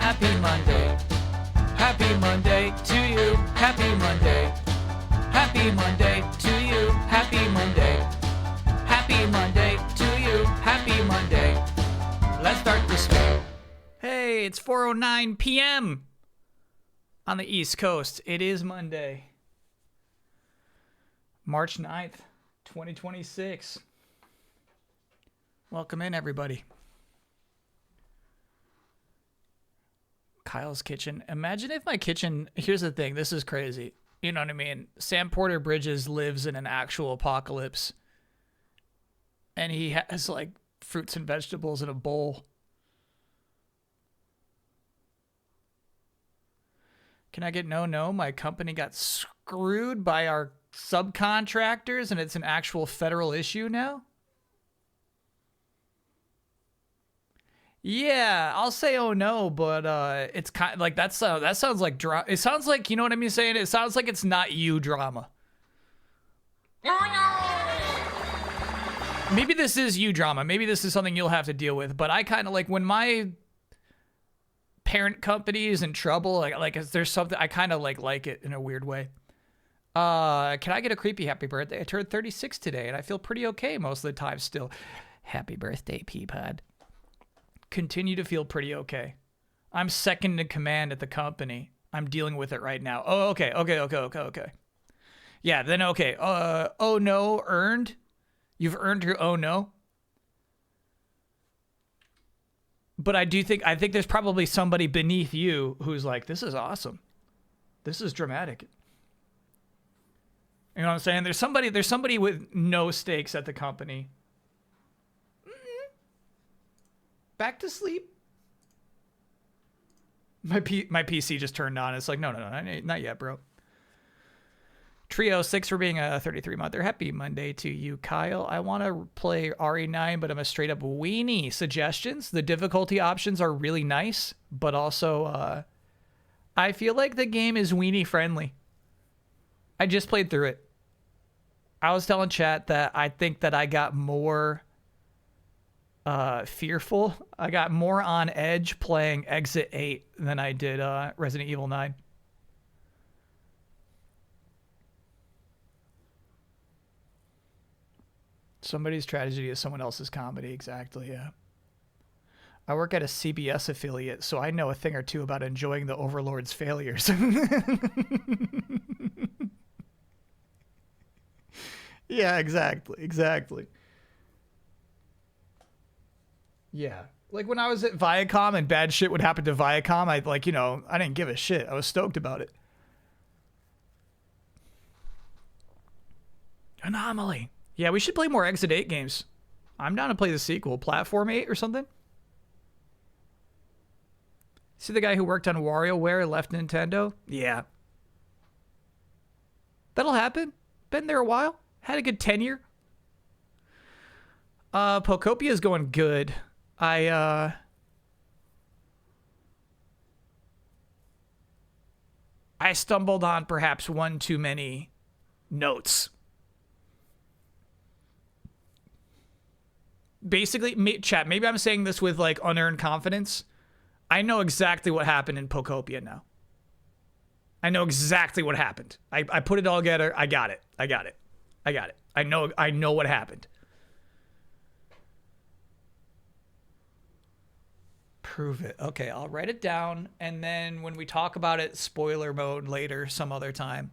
Happy Monday. Happy Monday to you. Happy Monday. Happy Monday to you. Happy Monday. Happy Monday to you. Happy Monday. Let's start this week. Hey, it's 4:09 p.m. on the East Coast. It is Monday, March 9th, 2026. Welcome in, everybody. Kyle's kitchen. Imagine if my kitchen... Here's the thing. This is crazy. You know what I mean? Sam Porter Bridges lives in an actual apocalypse. And he has, like, fruits and vegetables in a bowl. Can I get no? My company got screwed by our subcontractors and it's an actual federal issue now? Yeah, I'll say oh no, but it's kind of like that sounds like drama. It sounds like, you know what I mean saying? It sounds like it's not you drama. Oh no. Maybe this is you drama. Maybe this is something you'll have to deal with, but I kind of like when my parent company is in trouble, like if there's something I kind of like it in a weird way. Can I get a creepy happy birthday? I turned 36 today and I feel pretty okay most of the time still. Happy birthday, Peapod. Continue to feel pretty okay. I'm second in command at the company. I'm dealing with it right now. Oh, okay. Yeah, then okay. Oh no, earned? You've earned your oh no? But I think there's probably somebody beneath you who's like, this is awesome. This is dramatic. You know what I'm saying? There's somebody with no stakes at the company. Back to sleep. My PC just turned on. It's like, no, not yet, bro. Trio 6 for being a 33-monther. Happy Monday to you, Kyle. I want to play RE9, but I'm a straight-up weenie. Suggestions? The difficulty options are really nice, but also I feel like the game is weenie-friendly. I just played through it. I was telling chat that I think that I got more... fearful. I got more on edge playing Exit 8 than I did Resident Evil 9. Somebody's tragedy is someone else's comedy. Exactly, yeah. I work at a CBS affiliate, so I know a thing or two about enjoying the Overlord's failures. Yeah, exactly. Yeah. Like when I was at Viacom and bad shit would happen to Viacom, I didn't give a shit. I was stoked about it. Anomaly. Yeah, we should play more Exit 8 games. I'm down to play the sequel. Platform 8 or something? See the guy who worked on WarioWare left Nintendo? Yeah. That'll happen. Been there a while. Had a good tenure. Pocopia is going good. I stumbled on perhaps one too many notes. Basically, chat, maybe I'm saying this with like unearned confidence. I know exactly what happened in Pocopia now. I know exactly what happened. I put it all together. I got it. I know what happened. Prove it. Okay, I'll write it down, and then when we talk about it spoiler mode later some other time,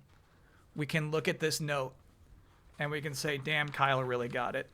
we can look at this note and we can say, damn, Kyle really got it.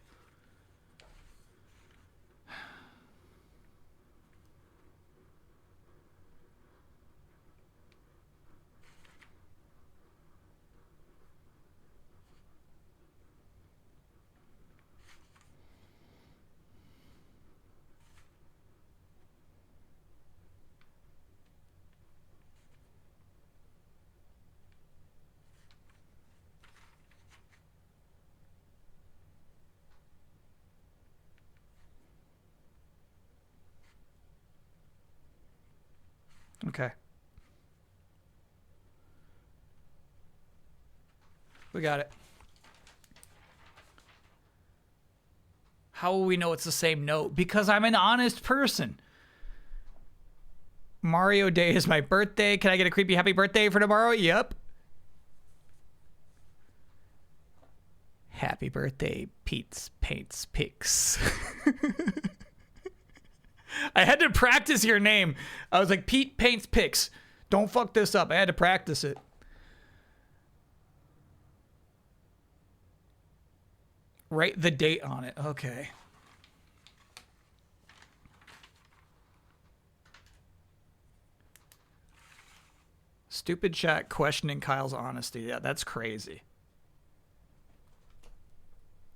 Okay. We got it. How will we know it's the same note? Because I'm an honest person. Mario Day is my birthday. Can I get a creepy happy birthday for tomorrow? Yep. Happy birthday, Pete's Paints Picks. I had to practice your name. I was like, Pete Paints Picks. Don't fuck this up. I had to practice it. Write the date on it. Okay. Stupid chat questioning Kyle's honesty. Yeah, that's crazy.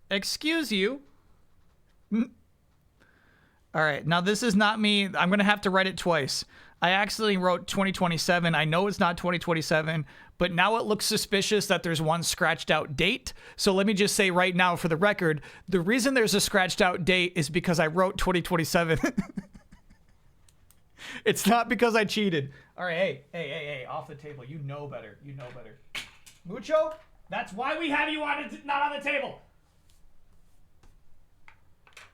Excuse you. All right, now this is not me. I'm going to have to write it twice. I accidentally wrote 2027. I know it's not 2027, but now it looks suspicious that there's one scratched out date. So let me just say right now for the record, the reason there's a scratched out date is because I wrote 2027. It's not because I cheated. All right, hey, off the table. You know better. You know better. Mucho, that's why we have you on it, not on the table.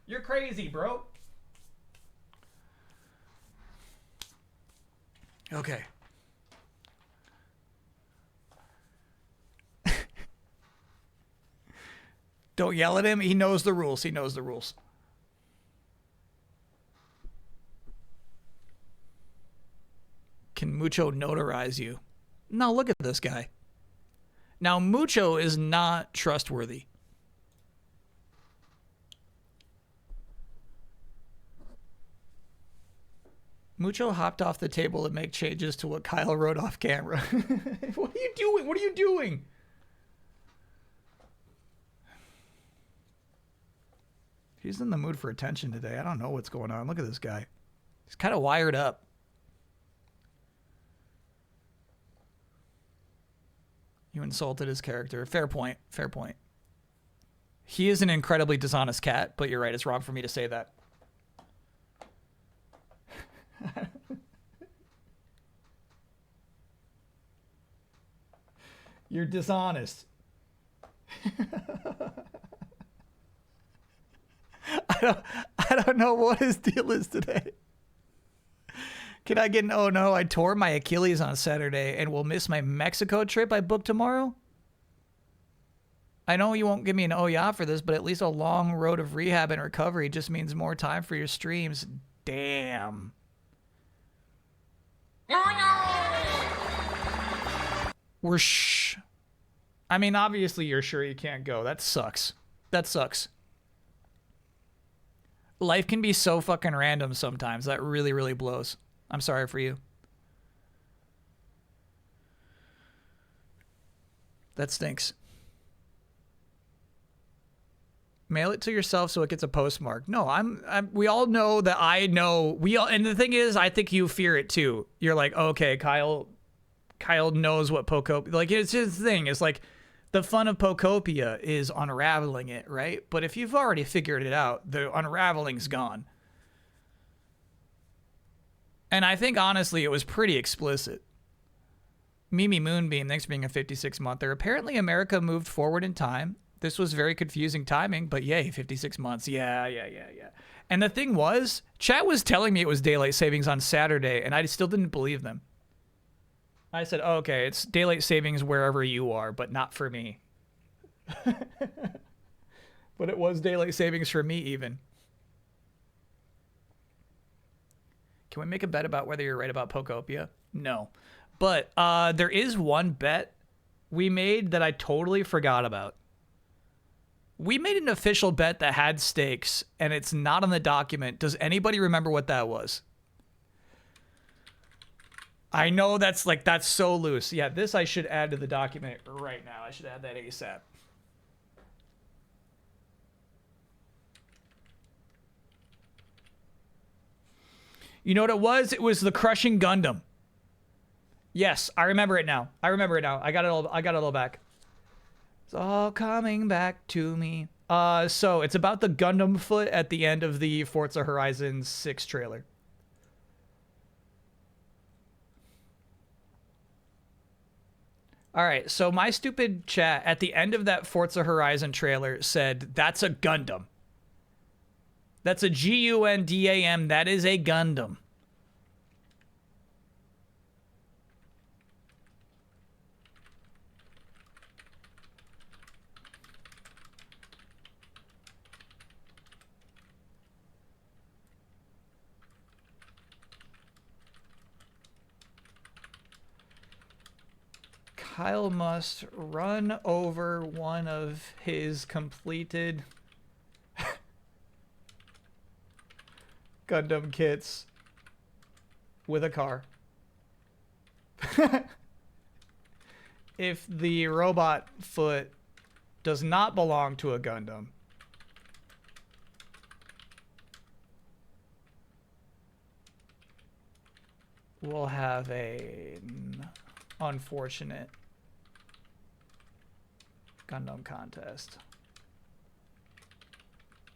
You're crazy, bro. Okay. Don't yell at him. He knows the rules. He knows the rules. Can Mucho notarize you? No, look at this guy. Now, Mucho is not trustworthy. Mucho hopped off the table to make changes to what Kyle wrote off camera. What are you doing? What are you doing? He's in the mood for attention today. I don't know what's going on. Look at this guy. He's kind of wired up. You insulted his character. Fair point. Fair point. He is an incredibly dishonest cat, but you're right. It's wrong for me to say that. You're dishonest. I don't know what his deal is today. Can I get an oh no, I tore my Achilles on Saturday and will miss my Mexico trip I booked tomorrow? I know you won't give me an oh yeah for this, but at least a long road of rehab and recovery just means more time for your streams. Damn. I mean, obviously you're sure you can't go. That sucks. That sucks. Life can be so fucking random sometimes. That really, really blows. I'm sorry for you. That stinks. Mail it to yourself so it gets a postmark. No, we all know that I know. And the thing is, I think you fear it too. You're like, okay, Kyle knows what Pocopia, like it's his thing. It's like the fun of Pocopia is unraveling it, right? But if you've already figured it out, the unraveling's gone. And I think honestly, it was pretty explicit. Mimi Moonbeam, thanks for being a 56-monther. Apparently America moved forward in time. This was very confusing timing, but yay, 56 months. Yeah. And the thing was, chat was telling me it was daylight savings on Saturday, and I still didn't believe them. I said, oh, okay, it's daylight savings wherever you are, but not for me. But it was daylight savings for me even. Can we make a bet about whether you're right about Pocopia? No. But there is one bet we made that I totally forgot about. We made an official bet that had stakes, and it's not on the document. Does anybody remember what that was? I know that's so loose. Yeah, this I should add to the document right now. I should add that ASAP. You know what it was? It was the Crushing Gundam. Yes, I remember it now. I got it all back. It's all coming back to me. So it's about the Gundam foot at the end of the Forza Horizon 6 trailer. All right, so my stupid chat at the end of that Forza Horizon trailer said, that's a Gundam. That's a Gundam. That is a Gundam. Kyle must run over one of his completed Gundam kits with a car. If the robot foot does not belong to a Gundam, we'll have an unfortunate Gundam contest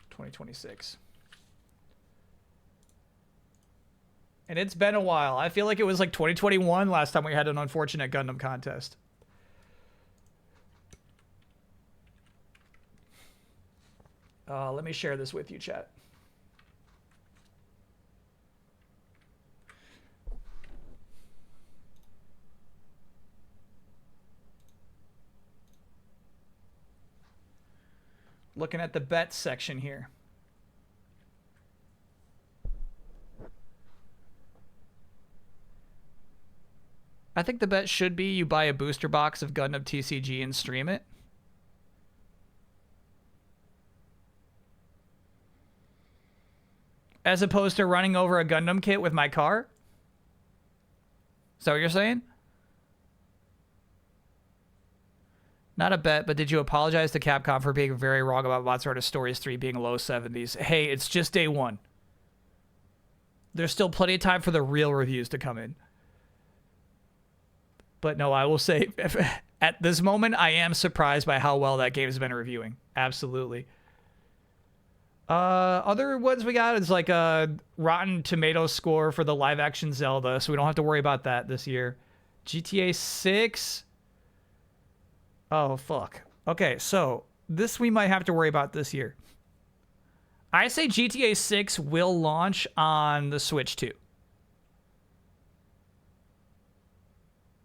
2026. And it's been a while. I feel like it was like 2021 last time we had an unfortunate Gundam contest. Let me share this with you, chat. Looking at the bets section here. I think the bet should be you buy a booster box of Gundam TCG and stream it. As opposed to running over a Gundam kit with my car? Is that what you're saying? Not a bet, but did you apologize to Capcom for being very wrong about Monster Hunter Stories 3 being low 70s? Hey, it's just day one. There's still plenty of time for the real reviews to come in. But no, I will say, at this moment, I am surprised by how well that game has been reviewing. Absolutely. Other ones we got is like a Rotten Tomatoes score for the live-action Zelda, so we don't have to worry about that this year. GTA 6. Oh, fuck. Okay, so this we might have to worry about this year. I say GTA 6 will launch on the Switch 2.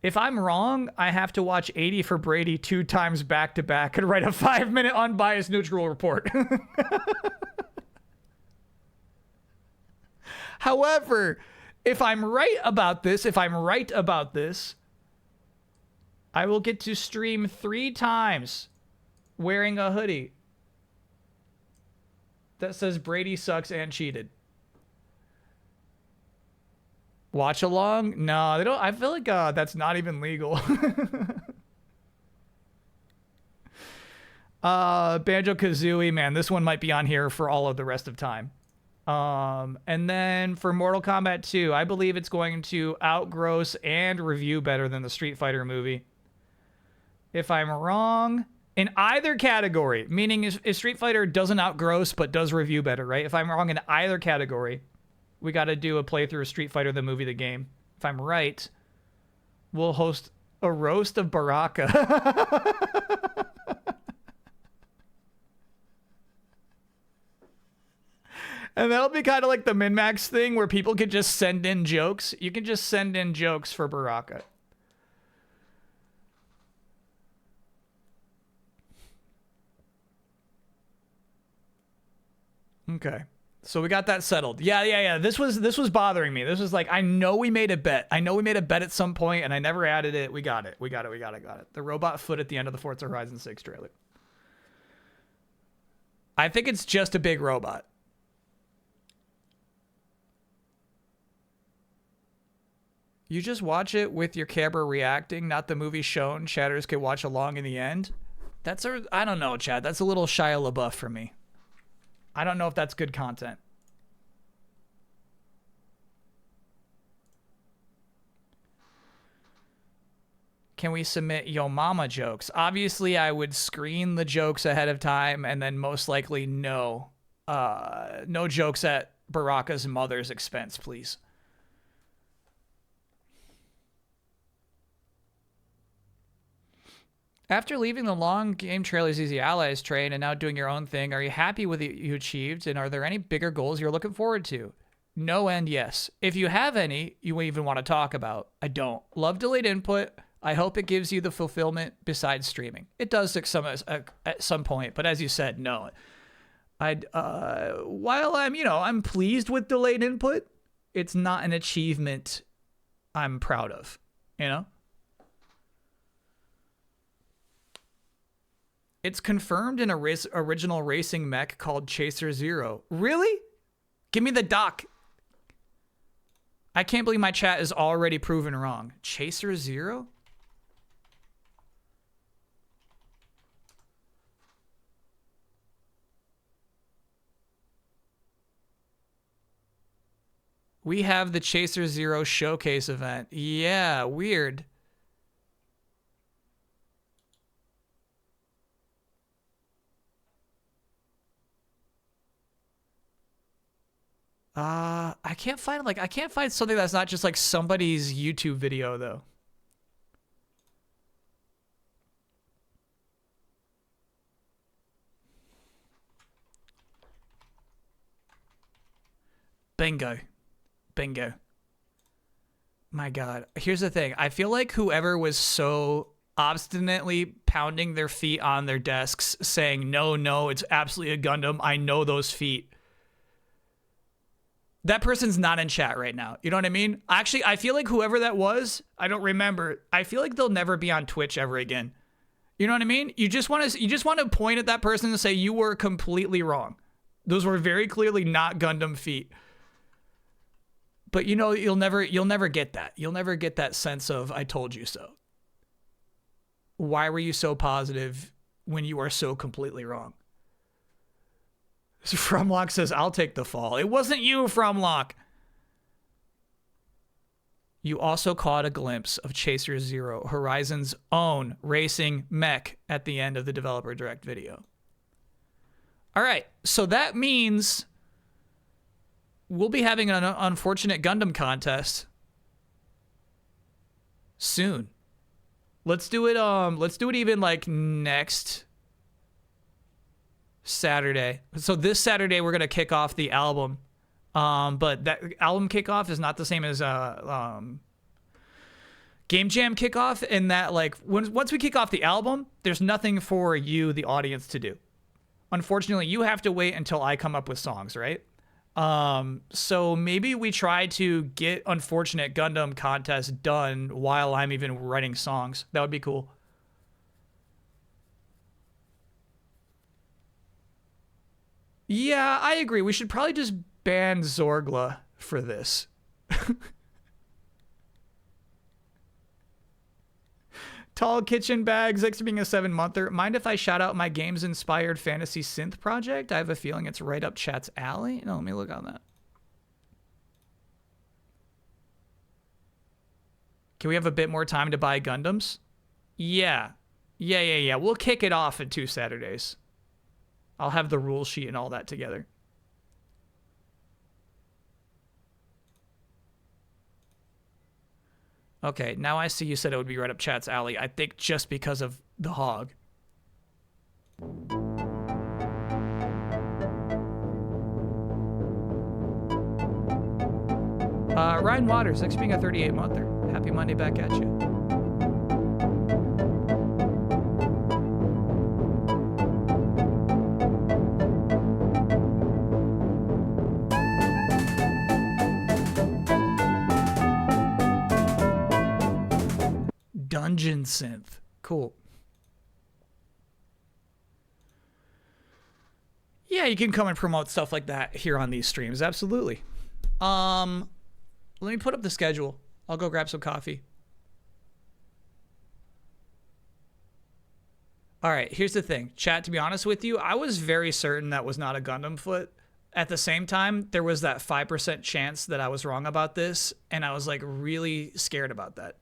If I'm wrong, I have to watch 80 for Brady 2 times back-to-back and write a 5-minute unbiased neutral report. However, if I'm right about this, I will get to stream 3 times wearing a hoodie that says Brady sucks and cheated. Watch along? No, they don't. I feel like that's not even legal. Banjo-Kazooie, man, this one might be on here for all of the rest of time. And then for Mortal Kombat 2, I believe it's going to outgross and review better than the Street Fighter movie. If I'm wrong, in either category, meaning if Street Fighter doesn't outgross but does review better, right? If I'm wrong in either category, we got to do a playthrough of Street Fighter, the movie, the game. If I'm right, we'll host a roast of Baraka. And that'll be kind of like the Min-Max thing where people can just send in jokes. You can just send in jokes for Baraka. Okay. So we got that settled. Yeah. This was bothering me. This was like, I know we made a bet. At some point and I never added it. We got it. The robot foot at the end of the Forza Horizon 6 trailer. I think it's just a big robot. You just watch it with your camera reacting, not the movie shown. Chatters can watch along in the end. I don't know, Chad. That's a little Shia LaBeouf for me. I don't know if that's good content. Can we submit Yo Mama jokes? Obviously, I would screen the jokes ahead of time and then most likely no jokes at Baraka's mother's expense, please. After leaving the long game trailers Easy Allies train and now doing your own thing, are you happy with what you achieved? And are there any bigger goals you're looking forward to? No and yes. If you have any you even want to talk about, I don't. Love delayed input. I hope it gives you the fulfillment besides streaming. It does at some point, but as you said, no. While I'm pleased with delayed input, it's not an achievement I'm proud of, you know? It's confirmed in a original racing mech called Chaser Zero. Really? Give me the doc. I can't believe my chat is already proven wrong. Chaser Zero? We have the Chaser Zero showcase event. Yeah, weird. I can't find something that's not just like somebody's YouTube video though. Bingo. Bingo. My God. Here's the thing. I feel like whoever was so obstinately pounding their feet on their desks saying, no, it's absolutely a Gundam. I know those feet. That person's not in chat right now. You know what I mean? Actually, I feel like whoever that was, I don't remember. I feel like they'll never be on Twitch ever again. You know what I mean? You just want to point at that person and say you were completely wrong. Those were very clearly not Gundam feet. But you know, you'll never get that. You'll never get that sense of I told you so. Why were you so positive when you are so completely wrong? Fromlock says, I'll take the fall. It wasn't you, Fromlock. You also caught a glimpse of Chaser Zero, Horizon's own racing mech at the end of the developer direct video. All right, so that means we'll be having an unfortunate Gundam contest soon. Let's do it even like next Saturday. So this Saturday we're gonna kick off the album, but that album kickoff is not the same as Game Jam kickoff. In that, like, once we kick off the album, there's nothing for you, the audience, to do. Unfortunately, you have to wait until I come up with songs, right? So maybe we try to get Unfortunate Gundam contest done while I'm even writing songs. That would be cool. Yeah, I agree. We should probably just ban Zorgla for this. Tall Kitchen Bags, thanks for being a 7-monther. Mind if I shout out my games-inspired fantasy synth project? I have a feeling it's right up chat's alley. No, let me look on that. Can we have a bit more time to buy Gundams? Yeah. We'll kick it off in 2 Saturdays. I'll have the rule sheet and all that together. Okay, now I see you said it would be right up chat's alley. I think just because of the hog. Ryan Waters, thanks for being a 38-monther. Happy Monday back at you. Dungeon synth. Cool. Yeah, you can come and promote stuff like that here on these streams. Absolutely. Let me put up the schedule. I'll go grab some coffee. All right, here's the thing. Chat, to be honest with you, I was very certain that was not a Gundam foot. At the same time, there was that 5% chance that I was wrong about this, and I was like really scared about that.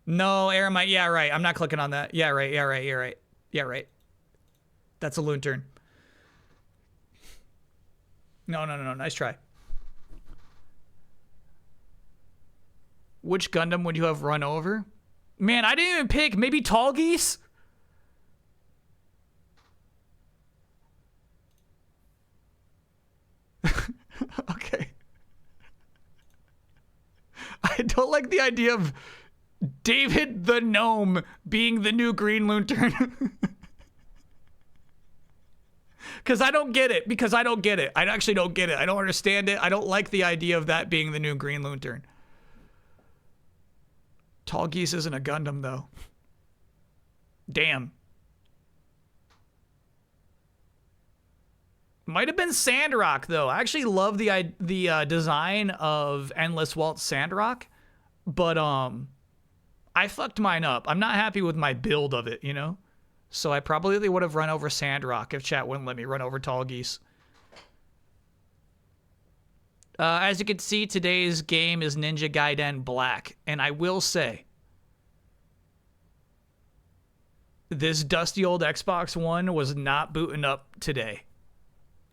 No, Aramite. Yeah, right. I'm not clicking on that. Yeah, right. You're right. That's a loon turn. No. Nice try. Which Gundam would you have run over? Man, I didn't even pick. Maybe Tall Geese? Okay. I don't like the idea of David the Gnome being the new Green Lantern. Because I don't get it. I actually don't get it. I don't understand it. I don't like the idea of that being the new Green Lantern. Tall Geese isn't a Gundam, though. Damn. Might have been Sandrock, though. I actually love the design of Endless Waltz Sandrock, but I fucked mine up. I'm not happy with my build of it, you know? So I probably would have run over Sandrock if chat wouldn't let me run over Tall Geese. As you can see, today's game is Ninja Gaiden Black, and I will say, this dusty old Xbox One was not booting up today.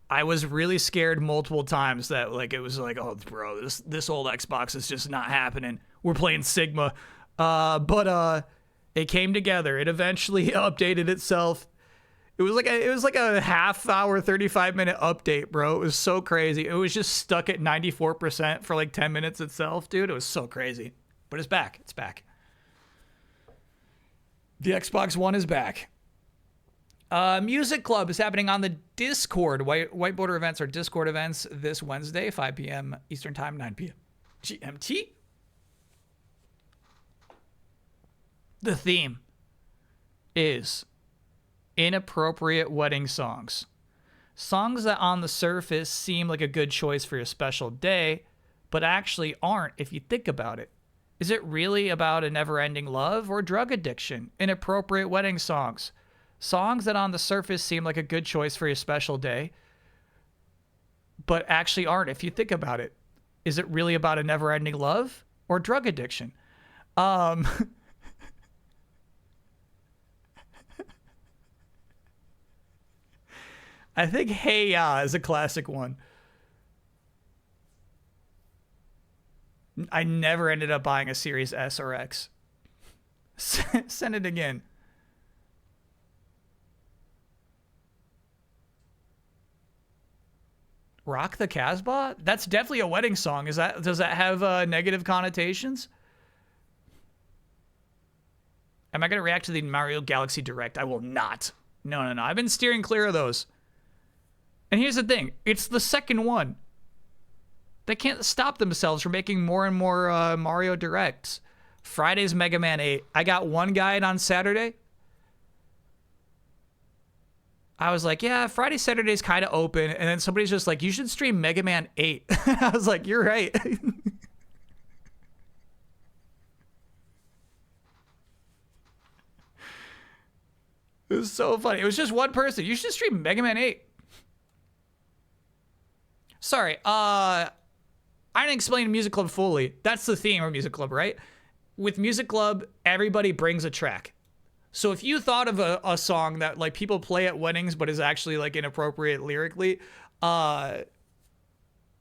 I was really scared multiple times that like it was like, oh, bro, this old Xbox is just not happening. We're playing Sigma, but it came together. It eventually updated itself. It was like a half hour, 35-minute update, bro. It was so crazy. It was just stuck at 94% for like 10 minutes itself, dude. It was so crazy. But it's back. It's back. The Xbox One is back. Music Club is happening on the Discord. White Border events are Discord events this Wednesday, 5 p.m. Eastern Time, 9 p.m. GMT. The theme is inappropriate wedding songs. Songs that on the surface seem like a good choice for your special day, but actually aren't if you think about it. Is it really about a never-ending love or drug addiction? Inappropriate wedding songs. Songs that on the surface seem like a good choice for your special day, but actually aren't if you think about it. Is it really about a never-ending love or drug addiction? I think Hey Ya is a classic one. I never ended up buying a Series S or X. Send it again. Rock the Casbah? That's definitely a wedding song. Does that have negative connotations? Am I going to react to the Mario Galaxy Direct? I will not. No. I've been steering clear of those. And here's the thing. It's the second one. They can't stop themselves from making more and more Mario Directs. Friday's Mega Man 8. I got one guide on Saturday. I was like, yeah, Friday, Saturday's kind of open. And then somebody's just like, you should stream Mega Man 8. I was like, you're right. It was so funny. It was just one person. You should stream Mega Man 8. Sorry, I didn't explain Music Club fully. That's the theme of Music Club, right? With Music Club, everybody brings a track. So if you thought of a song that like people play at weddings but is actually like inappropriate lyrically,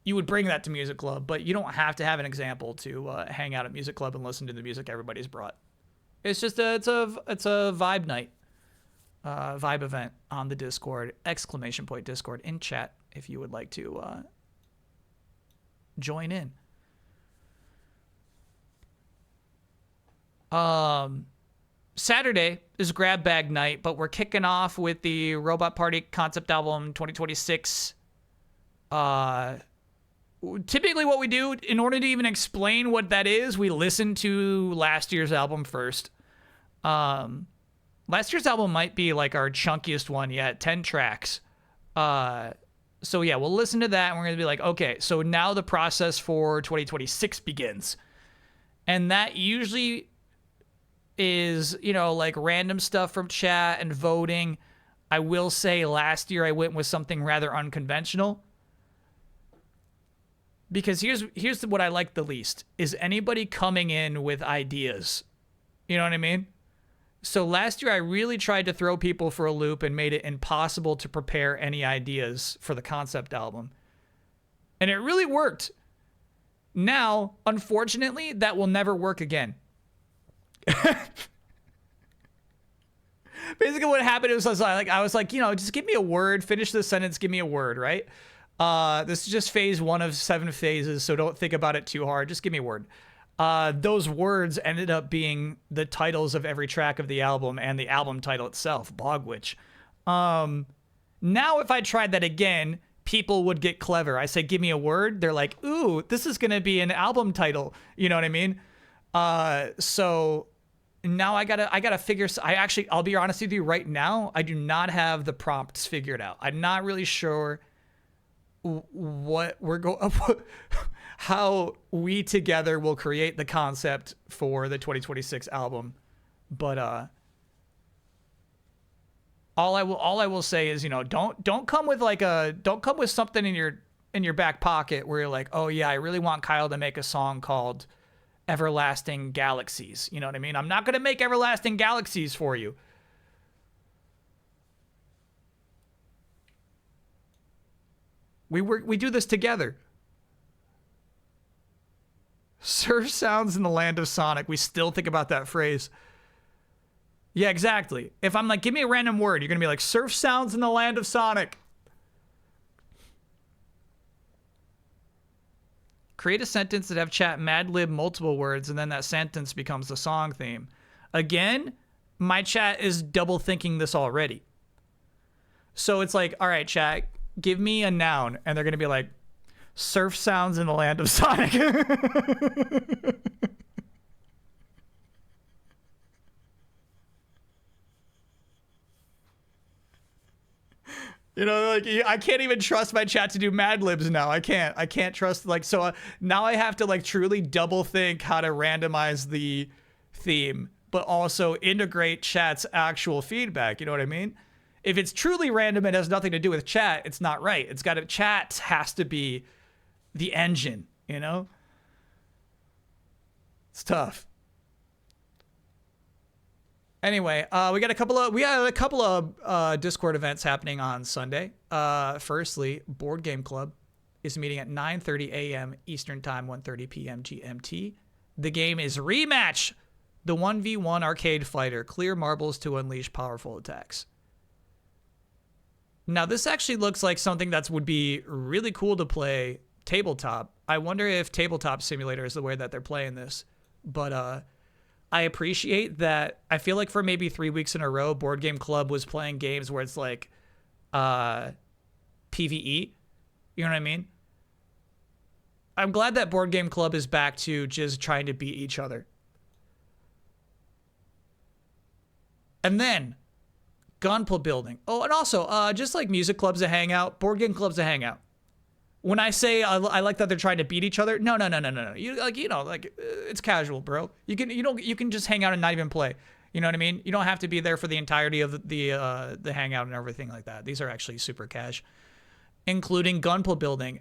you would bring that to Music Club, but you don't have to have an example to hang out at Music Club and listen to the music everybody's brought. It's just it's a vibe night, vibe event on the Discord, ! Discord in chat if you would like to join in. Saturday is grab bag night, but we're kicking off with the Robot Party concept album 2026. Typically what we do, in order to even explain what that is, we listen to last year's album first. Last year's album might be like our chunkiest one yet, 10 tracks. So yeah, we'll listen to that and we're going to be like, okay, so now the process for 2026 begins. And that usually is, you know, like random stuff from chat and voting. I will say last year I went with something rather unconventional. Because here's what I like the least, is anybody coming in with ideas. You know what I mean? So last year I really tried to throw people for a loop and made it impossible to prepare any ideas for the concept album. And it really worked. Now, unfortunately, that will never work again. Basically what happened was I was like, you know, just give me a word, finish the sentence, give me a word, right? This is just phase 1 of 7 phases, so don't think about it too hard. Just give me a word. Those words ended up being the titles of every track of the album and the album title itself, Bogwitch. Now if I tried that again, people would get clever. I say, give me a word. They're like, ooh, this is going to be an album title. You know what I mean? So now I gotta figure. I'll be honest with you right now. I do not have the prompts figured out. I'm not really sure what we're going, how we together will create the concept for the 2026 album. But all I will say is, don't come with something in your back pocket where you're like, oh yeah, I really want Kyle to make a song called Everlasting Galaxies. You know what I mean? I'm not gonna make Everlasting Galaxies for you. We do this together. Surf sounds in the land of Sonic. We still think about that phrase. Yeah, exactly. If I'm like, give me a random word, you're gonna be like, surf sounds in the land of Sonic. Create a sentence that have chat mad lib multiple words, and then that sentence becomes the song theme. Again, my chat is double thinking this already. So it's like, all right, chat, give me a noun, and they're gonna be like, surf sounds in the land of Sonic. Like, I can't even trust my chat to do Mad Libs now. I can't trust, so now I have to truly double think how to randomize the theme, but also integrate chat's actual feedback. You know what I mean? If it's truly random and has nothing to do with chat, it's not right. Chat has to be the engine, It's tough. Anyway, we had a couple of Discord events happening on Sunday. Firstly, Board Game Club is meeting at 9:30 a.m. Eastern Time, 1:30 p.m. GMT. The game is Rematch, the 1v1 arcade fighter. Clear marbles to unleash powerful attacks. Now, this actually looks like something that would be really cool to play tabletop. I wonder if Tabletop Simulator is the way that they're playing this. But I appreciate that. I feel like for maybe 3 weeks in a row, Board Game Club was playing games where it's like PvE. You know what I mean? I'm glad that Board Game Club is back to just trying to beat each other. And then Gunpla building. Oh, and also, just like music clubs to hang out, Board Game Clubs to hang out. When I say I like that they're trying to beat each other, no. It's casual, bro. You can just hang out and not even play. You know what I mean? You don't have to be there for the entirety of the hangout and everything like that. These are actually super cash, including Gunpla building.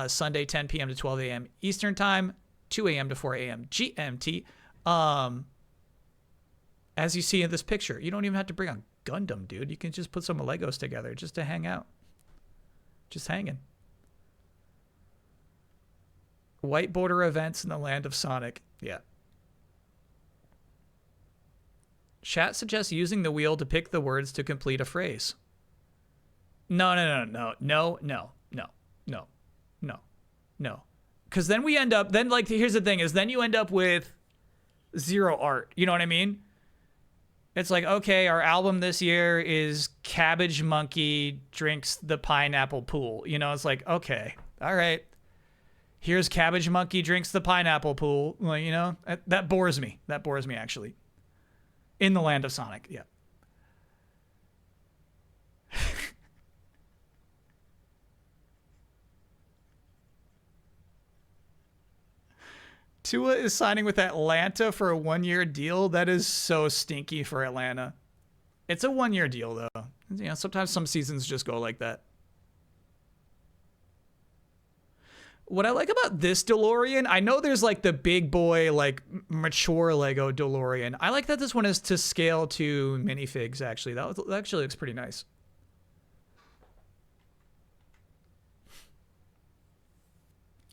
Sunday 10 p.m. to 12 a.m. Eastern Time, 2 a.m. to 4 a.m. GMT. As you see in this picture, you don't even have to bring on Gundam, dude. You can just put some Legos together just to hang out. Just hanging. White border events in the land of Sonic. Yeah. Chat suggests using the wheel to pick the words to complete a phrase. No. Because then we end up, here's the thing is then you end up with zero art. You know what I mean? It's like, okay, our album this year is Cabbage Monkey Drinks the Pineapple Pool. It's like, okay, all right. Here's Cabbage Monkey Drinks the Pineapple Pool. Well, that bores me. That bores me, actually. In the land of Sonic, yeah. Tua is signing with Atlanta for a 1-year deal. That is so stinky for Atlanta. It's a 1-year deal, though. Sometimes some seasons just go like that. What I like about this DeLorean, I know there's the big boy, mature Lego DeLorean. I like that this one is to scale to minifigs, actually. That actually looks pretty nice.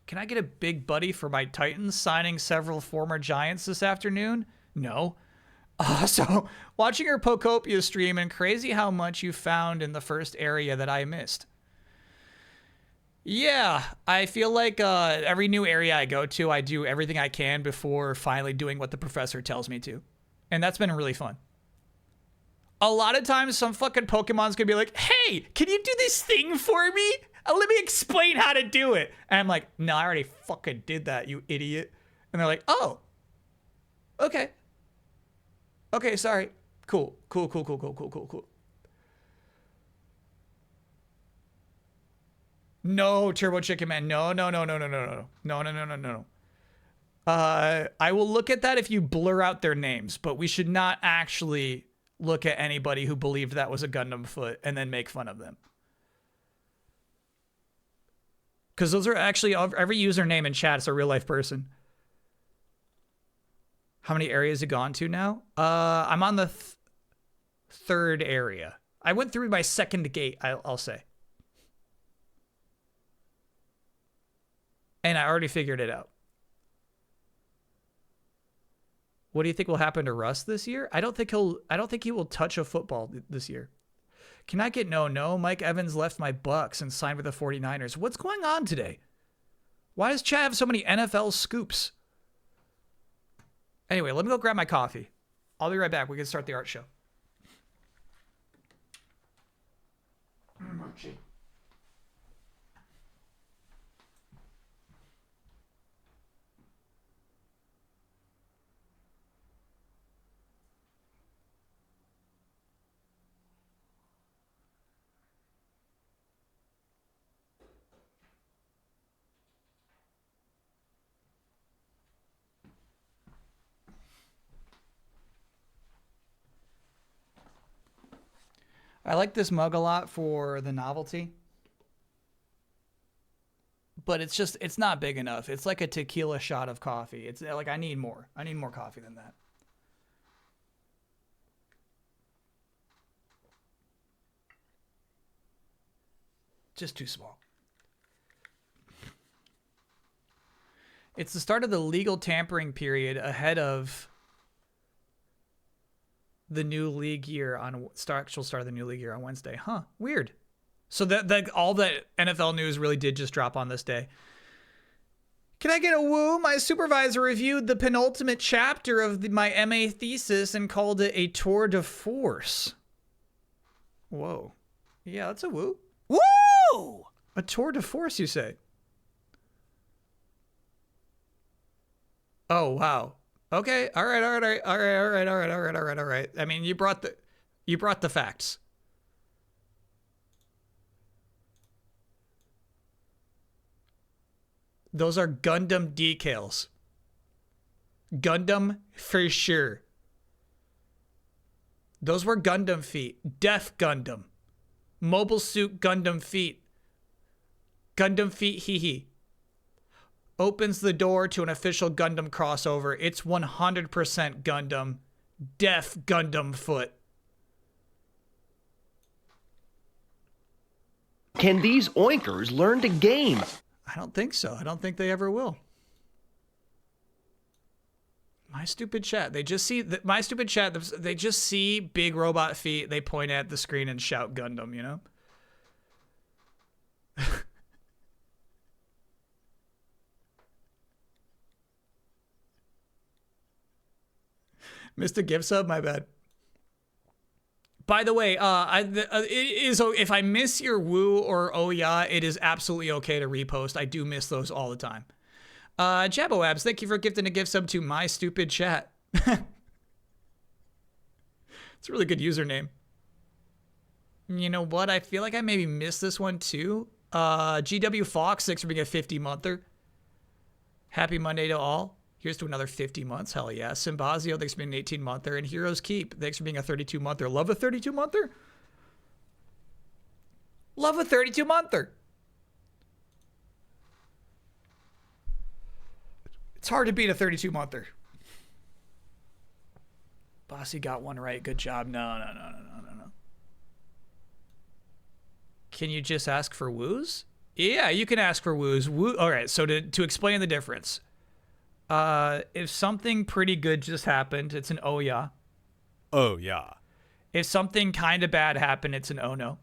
Can I get a big buddy for my Titans signing several former Giants this afternoon? No. So, watching your Pokopia stream, and crazy how much you found in the first area that I missed. Yeah, I feel like every new area I go to, I do everything I can before finally doing what the professor tells me to. And that's been really fun. A lot of times, some fucking Pokemon's gonna be like, hey, can you do this thing for me? Let me explain how to do it. And I'm like, no, I already fucking did that, you idiot. And they're like, oh. Okay. Okay, sorry. Cool. Cool, cool, cool, cool, cool, cool, cool. No, Turbo Chicken Man. No, no, no, no, no, no, no. No, no, no, no, no. I will look at that if you blur out their names, but we should not actually look at anybody who believed that was a Gundam foot and then make fun of them. Because those are actually, every username in chat is a real life person. How many areas have you gone to now? I'm on the third area. I went through my second gate, I'll say. And I already figured it out. What do you think will happen to Russ this year? I don't think he will touch a football this year. Can I get no? Mike Evans left my Bucks and signed with the 49ers. What's going on today? Why does Chad have so many NFL scoops? Anyway, let me go grab my coffee. I'll be right back. We can start the art show. I like this mug a lot for the novelty. But it's not big enough. It's like a tequila shot of coffee. It's like, I need more. I need more coffee than that. Just too small. It's the start of the legal tampering period ahead of the new league year on actual start of the new league year on Wednesday. Huh, weird. So that all the NFL news really did just drop on this day. Can I get a woo? My supervisor reviewed the penultimate chapter of my MA thesis and called it a tour de force. Whoa. Yeah, that's a woo. Woo! A tour de force, you say? Oh, wow. Okay. All right. I mean, you brought the facts. Those are Gundam decals. Gundam for sure. Those were Gundam feet. Def Gundam. Mobile Suit Gundam feet. Gundam feet hee hee. Opens the door to an official Gundam crossover. It's 100% Gundam. Def Gundam foot. Can these oinkers learn to game? I don't think so. I don't think they ever will. My stupid chat. They just see my stupid chat. They just see big robot feet. They point at the screen and shout Gundam, you know? Missed a gift sub? My bad. By the way, if I miss your woo or oh yeah, it is absolutely okay to repost. I do miss those all the time. Jabbo Abs, thank you for gifting a gift sub to my stupid chat. It's a really good username. You know what? I feel like I maybe missed this one too. GW Fox, thanks for being a 50-monther. Happy Monday to all. Here's to another 50 months. Hell yeah. Symbazio, thanks for being an 18-monther. And Heroes Keep, thanks for being a 32-monther. Love a 32-monther? Love a 32-monther. It's hard to beat a 32-monther. Bossy got one right. Good job. No. Can you just ask for woos? Yeah, you can ask for woos. All right, so to explain the difference. If something pretty good just happened, it's an oh yeah. Oh yeah. If something kind of bad happened, it's an oh no.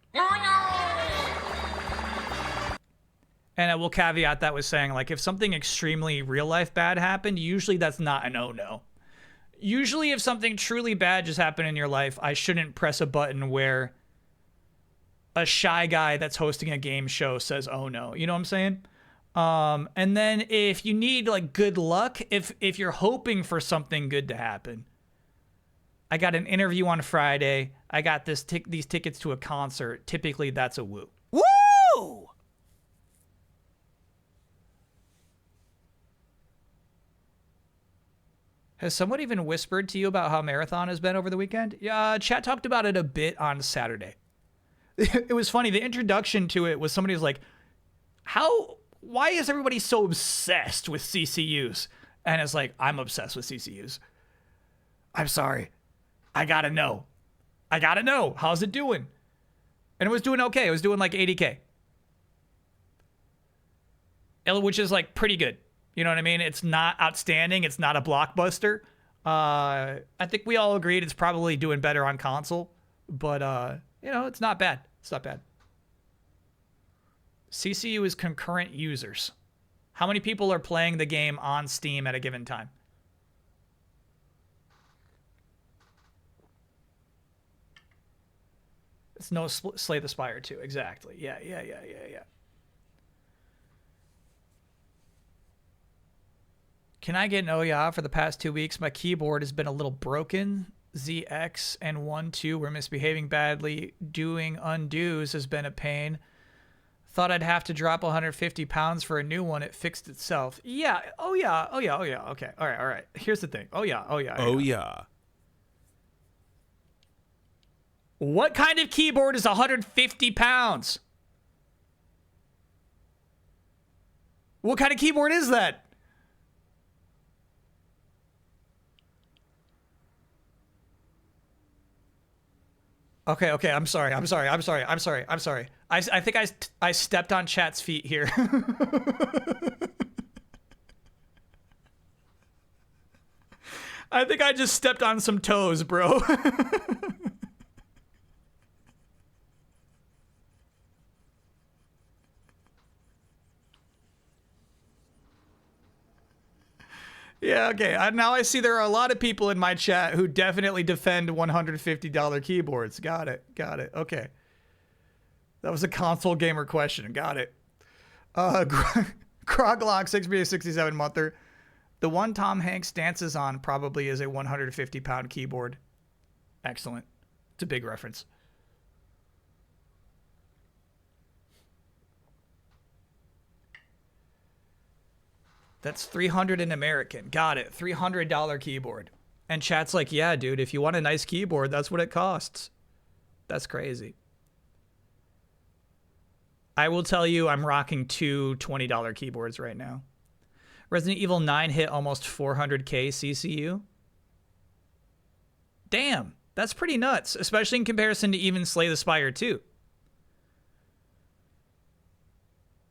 And I will caveat that with saying, like, if something extremely real life bad happened, usually that's not an oh no. Usually if something truly bad just happened in your life, I shouldn't press a button where a shy guy that's hosting a game show says oh no. You know what I'm saying? And then if you need like good luck, if you're hoping for something good to happen, I got an interview on Friday. I got these tickets to a concert. Typically, that's a woo. Woo! Has someone even whispered to you about how Marathon has been over the weekend? Yeah, chat talked about it a bit on Saturday. It was funny. The introduction to it was somebody was like, why is everybody so obsessed with CCUs? And it's like, I'm obsessed with CCUs. I'm sorry. I gotta know. How's it doing? And it was doing okay. It was doing like 80K. Which is like pretty good. You know what I mean? It's not outstanding. It's not a blockbuster. I think we all agreed it's probably doing better on console. But, it's not bad. It's not bad. CCU is concurrent users. How many people are playing the game on Steam at a given time? It's no Slay the Spire 2. Exactly. Yeah. Can I get an oh yeah? For the past 2 weeks, my keyboard has been a little broken. ZX and 1-2 were misbehaving badly. Doing undos has been a pain. Thought I'd have to drop 150 pounds for a new one. It fixed itself. Yeah. Oh yeah. Okay. All right. Here's the thing. Oh yeah. What kind of keyboard is 150 pounds? What kind of keyboard is that? Okay. I'm sorry. I think I stepped on chat's feet here. I think I just stepped on some toes, bro. Yeah, okay. Now I see there are a lot of people in my chat who definitely defend $150 keyboards. Got it. Okay. That was a console gamer question. Got it. Kroglock 6B67 monther. The one Tom Hanks dances on probably is a 150-pound keyboard. Excellent. It's a big reference. That's $300 in American. Got it. $300 keyboard. And chat's like, yeah, dude, if you want a nice keyboard, that's what it costs. That's crazy. I will tell you, I'm rocking two $20 keyboards right now. Resident Evil 9 hit almost 400K CCU. Damn, that's pretty nuts, especially in comparison to even Slay the Spire 2.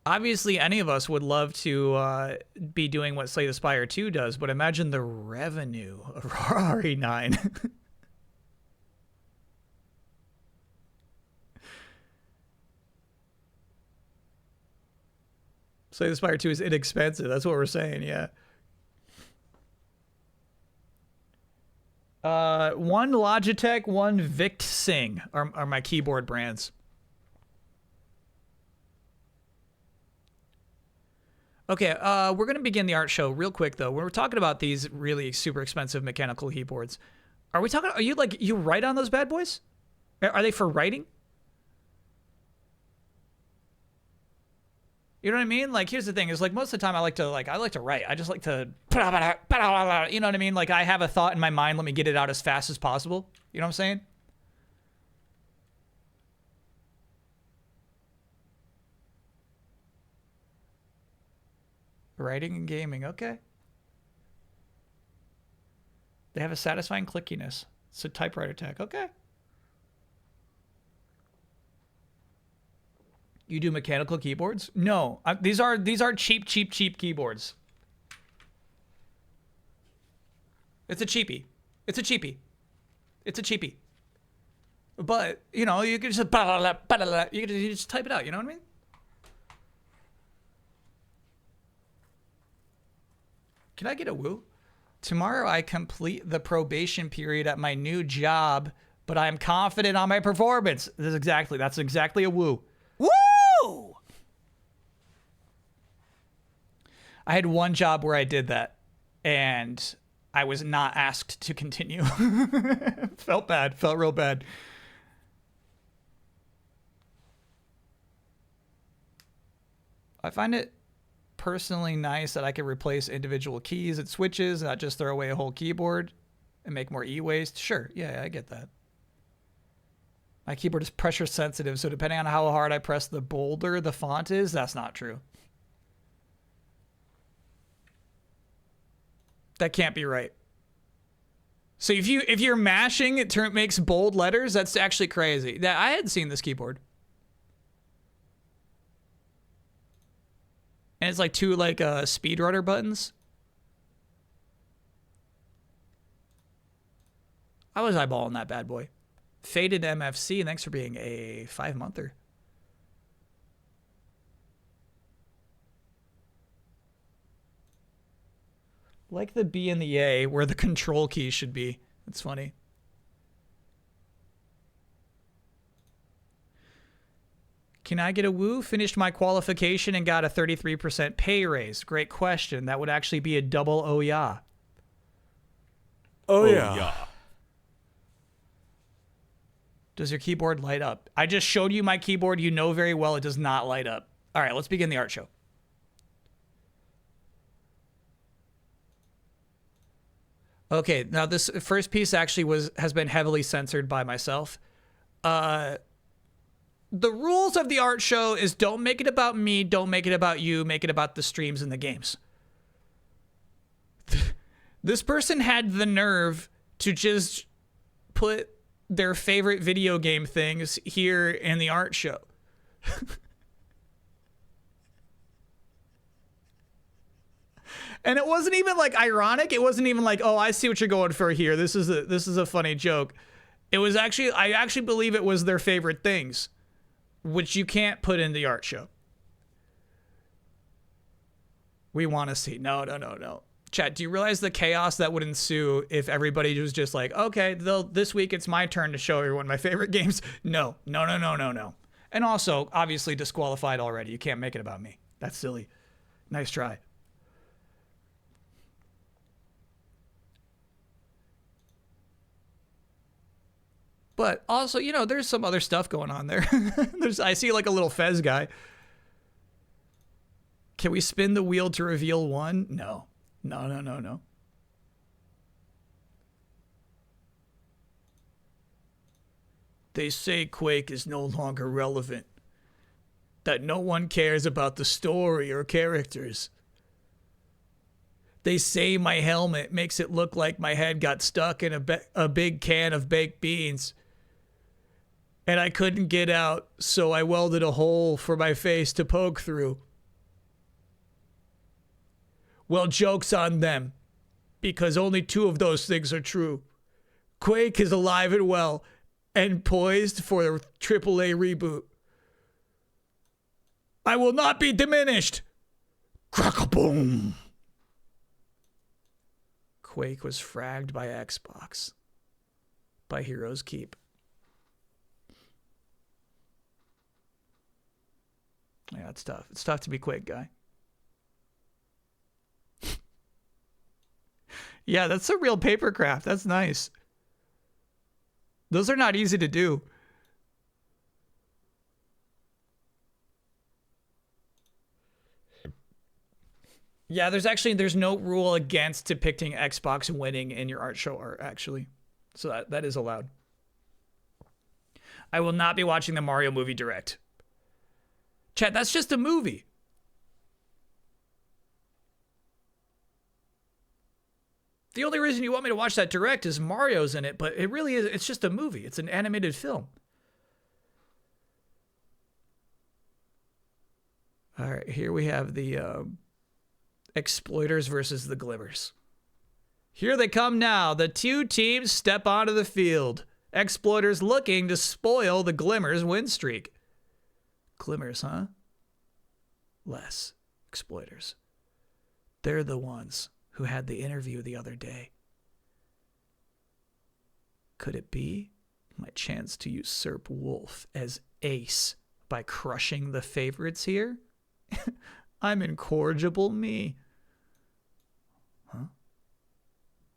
Obviously, any of us would love to be doing what Slay the Spire 2 does, but imagine the revenue of RE9. Slay the Spire 2 is inexpensive. That's what we're saying, yeah. One Logitech, one VictSing are my keyboard brands. Okay, we're going to begin the art show real quick, though. When we're talking about these really super expensive mechanical keyboards, are you write on those bad boys? Are they for writing? You know what I mean? Like, here's the thing: is like most of the time I like to write. I just like to, you know what I mean? Like, I have a thought in my mind. Let me get it out as fast as possible. You know what I'm saying? Writing and gaming, okay. They have a satisfying clickiness. It's a typewriter tech, okay. You do mechanical keyboards? No, these are cheap keyboards. It's a cheapie. But you know, you can just you just type it out. You know what I mean? Can I get a woo? Tomorrow I complete the probation period at my new job, but I'm confident on my performance. That's exactly a woo. Woo! I had one job where I did that, and I was not asked to continue. Felt bad. Felt real bad. I find it personally nice that I can replace individual keys and switches, not just throw away a whole keyboard and make more e-waste. Sure, yeah, I get that. My keyboard is pressure sensitive, so depending on how hard I press, the bolder the font is. That's not true. That can't be right. So if you're mashing, it makes bold letters. That's actually crazy. That I hadn't seen this keyboard. And it's like two speedrunner buttons. I was eyeballing that bad boy. Faded MFC, thanks for being a 5-monther. Like the B and the A, where the control key should be. That's funny. Can I get a woo? Finished my qualification and got a 33% pay raise. Great question. That would actually be a double oh yeah. Oh yeah. Does your keyboard light up? I just showed you my keyboard. You know very well it does not light up. All right, let's begin the art show. Okay, now this first piece actually has been heavily censored by myself. The rules of the art show is don't make it about me, don't make it about you, make it about the streams and the games. This person had the nerve to just put their favorite video game things here in the art show. And it wasn't even like ironic. It wasn't even like, oh, I see what you're going for here. This is a funny joke. It was actually, I actually believe it was their favorite things, which you can't put in the art show. We want to see. No. Chat, do you realize the chaos that would ensue if everybody was just like, okay, this week it's my turn to show everyone my favorite games? No. And also, obviously disqualified already. You can't make it about me. That's silly. Nice try. But also, you know, there's some other stuff going on there. I see like a little Fez guy. Can we spin the wheel to reveal one? No. They say Quake is no longer relevant. That no one cares about the story or characters. They say my helmet makes it look like my head got stuck in a big can of baked beans. And I couldn't get out, so I welded a hole for my face to poke through. Well, joke's on them, because only 2 of those things are true. Quake is alive and well, and poised for a AAA reboot. I will not be diminished! Crack-a-boom! Quake was fragged by Xbox. By Heroes Keep. Yeah, it's tough. It's tough to be Quake guy. Yeah, that's a real paper craft. That's nice. Those are not easy to do. Yeah, there's no rule against depicting Xbox winning in your art show art, actually. So that is allowed. I will not be watching the Mario movie direct. Chat, that's just a movie. The only reason you want me to watch that direct is Mario's in it, but it really is, it's just a movie. It's an animated film. All right, here we have the Exploiters versus the Glimmers. Here they come now. The 2 teams step onto the field. Exploiters looking to spoil the Glimmers' win streak. Glimmers, huh? Less. Exploiters. They're the ones who had the interview the other day. Could it be my chance to usurp Wolf as ace by crushing the favorites here? I'm incorrigible me.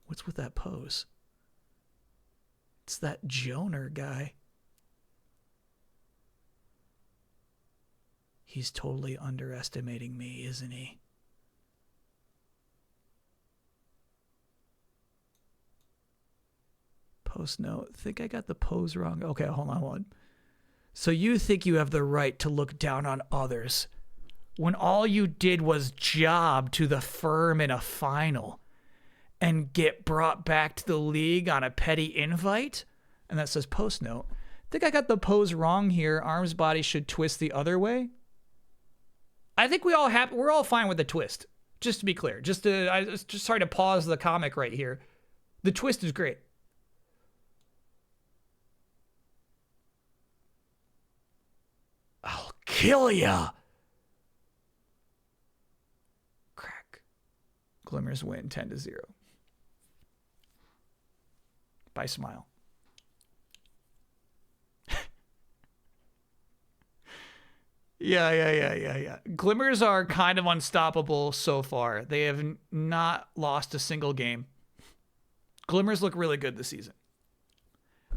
What's with that pose? It's that Joner guy. He's totally underestimating me, isn't he? Post note. Think I got the pose wrong. Okay, hold on. So you think you have the right to look down on others when all you did was job to the firm in a final and get brought back to the league on a petty invite? And that says post note. Think I got the pose wrong here. Arm's body should twist the other way. I think we're all fine with the twist. Just to be clear, just sorry to pause the comic right here. The twist is great. I'll kill ya. Crack. Glimmers win 10-0. By Smile. Yeah. Glimmers are kind of unstoppable so far. They have not lost a single game. Glimmers look really good this season.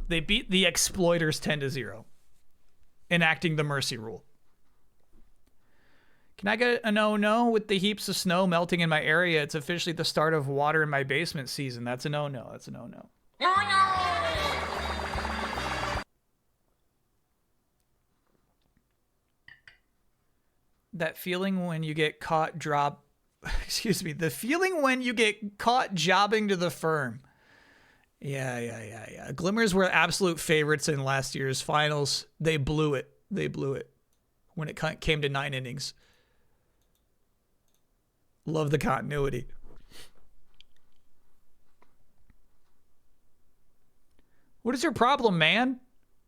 They beat the Exploiters 10-0, enacting the mercy rule. Can I get a no-no with the heaps of snow melting in my area? It's officially the start of water in my basement season. That's a no-no. That's a no-no. That feeling when you get caught the feeling when you get caught jobbing to the firm. Yeah. Glimmers were absolute favorites in last year's finals. They blew it. When it came to 9 innings. Love the continuity. What is your problem, man?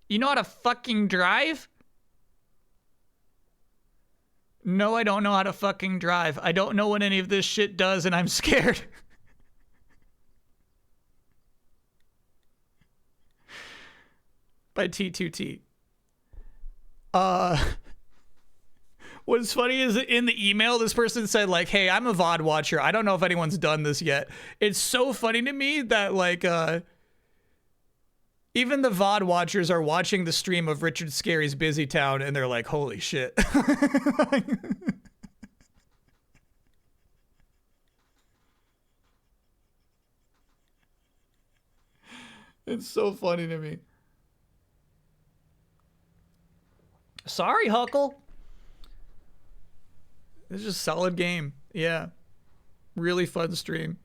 You know how to fucking drive? No, I don't know how to fucking drive. I don't know what any of this shit does, and I'm scared. By T2T. What's funny is in the email, this person said, like, hey, I'm a VOD watcher. I don't know if anyone's done this yet. It's so funny to me that, like, even the VOD watchers are watching the stream of Richard Scarry's Busy Town, and they're like, holy shit. It's so funny to me. Sorry, Huckle. It's just a solid game. Yeah. Really fun stream.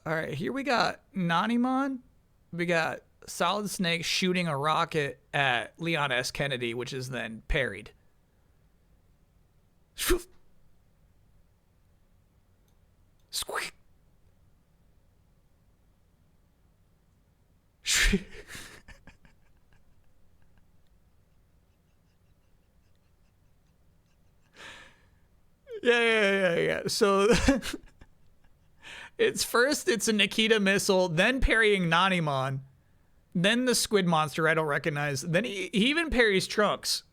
All right, here we got Nanimon. We got Solid Snake shooting a rocket at Leon S. Kennedy, which is then parried. Squeak. Yeah. So it's a Nikita missile, then parrying Nanimon, then the squid monster I don't recognize. Then he even parries Trunks.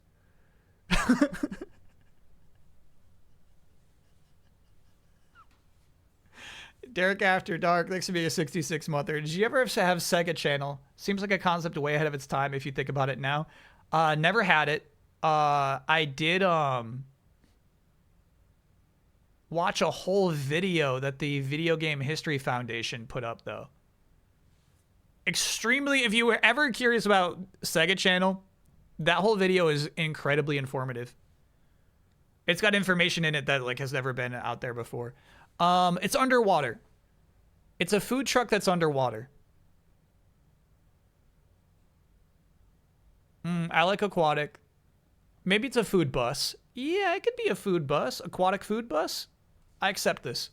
Derek After Dark, thanks to be a 66-monther. Did you ever have Sega Channel? Seems like a concept way ahead of its time if you think about it now. Never had it. I did watch a whole video that the Video Game History Foundation put up, though. Extremely, if you were ever curious about Sega Channel, that whole video is incredibly informative. It's got information in it that like has never been out there before. It's underwater. It's a food truck that's underwater. I like aquatic. Maybe it's a food bus. Yeah, it could be a food bus. Aquatic food bus. I accept this.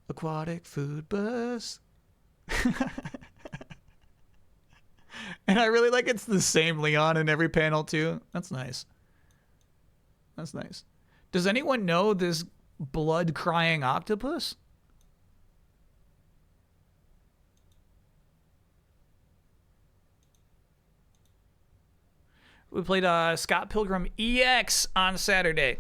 Aquatic food bus. And I really like it's the same Leon in every panel too. That's nice. That's nice. Does anyone know this blood-crying octopus? We played Scott Pilgrim EX on Saturday.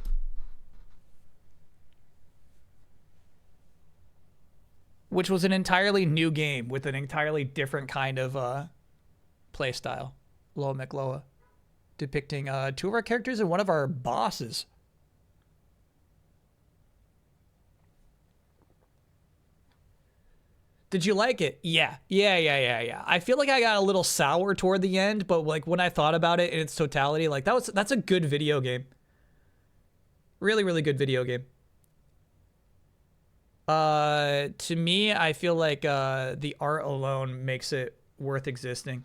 Which was an entirely new game with an entirely different kind of play style. Loa McLoa. Depicting two of our characters and one of our bosses. Did you like it? Yeah. I feel like I got a little sour toward the end, but like when I thought about it in its totality, like that's a good video game. Really, really good video game. To me, I feel like the art alone makes it worth existing.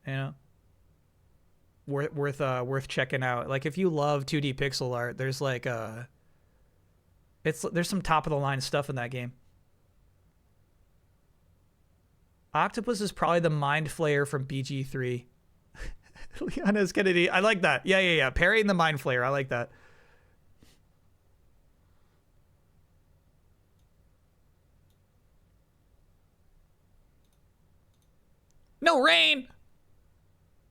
You know? Worth checking out. Like if you love 2D pixel art, there's like there's some top of the line stuff in that game. Octopus is probably the mind flayer from BG3. Leonis Kennedy. I like that. Yeah. Parrying the mind flayer. I like that. No rain!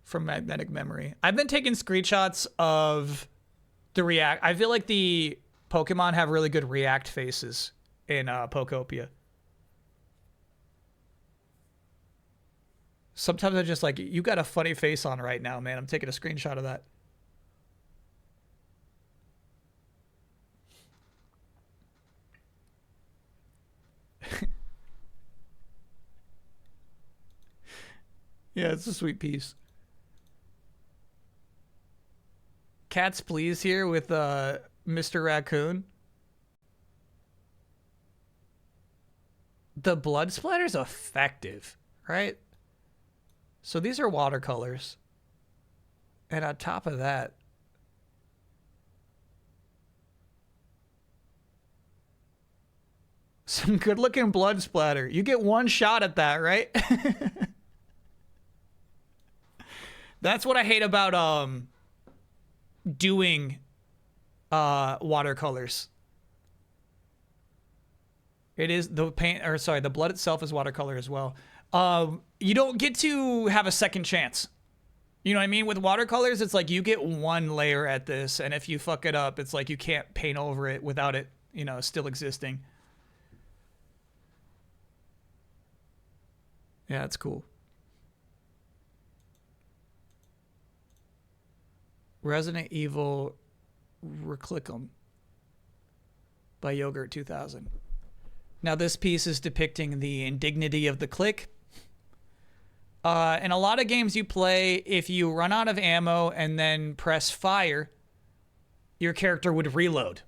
From Magnetic Memory. I've been taking screenshots of the react. I feel like the Pokemon have really good react faces in Pokopia. Sometimes I'm just like, you got a funny face on right now, man. I'm taking a screenshot of that. Yeah, it's a sweet piece. Cats Please here with Mr. Raccoon. The blood splatter's effective, right? So these are watercolors. And on top of that, some good looking blood splatter. You get one shot at that, right? That's what I hate about doing watercolors. It is the paint, or sorry, the blood itself is watercolor as well. You don't get to have a second chance. You know what I mean? With watercolors, it's like you get one layer at this, and if you fuck it up, it's like you can't paint over it without it, you know, still existing. Yeah, it's cool. Resident Evil Reclickum by Yogurt 2000. Now this piece is depicting the indignity of the click. In a lot of games you play, if you run out of ammo and then press fire, your character would reload.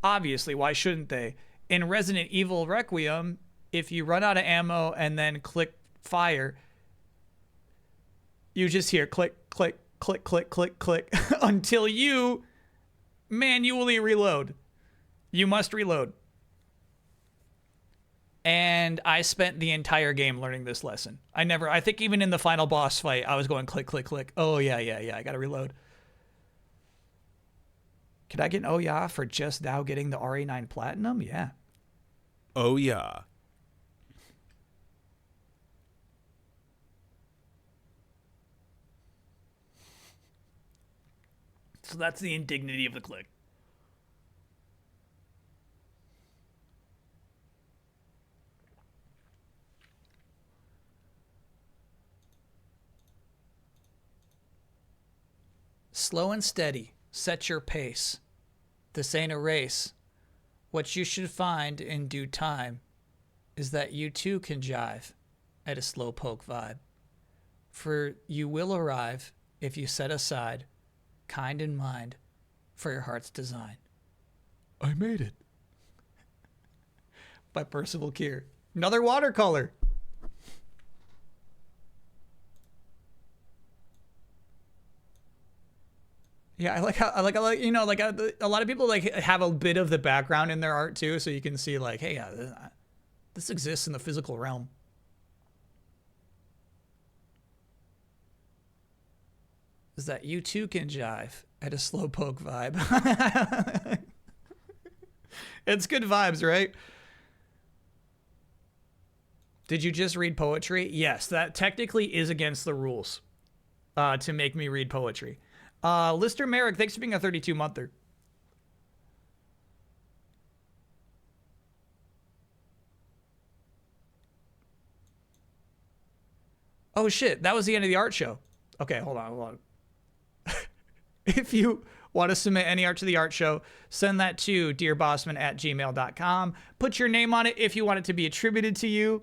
Obviously, why shouldn't they? In Resident Evil Requiem, if you run out of ammo and then click fire, you just hear click, click, click, click, click, click until you manually reload. You must reload. And I spent the entire game learning this lesson. I think even in the final boss fight, I was going click, click, click. Oh, yeah, I gotta reload. Could I get an oh yeah for just now getting the RE9 Platinum? Yeah. Oh, yeah. So that's the indignity of the click. Slow and steady, set your pace. This ain't a race. What you should find in due time is that you too can jive at a slow poke vibe. For you will arrive if you set aside kind in mind for your heart's design. I made it. By Percival Keir. Another watercolor. Yeah, I like you know, like a lot of people like have a bit of the background in their art too, so you can see like, hey, this exists in the physical realm. Is that you too can jive at a slowpoke vibe. It's good vibes, right? Did you just read poetry? Yes, that technically is against the rules to make me read poetry. Lister Merrick, thanks for being a 32-monther. Oh shit, that was the end of the art show. Okay, hold on. If you want to submit any art to the art show, send that to dearbossman@gmail.com. Put your name on it if you want it to be attributed to you.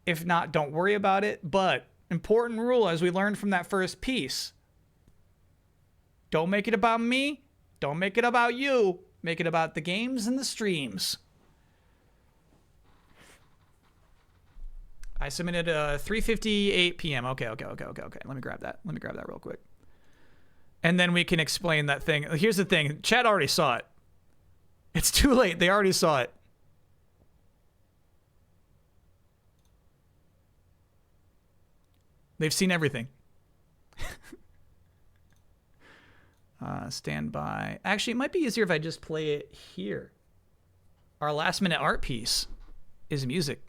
If not, don't worry about it. But important rule, as we learned from that first piece, don't make it about me. Don't make it about you. Make it about the games and the streams. I submitted 3:58 p.m. Okay. Let me grab that. Let me grab that real quick. And then we can explain that thing. Here's the thing. Chat already saw it. It's too late. They already saw it. They've seen everything. Stand by. Actually, it might be easier if I just play it here. Our last minute art piece is music.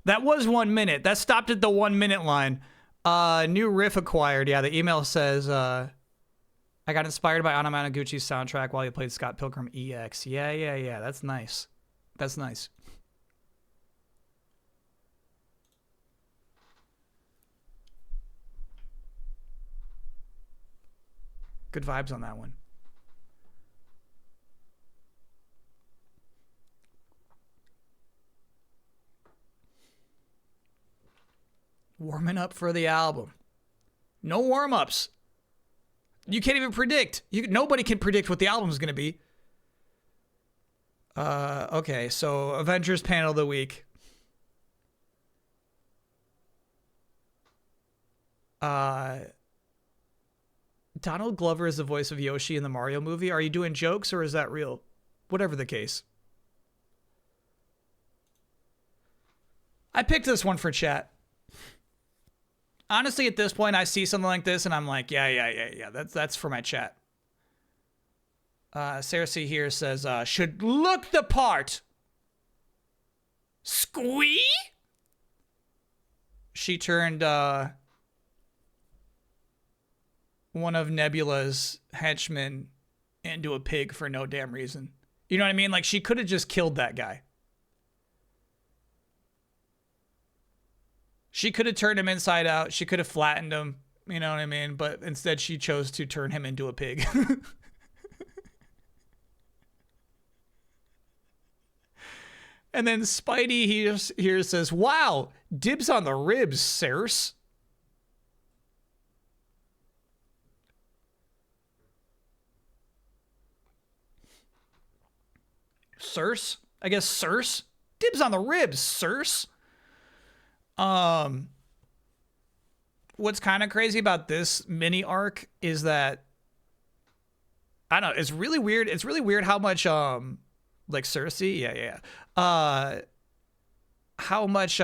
That was 1 minute. That stopped at the 1 minute line. New riff acquired. Yeah, the email says, I got inspired by Anna Managuchi's soundtrack while he played Scott Pilgrim EX. Yeah. That's nice. That's nice. Good vibes on that one. Warming up for the album. No warm-ups. You can't even predict. Nobody can predict what the album's going to be. Okay, so Avengers panel of the week. Donald Glover is the voice of Yoshi in the Mario movie. Are you doing jokes or is that real? Whatever the case. I picked this one for chat. Honestly, at this point, I see something like this and I'm like, yeah. That's for my chat. Sarah C. here says, should look the part. Squee? She turned one of Nebula's henchmen into a pig for no damn reason. You know what I mean? Like, she could have just killed that guy. She could have turned him inside out. She could have flattened him. You know what I mean? But instead, she chose to turn him into a pig. And then Spidey here says, wow, dibs on the ribs, sirs. Sirs? I guess sirs? Dibs on the ribs, sirs. What's kind of crazy about this mini arc is that, I don't know, it's really weird. It's really weird how much, like Cersei, yeah. How much,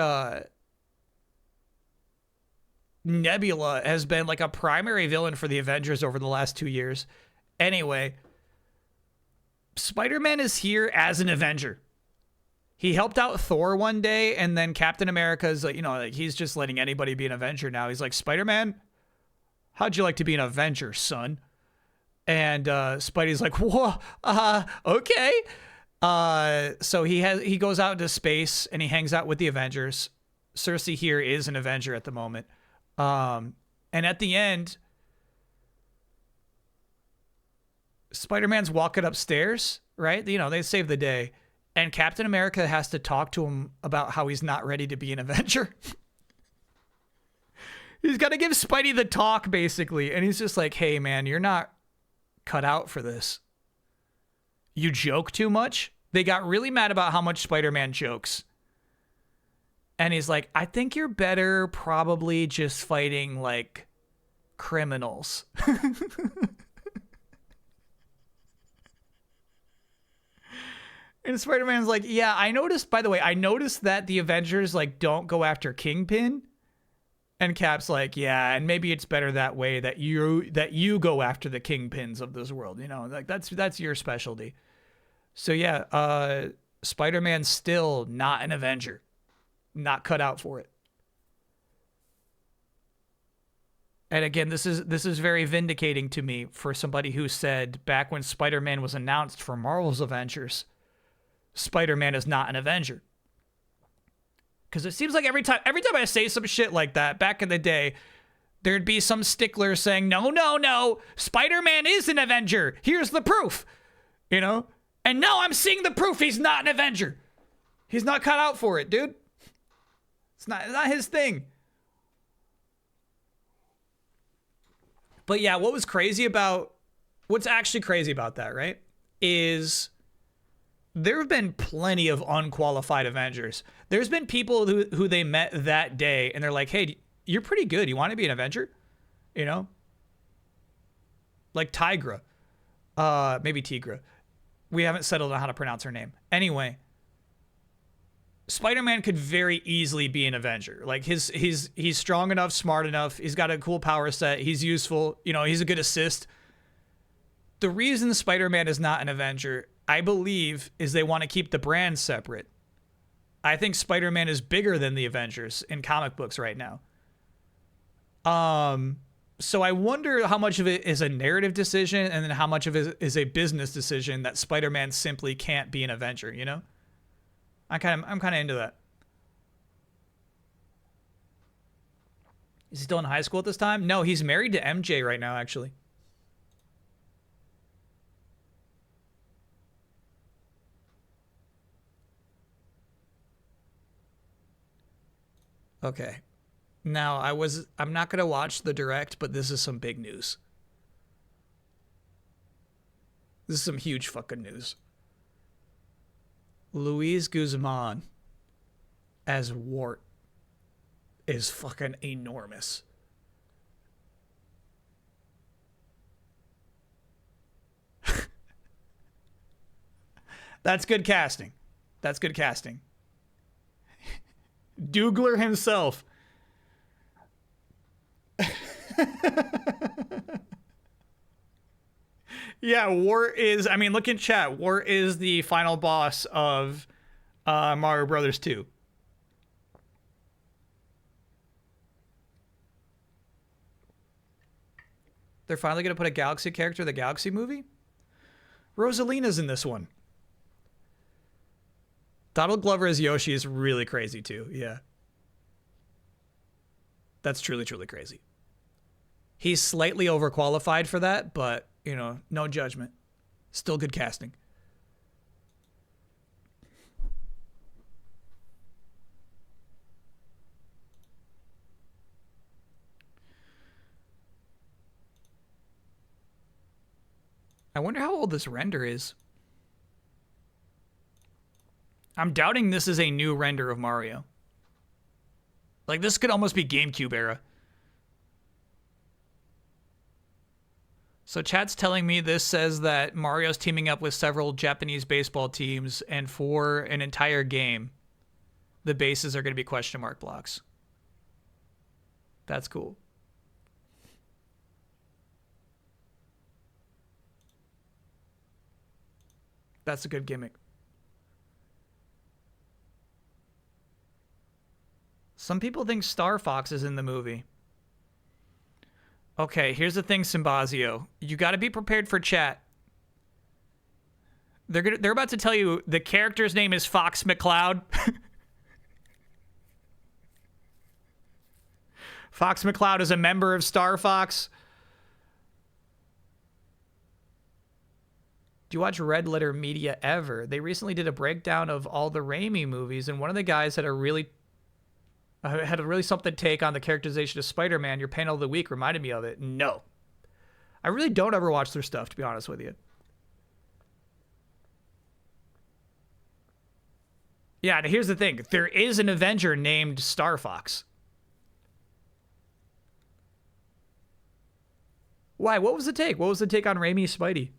Nebula has been like a primary villain for the Avengers over the last 2 years. Anyway, Spider-Man is here as an Avenger. He helped out Thor one day, and then Captain America's like, you know, like he's just letting anybody be an Avenger now. He's like, Spider-Man, how'd you like to be an Avenger, son? And Spidey's like, whoa, okay. So he goes out into space and he hangs out with the Avengers. Cersei here is an Avenger at the moment. And at the end, Spider-Man's walking upstairs, right? You know, they save the day. And Captain America has to talk to him about how he's not ready to be an Avenger. He's got to give Spidey the talk, basically. And he's just like, hey, man, you're not cut out for this. You joke too much. They got really mad about how much Spider-Man jokes. And he's like, I think you're better probably just fighting, like, criminals. And Spider-Man's like, yeah, I noticed, by the way, I noticed that the Avengers, like, don't go after Kingpin. And Cap's like, yeah, and maybe it's better that way, that you go after the Kingpins of this world. You know, like, that's your specialty. So yeah, Spider-Man's still not an Avenger. Not cut out for it. And again, this is very vindicating to me for somebody who said back when Spider-Man was announced for Marvel's Avengers, Spider-Man is not an Avenger. Because it seems like every time I say some shit like that, back in the day, there'd be some stickler saying, no, Spider-Man is an Avenger. Here's the proof. You know? And now I'm seeing the proof he's not an Avenger. He's not cut out for it, dude. It's not his thing. But yeah, what's actually crazy about that, right, is there have been plenty of unqualified Avengers. There's been people who they met that day and they're like, hey, you're pretty good. You want to be an Avenger? You know? Like Tigra. Maybe Tigra. We haven't settled on how to pronounce her name. Anyway, Spider-Man could very easily be an Avenger. Like he's strong enough, smart enough. He's got a cool power set. He's useful. You know, he's a good assist. The reason Spider-Man is not an Avenger, I believe, is they want to keep the brand separate. I think Spider-Man is bigger than the Avengers in comic books right now. So I wonder how much of it is a narrative decision and then how much of it is a business decision that Spider-Man simply can't be an Avenger, you know? I'm kind of into that. Is he still in high school at this time? No, he's married to MJ right now, actually. Okay. Now, I'm not going to watch the direct, but this is some big news. This is some huge fucking news. Luis Guzman as Wart is fucking enormous. That's good casting. That's good casting. Dougler himself. Yeah, Wart is, I mean, look in chat. Wart is the final boss of Mario Brothers 2. They're finally going to put a Galaxy character in the Galaxy movie? Rosalina's in this one. Donald Glover as Yoshi is really crazy too, yeah. That's truly, truly crazy. He's slightly overqualified for that, but, you know, no judgment. Still good casting. I wonder how old this render is. I'm doubting this is a new render of Mario. Like, this could almost be GameCube era. So chat's telling me this says that Mario's teaming up with several Japanese baseball teams, and for an entire game, the bases are going to be question mark blocks. That's cool. That's a good gimmick. Some people think Star Fox is in the movie. Okay, here's the thing, Symbazio. You got to be prepared for chat. They're about to tell you the character's name is Fox McCloud. Fox McCloud is a member of Star Fox. Do you watch Red Letter Media ever? They recently did a breakdown of all the Raimi movies, and one of the guys had a really something take on the characterization of Spider-Man. Your panel of the week reminded me of it. No. I really don't ever watch their stuff, to be honest with you. Yeah, here's the thing. There is an Avenger named Star Fox. Why? What was the take? What was the take on Raimi's Spidey?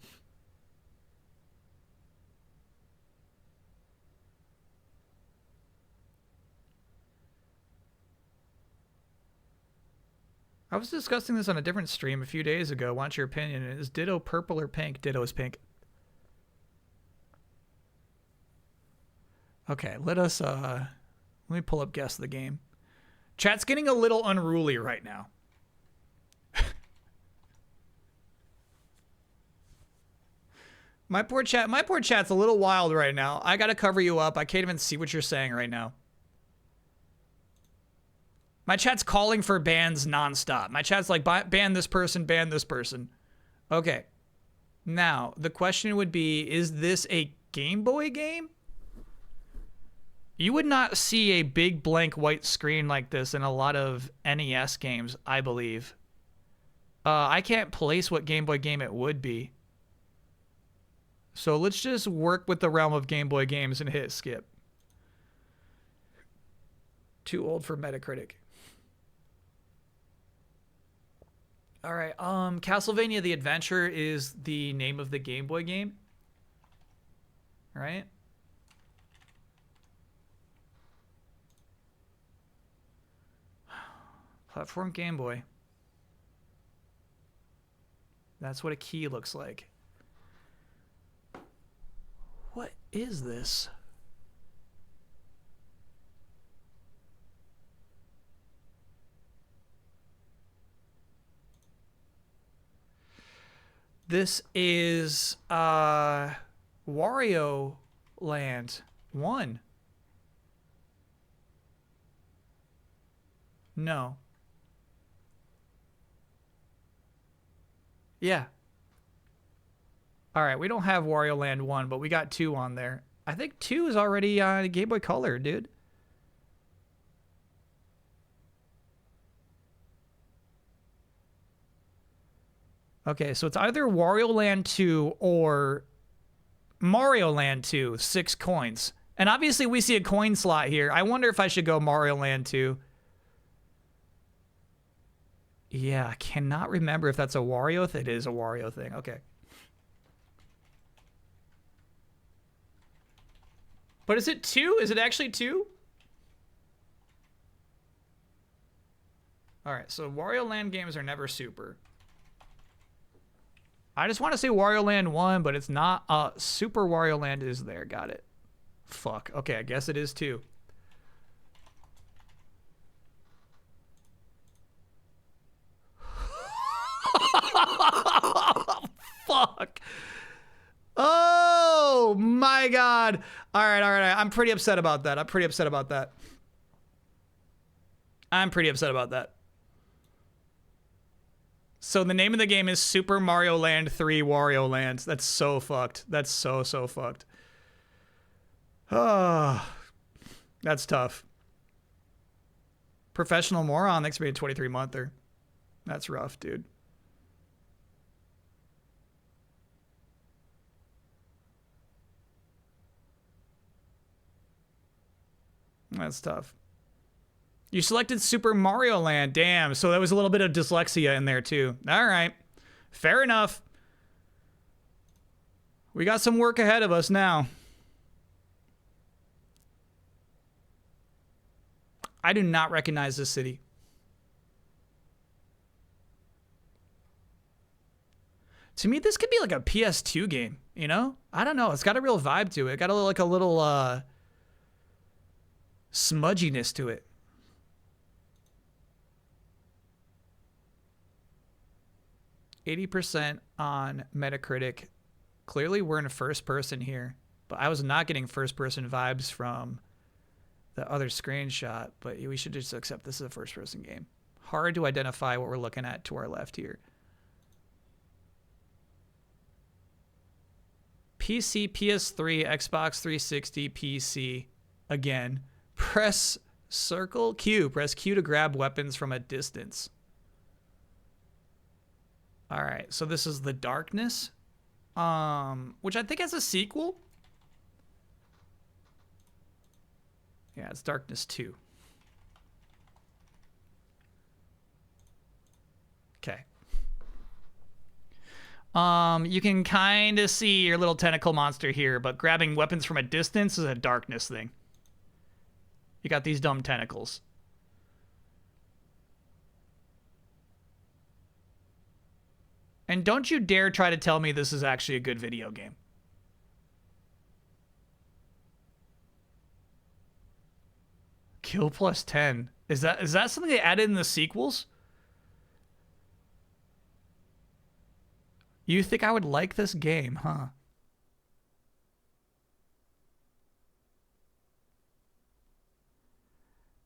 I was discussing this on a different stream a few days ago. Want your opinion? Is Ditto purple or pink? Ditto is pink. Okay, let me pull up guess the game. Chat's getting a little unruly right now. My poor chat's a little wild right now. I gotta cover you up. I can't even see what you're saying right now. My chat's calling for bans nonstop. My chat's like, ban this person, ban this person. Okay. Now, the question would be, is this a Game Boy game? You would not see a big blank white screen like this in a lot of NES games, I believe. I can't place what Game Boy game it would be. So let's just work with the realm of Game Boy games and hit skip. Too old for Metacritic. All right, Castlevania The Adventure is the name of the Game Boy game. All right. Platform Game Boy. That's what a key looks like. What is this? This is Wario Land 1. No. Yeah. All right, we don't have Wario Land 1, but we got 2 on there. I think 2 is already Game Boy Color, dude. Okay, so it's either Wario Land 2 or Mario Land 2, 6 coins. And obviously we see a coin slot here. I wonder if I should go Mario Land 2. Yeah, I cannot remember if that's a Wario thing. It is a Wario thing. Okay. But is it 2? Is it actually 2? All right, so Wario Land games are never super. I just want to say Wario Land 1, but it's not. Super Wario Land is there. Got it. Fuck. Okay, I guess it is 2. Fuck. Oh my god. All right. I'm pretty upset about that. I'm pretty upset about that. So the name of the game is Super Mario Land 3 Wario Land. That's so fucked. That's so fucked. Oh, that's tough. Professional Moron, thanks for being a 23-monther. That's rough, dude. That's tough. You selected Super Mario Land. Damn, so there was a little bit of dyslexia in there too. All right. Fair enough. We got some work ahead of us now. I do not recognize this city. To me, this could be like a PS2 game, you know? I don't know. It's got a real vibe to it. It got like a little smudginess to it. %, 80% on Metacritic, Clearly we're in first person here, but I was not getting first person vibes from the other screenshot, but we should just accept this is a first person game. Hard to identify what we're looking at to our left here. PC, PS3, Xbox 360, PC. Again, press circle Q. Press Q to grab weapons from a distance. All right, so this is The Darkness, which I think has a sequel. Yeah, it's Darkness 2. Okay. You can kind of see your little tentacle monster here, but grabbing weapons from a distance is a Darkness thing. You got these dumb tentacles. And don't you dare try to tell me this is actually a good video game. Kill plus 10. Is that something they added in the sequels? You think I would like this game, huh?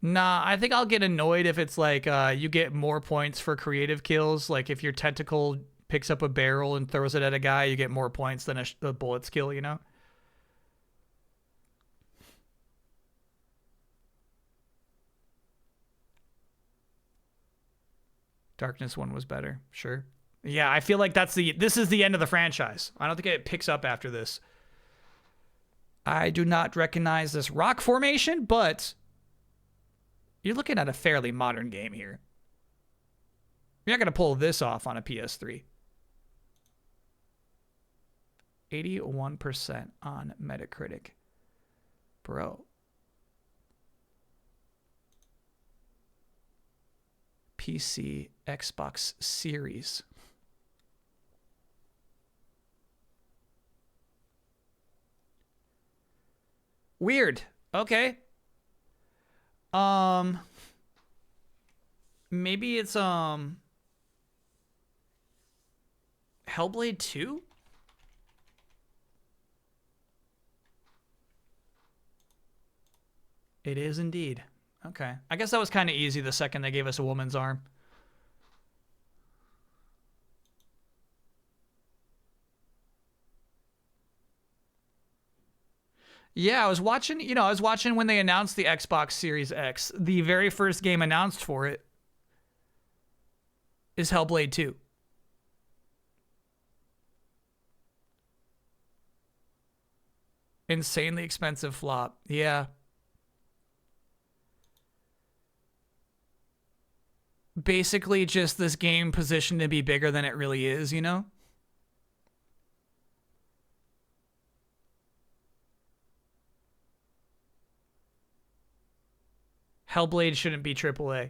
Nah, I think I'll get annoyed if it's like you get more points for creative kills. Like if your tentacle picks up a barrel and throws it at a guy, you get more points than a bullet skill, you know? Darkness 1 was better, sure. Yeah, I feel like this is the end of the franchise. I don't think it picks up after this. I do not recognize this rock formation, but you're looking at a fairly modern game here. You're not going to pull this off on a PS3. 81% on Metacritic. Bro. PC, Xbox Series. Weird. Okay. Maybe it's Hellblade 2? It is indeed. Okay. I guess that was kind of easy the second they gave us a woman's arm. Yeah, I was watching when they announced the Xbox Series X. The very first game announced for it is Hellblade 2. Insanely expensive flop. Yeah. Basically just this game positioned to be bigger than it really is, you know? Hellblade shouldn't be AAA.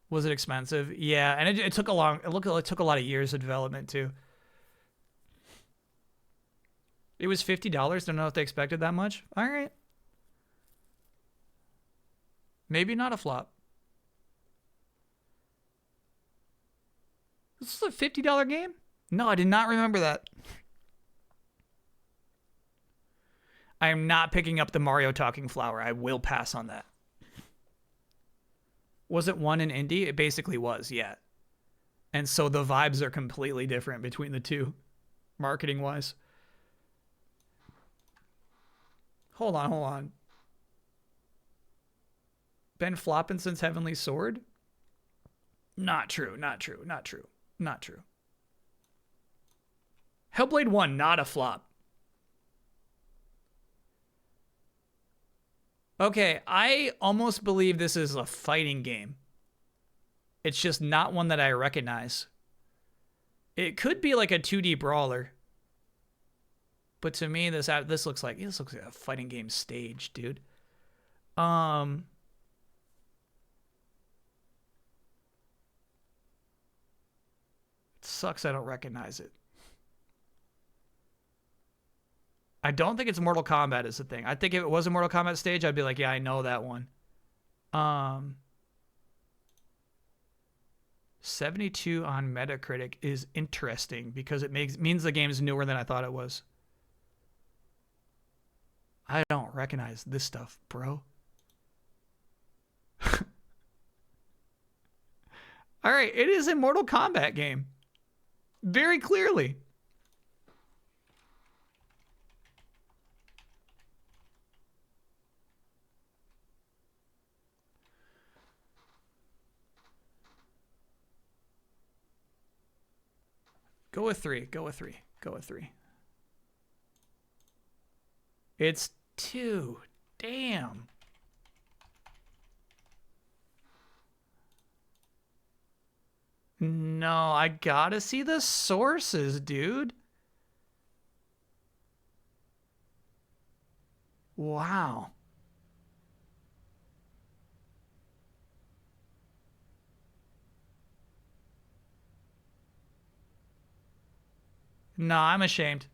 Was it expensive? Yeah, and it took a lot of years of development too. It was $50. Don't know if they expected that much. All right. Maybe not a flop. This is a $50 game? No, I did not remember that. I am not picking up the Mario Talking Flower. I will pass on that. Was it one in indie? It basically was, yeah. And so the vibes are completely different between the two, marketing-wise. Hold on. Been flopping since Heavenly Sword? Not true. Hellblade 1, not a flop. Okay, I almost believe this is a fighting game. It's just not one that I recognize. It could be like a 2D brawler. But to me, this looks like a fighting game stage, dude. It sucks I don't recognize it. I don't think it's Mortal Kombat is the thing. I think if it was a Mortal Kombat stage, I'd be like, yeah, I know that one. 72 on Metacritic is interesting because it means the game's newer than I thought it was. I don't recognize this stuff, bro. All right, it is a Mortal Kombat game. Very clearly. Go with 3. Go with 3. Go with 3. It's 2. Damn. No, I gotta see the sources, dude. Wow. No, I'm ashamed.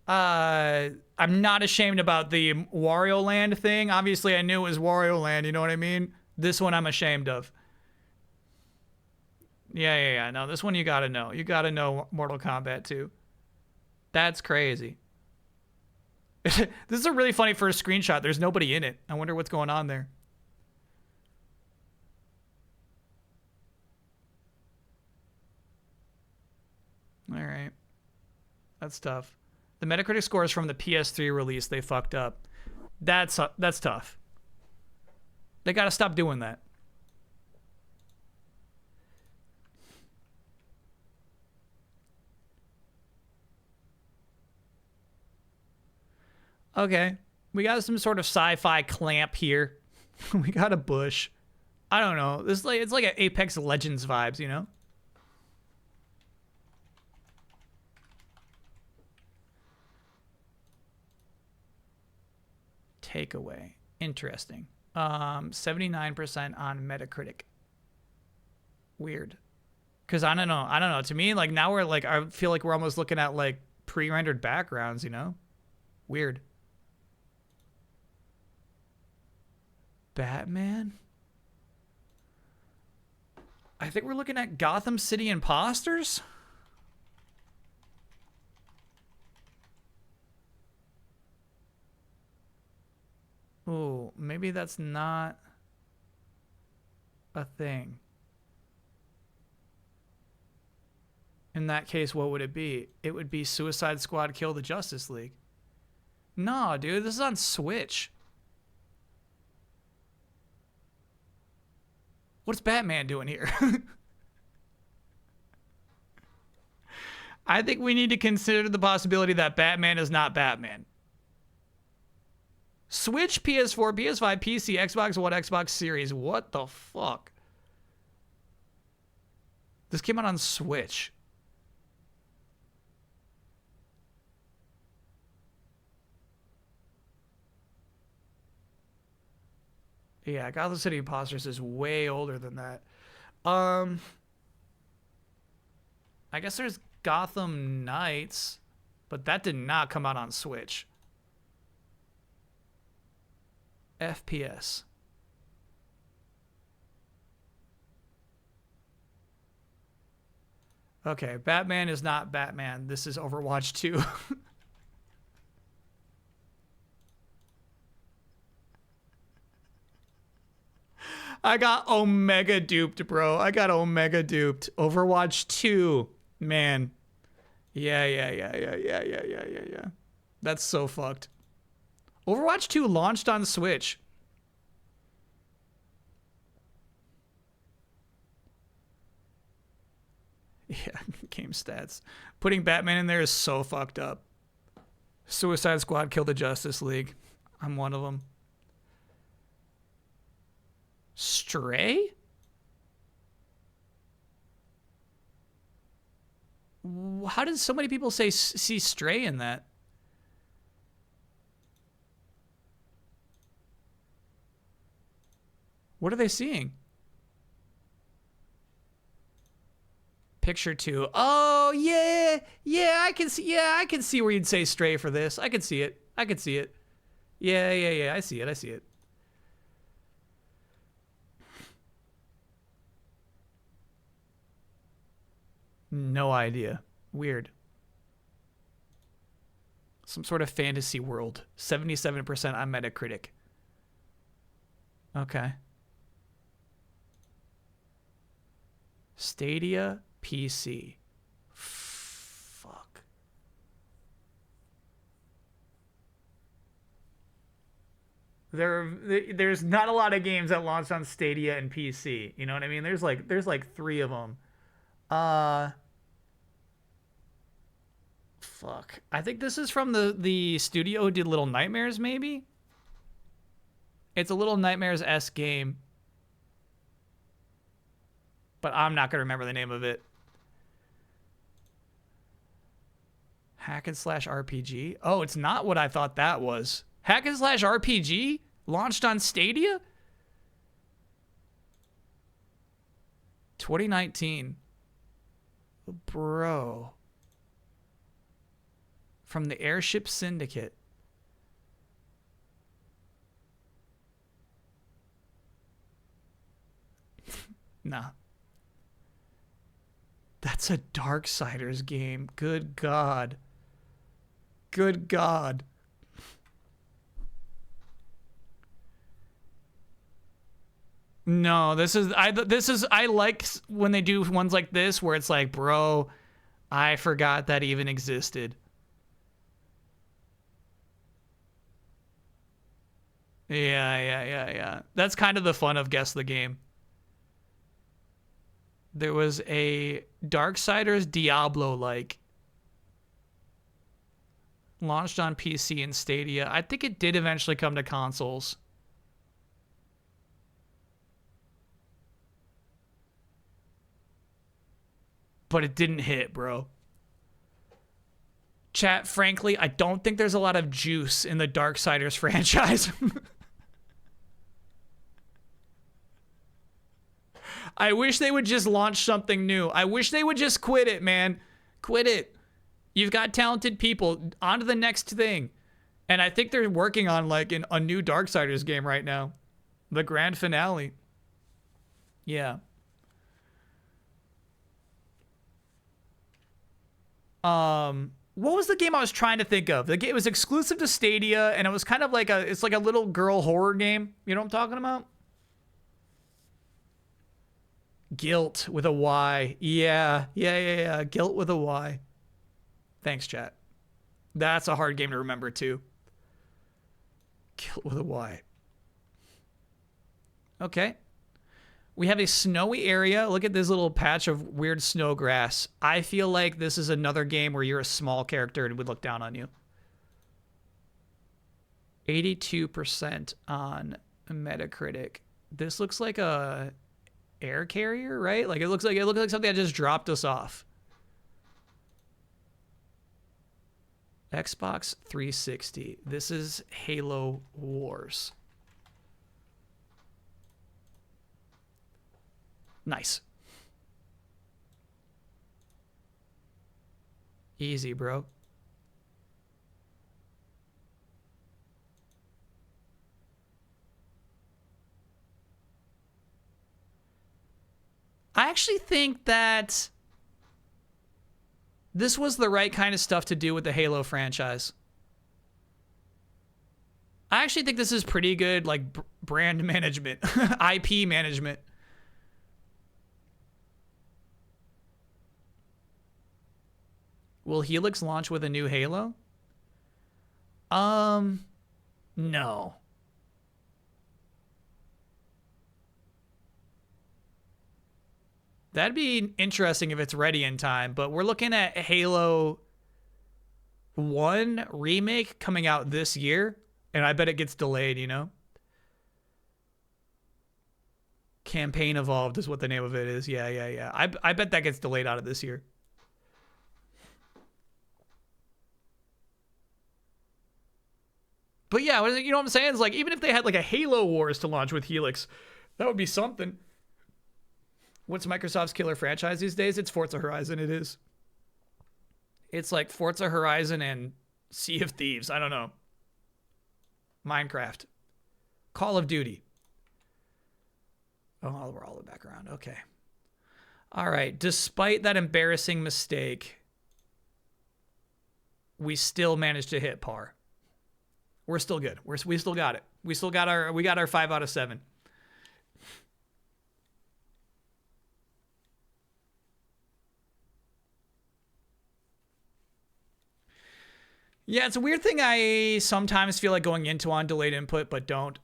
I'm not ashamed about the Wario Land thing. Obviously, I knew it was Wario Land, you know what I mean? This one I'm ashamed of. Yeah. No, this one you gotta know. You gotta know Mortal Kombat 2. That's crazy. This is a really funny first screenshot. There's nobody in it. I wonder what's going on there. All right. That's tough. The Metacritic score is from the PS3 release. They fucked up. That's tough. They gotta stop doing that. Okay. We got some sort of sci-fi clamp here. We got a bush. I don't know. This it's like an Apex Legends vibes, you know? Takeaway. Interesting. 79% on Metacritic. Weird. Cause I don't know. To me, like now we're like I feel like we're almost looking at like pre-rendered backgrounds, you know? Weird. Batman? I think we're looking at Gotham City Imposters. Oh, maybe that's not a thing. In that case, what would it be? It would be Suicide Squad Kill the Justice League. No, dude, this is on Switch. What's Batman doing here? I think we need to consider the possibility that Batman is not Batman. Switch, PS4, PS5, PC, Xbox One, Xbox Series. What the fuck? This came out on Switch. Yeah, Gotham City Imposters is way older than that. I guess there's Gotham Knights, but that did not come out on Switch. FPS. Okay, Batman is not Batman. This is Overwatch 2. I got Omega duped, bro. I got Omega duped. Overwatch 2. Man. Yeah. That's so fucked. Overwatch 2 launched on Switch. Yeah, game stats. Putting Batman in there is so fucked up. Suicide Squad Kill the Justice League. I'm one of them. Stray? How did so many people see Stray in that? What are they seeing? Picture 2. Oh, yeah. I can see where you'd say Stray for this. I can see it. Yeah. I see it. No idea. Weird. Some sort of fantasy world. 77% on Metacritic. Okay. Stadia PC. Fuck. There's not a lot of games that launched on Stadia and PC. You know what I mean? There's like 3 of them. Fuck. I think this is from the studio who did Little Nightmares, maybe? It's a Little Nightmares-esque game. But I'm not going to remember the name of it. Hack and slash RPG? Oh, it's not what I thought that was. Hack and slash RPG? Launched on Stadia? 2019. Bro. From the Airship Syndicate. Nah. That's a Darksiders game. Good God. Good God. No, I like when they do ones like this where it's like, bro, I forgot that even existed. Yeah. That's kind of the fun of Guess the Game. There was a Darksiders Diablo-like. Launched on PC and Stadia. I think it did eventually come to consoles. But it didn't hit, bro. Chat, frankly, I don't think there's a lot of juice in the Darksiders franchise. I wish they would just launch something new. I wish they would just quit it, man. Quit it. You've got talented people. On to the next thing. And I think they're working on like a new Darksiders game right now. The grand finale. Yeah. What was the game I was trying to think of? The game was exclusive to Stadia, and it was kind of like it's like a little girl horror game. You know what I'm talking about? Guilt with a Y. Yeah. Guilt with a Y. Thanks, chat. That's a hard game to remember, too. Guilt with a Y. Okay. We have a snowy area. Look at this little patch of weird snow grass. I feel like this is another game where you're a small character and would look down on you. 82% on Metacritic. This looks like a air carrier, right? Like it looks like something that just dropped us off. Xbox 360. This is Halo Wars. Nice. Easy, bro. I actually think that this was the right kind of stuff to do with the Halo franchise. I actually think this is pretty good, like, brand management, IP management. Will Helix launch with a new Halo? No. That'd be interesting if it's ready in time, but we're looking at Halo 1 remake coming out this year, and I bet it gets delayed, you know? Campaign Evolved is what the name of it is. Yeah. I bet that gets delayed out of this year. But yeah, you know what I'm saying? It's like, even if they had like a Halo Wars to launch with Helix, that would be something. What's Microsoft's killer franchise these days? It's Forza Horizon, it is. It's like Forza Horizon and Sea of Thieves. I don't know. Minecraft. Call of Duty. Oh, we're all back around. Okay. All right. Despite that embarrassing mistake, we still managed to hit par. We're still good. We still got it. We got our 5 out of 7. Yeah, it's a weird thing I sometimes feel like going into on delayed input, but don't.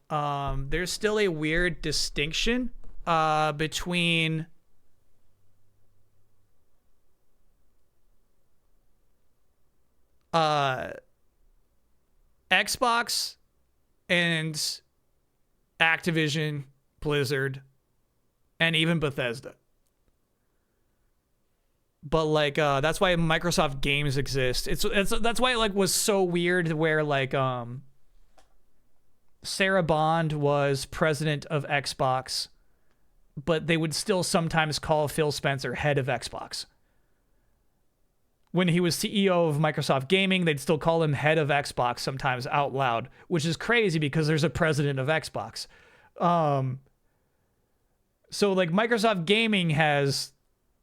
There's still a weird distinction between Xbox and Activision, Blizzard, and even Bethesda. But like that's why Microsoft games exist. That's why it like was so weird where like Sarah Bond was president of Xbox, but they would still sometimes call Phil Spencer head of Xbox. When he was CEO of Microsoft Gaming, they'd still call him head of Xbox sometimes out loud, which is crazy because there's a president of Xbox. So like Microsoft Gaming has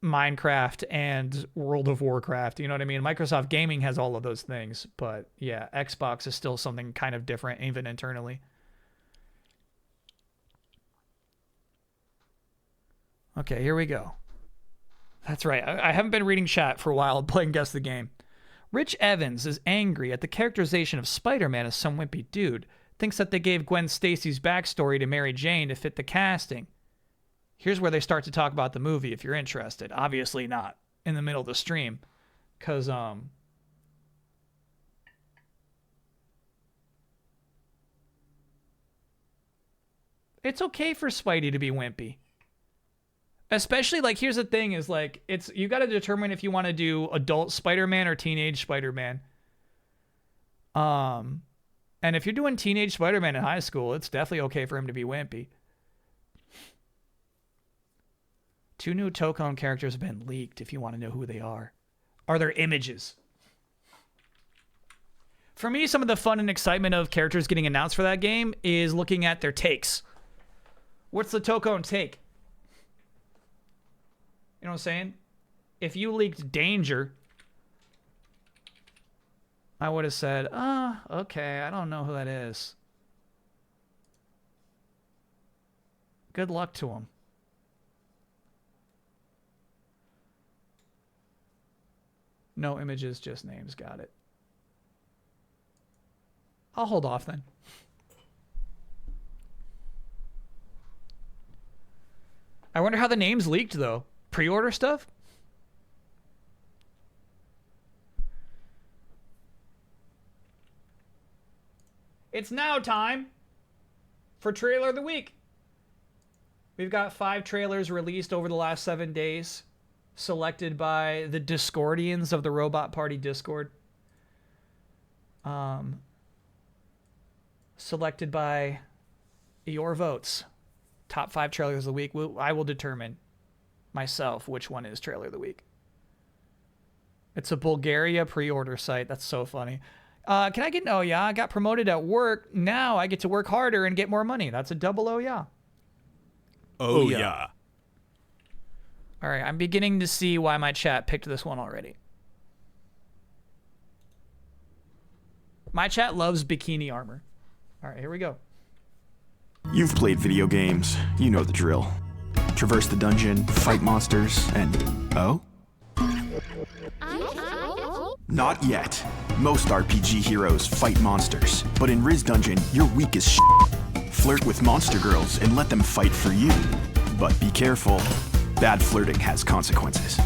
Minecraft and World of Warcraft, you know what I mean? Microsoft Gaming has all of those things, but yeah, Xbox is still something kind of different even internally. Okay, here we go. That's right. I haven't been reading chat for a while playing Guess the Game. Rich Evans is angry at the characterization of Spider-Man as some wimpy dude. Thinks that they gave Gwen Stacy's backstory to Mary Jane to fit the casting. Here's where they start to talk about the movie if you're interested. Obviously not in the middle of the stream. Because, it's okay for Spidey to be wimpy. Especially, like, here's the thing is, like, you got to determine if you want to do adult Spider-Man or teenage Spider-Man. And if you're doing teenage Spider-Man in high school, it's definitely okay for him to be wimpy. 2 new Tokone characters have been leaked if you want to know who they are. Are there images? For me, some of the fun and excitement of characters getting announced for that game is looking at their takes. What's the Tokone take? You know what I'm saying? If you leaked Danger, I would have said, okay, I don't know who that is. Good luck to him. No images, just names. Got it. I'll hold off then. I wonder how the names leaked, though. Pre-order stuff? It's now time for Trailer of the Week. We've got 5 trailers released over the last 7 days, selected by the Discordians of the Robot Party Discord. Selected by your votes. Top 5 trailers of the week. I will determine myself which one is Trailer of the Week. It's a Bulgaria pre-order site. That's so funny. Can I get an oh yeah? I got promoted at work. Now I get to work harder and get more money. That's a double oh yeah. Oh yeah. All right, I'm beginning to see why my chat picked this one already. My chat loves bikini armor. All right, here we go. You've played video games. You know the drill. Traverse the dungeon, fight monsters, and... oh? Not yet. Most RPG heroes fight monsters, but in Riz Dungeon, you're weak as shit. Flirt with monster girls and let them fight for you. But be careful. Bad flirting has consequences.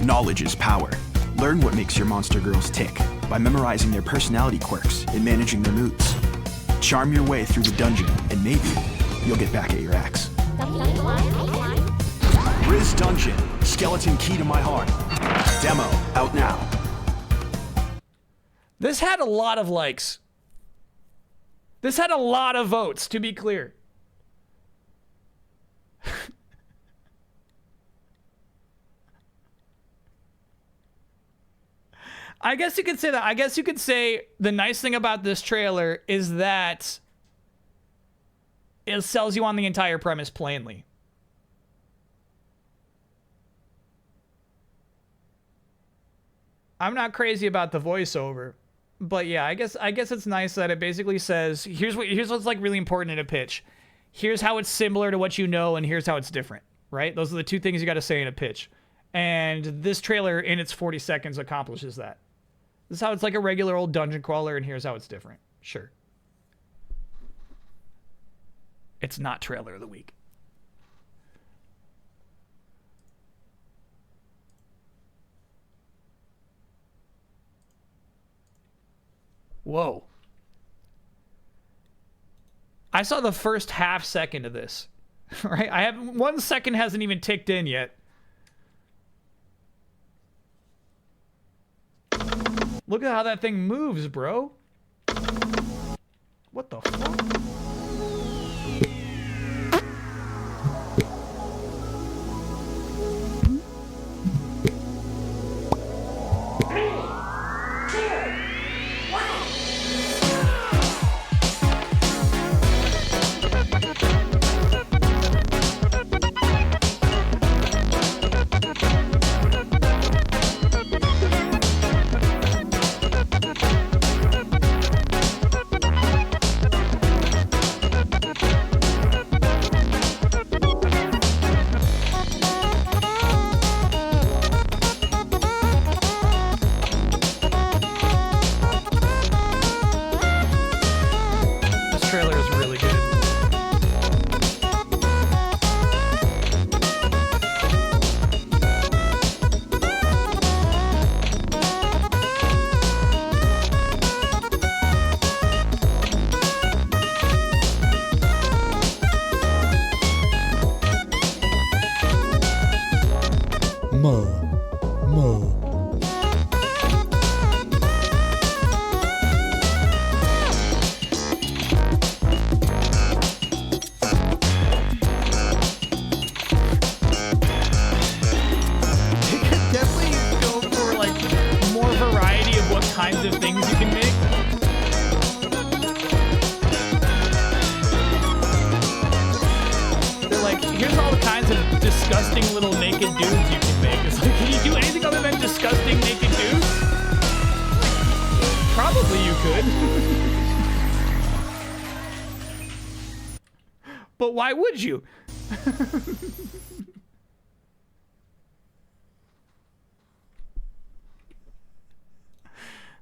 Knowledge is power. Learn what makes your monster girls tick by memorizing their personality quirks and managing their moods. Charm your way through the dungeon, and maybe you'll get back at your ex. Riz Dungeon, Skeleton Key to My Heart. Demo, out now. This had a lot of likes. This had a lot of votes, to be clear. I guess you could say that. I guess you could say the nice thing about this trailer is that it sells you on the entire premise plainly. I'm not crazy about the voiceover, but yeah, I guess it's nice that it basically says here's what's like really important in a pitch. Here's how it's similar to what you know, and here's how it's different. Right? Those are the two things you got to say in a pitch. And this trailer, in its 40 seconds, accomplishes that. This is how it's like a regular old dungeon crawler, and here's how it's different. Sure. It's not trailer of the week. Whoa. I saw the first half second of this. Right? I have 1 second hasn't even ticked in yet. Look at how that thing moves, bro. What the fuck? This trailer is really good. Definitely go for like more variety of what kinds of things you can make. They're like, here's all the kinds of disgusting little naked dudes you can make. It's like, can you do anything other than disgusting naked dudes? Probably you could. But why would you?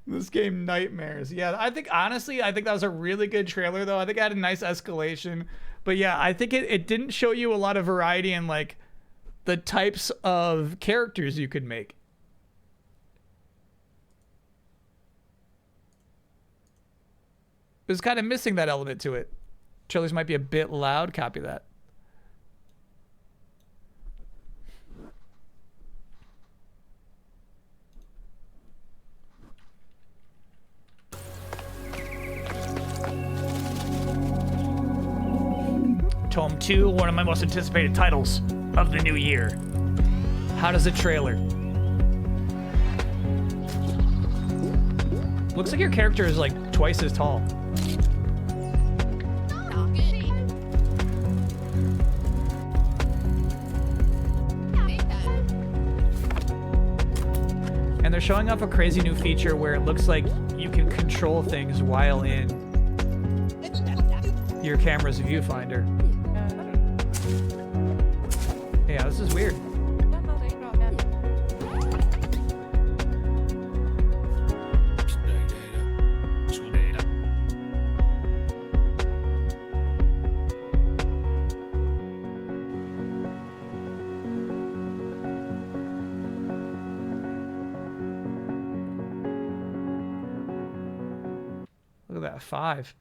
This game nightmares. Yeah, I think honestly, I think that was a really good trailer though. I think it had a nice escalation. But yeah, I think it didn't show you a lot of variety in like the types of characters you could make. It was kind of missing that element to it. Trailers might be a bit loud. Copy that. Tome 2, one of my most anticipated titles of the new year. How does a trailer? Looks like your character is like twice as tall. And they're showing off a crazy new feature where it looks like you can control things while in your camera's viewfinder. Yeah, this is weird. Look at that, 5.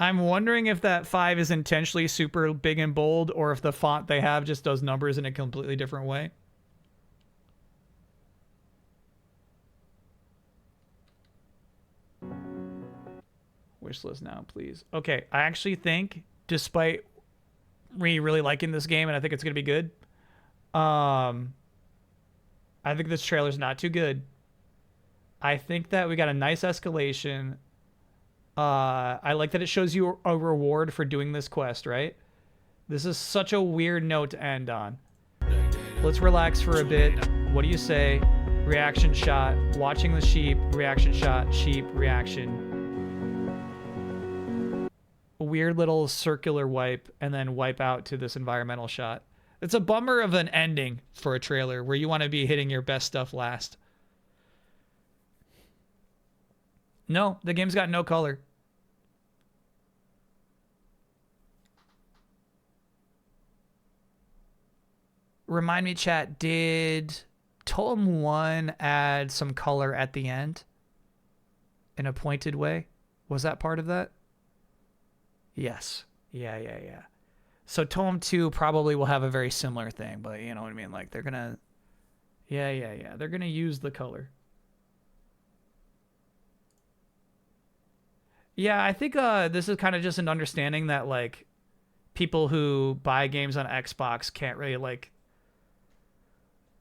I'm wondering if that 5 is intentionally super big and bold, or if the font they have just does numbers in a completely different way. Wishlist now, please. Okay, I actually think, despite me really liking this game, and I think it's gonna be good, I think this trailer's not too good. I think that we got a nice escalation. I like that it shows you a reward for doing this quest, right? This is such a weird note to end on. let's relax for a bit. What do you say? Reaction shot, watching the sheep, reaction shot, sheep, reaction. A weird little circular wipe, and then wipe out to this environmental shot. It's a bummer of an ending for a trailer where you want to be hitting your best stuff last. No, the game's got no color. Remind me, chat, did Totem 1 add some color at the end in a pointed way? Was that part of that? Yes. Yeah. So Totem 2 probably will have a very similar thing, but you know what I mean? Like, they're gonna... Yeah. They're gonna use the color. Yeah, I think this is kind of just an understanding that, like, people who buy games on Xbox can't really, like,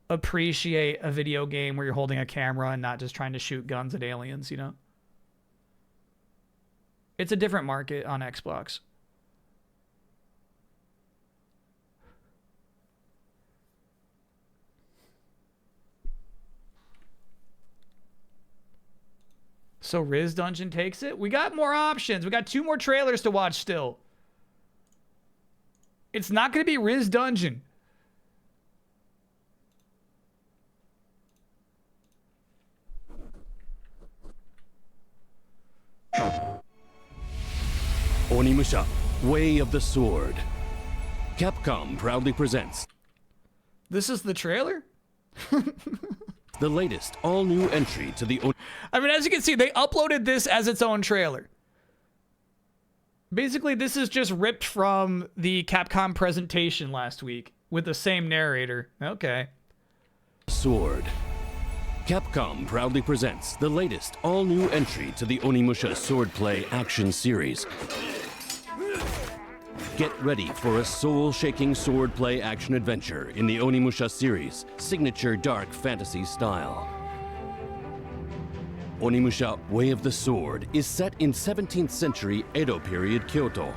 appreciate a video game where you're holding a camera and not just trying to shoot guns at aliens, you know? It's a different market on Xbox. So Riz Dungeon takes it. We got more options. We got 2 more trailers to watch still. It's not going to be Riz Dungeon. Onimusha, Way of the Sword. Capcom proudly presents This is the trailer? the latest all-new entry to the I mean, as you can see, they uploaded this as its own trailer. Basically, this is just ripped from the Capcom presentation last week with the same narrator. Okay. Sword. Capcom proudly presents the latest all-new entry to the Onimusha Swordplay action series. Get ready for a soul-shaking swordplay action-adventure in the Onimusha series' signature dark fantasy style. Onimusha Way of the Sword is set in 17th century Edo period Kyoto.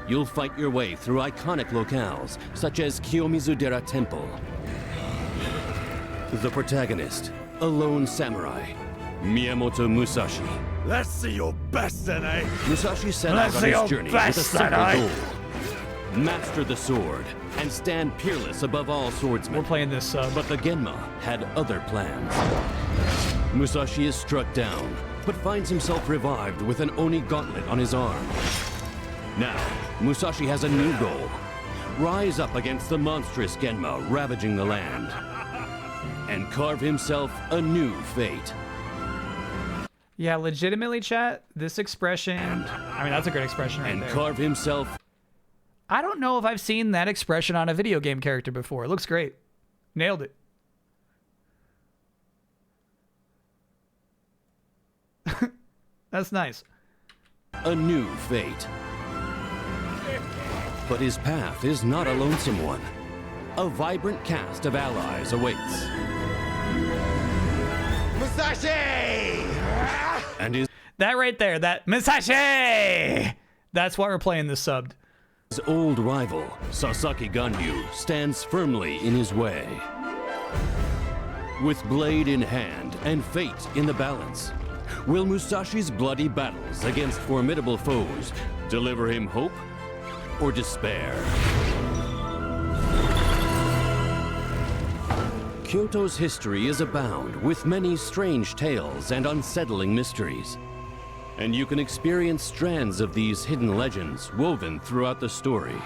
You'll fight your way through iconic locales such as Kiyomizu-dera Temple. The protagonist, a lone samurai, Miyamoto Musashi. Let's see your best, Senai. Musashi set out on his journey with a simple goal. Master the sword and stand peerless above all swordsmen. We're playing this But the Genma had other plans. Musashi is struck down, but finds himself revived with an Oni gauntlet on his arm. Now, Musashi has a new goal. Rise up against the monstrous Genma ravaging the land. And carve himself a new fate. Yeah, legitimately, chat, this expression... I mean, that's a great expression right there. Carve himself... I don't know if I've seen that expression on a video game character before. It looks great. Nailed it. That's nice. A new fate. But his path is not a lonesome one. A vibrant cast of allies awaits. Musashi! And his That right there, that Musashi! That's why we're playing this subbed. old rival, Sasaki Ganryu, stands firmly in his way. With blade in hand and fate in the balance, will Musashi's bloody battles against formidable foes deliver him hope or despair? Kyoto's history is abound with many strange tales and unsettling mysteries. And you can experience strands of these hidden legends woven throughout the story.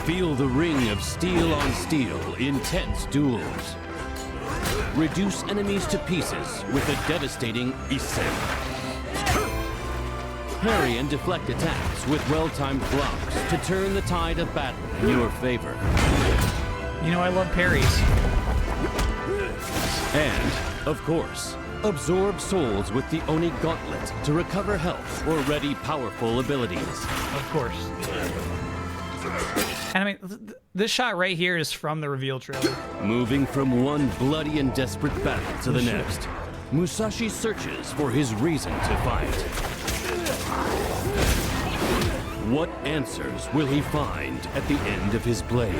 Feel the ring of steel on steel, intense duels. Reduce enemies to pieces with a devastating Isen. Parry and deflect attacks with well-timed blocks to turn the tide of battle in your favor. You know I love parries. And, of course, absorb souls with the Oni Gauntlet to recover health or ready powerful abilities. Of course. And I mean, this shot right here is from the reveal trailer. Moving from one bloody and desperate battle to the next, Musashi searches for his reason to fight. What answers will he find at the end of his blade?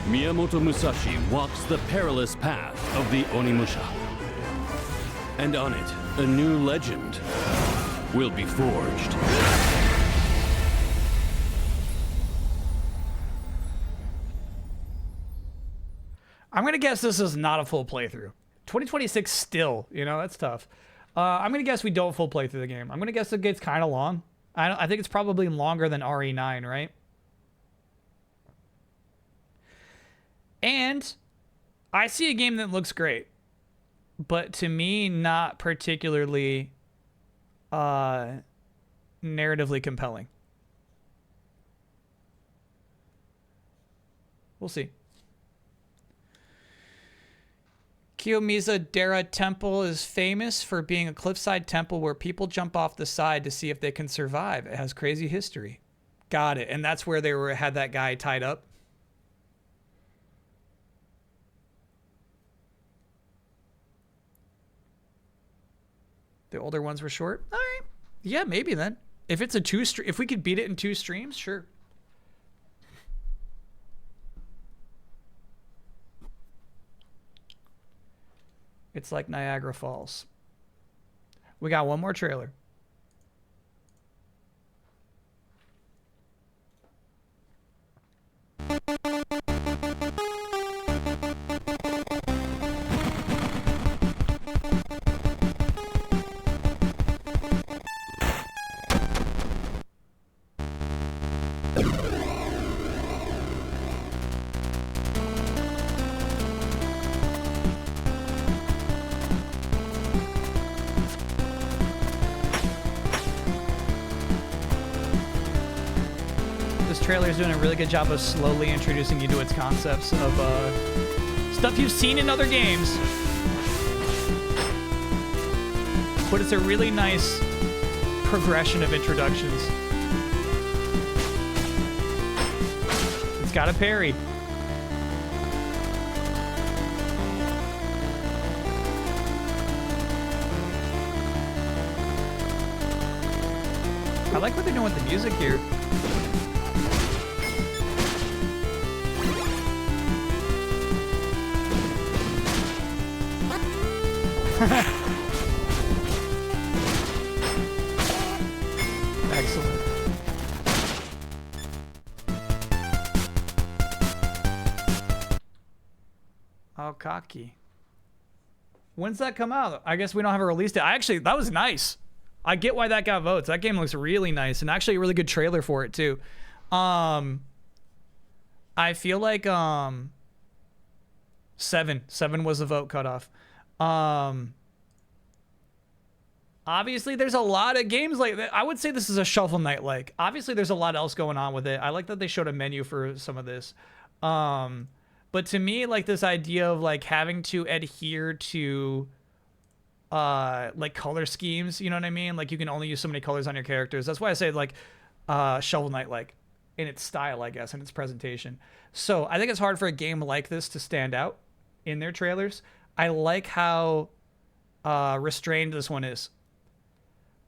Miyamoto Musashi walks the perilous path of the Onimusha. And on it, a new legend will be forged. I'm going to guess this is not a full playthrough. 2026 still, you know, that's tough. I'm going to guess we don't full play through the game. I'm going to guess it gets kind of long. I think it's probably longer than RE9, right? And I see a game that looks great, but to me, not particularly narratively compelling. We'll see. Kiyomizu Dera Temple is famous for being a cliffside temple where people jump off the side to see if they can survive. It has crazy history. Got it. And that's where they had that guy tied up. The older ones were short. All right. Yeah, maybe then. If it's a if we could beat it in 2 streams, sure. It's like Niagara Falls. We got one more trailer. Trailer's doing a really good job of slowly introducing you to its concepts of stuff you've seen in other games. But it's a really nice progression of introductions. It's got a parry. I like what they're doing with the music here. Excellent. Oh, cocky. When's that come out? I guess we don't have a release date. That was nice. I get why that got votes. That game looks really nice, and actually a really good trailer for it too. I feel like 7 was the vote cutoff. Obviously, there's a lot of games like that. I would say this is a Shovel Knight like. Obviously, there's a lot else going on with it. I like that they showed a menu for some of this. But to me, like this idea of like having to adhere to like color schemes, you know what I mean? Like you can only use so many colors on your characters. That's why I say like Shovel Knight like in its style, I guess, in its presentation. So I think it's hard for a game like this to stand out in their trailers. I like how restrained this one is.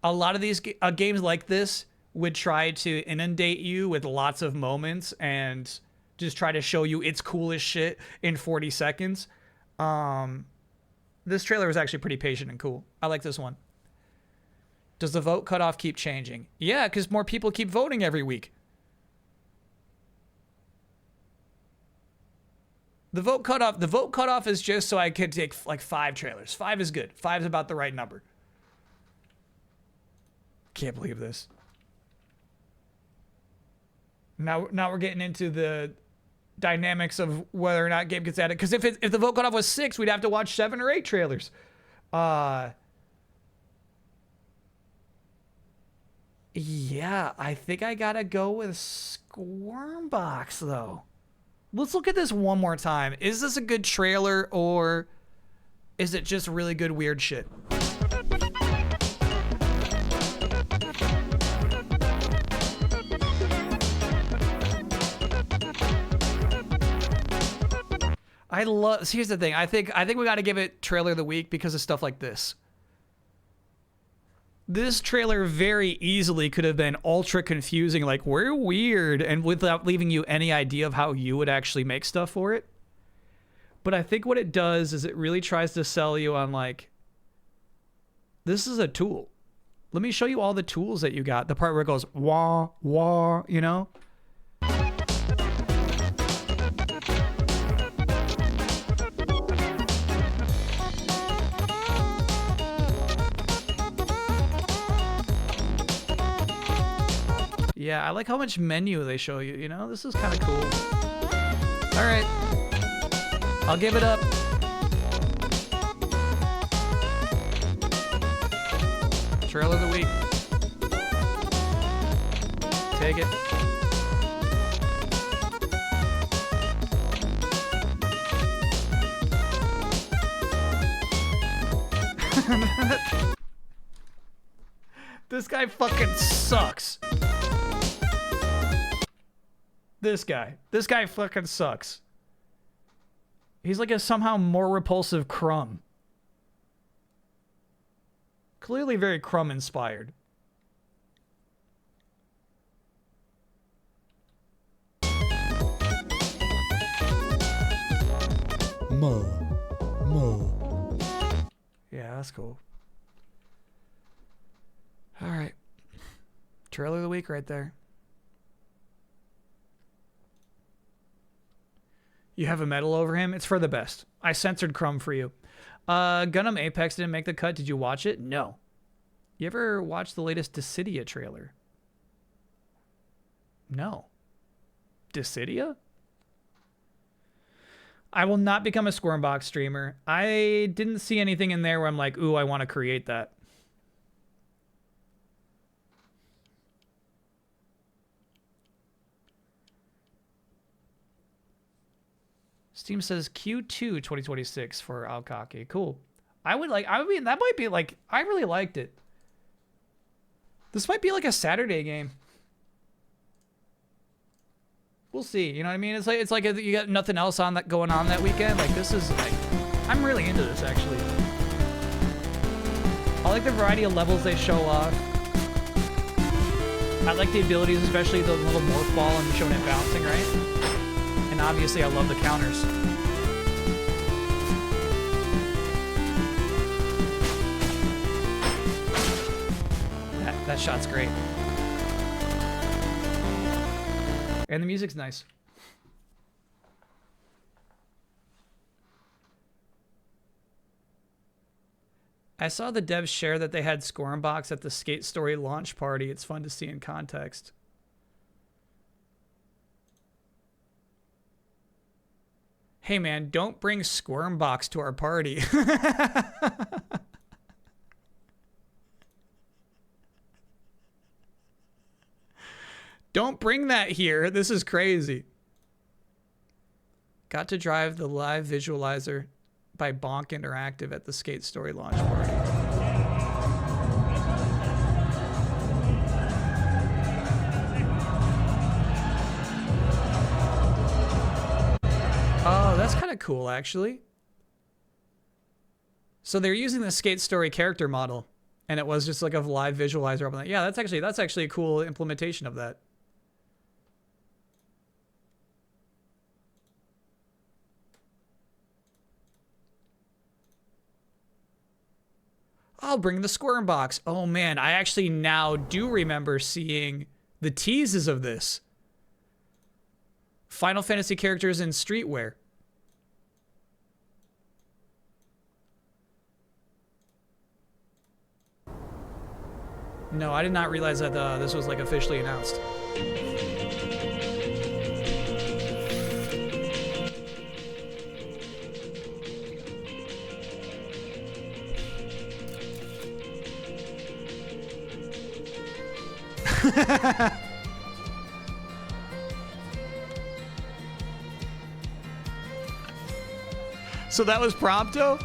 A lot of these games like this would try to inundate you with lots of moments and just try to show you it's cool as shit in 40 seconds. This trailer was actually pretty patient and cool. I like this one. Does the vote cutoff keep changing? Yeah, because more people keep voting every week. The vote cutoff is just so I could take like 5 trailers. 5 is good. 5 is about the right number. Can't believe this. Now we're getting into the dynamics of whether or not game gets added. Because if the vote cutoff was 6, we'd have to watch 7 or 8 trailers. Yeah, I think I gotta go with Squirmbox though. Let's look at this one more time. Is this a good trailer or is it just really good weird shit? Here's the thing. I think we got to give it trailer of the week because of stuff like this. This trailer very easily could have been ultra confusing, like, we're weird, and without leaving you any idea of how you would actually make stuff for it. But I think what it does is it really tries to sell you on, like, this is a tool. Let me show you all the tools that you got. The part where it goes, wah, wah, you know? Yeah, I like how much menu they show you, you know? This is kind of cool. All right. I'll give it up. Trailer of the week. Take it. This guy fucking sucks. This guy fucking sucks. He's like a somehow more repulsive Crumb. Clearly very Crumb inspired. Mo. Yeah, that's cool. All right. Trailer of the week right there. You have a medal over him? It's for the best. I censored Crumb for you. Gundam Apex didn't make the cut. Did you watch it? No. You ever watch the latest Dissidia trailer? No. Dissidia? I will not become a Squirmbox streamer. I didn't see anything in there where I'm like, ooh, I want to create that. Steam says Q2 2026 for Alkaki. Cool. I mean, that might be like, I really liked it. This might be like a Saturday game. We'll see. You know what I mean? It's like you got nothing else on that going on that weekend. Like, this is like, I'm really into this actually. I like the variety of levels they show off. I like the abilities, especially the little morph ball and showing it bouncing, right? And obviously I love the counters. That shot's great. And the music's nice. I saw the devs share that they had Squirmbox at the Skate Story launch party. It's fun to see in context. Hey man, don't bring Squirmbox to our party. Don't bring that here. This is crazy. Got to drive the live visualizer by Bonk Interactive at the Skate Story launch party. Oh, that's kind of cool, actually. So they're using the Skate Story character model, and it was just like a live visualizer. I'm like, yeah, that's actually a cool implementation of that. I'll bring the Squirmbox. Oh man, I actually now do remember seeing the teases of this. Final Fantasy characters in streetwear. No, I did not realize that this was like officially announced. So that was Prompto?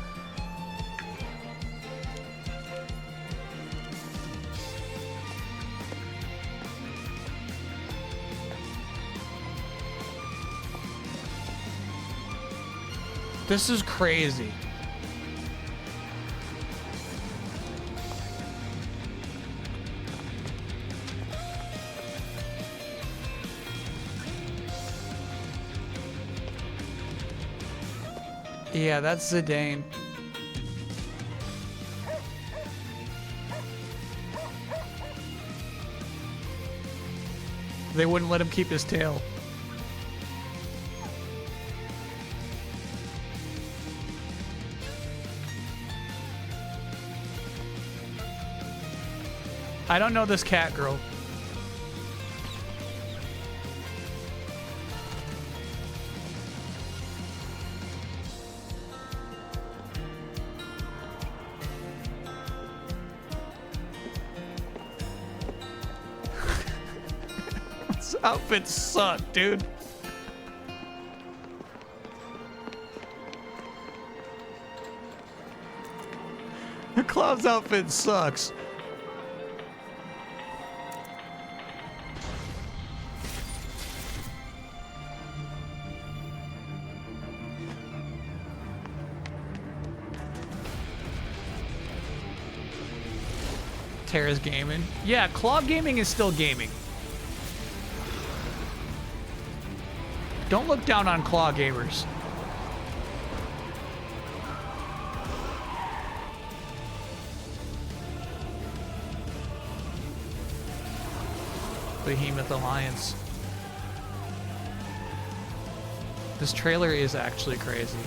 This is crazy. Yeah, that's Zidane. They wouldn't let him keep his tail. I don't know this cat girl. This outfit sucks, dude. The Cloud's outfit sucks. Terra's gaming. Yeah, Claw Gaming is still gaming. Don't look down on Claw gamers. Behemoth Alliance. This trailer is actually crazy.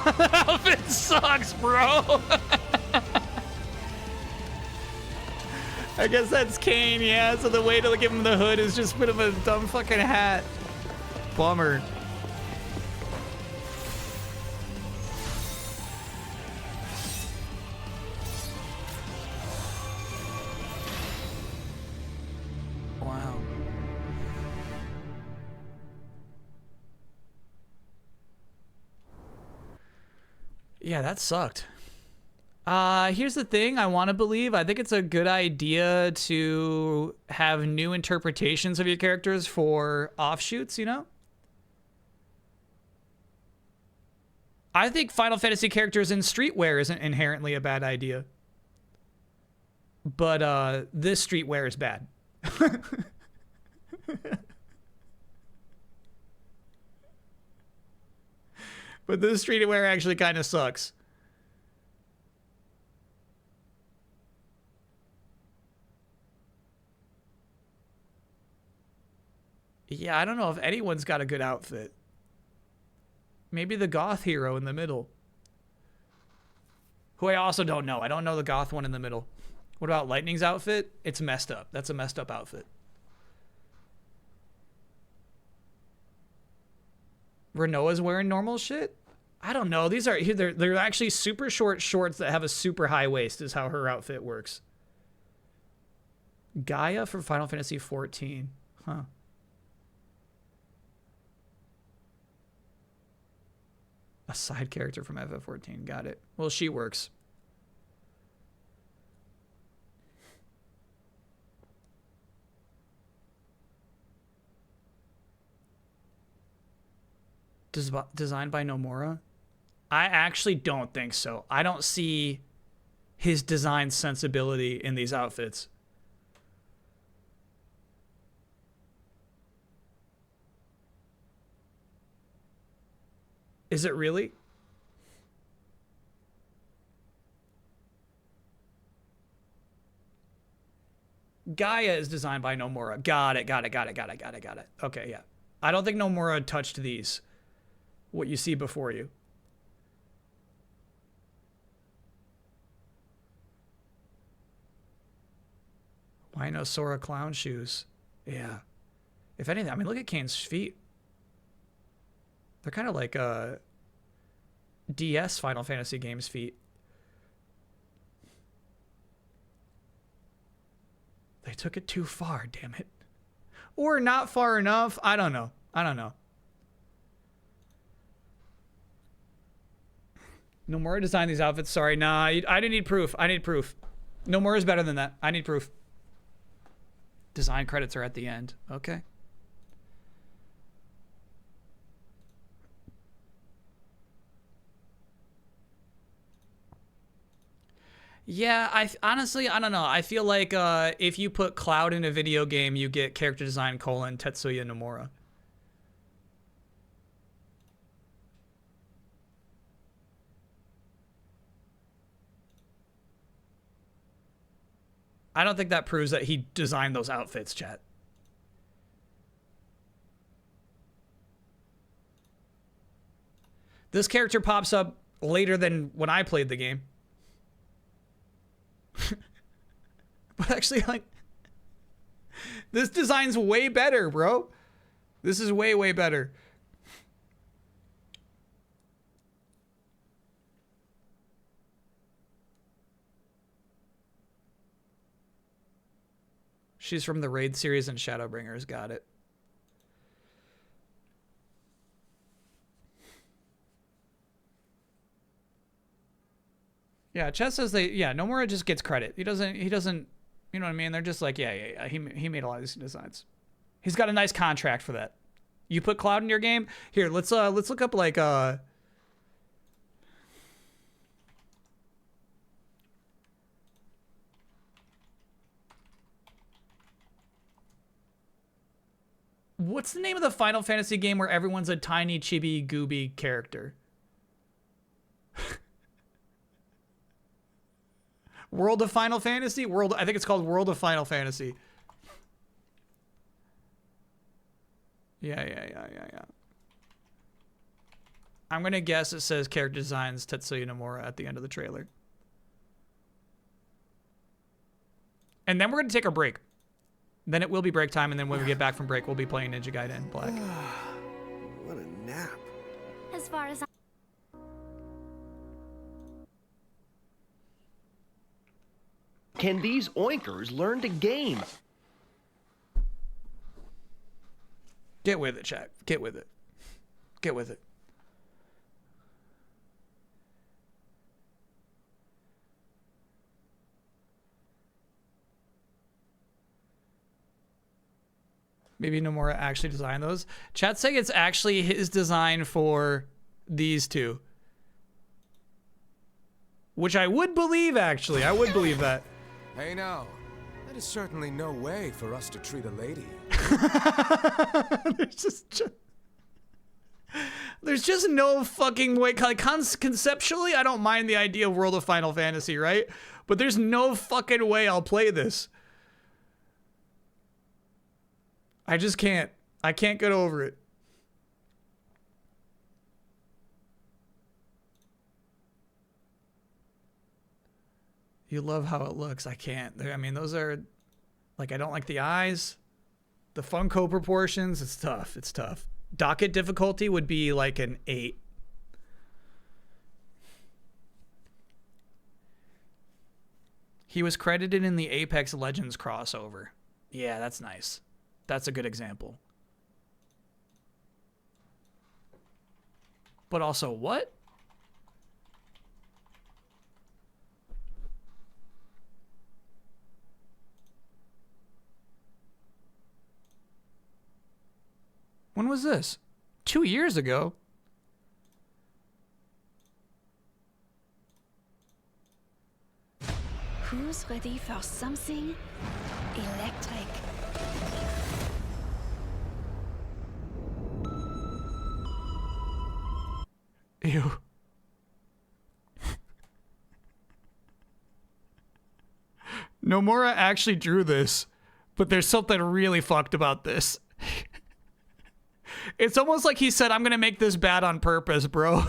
Outfit sucks, bro. I guess that's Kane, yeah. So the way to give him the hood is just put him a dumb fucking hat. Bummer. Wow. Yeah, that sucked. Here's the thing. I want to believe. I think it's a good idea to have new interpretations of your characters for offshoots, you know? I think Final Fantasy characters in streetwear isn't inherently a bad idea. But this streetwear is bad. But this streetwear actually kind of sucks. Yeah, I don't know if anyone's got a good outfit. Maybe the goth hero in the middle. Who I also don't know. I don't know the goth one in the middle. What about Lightning's outfit? It's messed up. That's a messed up outfit. Renoa's wearing normal shit? I don't know. These are they're actually super short shorts that have a super high waist is how her outfit works. Gaia for Final Fantasy 14. Huh. A side character from FF14. Got it. Well, she works. Designed by Nomura? I actually don't think so. I don't see his design sensibility in these outfits. Is it really? Gaia is designed by Nomura. Got it. Okay, yeah. I don't think Nomura touched these. What you see before you. Why no Sora clown shoes? Yeah. If anything, I mean, look at Kane's feet. They're kind of like DS Final Fantasy games feet. They took it too far, damn it. Or not far enough. I don't know. Nomura designed these outfits. Sorry, nah, I didn't need proof. I need proof. Nomura's better than that. I need proof. Design credits are at the end. Okay. Yeah, honestly, I don't know. I feel like if you put Cloud in a video game, you get character design : Tetsuya Nomura. I don't think that proves that he designed those outfits, chat. This character pops up later than when I played the game. But actually, like, this design's way better, bro. This is way, way better. She's from the Raid series and Shadowbringers. Got it. Yeah, Chet says Nomura just gets credit. He doesn't, you know what I mean? They're just like, yeah, he made a lot of these designs. He's got a nice contract for that. You put Cloud in your game? Here, let's look up like what's the name of the Final Fantasy game where everyone's a tiny chibi gooby character? World of Final Fantasy? I think it's called World of Final Fantasy. Yeah. I'm gonna guess it says character designs Tetsuya Nomura at the end of the trailer. And then we're gonna take a break. Then it will be break time, and then when we get back from break, we'll be playing Ninja Gaiden Black. What a nap. As far as Can these oinkers learn to game? Get with it, chat. Get with it. Get with it. Maybe Nomura actually designed those. Chat's saying it's actually his design for these two. Which I would believe, actually. I would believe that. Hey now, that is certainly no way for us to treat a lady. There's just no fucking way. Like, conceptually, I don't mind the idea of World of Final Fantasy, right? But there's no fucking way I'll play this. I just can't. I can't get over it. You love how it looks. I can't. I mean, those are, like, I don't like the eyes. The Funko proportions. It's tough. It's tough. Docket difficulty would be like an 8. He was credited in the Apex Legends crossover. Yeah, that's nice. That's a good example. But also, what? When was this? 2 years ago. who's ready for something electric? Ew. Nomura actually drew this, but there's something really fucked about this. It's almost like he said, I'm gonna make this bad on purpose, bro.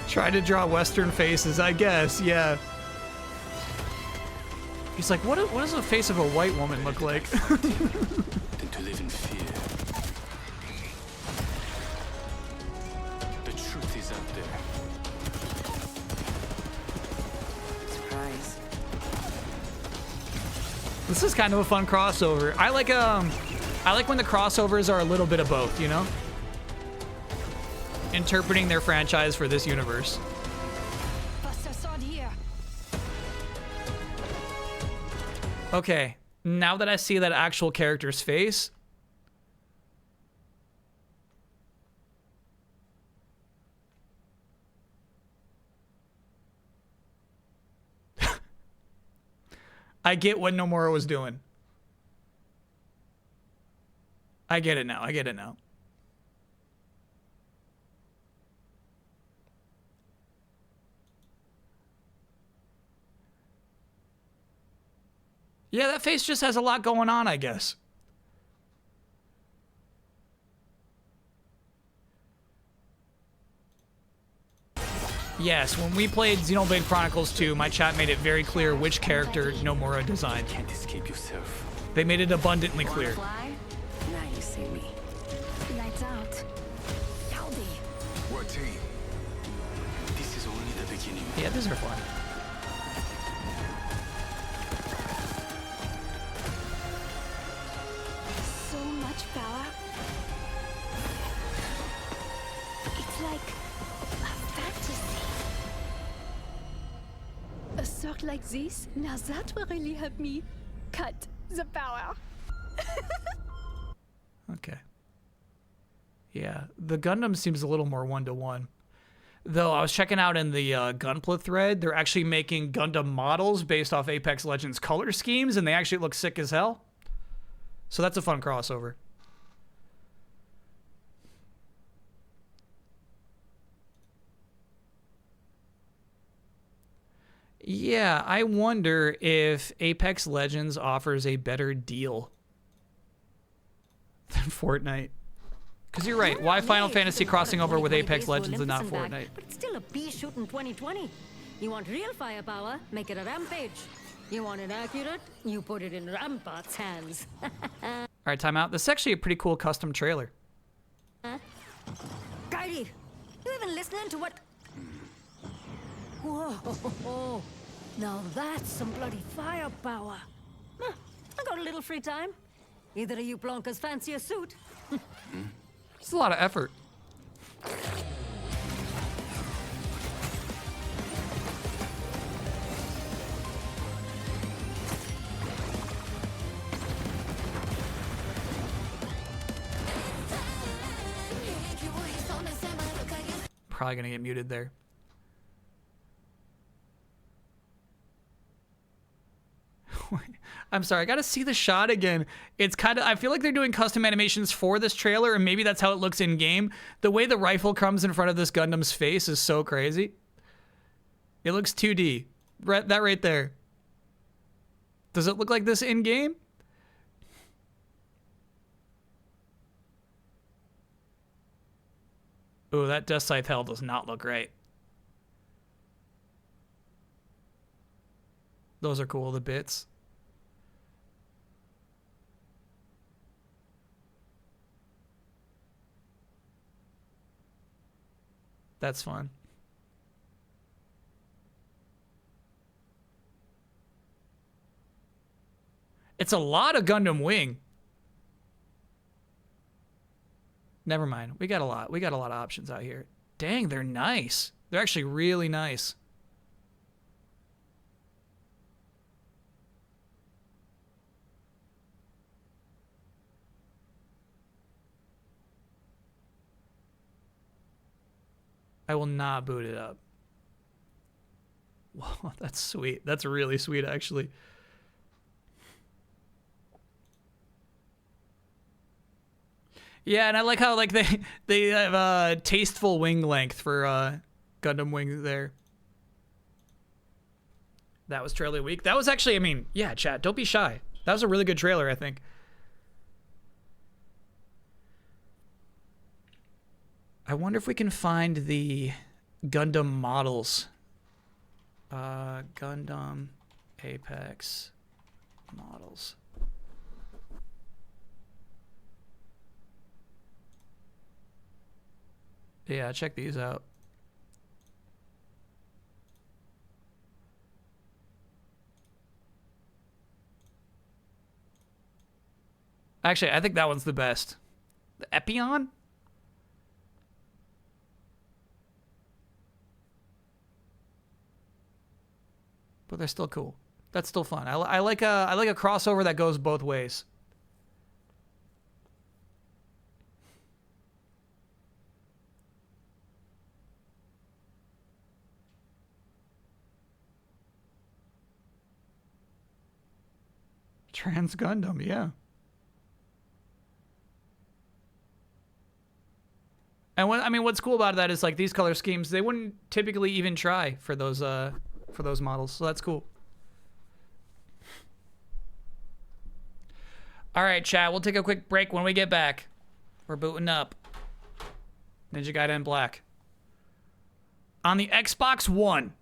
Try to draw Western faces, I guess, yeah. He's like, what does the face of a white woman look like? Than to live in fear. The truth is out there. Surprise. This is kind of a fun crossover. I like when the crossovers are a little bit of both, you know? Interpreting their franchise for this universe. Okay, now that I see that actual character's face, I get what Nomura was doing. I get it now. I get it now. Yeah, that face just has a lot going on, I guess. Yes, when we played Xenoblade Chronicles 2, my chat made it very clear which character Nomura designed. Can't escape yourself. They made it abundantly clear. Fly? Now you see me. Lights out. Howdy. What team? This is only the beginning. Yeah, these are fun. So much power. It's like a fantasy. A sword like this, now that will really help me cut the power. Okay. Yeah, the Gundam seems a little more one-to-one. Though I was checking out in the Gunpla thread, they're actually making Gundam models based off Apex Legends color schemes, and they actually look sick as hell. So that's a fun crossover. Yeah, I wonder if Apex Legends offers a better deal than Fortnite. Because you're right, why Final Fantasy crossing over with Apex Legends and not Fortnite? But it's still a pea shoot in 2020. You want real firepower? Make it a rampage. You want it accurate? You put it in Rampart's hands. Alright, time out. This is actually a pretty cool custom trailer. Gaiden, you even listening to what? Whoa, now that's some bloody firepower. Huh, I got a little free time. Either of you Blanca's fancy a suit. It's a lot of effort. Probably gonna get muted there. I'm sorry, I gotta see the shot again. It's kind of, I feel like they're doing custom animations for this trailer, and maybe that's how it looks in game. The way the rifle comes in front of this Gundam's face is so crazy. It looks 2D. That right there. Does it look like this in game? Ooh, that Death Scythe Hell does not look right. Those are cool, the bits. That's fun. It's a lot of Gundam Wing. Never mind. We got a lot. We got a lot of options out here. Dang, they're nice. They're actually really nice. I will not boot it up. Wow, that's sweet. That's really sweet, actually. Yeah, and I like how like they have tasteful wing length for Gundam Wing there. That was trailer week. That was actually, I mean, yeah, chat, don't be shy. That was a really good trailer, I think. I wonder if we can find the Gundam models. Gundam Apex models. Yeah, check these out. Actually, I think that one's the best. The Epion? But they're still cool. That's still fun. I like a crossover that goes both ways. Trans Gundam, yeah. And what's cool about that is like these color schemes, they wouldn't typically even try for those models, so that's cool. All right, chat, we'll take a quick break. When we get back, we're booting up Ninja Gaiden Black on the Xbox One.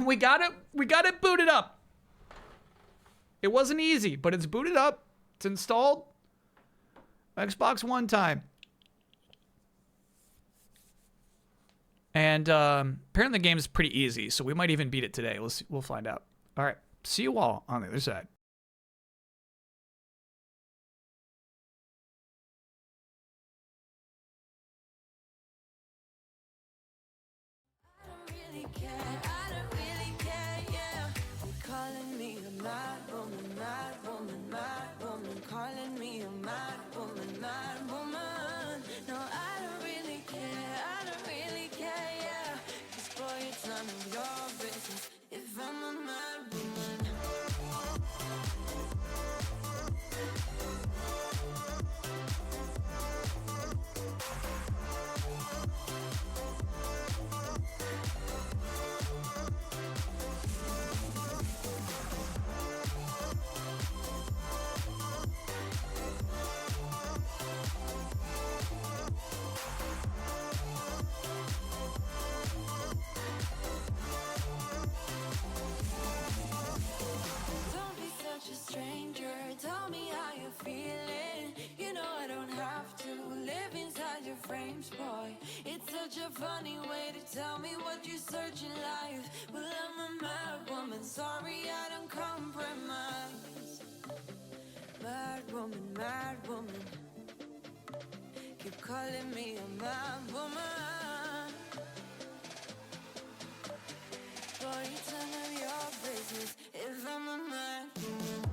we got it booted up. It wasn't easy, but it's booted up. It's installed. Xbox One time. And apparently the game is pretty easy, so we might even beat it today. We'll find out. All right, see you all on the other side. Funny way to tell me what you search in life. Well, I'm a mad woman, sorry I don't compromise. Mad woman, keep calling me a mad woman. Boy, it's none of your business if I'm a mad woman.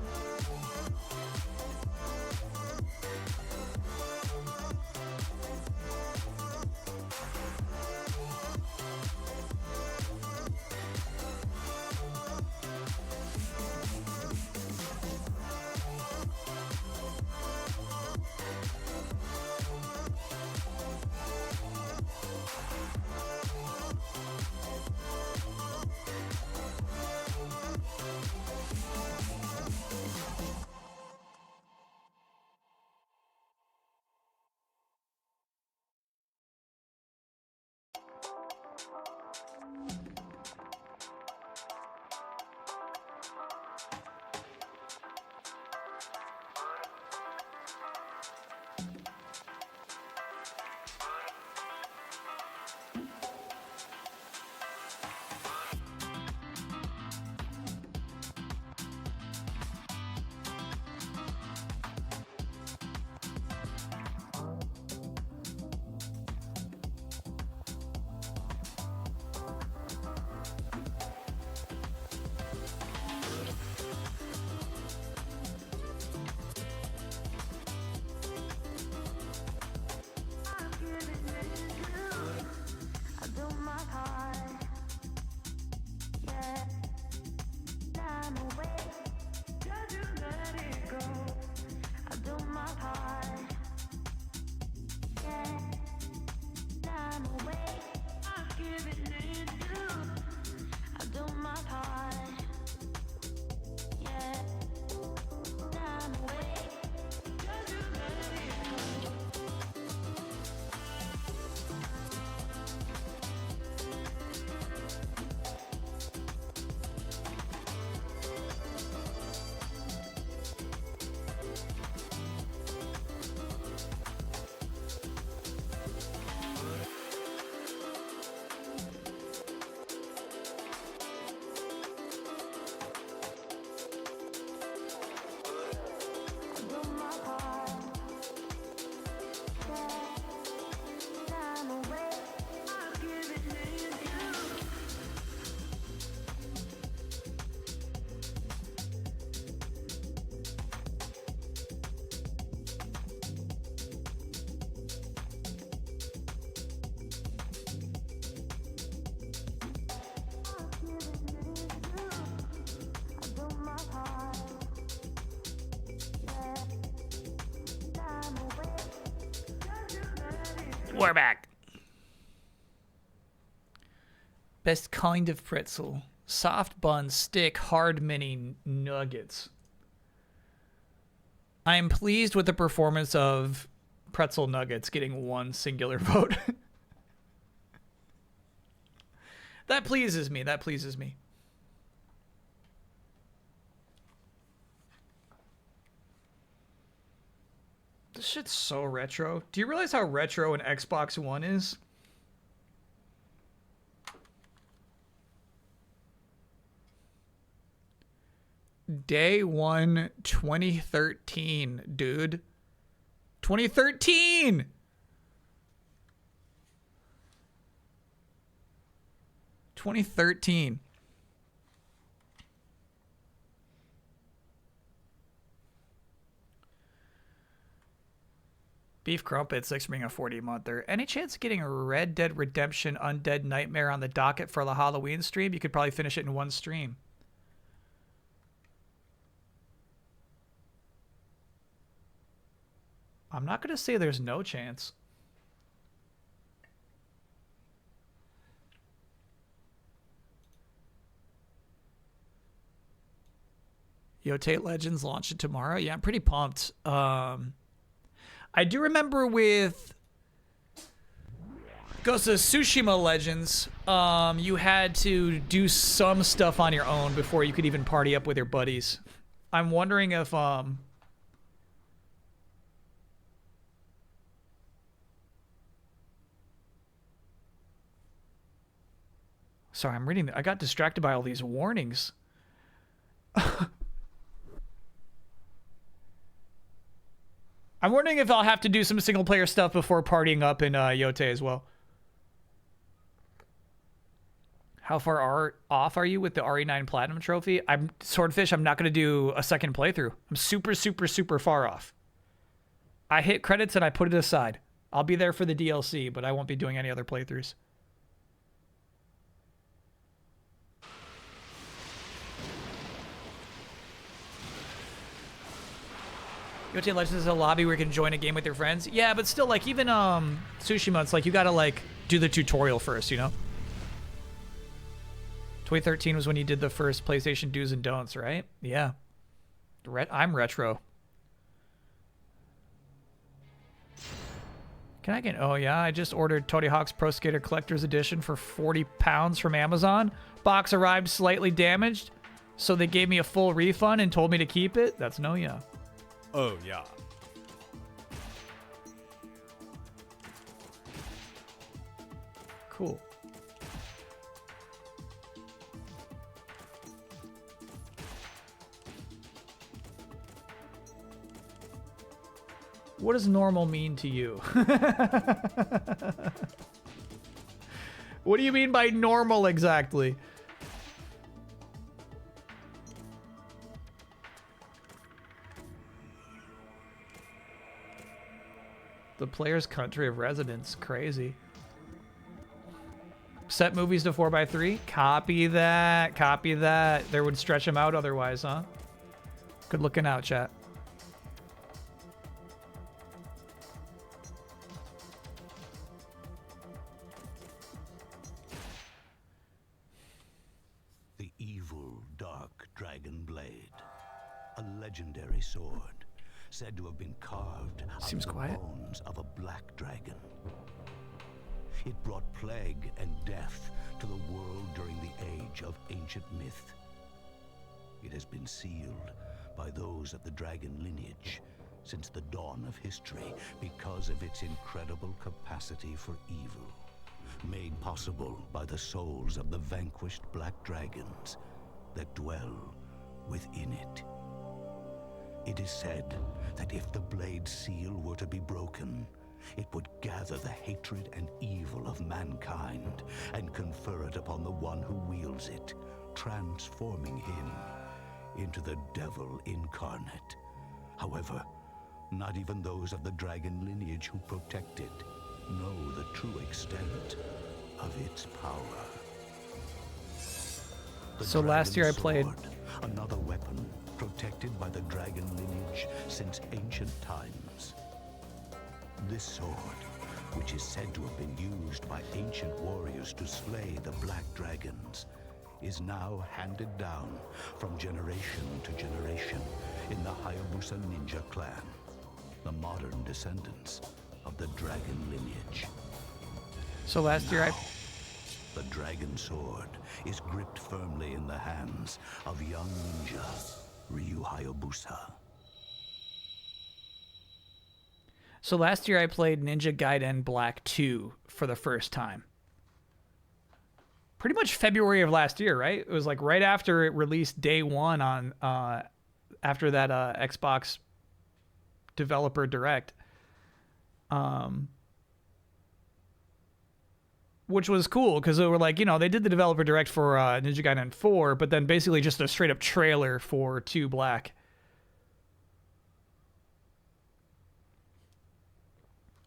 We're back. Best kind of pretzel. Soft bun, stick, hard mini nuggets. I am pleased with the performance of pretzel nuggets getting one singular vote. That pleases me. That pleases me. This shit's so retro. Do you realize how retro an Xbox One is? Day 1, 2013, dude. 2013! Beef Crumpets, thanks for being a 40-monther. Any chance of getting a Red Dead Redemption Undead Nightmare on the docket for the Halloween stream? You could probably finish it in one stream. I'm not going to say there's no chance. Yote Legends launching tomorrow. Yeah, I'm pretty pumped. I do remember with Ghost of Tsushima Legends, you had to do some stuff on your own before you could even party up with your buddies. I'm wondering if sorry, I'm reading. I got distracted by all these warnings. I'm wondering if I'll have to do some single-player stuff before partying up in Yote as well. How far off are you with the RE9 Platinum Trophy? I'm Swordfish. I'm not going to do a second playthrough. I'm super, super, super far off. I hit credits and I put it aside. I'll be there for the DLC, but I won't be doing any other playthroughs. Yote Legends is a lobby where you can join a game with your friends. Yeah, but still, like, even Tsushima, it's like you gotta, like, do the tutorial first, you know? 2013 was when you did the first PlayStation do's and don'ts, right? Yeah. I'm retro. Can I get... Oh, yeah, I just ordered Tony Hawk's Pro Skater Collector's Edition for £40 from Amazon. Box arrived slightly damaged, so they gave me a full refund and told me to keep it. That's no yeah. Oh, yeah. Cool. What does normal mean to you? What do you mean by normal exactly? The player's country of residence. Crazy. Set movies to 4x3. Copy that. Copy that. There would stretch them out otherwise, huh? Good looking out, chat. The evil, dark dragon blade. A legendary sword. Said to have been carved out of the bones of a black dragon. It brought plague and death to the world during the age of ancient myth. It has been sealed by those of the dragon lineage since the dawn of history because of its incredible capacity for evil, made possible by the souls of the vanquished black dragons that dwell within it. It is said that if the blade seal were to be broken, it would gather the hatred and evil of mankind and confer it upon the one who wields it, transforming him into the devil incarnate. However, not even those of the dragon lineage who protect it know the true extent of its power. So last year I played... Another weapon protected by the dragon lineage since ancient times. This sword, which is said to have been used by ancient warriors to slay the black dragons, is now handed down from generation to generation in the Hayabusa ninja clan, the modern descendants of the dragon lineage. So last year The dragon sword is gripped firmly in the hands of young ninja Ryu Hayabusa. So last year I played Ninja Gaiden Black 2 for the first time. Pretty much February of last year, right? It was like right after it released day one on after that Xbox developer direct. Which was cool because they were like, you know, they did the developer direct for Ninja Gaiden 4, but then basically just a straight up trailer for 2 Black.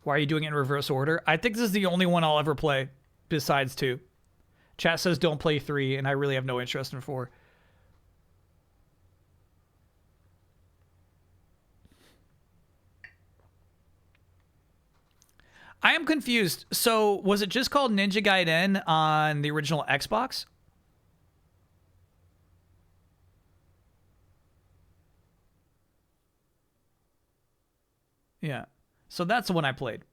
Why are you doing it in reverse order? I think this is the only one I'll ever play besides 2. Chat says don't play 3, and I really have no interest in 4. I am confused. So, was it just called Ninja Gaiden on the original Xbox? Yeah. So that's the one I played.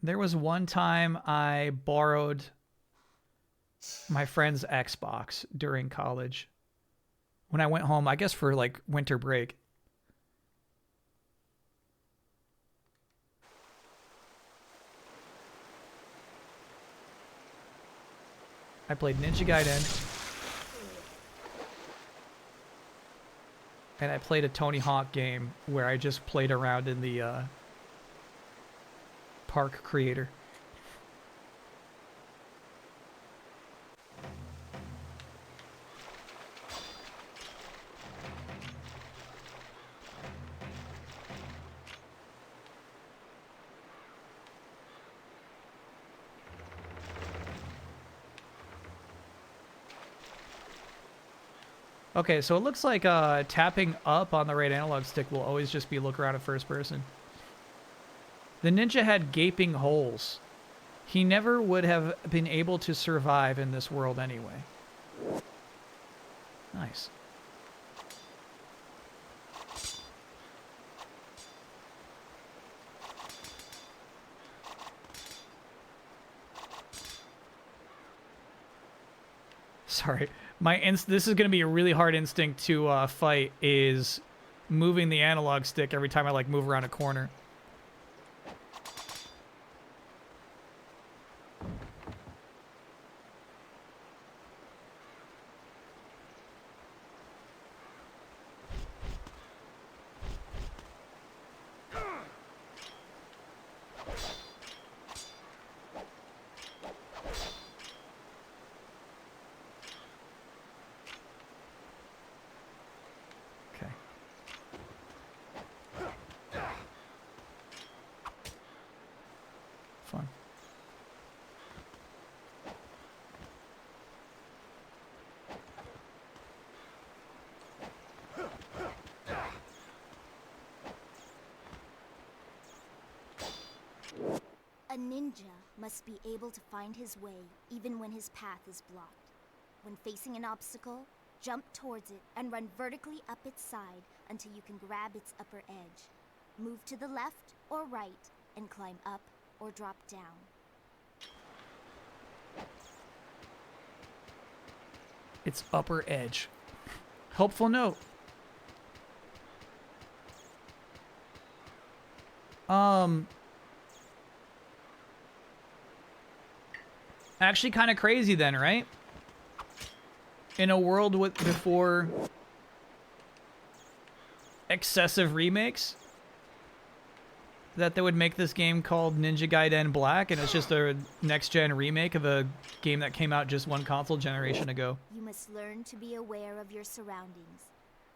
There was one time I borrowed my friend's Xbox during college. When I went home, I guess for like winter break. I played Ninja Gaiden. And I played a Tony Hawk game where I just played around in the park creator. Okay, so it looks like tapping up on the right analog stick will always just be look around at first person. The ninja had gaping holes. He never would have been able to survive in this world anyway. Nice. Sorry. This is going to be a really hard instinct to fight, is moving the analog stick every time I like move around a corner. Fun. A ninja must be able to find his way even when his path is blocked. When facing an obstacle, jump towards it and run vertically up its side until you can grab its upper edge. Move to the left or right and climb up or drop down. Its upper edge. Helpful note. Actually kind of crazy then, right? In a world before excessive remakes, that they would make this game called Ninja Gaiden Black, and it's just a next-gen remake of a game that came out just one console generation ago. You must learn to be aware of your surroundings.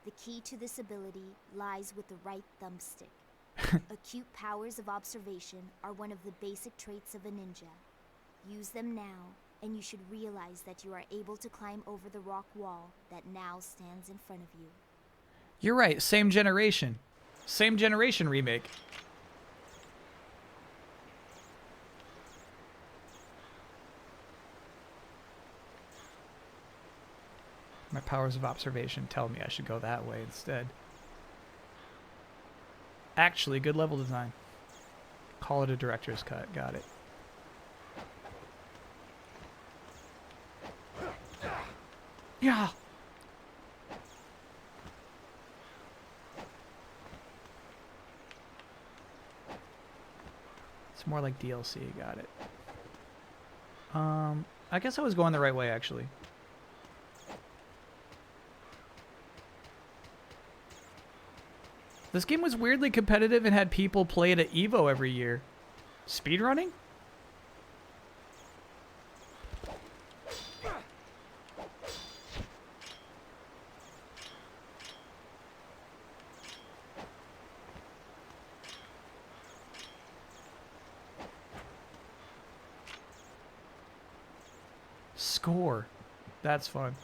The key to this ability lies with the right thumbstick. Acute powers of observation are one of the basic traits of a ninja. Use them now, and you should realize that you are able to climb over the rock wall that now stands in front of you. You're right, same generation. Same generation remake. My powers of observation tell me I should go that way instead. Actually, good level design. Call it a director's cut. Got it. Yeah. It's more like DLC. Got it. I guess I was going the right way, actually. This game was weirdly competitive and had people play it at EVO every year. Speedrunning? Score. That's fun.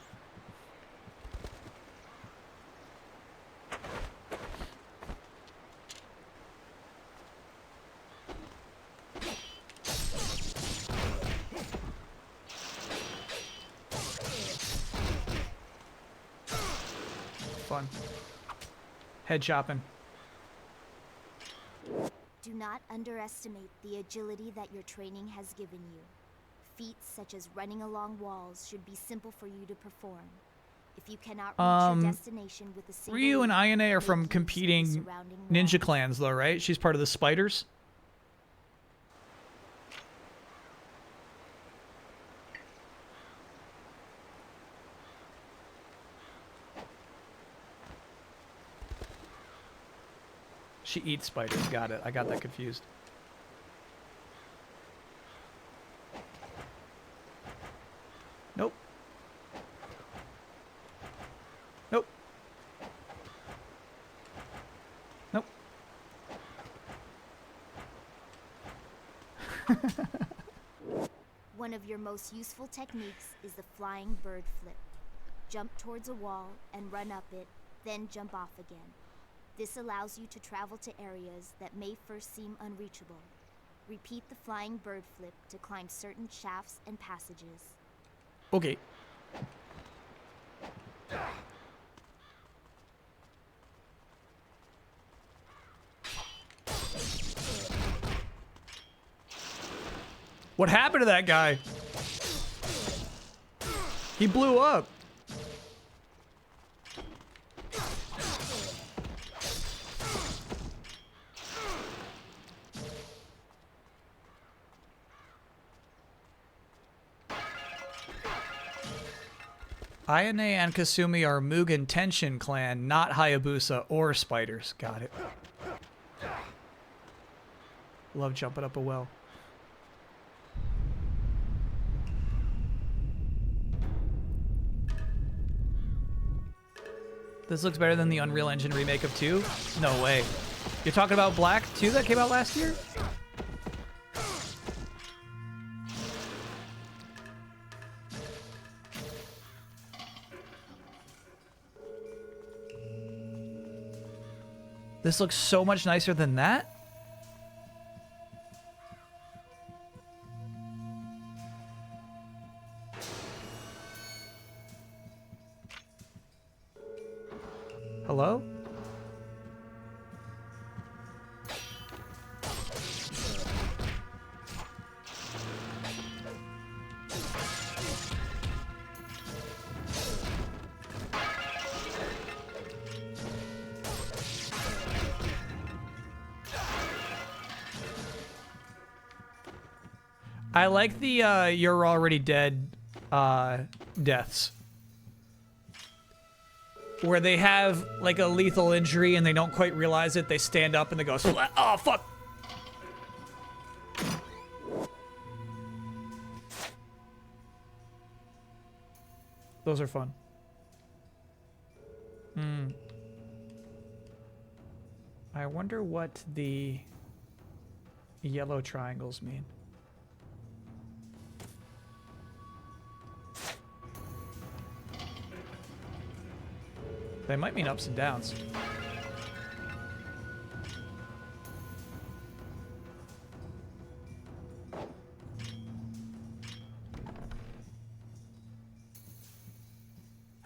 Fun. Head chopping. Do not underestimate the agility that your training has given you. Feats such as running along walls should be simple for you to perform. If you cannot reach your destination with a single Ryu and leap, Ayane are make from use of the competing surrounding ninja walls. clans, though, right? She's part of the Spiders. She eats spiders. Got it. I got that confused. Nope. Nope. Nope. One of your most useful techniques is the flying bird flip. Jump towards a wall and run up it, then jump off again. This allows you to travel to areas that may first seem unreachable. Repeat the flying bird flip to climb certain shafts and passages. Okay. What happened to that guy? He blew up. Ayane and Kasumi are Mugen Tenshin clan, not Hayabusa or spiders. Got it. Love jumping up a well. This looks better than the Unreal Engine remake of 2? No way. You're talking about Black 2 that came out last year? This looks so much nicer than that. Hello? I like the you're already dead deaths. Where they have like a lethal injury and they don't quite realize it. They stand up and they go, oh, fuck. Those are fun. I wonder what the yellow triangles mean. They might mean ups and downs.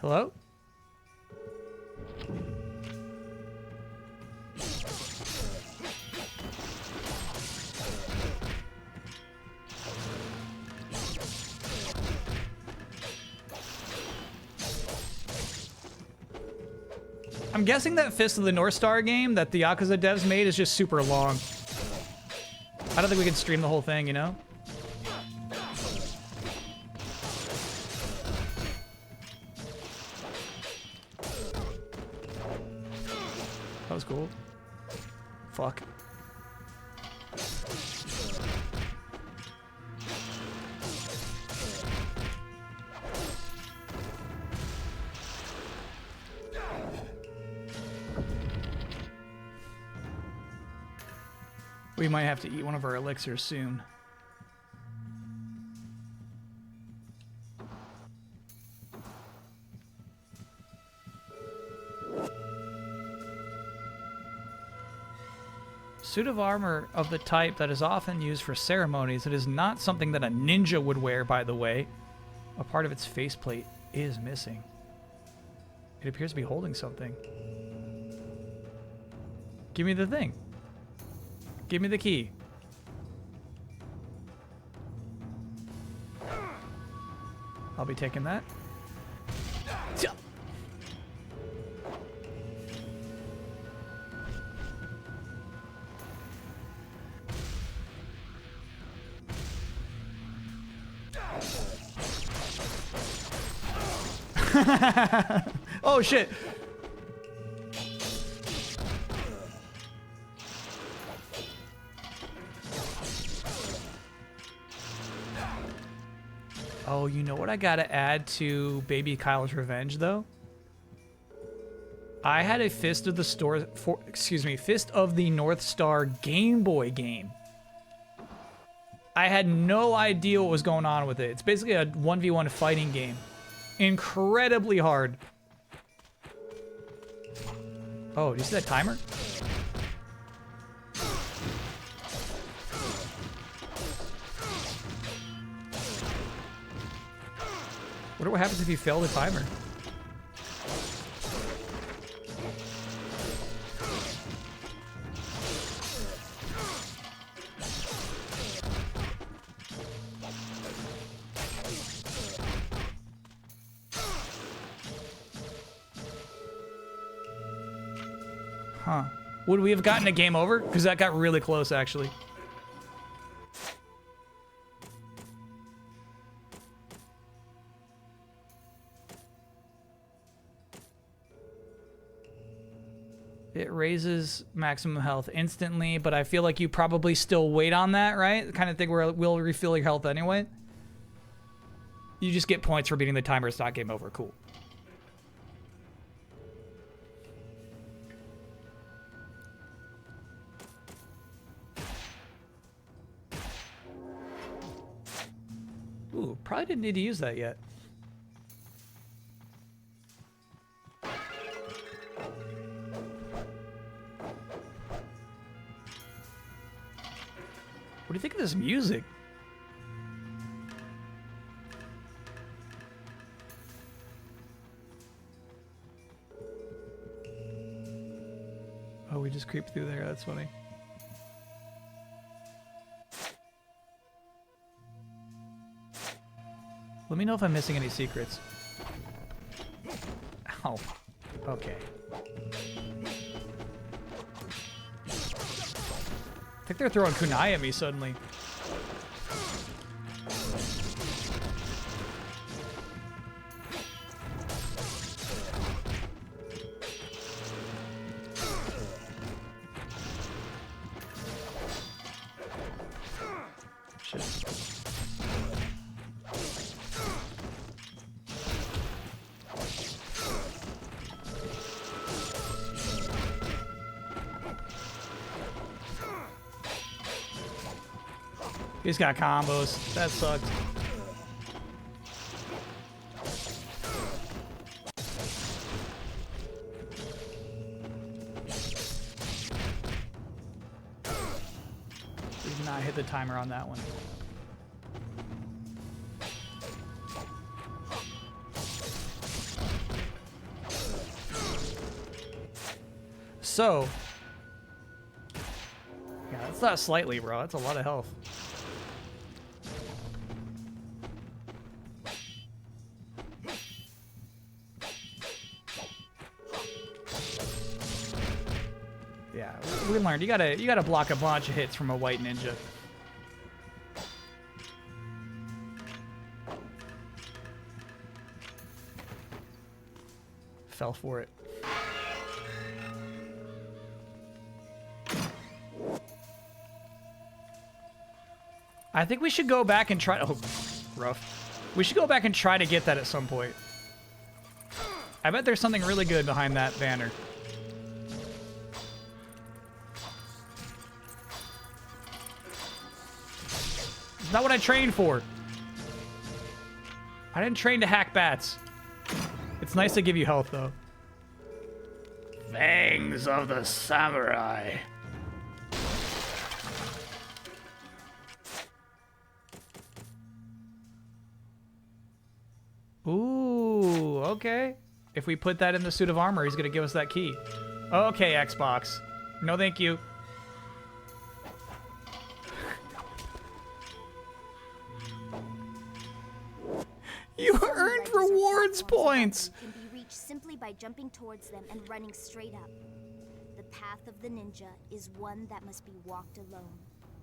Hello? I'm guessing that Fist of the North Star game that the Yakuza devs made is just super long. I don't think we can stream the whole thing, you know? That was cool. Fuck. We might have to eat one of our elixirs soon. Suit of armor of the type that is often used for ceremonies. It is not something that a ninja would wear, by the way. A part of its faceplate is missing. It appears to be holding something. Give me the thing. Give me the key. I'll be taking that. Oh shit. Oh, you know what I gotta add to Baby Kyle's Revenge, though? I had a Fist of the North Star Game Boy game. I had no idea what was going on with it. It's basically a 1v1 fighting game. Incredibly hard. Oh, do you see that timer? Wonder what happens if you fail the timer. Huh. Would we have gotten a game over? Because that got really close, actually. It raises maximum health instantly, but I feel like you probably still wait on that, right? The kind of thing where we'll refill your health anyway. You just get points for beating the timer. It's not game over. Cool. Ooh, probably didn't need to use that yet. What do you think of this music? Oh, we just creeped through there. That's funny. Let me know if I'm missing any secrets. Ow. Okay. I think they're throwing kunai at me suddenly. He's got combos. That sucked. We did not hit the timer on that one. So, yeah, that's not slightly, bro. That's a lot of health. Yeah, we learned you gotta block a bunch of hits from a white ninja. Fell for it. I think we should go back and try. Oh, rough. We should go back and try to get that at some point. I bet there's something really good behind that banner. It's not what I trained for. I didn't train to hack bats. It's nice to give you health, though. Fangs of the Samurai. Ooh, okay. If we put that in the suit of armor, he's gonna give us that key. Okay, Xbox. No, thank you. You earned rewards points! Can be reached simply by jumping towards them and running straight up. The path of the ninja is one that must be walked alone,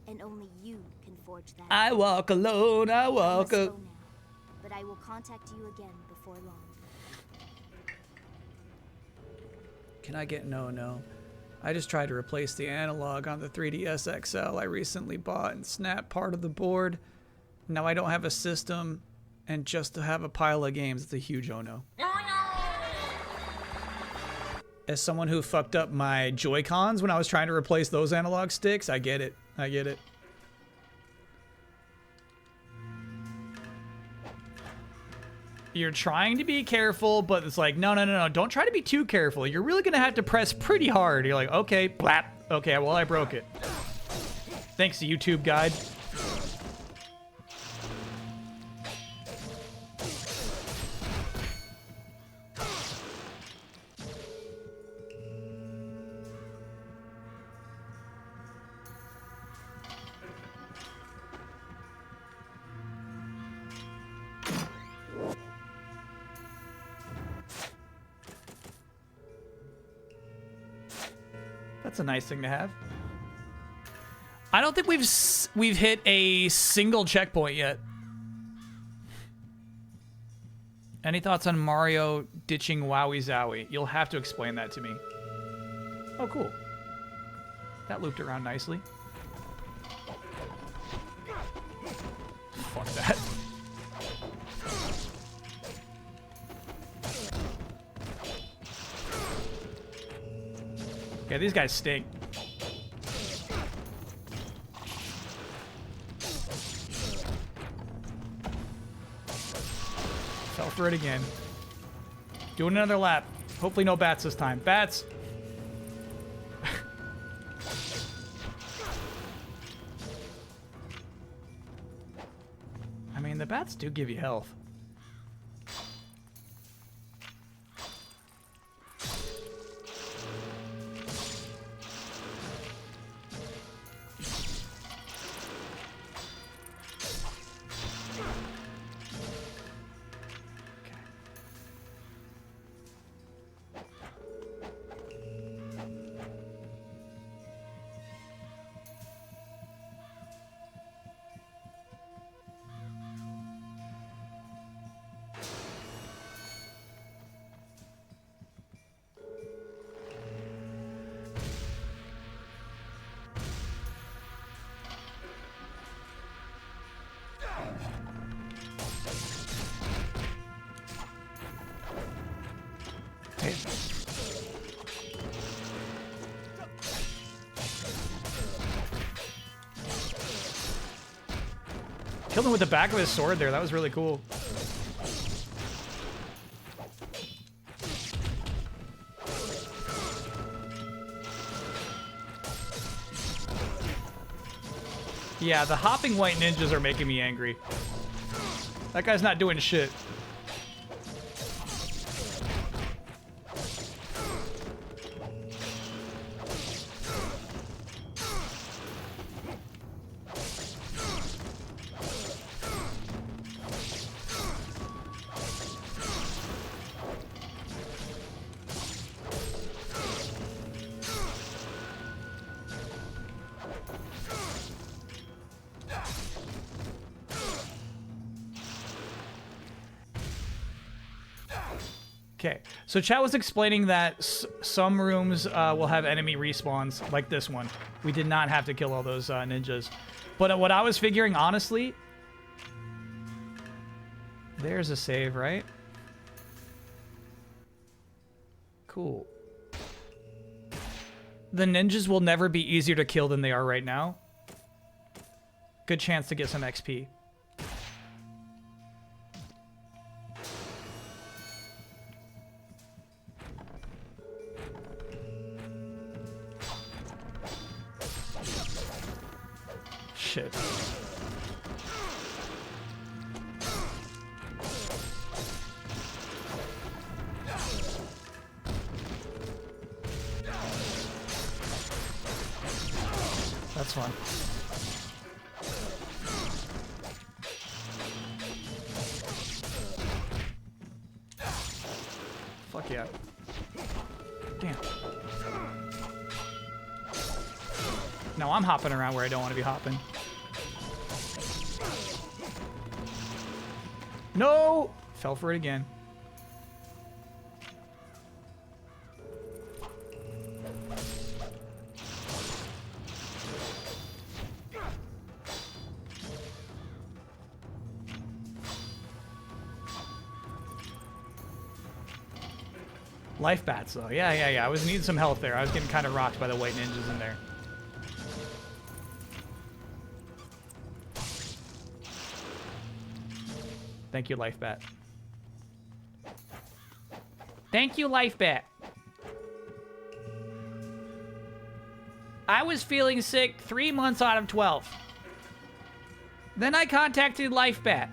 and only you can forge that. I walk alone, I walk alone. But I will contact you again before long. Can I get no? I just tried to replace the analog on the 3DS XL I recently bought and snapped part of the board. Now I don't have a system, and just to have a pile of games, it's a huge oh-no. As someone who fucked up my Joy-Cons when I was trying to replace those analog sticks, I get it. I get it. You're trying to be careful, but it's like, no. Don't try to be too careful. You're really going to have to press pretty hard. You're like, okay, blap. Okay, well, I broke it. Thanks, YouTube guide. That's a nice thing to have. I don't think we've hit a single checkpoint yet. Any thoughts on Mario ditching Wowie Zowie? You'll have to explain that to me. Oh, cool. That looped around nicely. Fuck that. Yeah, these guys stink. Fell for it again. Doing another lap. Hopefully no bats this time. Bats! I mean, the bats do give you health. Killed him with the back of his sword there. That was really cool. Yeah, the hopping white ninjas are making me angry. That guy's not doing shit. Okay, so chat was explaining that some rooms will have enemy respawns, like this one. We did not have to kill all those ninjas. But what I was figuring, honestly... There's a save, right? Cool. The ninjas will never be easier to kill than they are right now. Good chance to get some XP. Shit. That's fun. Fuck yeah. Damn. Now I'm hopping around where I don't want to be hopping. No! Fell for it again. Life bats, though. Yeah. I was needing some health there. I was getting kind of rocked by the white ninjas in there. Thank you, Life Bat. Thank you, Life Bat. I was feeling sick 3 months out of 12. Then I contacted Life Bat.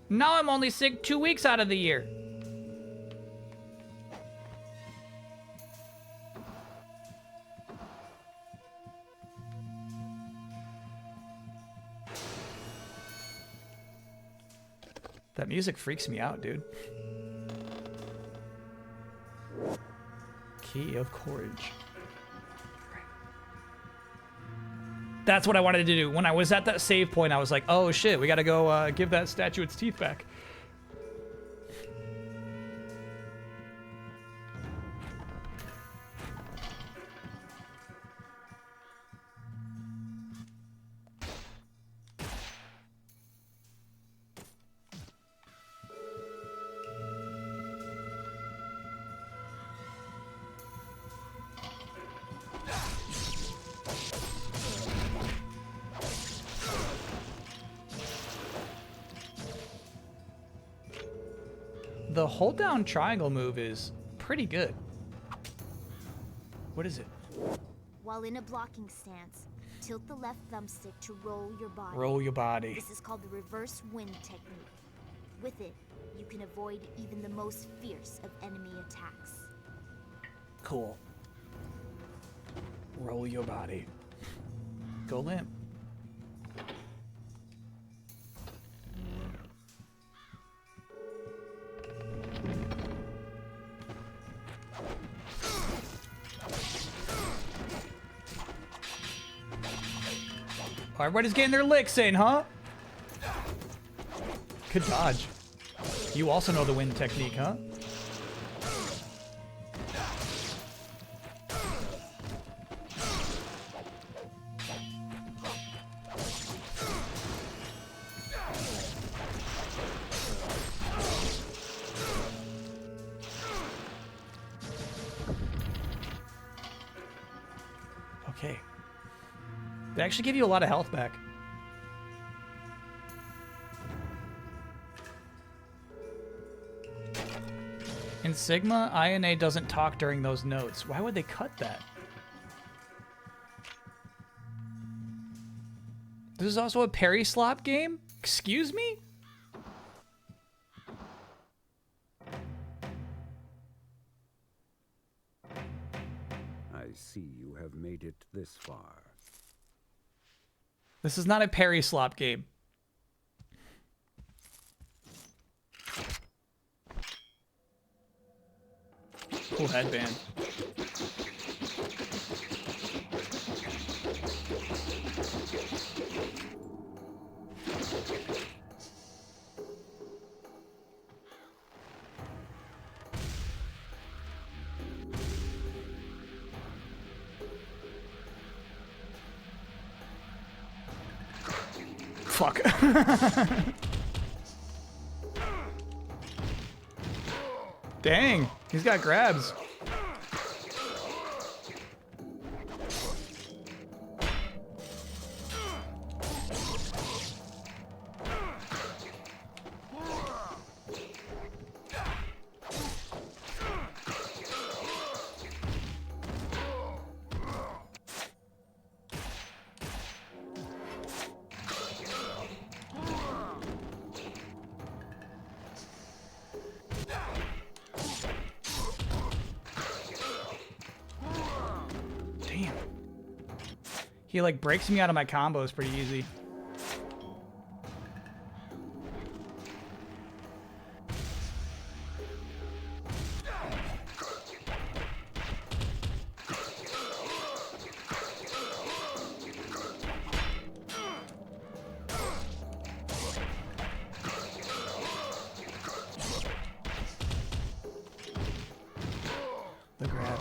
Now I'm only sick 2 weeks out of the year. That music freaks me out, dude. Key of Courage. That's what I wanted to do. When I was at that save point, I was like, oh shit, we gotta go give that statue its teeth back. The hold down triangle move is pretty good. What is it? While in a blocking stance, tilt the left thumbstick to roll your body. Roll your body. This is called the reverse wind technique. With it, you can avoid even the most fierce of enemy attacks. Cool. Roll your body. Go limp. Everybody's getting their licks in, huh? Good dodge. You also know the wind technique, huh? Okay. They actually give you a lot of health back. In Sigma, INA doesn't talk during those notes. Why would they cut that? This is also a parry slop game? Excuse me? I see you have made it this far. This is not a parry slop game. Cool headband. fuck. Dang, he's got grabs. He like breaks me out of my combos pretty easy. The grab.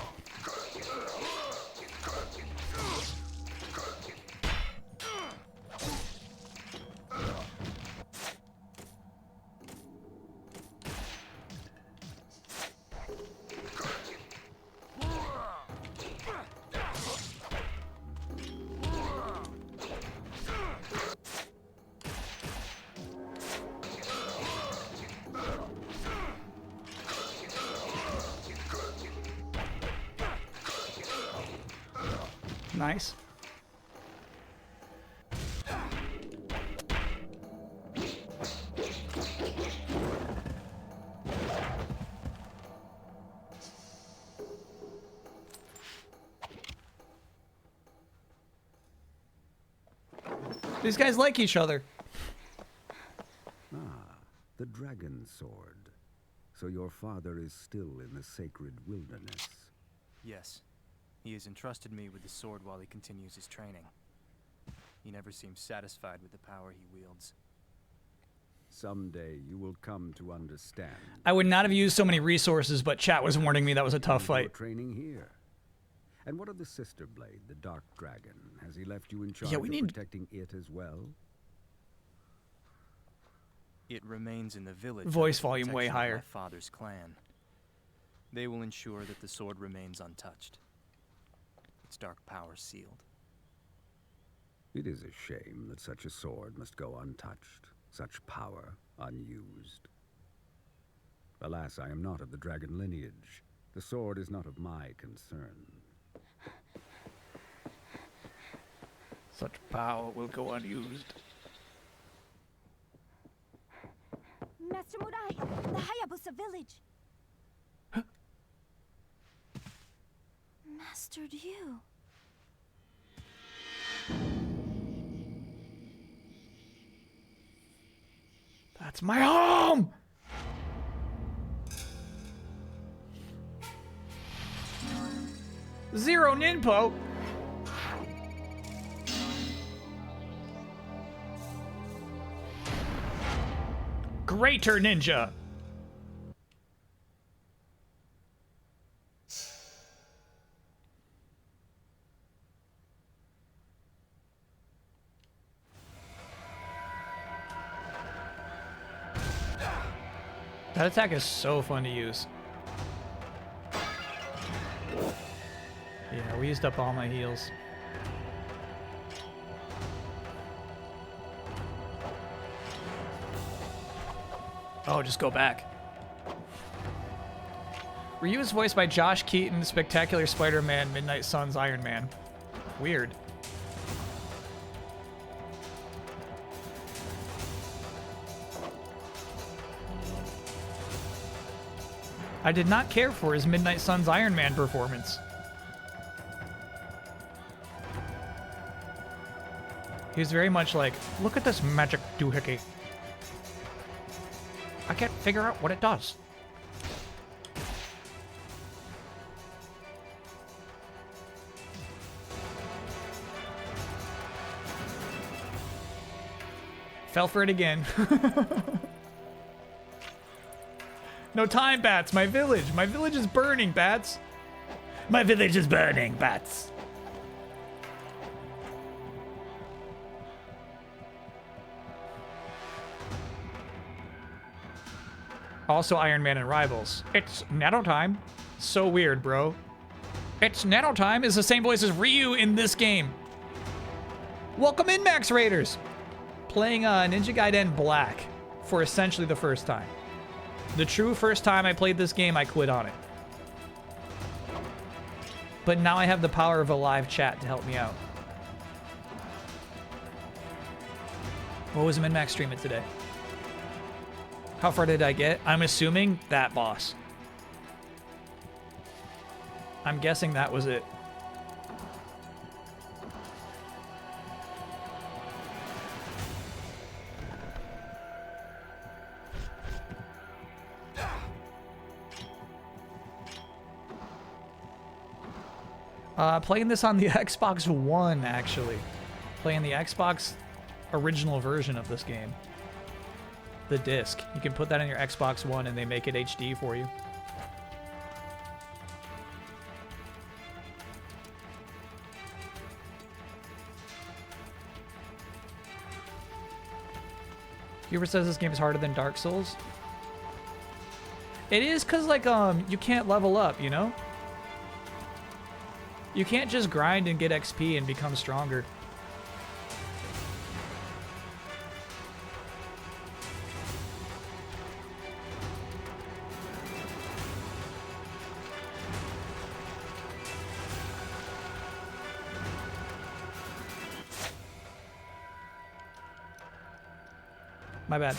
Nice. These guys like each other. Ah, the dragon sword. So your father is still in the sacred wilderness. Yes. He has entrusted me with the sword while he continues his training. He never seems satisfied with the power he wields. Someday you will come to understand. I would not have used so many resources, but chat was warning me that was a tough You're fight. training here. And what of the sister blade, the Dark Dragon? Has he left you in charge Yeah, we of need- protecting it as well? It remains in the village. Voice under the volume way protection of higher. My father's clan. They will ensure that the sword remains untouched. Its dark power sealed. It is a shame that such a sword must go untouched, such power unused. Alas, I am not of the dragon lineage. The sword is not of my concern. Such power will go unused. Master Murai, the Hayabusa village. Master Ryu. That's my home! Zero Ninpo. Greater Ninja. That attack is so fun to use. Yeah, we used up all my heals. Oh, just go back. Ryu is voiced by Josh Keaton, Spectacular Spider-Man, Midnight Suns, Iron Man. Weird. I did not care for his Midnight Suns Iron Man performance. He was very much like, look at this magic doohickey. I can't figure out what it does. Fell for it again. No time, Bats. My village. My village is burning, Bats. My village is burning, Bats. Also Iron Man and Rivals. It's Nano Time. So weird, bro. It's Nano Time is the same voice as Ryu in this game. Welcome in, Max Raiders. Playing Ninja Gaiden Black for essentially the first time. The true first time I played this game, I quit on it. But now I have the power of a live chat to help me out. What was Min Max streaming today? How far did I get? I'm assuming that boss. I'm guessing that was it. Playing this on the Xbox One, actually. Playing the Xbox original version of this game. The disc. You can put that on your Xbox One and they make it HD for you. Huber says this game is harder than Dark Souls. It is because, like, you can't level up, you know? You can't just grind and get XP and become stronger. My bad.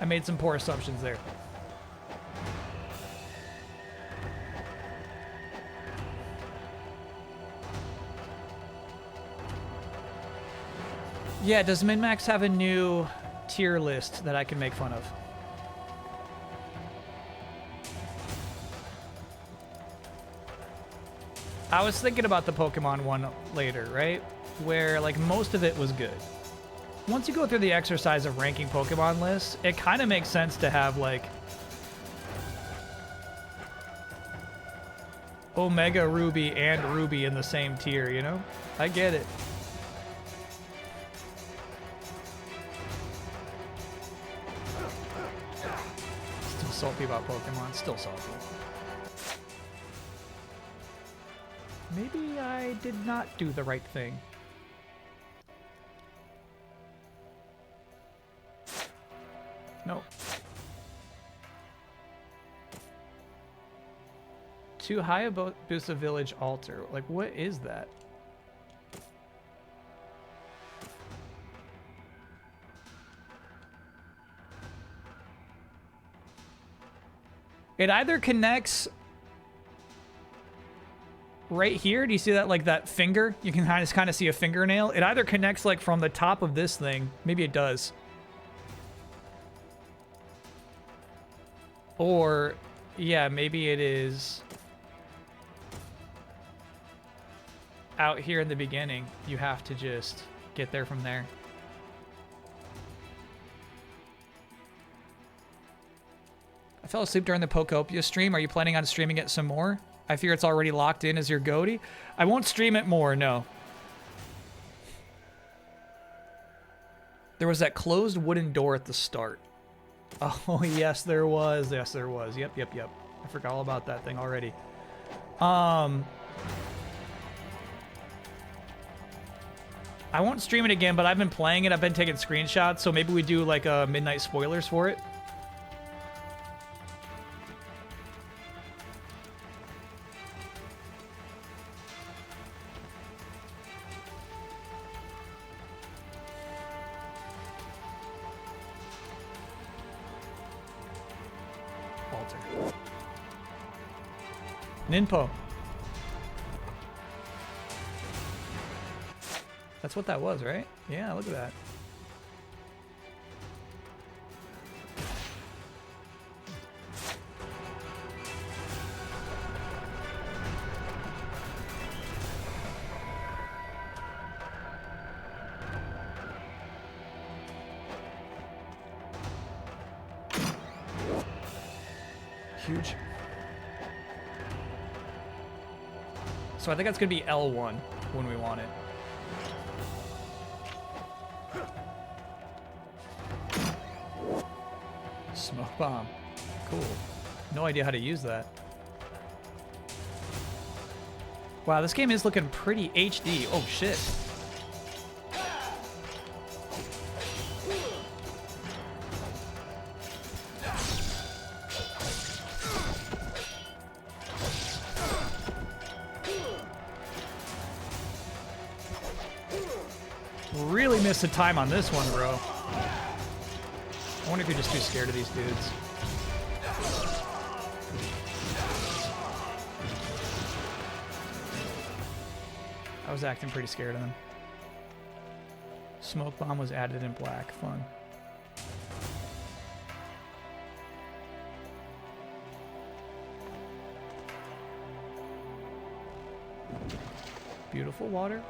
I made some poor assumptions there. Yeah, does MinMax have a new tier list that I can make fun of? I was thinking about the Pokemon one later, right? Where, like, most of it was good. Once you go through the exercise of ranking Pokemon lists, it kind of makes sense to have, like, Omega Ruby and Ruby in the same tier, you know? I get it. Still salty about Pokemon, still salty. Maybe I did not do the right thing. No. To Hayabusa Village Altar. Like, what is that? It either connects right here. Do you see that, like, that finger? You can kind of see a fingernail. It either connects, like, from the top of this thing. Maybe it does. Or, yeah, maybe it is out here in the beginning. You have to just get there from there. I fell asleep during the Pokopia stream. Are you planning on streaming it some more? I fear it's already locked in as your goatee. I won't stream it more, no. There was that closed wooden door at the start. Oh, yes, there was. Yes, there was. Yep. I forgot all about that thing already. I won't stream it again, but I've been playing it. I've been taking screenshots, so maybe we do, like, midnight spoilers for it. Ninpo. That's what that was, right? Yeah, look at that. Huge. So I think that's going to be L1 when we want it. Smoke bomb. Cool. No idea how to use that. Wow, this game is looking pretty HD. Oh, shit. Really missed the time on this one, bro. I wonder if you're just too scared of these dudes. I was acting pretty scared of them. Smoke bomb was added in black. Fun. Beautiful water.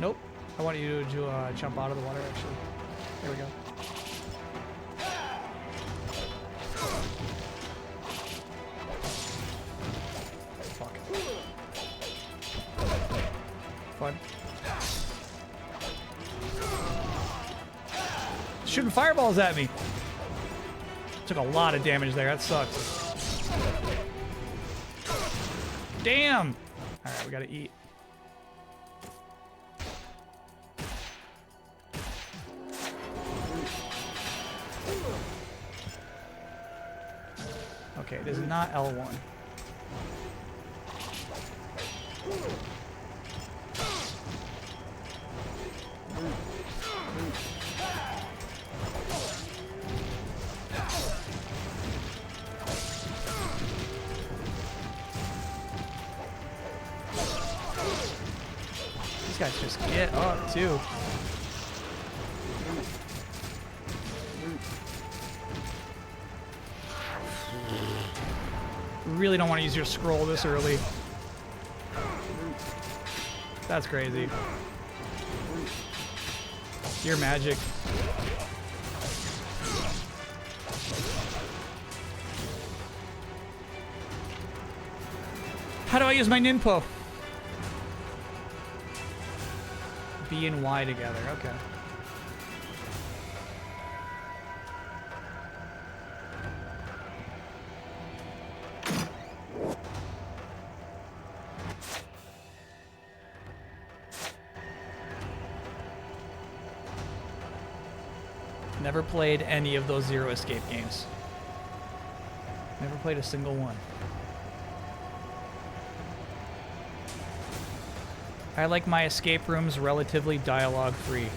Nope. I want you to jump out of the water, actually. There we go. Fuck. Fun. Shooting fireballs at me. Took a lot of damage there. That sucks. Damn! Alright, we gotta eat. Okay, it is not L1. These guys just get up, too. Really don't want to use your scroll this early. That's crazy. Your magic. How do I use my ninpo? B and Y together, okay. Never played any of those Zero Escape games. Never played a single one. I like my escape rooms relatively dialogue-free.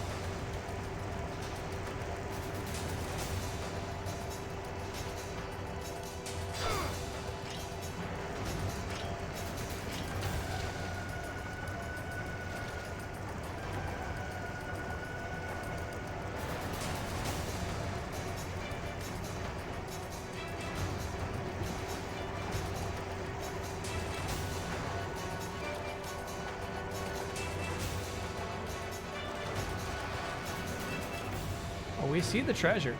We see the treasure.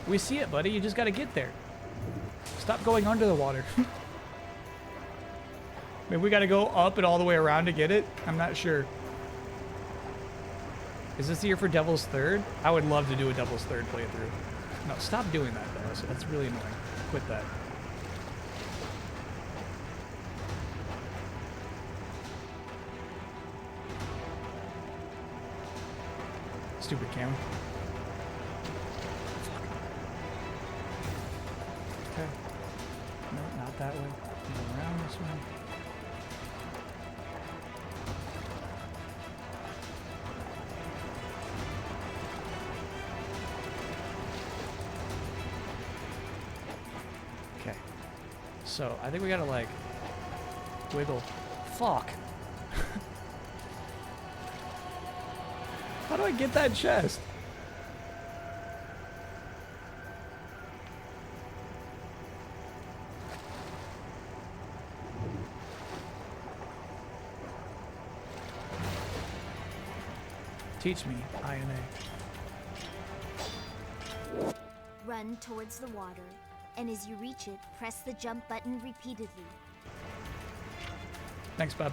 We see it, buddy. You just gotta get there. Stop going under the water. Maybe we gotta go up and all the way around to get it? I'm not sure. Is this the year for Devil's Third? I would love to do a Devil's Third playthrough. No, stop doing that, though. That's really annoying. Quit that. Stupid camera. Okay. No, not that way. Go around this way. Okay. So, I think we gotta, like, wiggle. Fuck. How do I get that chest? Teach me, INA. Run towards the water, and as you reach it, press the jump button repeatedly. Thanks, bub.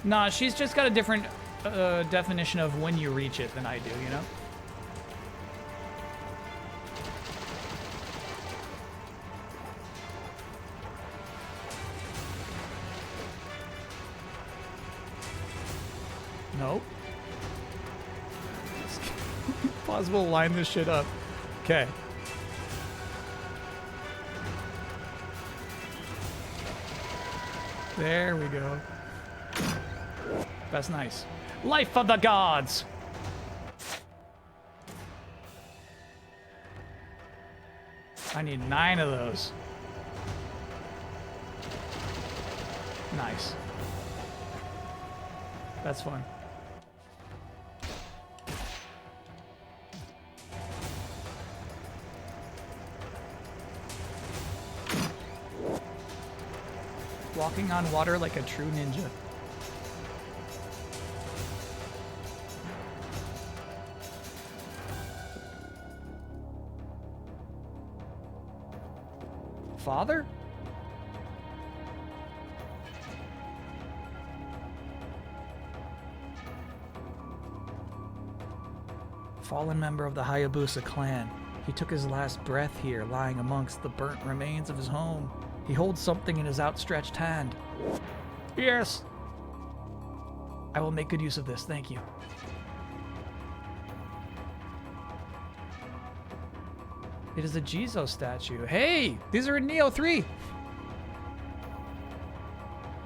Nah, she's just got a different definition of when you reach it than I do, you know? Nope. Possible to line this shit up. Okay. There we go. That's nice. Life of the gods! I need 9 of those. Nice. That's fun. Walking on water like a true ninja. Father? Fallen member of the Hayabusa clan. He took his last breath here, lying amongst the burnt remains of his home. He holds something in his outstretched hand. Yes! I will make good use of this, thank you. It is a Jizo statue. Hey! These are in Neo 3!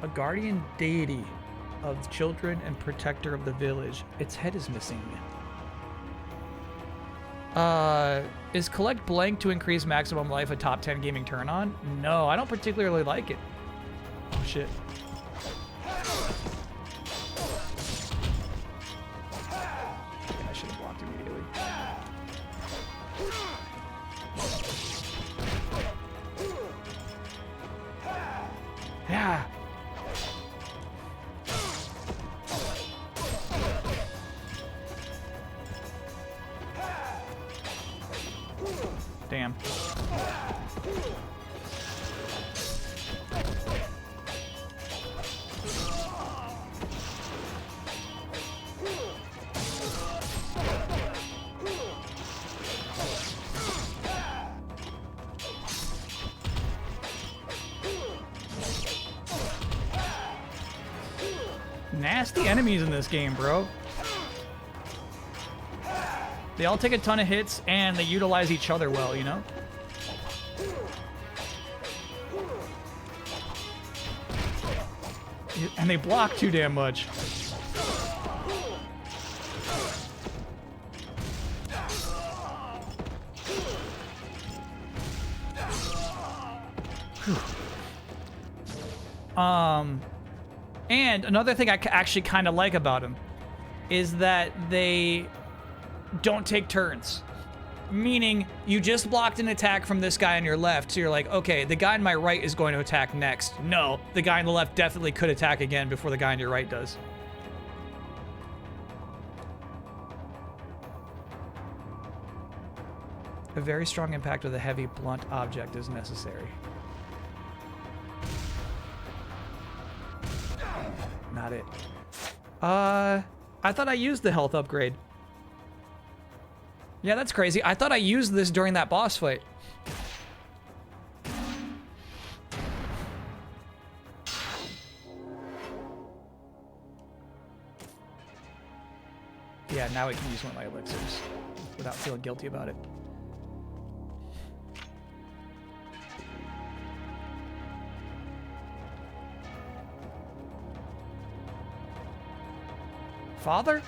A guardian deity of children and protector of the village. Its head is missing. Is collect blank to increase maximum life a top 10 gaming turn on? No, I don't particularly like it. Oh shit. Yeah, I should have blocked immediately. Yeah. Damn. Nasty enemies in this game, bro. They all take a ton of hits, and they utilize each other well, you know? And they block too damn much. And another thing I actually kind of like about them is that they don't take turns. Meaning, you just blocked an attack from this guy on your left, so you're like, okay, the guy on my right is going to attack next. No, the guy on the left definitely could attack again before the guy on your right does. A very strong impact with a heavy, blunt object is necessary. Not it. I thought I used the health upgrade. Yeah, that's crazy. I thought I used this during that boss fight. Yeah, now I can use one of my elixirs without feeling guilty about it. Father?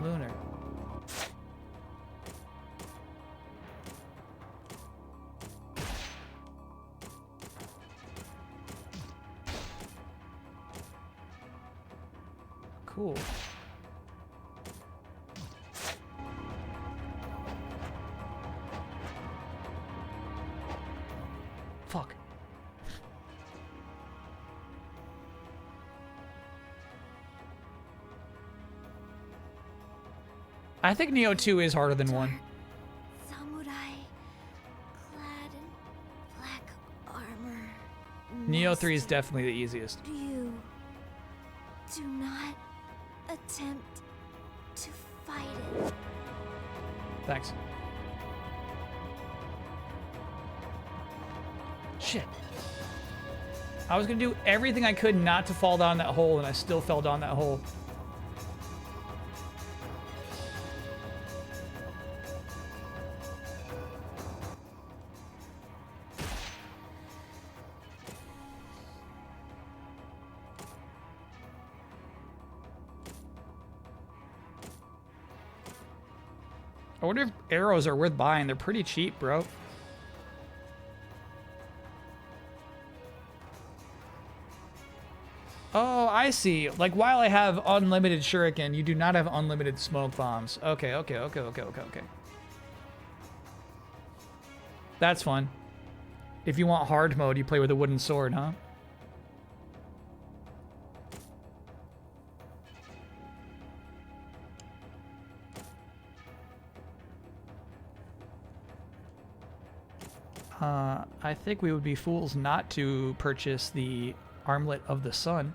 Lunar. Cool. Fuck. I think Neo 2 is harder than 1. Samurai, clad in black armor. Neo 3 is definitely the easiest. You do not attempt to fight it. Thanks. Shit. I was gonna do everything I could not to fall down that hole, and I still fell down that hole. I wonder if arrows are worth buying. They're pretty cheap, bro. Oh, I see. Like, while I have unlimited shuriken, you do not have unlimited smoke bombs. Okay. That's fun. If you want hard mode, you play with a wooden sword, huh? I think we would be fools not to purchase the Armlet of the Sun.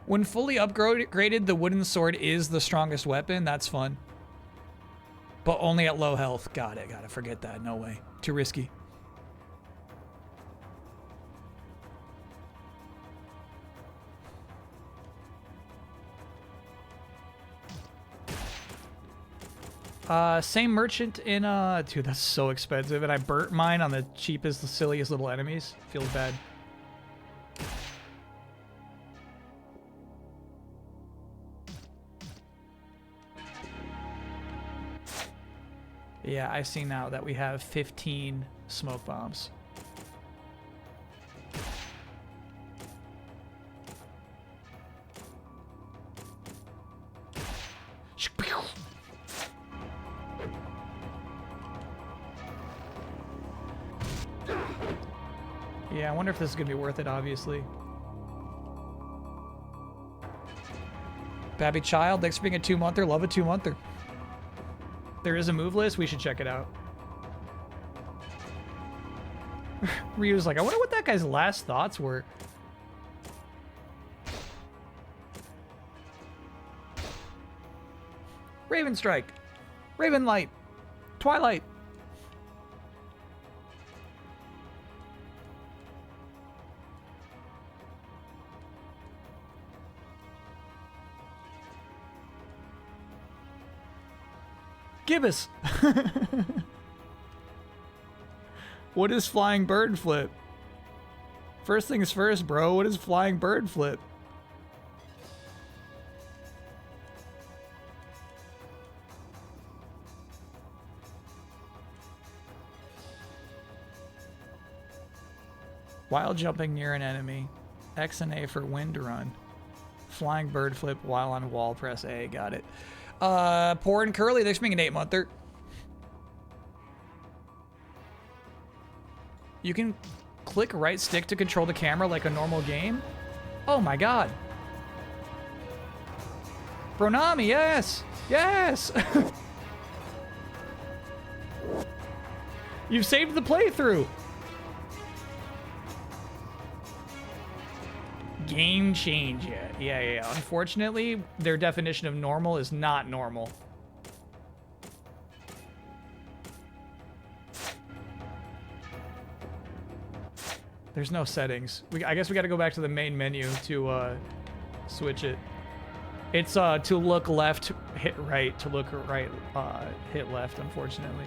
When fully upgraded, the wooden sword is the strongest weapon. That's fun. But only at low health. Got it. Gotta forget that. No way. Too risky. Same merchant in, dude, that's so expensive. And I burnt mine on the cheapest, the silliest little enemies. Feels bad. Yeah, I see now that we have 15 smoke bombs. Yeah, I wonder if this is going to be worth it, obviously. Babby Child, thanks for being a 2-monther. Love a 2-monther. There is a move list. We should check it out. Ryu's like, I wonder what that guy's last thoughts were. Raven Strike. Raven Light. Twilight. Gibbous. What is flying bird flip? First things first, bro. What is flying bird flip? While jumping near an enemy. X and A for wind run. Flying bird flip while on wall, press A. Got it. Poor and Curly, thanks for being an 8-monther. You can click right stick to control the camera like a normal game? Oh my god. Bronami, yes! Yes! You've saved the playthrough! Game change, yeah. Unfortunately, their definition of normal is not normal. There's no settings. I guess we got to go back to the main menu to switch it. It's to look left, hit right. To look right, hit left, unfortunately.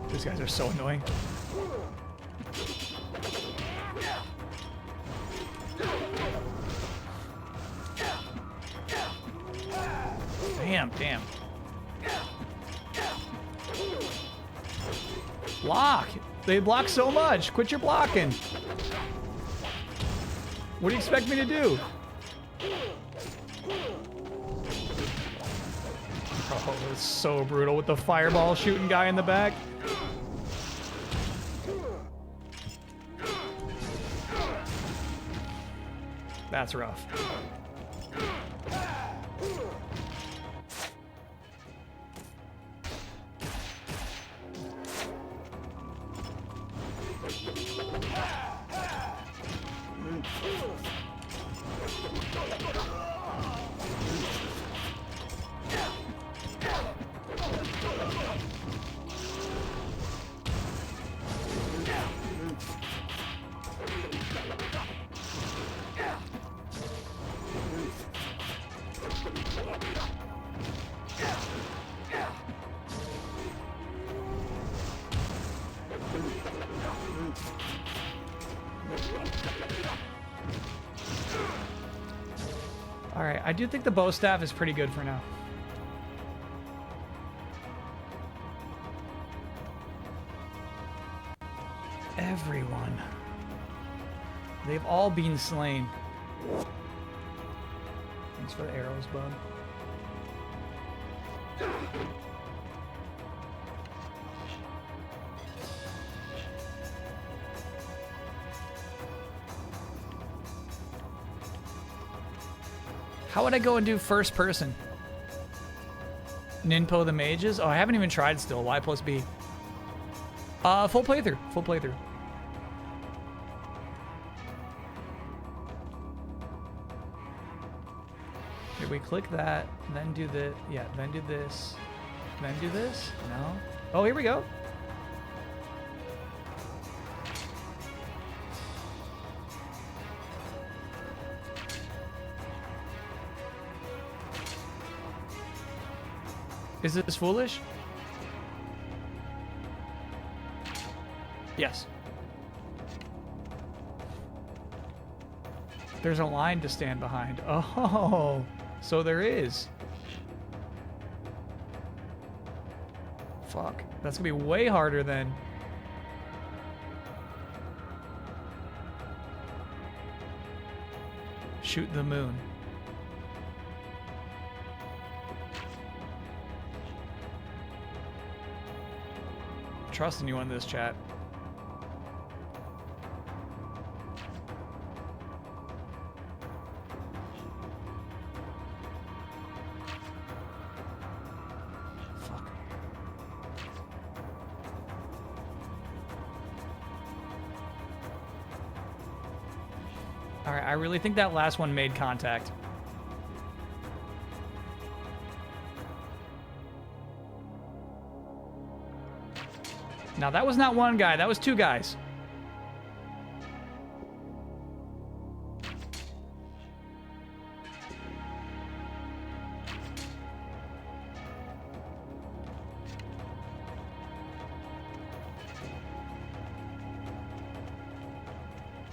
These guys are so annoying. Damn. Block. They block so much. Quit your blocking. What do you expect me to do? Oh, it's so brutal with the fireball shooting guy in the back. That's rough. Alright, I do think the bow staff is pretty good for now. Everyone. They've all been slain. Thanks for the arrows, bud. How would I go and do first person? Ninpo the mages? Oh, I haven't even tried still. Y plus B. Full playthrough. Full playthrough. Here we click that, then do the, yeah, then do this, then do this. No. Oh, here we go. Is this foolish? Yes. There's a line to stand behind. Oh, so there is. Fuck. That's gonna be way harder than... Shoot the moon. Trusting you on this, chat. Fuck. All right, I really think that last one made contact. Now, that was not one guy. That was two guys.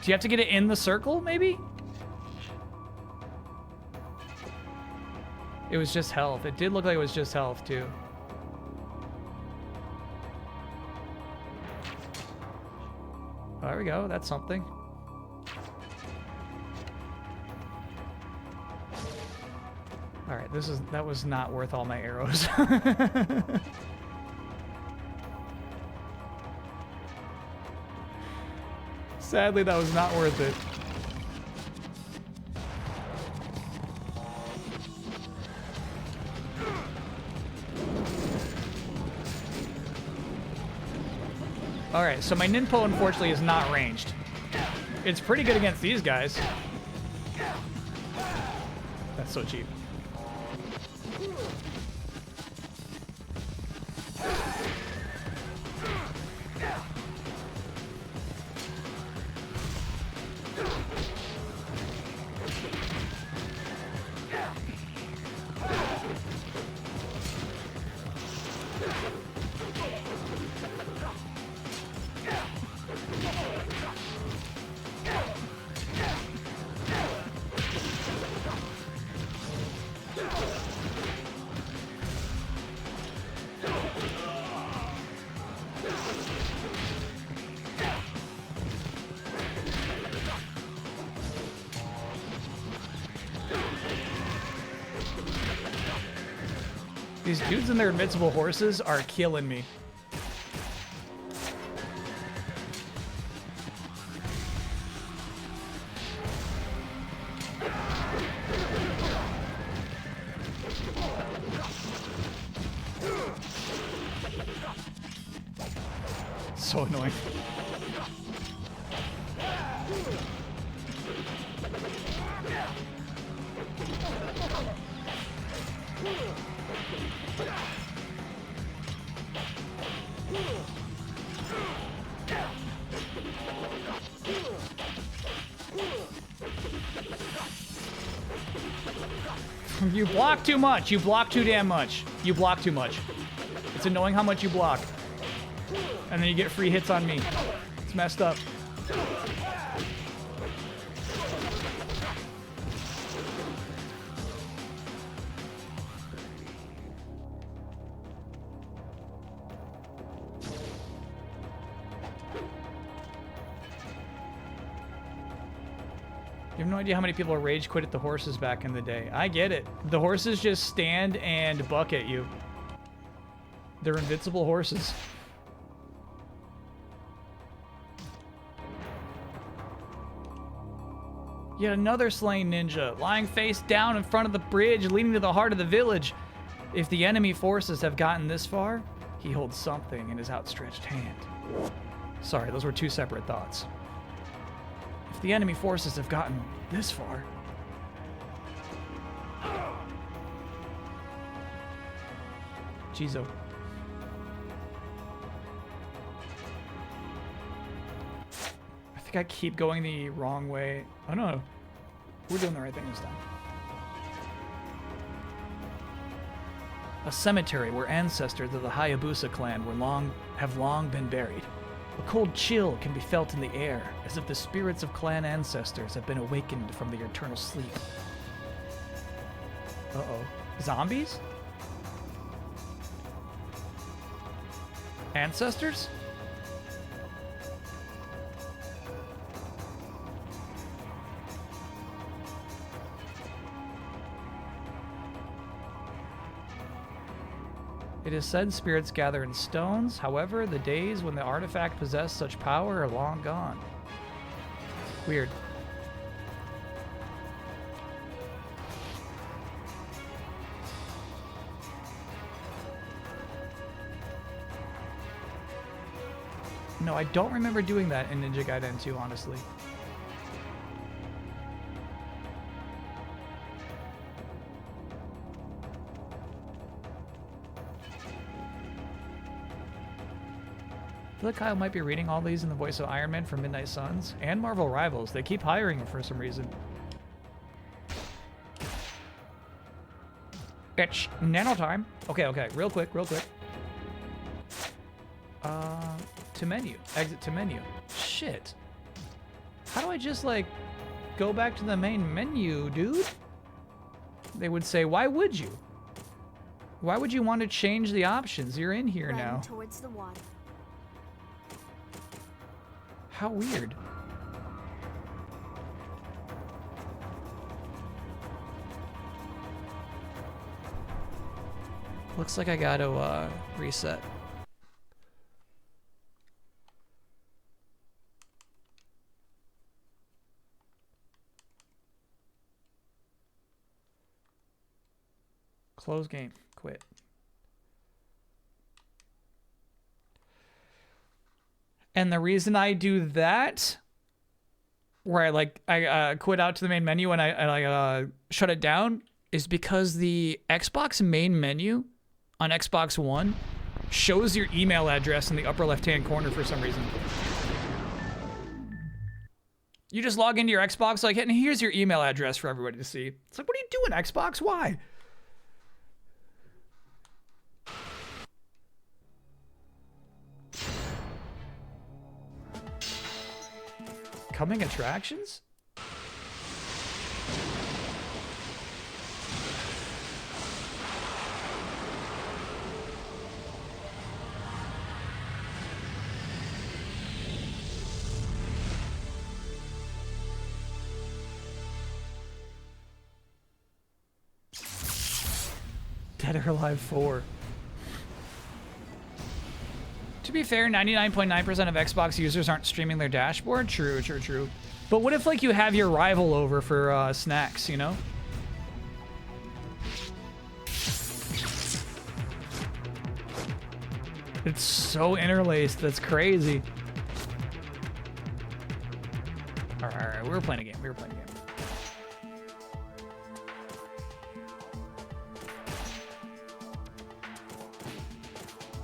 Do you have to get it in the circle, maybe? It was just health. It did look like it was just health, too. There we go. That's something. All right, that was not worth all my arrows. Sadly, that was not worth it. Alright, so my Ninpo unfortunately is not ranged. It's pretty good against these guys. That's so cheap. These dudes and their invincible horses are killing me. So annoying. You block too much. You block too damn much. You block too much. It's annoying how much you block. And then you get free hits on me. It's messed up. You have no idea how many people rage quit at the horses back in the day. I get it. The horses just stand and buck at you. They're invincible horses. Yet another slain ninja, lying face down in front of the bridge leading to the heart of the village. If the enemy forces have gotten this far, he holds something in his outstretched hand. Sorry, those were two separate thoughts. If the enemy forces have gotten this far... Jizo. I think I keep going the wrong way. Oh no, we're doing the right thing this time. A cemetery where ancestors of the Hayabusa clan have long been buried. A cold chill can be felt in the air, as if the spirits of clan ancestors have been awakened from their eternal sleep. Uh-oh. Zombies? Ancestors? It is said spirits gather in stones. However, the days when the artifact possessed such power are long gone. Weird. No, I don't remember doing that in Ninja Gaiden 2, honestly. I feel like Kyle might be reading all these in the voice of Iron Man from Midnight Suns and Marvel Rivals. They keep hiring him for some reason. It's nano time. Okay, real quick. To menu. Exit to menu. Shit. How do I just, like, go back to the main menu, dude? They would say, why would you? Why would you want to change the options? You're in here now. Towards the water. How weird. Looks like I gotta reset. Close game. Quit. And the reason I do that, where I quit out to the main menu and I shut it down, is because the Xbox main menu on Xbox One shows your email address in the upper left-hand corner for some reason. You just log into your Xbox, like, and here's your email address for everybody to see. It's like, what are you doing, Xbox? Why? Coming attractions? Dead or Alive 4. To be fair, 99.9% of Xbox users aren't streaming their dashboard. True, true, true. But what if, like, you have your rival over for snacks, you know? It's so interlaced. That's crazy. All right. We were playing a game.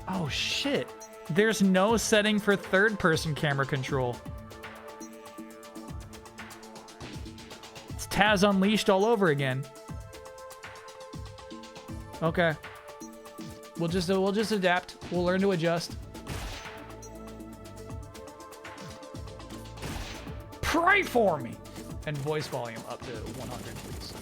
Oh, shit. There's no setting for third-person camera control. It's Taz Unleashed all over again. Okay. We'll just adapt. We'll learn to adjust. Pray for me! And voice volume up to 100, please.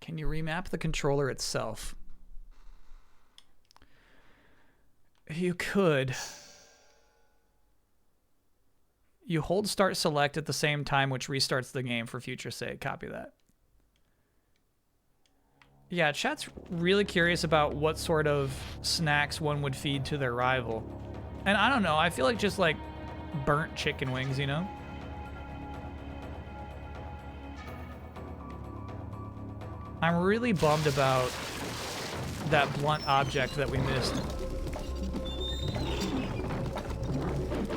Can you remap the controller itself? You could. You hold start select at the same time, which restarts the game for future sake. Copy that. Yeah, chat's really curious about what sort of snacks one would feed to their rival. And I don't know, I feel like just like burnt chicken wings, you know? I'm really bummed about that blunt object that we missed.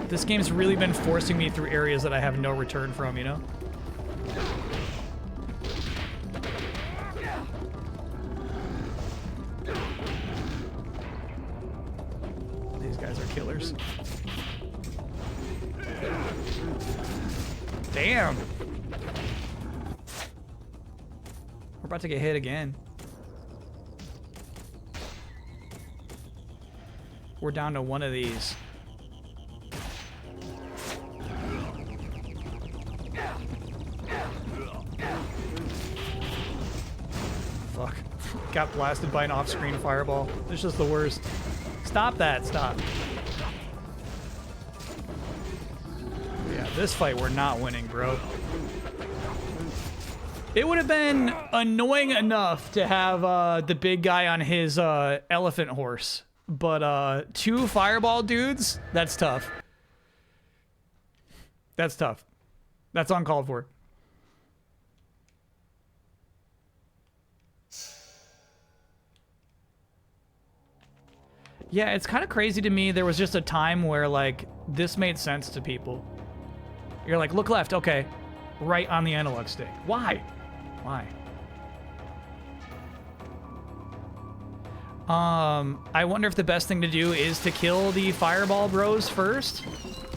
This game's really been forcing me through areas that I have no return from, you know? These guys are killers. Damn! We're about to get hit again. We're down to one of these. Fuck. Got blasted by an off-screen fireball. It's just the worst. Stop that. Stop. Yeah, this fight we're not winning, bro. It would have been annoying enough to have the big guy on his elephant horse. But 2 fireball dudes? That's tough. That's tough. That's uncalled for. Yeah, it's kind of crazy to me. There was just a time where, like, this made sense to people. You're like, look left. Okay. Right on the analog stick. Why? Why? I wonder if the best thing to do is to kill the fireball bros first.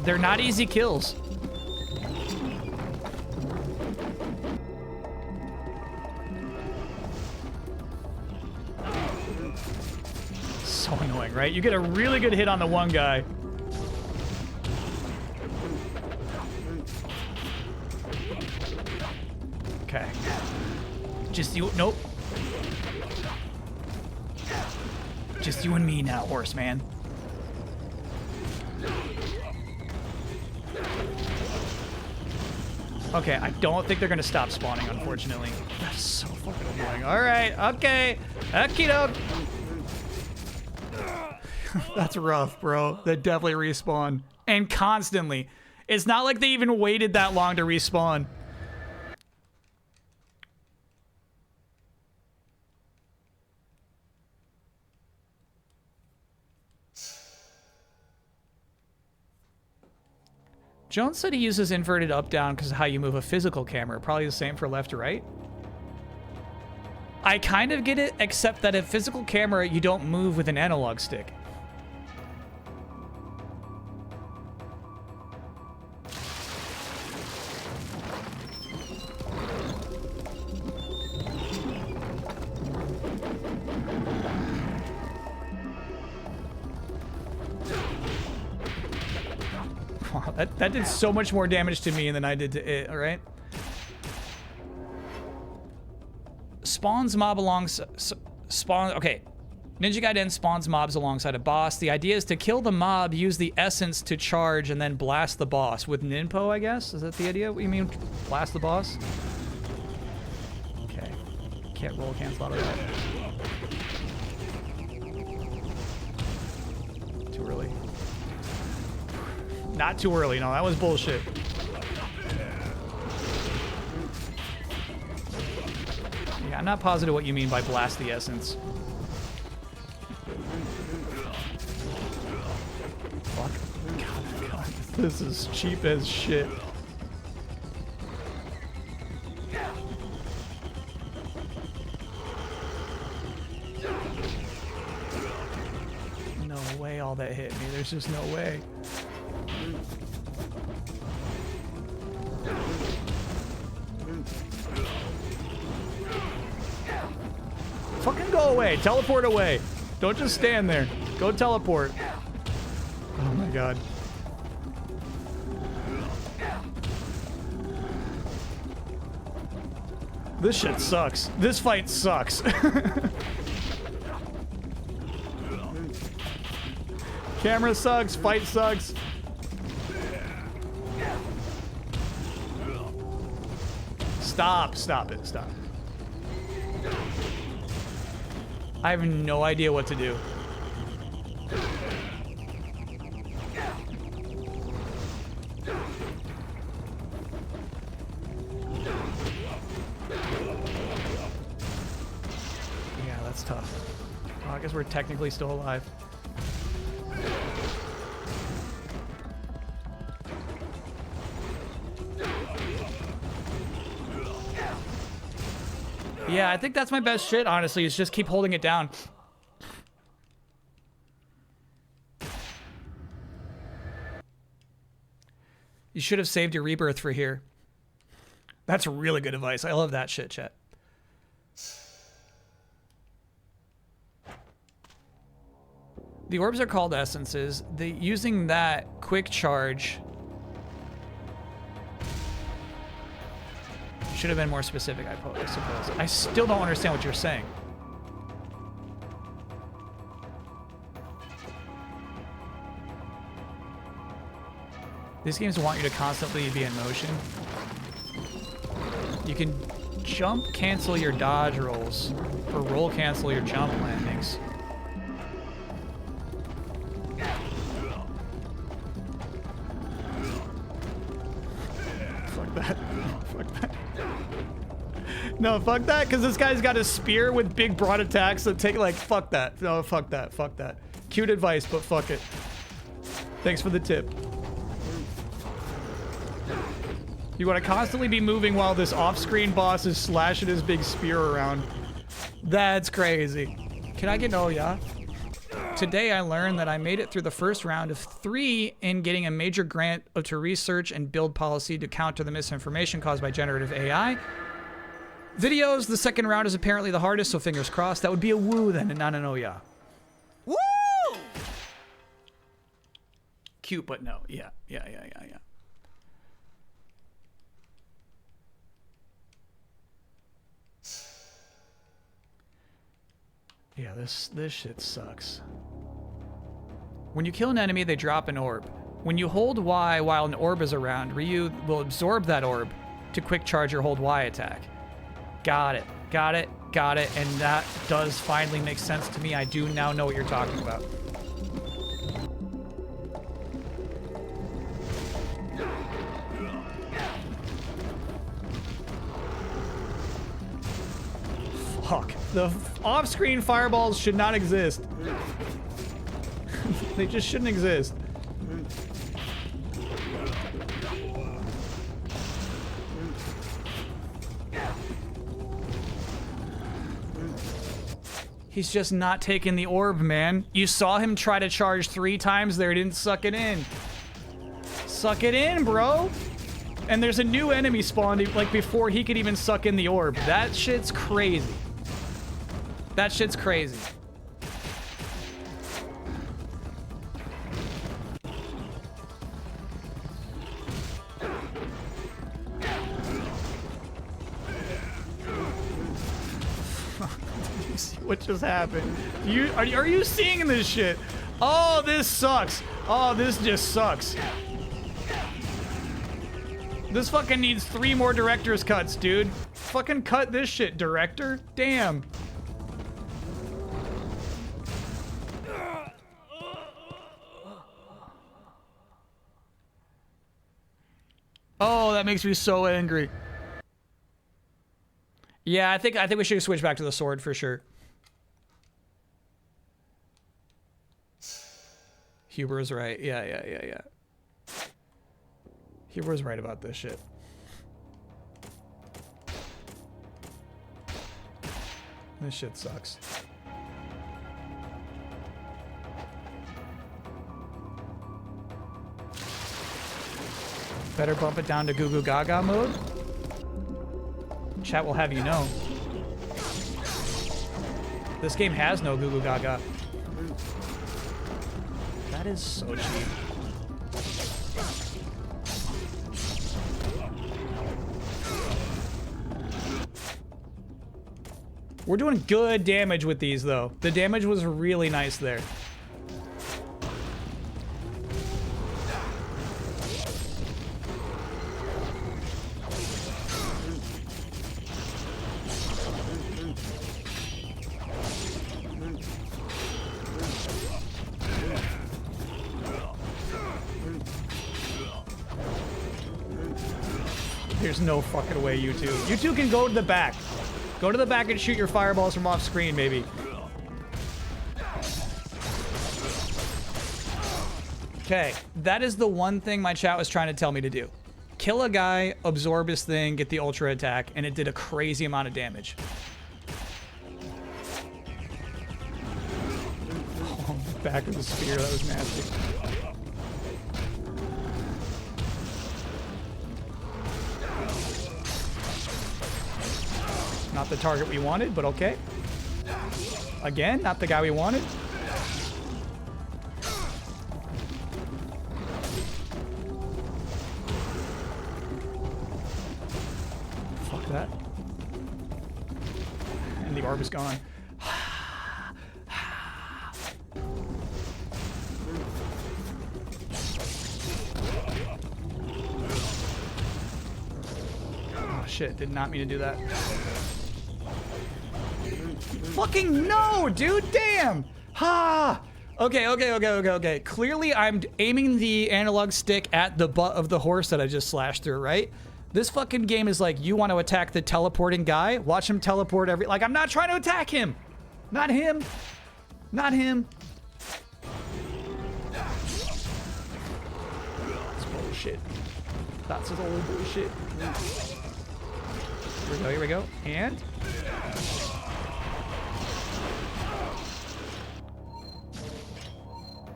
They're not easy kills. So annoying, right? You get a really good hit on the one guy. Okay. Just you. Nope. Just you and me now, horseman. Okay, I don't think they're gonna stop spawning, unfortunately. That's so fucking annoying. Alright, okay. Okie doke. That's rough, bro. They definitely respawn. And constantly. It's not like they even waited that long to respawn. Jones said he uses inverted up-down because of how you move a physical camera. Probably the same for left to right. I kind of get it, except that a physical camera, you don't move with an analog stick. Wow, that did so much more damage to me than I did to it, alright? Spawns mob along... Spawn... Okay. Ninja Gaiden spawns mobs alongside a boss. The idea is to kill the mob, use the essence to charge, and then blast the boss. With Ninpo, I guess? Is that the idea? What you mean, blast the boss? Okay. Can't roll cancel out of that. Too early. Not too early, no, that was bullshit. Yeah, I'm not positive what you mean by blast the essence. Fuck. God, this is cheap as shit. No way all that hit me. There's just no way. Fucking go away. Teleport away. Don't just stand there. Go teleport. Oh my god. This shit sucks. This fight sucks. Camera sucks. Fight sucks. Stop. Stop it. Stop. I have no idea what to do. Yeah, that's tough. Oh, I guess we're technically still alive. Yeah, I think that's my best shit, honestly, is just keep holding it down. You should have saved your rebirth for here. That's really good advice. I love that shit, chat. The orbs are called essences. Using that quick charge should have been more specific, I suppose. I still don't understand what you're saying. These games want you to constantly be in motion. You can jump cancel your dodge rolls, or roll cancel your jump landings. Fuck that. Fuck that. No, fuck that, because this guy's got a spear with big broad attacks that take, like, fuck that. No, fuck that, fuck that. Cute advice, but fuck it. Thanks for the tip. You want to constantly be moving while this off-screen boss is slashing his big spear around. That's crazy. Can I get no, yeah? Today I learned that I made it through the first round of 3 in getting a major grant to research and build policy to counter the misinformation caused by generative AI. Videos, the second round is apparently the hardest, so fingers crossed. That would be a woo then, and not an oh yeah. Woo! Cute, but no. Yeah. Yeah, this shit sucks. When you kill an enemy, they drop an orb. When you hold Y while an orb is around, Ryu will absorb that orb to quick charge your hold Y attack. Got it. Got it. Got it. And that does finally make sense to me. I do now know what you're talking about. Fuck. The off-screen fireballs should not exist. They just shouldn't exist. He's just not taking the orb, man. You saw him try to charge 3 times there. He didn't suck it in. Suck it in, bro. And there's a new enemy spawned like before he could even suck in the orb. That shit's crazy. That shit's crazy. Did you see What just happened? Are you seeing this shit? Oh, this sucks. Oh, this just sucks. This fucking needs 3 more director's cuts, dude. Fucking cut this shit, director. Damn. Oh, that makes me so angry. Yeah, I think we should switch back to the sword for sure. Huber is right. Yeah. Huber was right about this shit. This shit sucks. Better bump it down to Goo Goo Gaga mode. Chat will have you know. This game has no Goo Goo Gaga. That is so cheap. We're doing good damage with these, though. The damage was really nice there. There's no fucking way, you two. You two can go to the back. Go to the back and shoot your fireballs from off screen, maybe. Okay, that is the one thing my chat was trying to tell me to do. Kill a guy, absorb his thing, get the ultra attack, and it did a crazy amount of damage. Oh, back of the spear, that was nasty. Not the target we wanted, but okay. Again, not the guy we wanted. Fuck that. And the orb is gone. Oh shit, did not mean to do that. Fucking no, dude, damn! Ha! Okay. Clearly, I'm aiming the analog stick at the butt of the horse that I just slashed through, right? This fucking game is like, you want to attack the teleporting guy? Watch him teleport every... Like, I'm not trying to attack him! Not him! Not him! That's bullshit. That's his old bullshit. Here we go. And...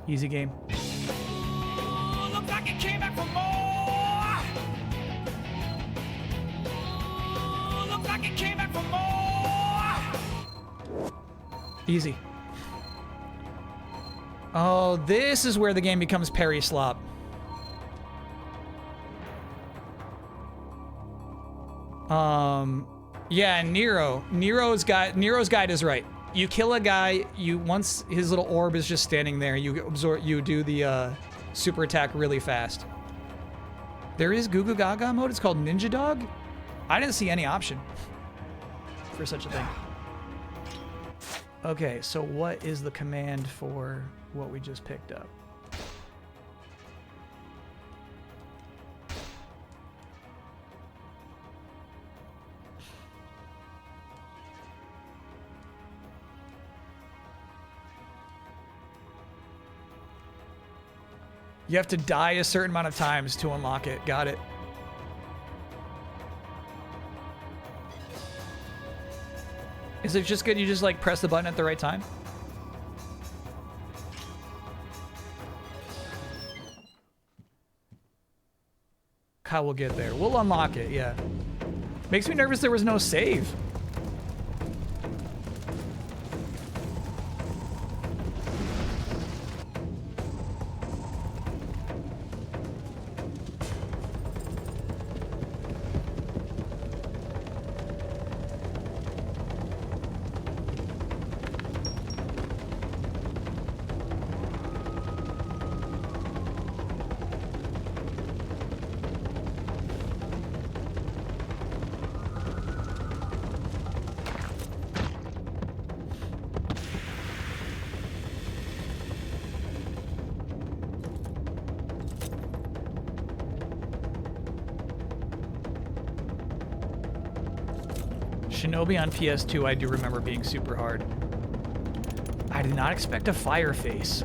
easy game. Looks like it came back for more. Looks like it came back for more. Easy. Oh, this is where the game becomes parry slop. Yeah, Nero's guide is right. You kill a guy, once his little orb is just standing there, you do the super attack really fast. There is Goo Goo Gaga mode, it's called Ninja Dog? I didn't see any option for such a thing. Okay, so what is the command for what we just picked up? You have to die a certain amount of times to unlock it. Got it. Is it just good you just like press the button at the right time? Kyle will get there. We'll unlock it, yeah. Makes me nervous there was no save. Shinobi on PS2 I do remember being super hard. I did not expect a fire face.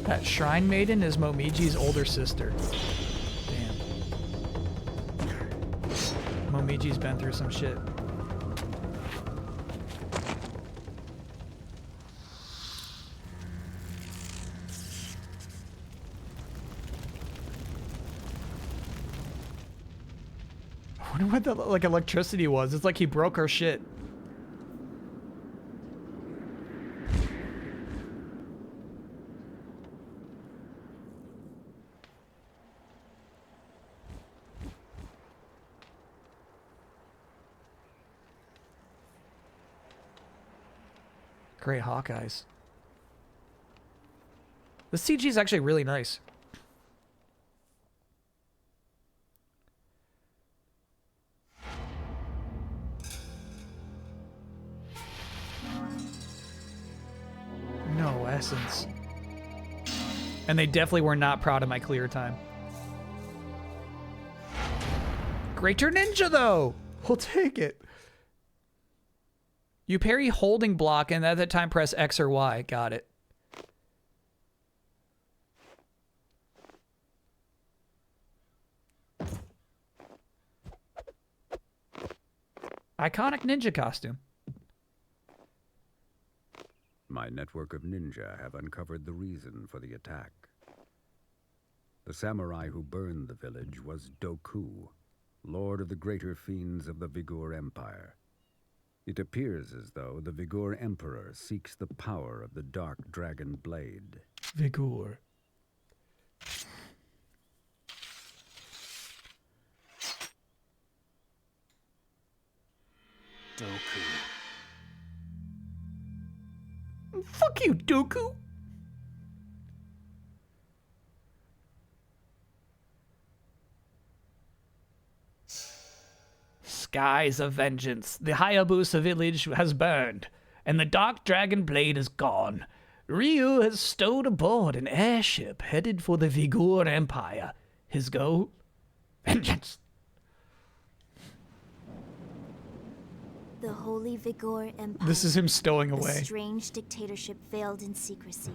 That Shrine Maiden is Momiji's older sister. Damn. Momiji's been through some shit. I wonder what the like electricity was. It's like he broke our shit. Great Hawkeyes. The CG is actually really nice. No essence. And they definitely were not proud of my clear time. Greater Ninja, though! We'll take it. You parry holding block, and at that time press X or Y. Got it. Iconic ninja costume. My network of ninja have uncovered the reason for the attack. The samurai who burned the village was Doku, lord of the greater fiends of the Vigor Empire. It appears as though the Vigor Emperor seeks the power of the Dark Dragon Blade. Vigor. Doku. Fuck you, Doku. Skies of vengeance. The Hayabusa village has burned, and the Dark Dragon Blade is gone. Ryu has stowed aboard an airship headed for the Vigor Empire. His goal? Vengeance. The Holy Vigor Empire. This is him stowing away. A strange dictatorship veiled in secrecy.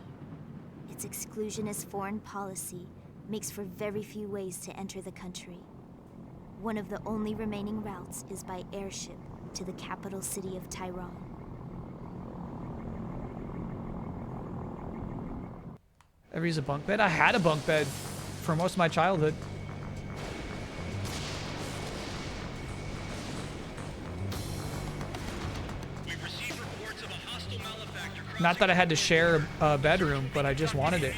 Its exclusionist foreign policy makes for very few ways to enter the country. One of the only remaining routes is by airship to the capital city of Tyrone. Ever use a bunk bed? I had a bunk bed for most of my childhood. Not that I had to share a bedroom, but I just wanted it.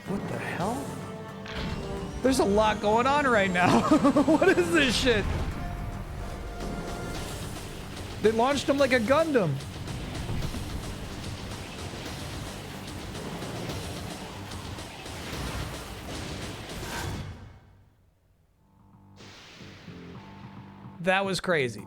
What the hell? There's a lot going on right now. What is this shit? They launched him like a Gundam. That was crazy.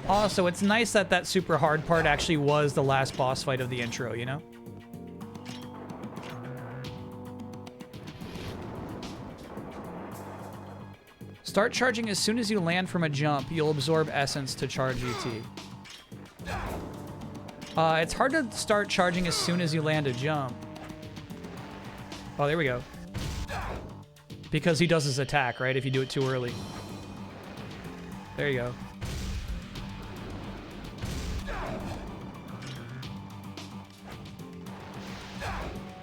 Also, it's nice that that super hard part actually was the last boss fight of the intro, you know? Start charging as soon as you land from a jump. You'll absorb essence to charge ET. It's hard to start charging as soon as you land a jump. Oh, there we go. Because he does his attack, right? If you do it too early. There you go.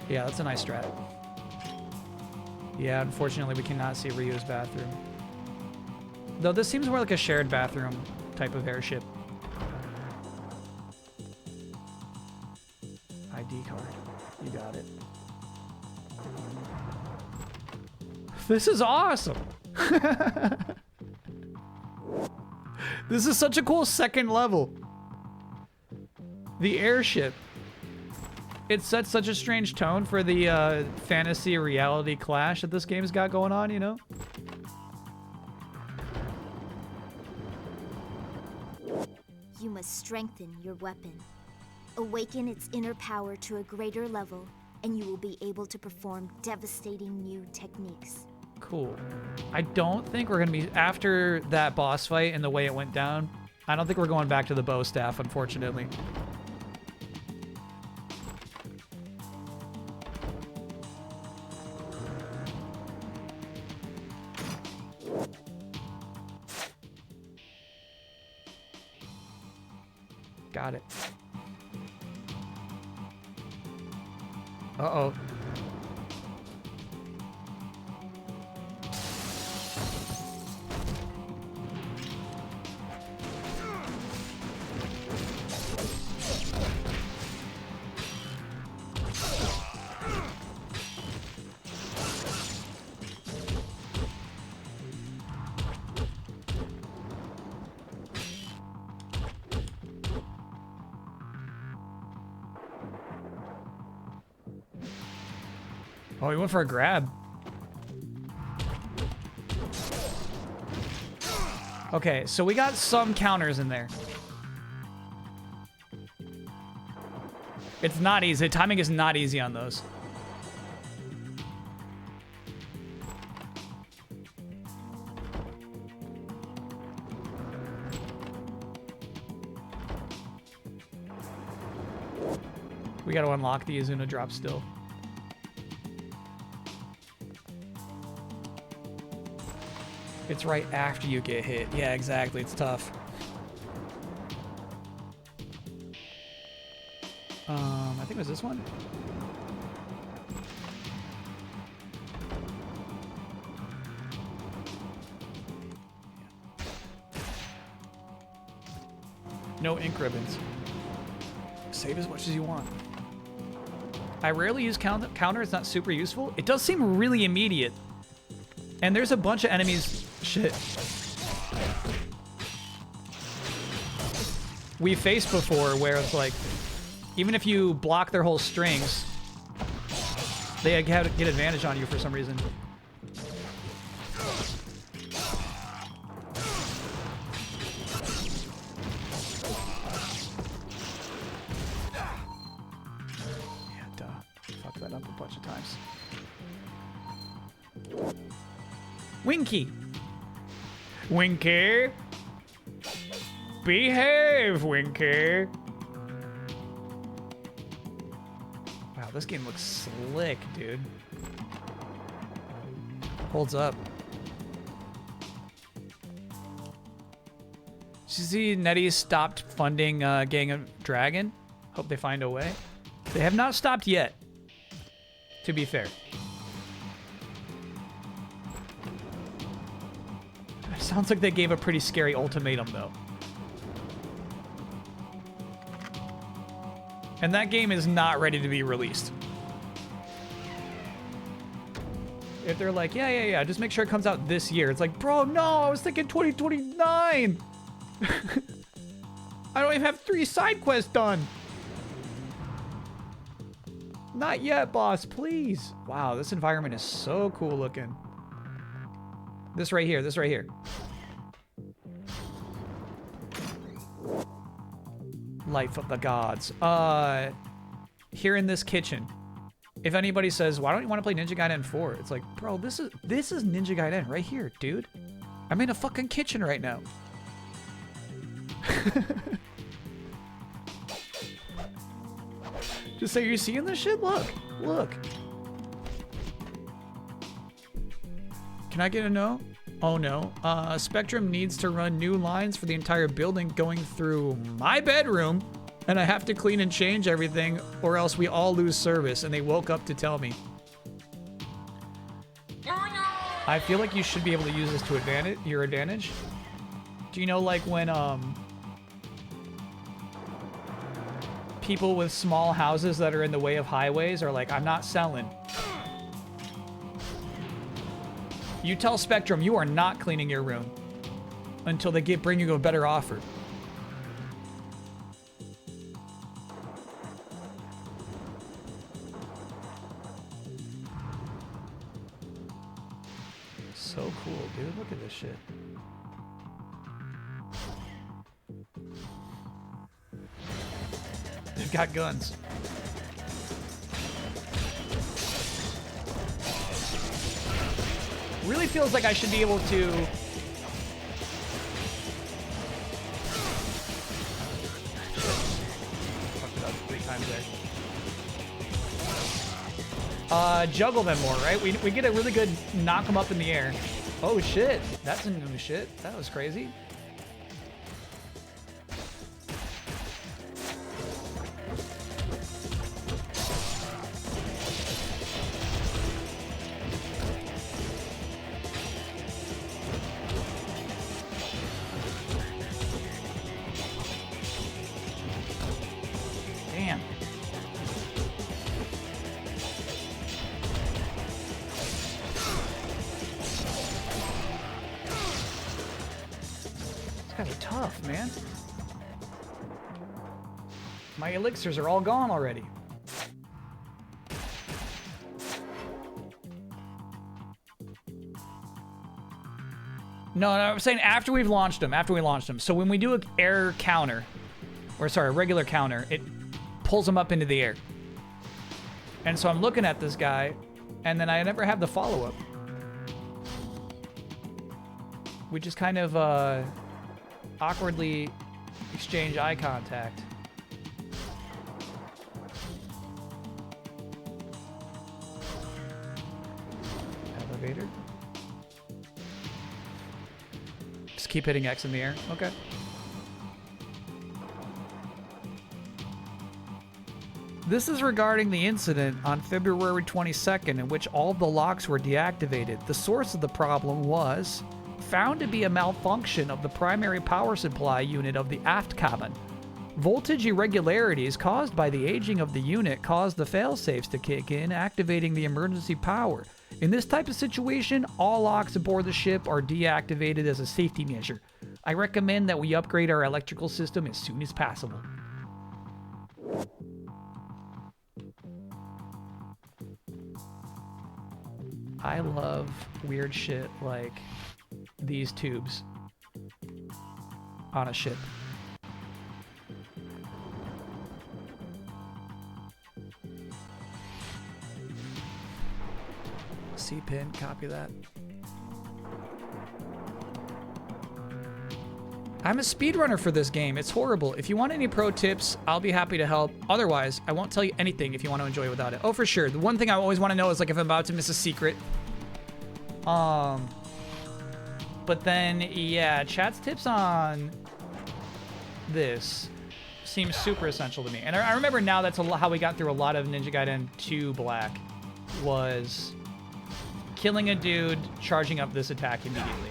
Yeah, that's a nice strat. Yeah, unfortunately, we cannot see Ryu's bathroom. Though this seems more like a shared bathroom type of airship. ID card. You got it. This is awesome. This is such a cool second level. The airship. It sets such a strange tone for the fantasy reality clash that this game's got going on, you know? You must strengthen your weapon. Awaken its inner power to a greater level, and you will be able to perform devastating new techniques. Cool. I don't think we're gonna be, after that boss fight and the way it went down, I don't think we're going back to the bow staff, unfortunately. Got it. Uh-oh. Oh, he went for a grab. Okay, so we got some counters in there. It's not easy. Timing is not easy on those. We gotta unlock the Izuna drop still. It's right after you get hit. Yeah, exactly. It's tough. I think it was this one. No ink ribbons. Save as much as you want. I rarely use counter. It's not super useful. It does seem really immediate. And there's a bunch of enemies. Shit. We faced before where it's like, even if you block their whole strings, they get advantage on you for some reason. Yeah, duh. Fuck that up a bunch of times. Winky. Winky. Behave, Winky. Wow, this game looks slick, dude. Holds up. Did you see NetEase stopped funding Gang of Dragon? Hope they find a way. They have not stopped yet, to be fair. Sounds like they gave a pretty scary ultimatum, though. And that game is not ready to be released. If they're like, yeah, just make sure it comes out this year. It's like, bro, no, I was thinking 2029. I don't even have 3 side quests done. Not yet, boss, please. Wow, this environment is so cool looking. This right here, this right here. Life of the gods. Here in this kitchen. If anybody says, why don't you want to play Ninja Gaiden 4? It's like, bro, this is Ninja Gaiden right here, dude. I'm in a fucking kitchen right now. Just say, you're seeing this shit? Look. Can I get a no? Oh no. Spectrum needs to run new lines for the entire building going through my bedroom, and I have to clean and change everything or else we all lose service, and they woke up to tell me. I feel like you should be able to use this to your advantage. Do you know, like, when people with small houses that are in the way of highways are like, I'm not selling. You tell Spectrum you are not cleaning your room until they bring you a better offer. So cool, dude. Look at this shit. They've got guns. Really feels like I should be able to... Fucked it up 3 times there. Juggle them more, right? We get a really good knock them up in the air. Oh shit, that's some new shit. That was crazy. Damn. These guys are tough, man. My elixirs are all gone already. No, I'm saying after we've launched them. After we launched them. So when we do an air counter, or sorry, a regular counter, it pulls them up into the air. And so I'm looking at this guy, and then I never have the follow-up. We just kind of awkwardly exchange eye contact. Elevator. Just keep hitting X in the air. Okay. This is regarding the incident on February 22nd in which all the locks were deactivated. The source of the problem was found to be a malfunction of the primary power supply unit of the aft cabin. Voltage irregularities caused by the aging of the unit caused the failsafes to kick in, activating the emergency power. In this type of situation, all locks aboard the ship are deactivated as a safety measure. I recommend that we upgrade our electrical system as soon as possible. I love weird shit like these tubes on a ship. C-pin, copy that. I'm a speedrunner for this game. It's horrible. If you want any pro tips, I'll be happy to help. Otherwise, I won't tell you anything if you want to enjoy it without it. Oh, for sure. The one thing I always want to know is like if I'm about to miss a secret. But then, yeah, chat's tips on this seems super essential to me. And I remember now that's how we got through a lot of Ninja Gaiden 2 Black was killing a dude, charging up this attack immediately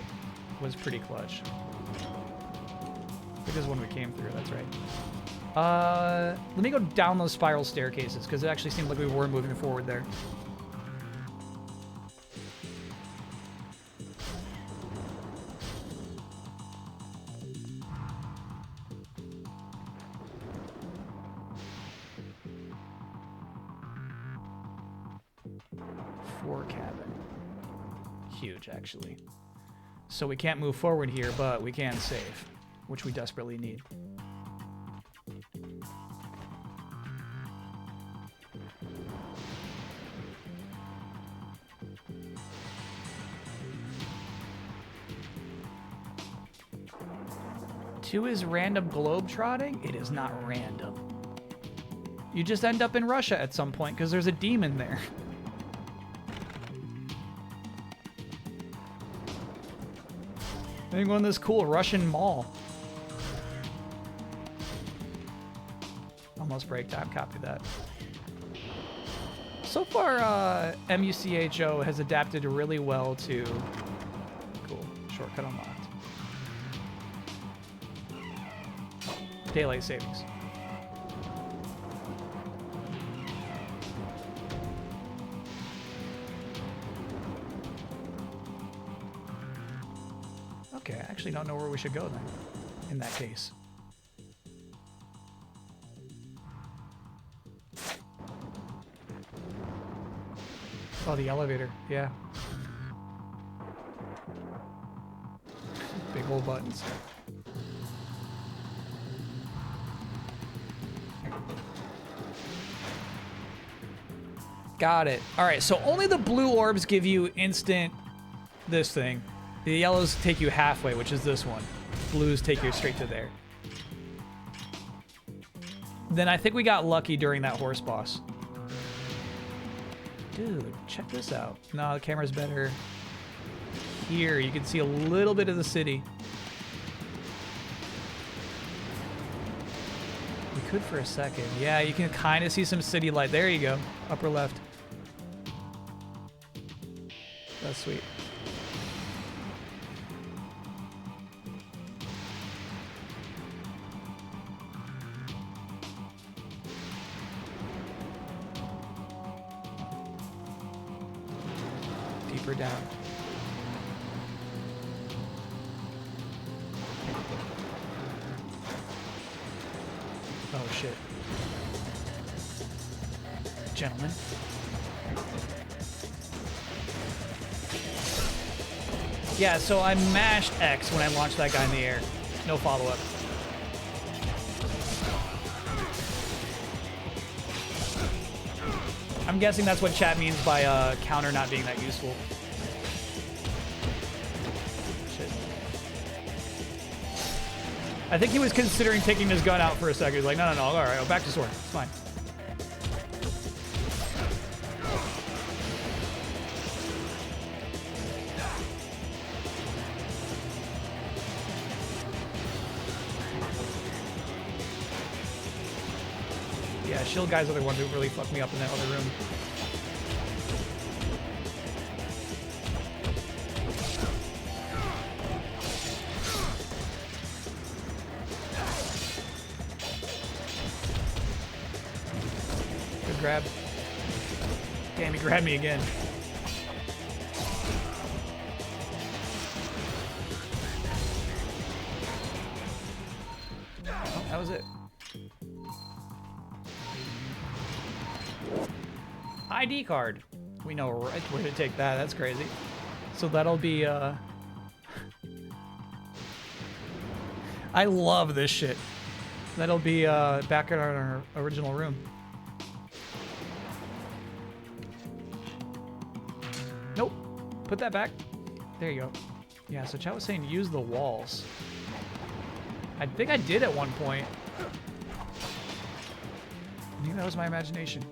was pretty clutch. I think this is when we came through, that's right. Let me go down those spiral staircases, because it actually seemed like we were moving forward there. Fore cabin. Huge, actually. So we can't move forward here, but we can save, which we desperately need. Two is random globetrotting? It is not random. You just end up in Russia at some point because there's a demon there. I think on this cool Russian mall. Almost break time, copy that. So far, MUCHO has adapted really well to... Cool. Shortcut unlocked. Daylight savings. Okay, I actually don't know where we should go then, in that case. Oh, the elevator, yeah. Big old buttons. Got it. All right, so only the blue orbs give you instant this thing. The yellows take you halfway, which is this one. Blues take you straight to there. Then I think we got lucky during that horse boss. Dude, check this out. No, the camera's better. Here, you can see a little bit of the city. We could for a second. Yeah, you can kind of see some city light. There you go. Upper left. That's sweet. Deeper down. Oh shit. Gentlemen. Yeah, so I mashed X when I launched that guy in the air. No follow-up. I'm guessing that's what chat means by counter not being that useful. Shit. I think he was considering taking his gun out for a second. He's like, no, all right, back to sword. It's fine. Yeah, shield guys are the ones who really fucked me up in that other room. Good grab. Damn, he grabbed me again. Oh, that was it. ID card. We know right where to take that. That's crazy. So that'll be, I love this shit. That'll be, back in our original room. Nope. Put that back. There you go. Yeah, so chat was saying use the walls. I think I did at one point. Maybe that was my imagination.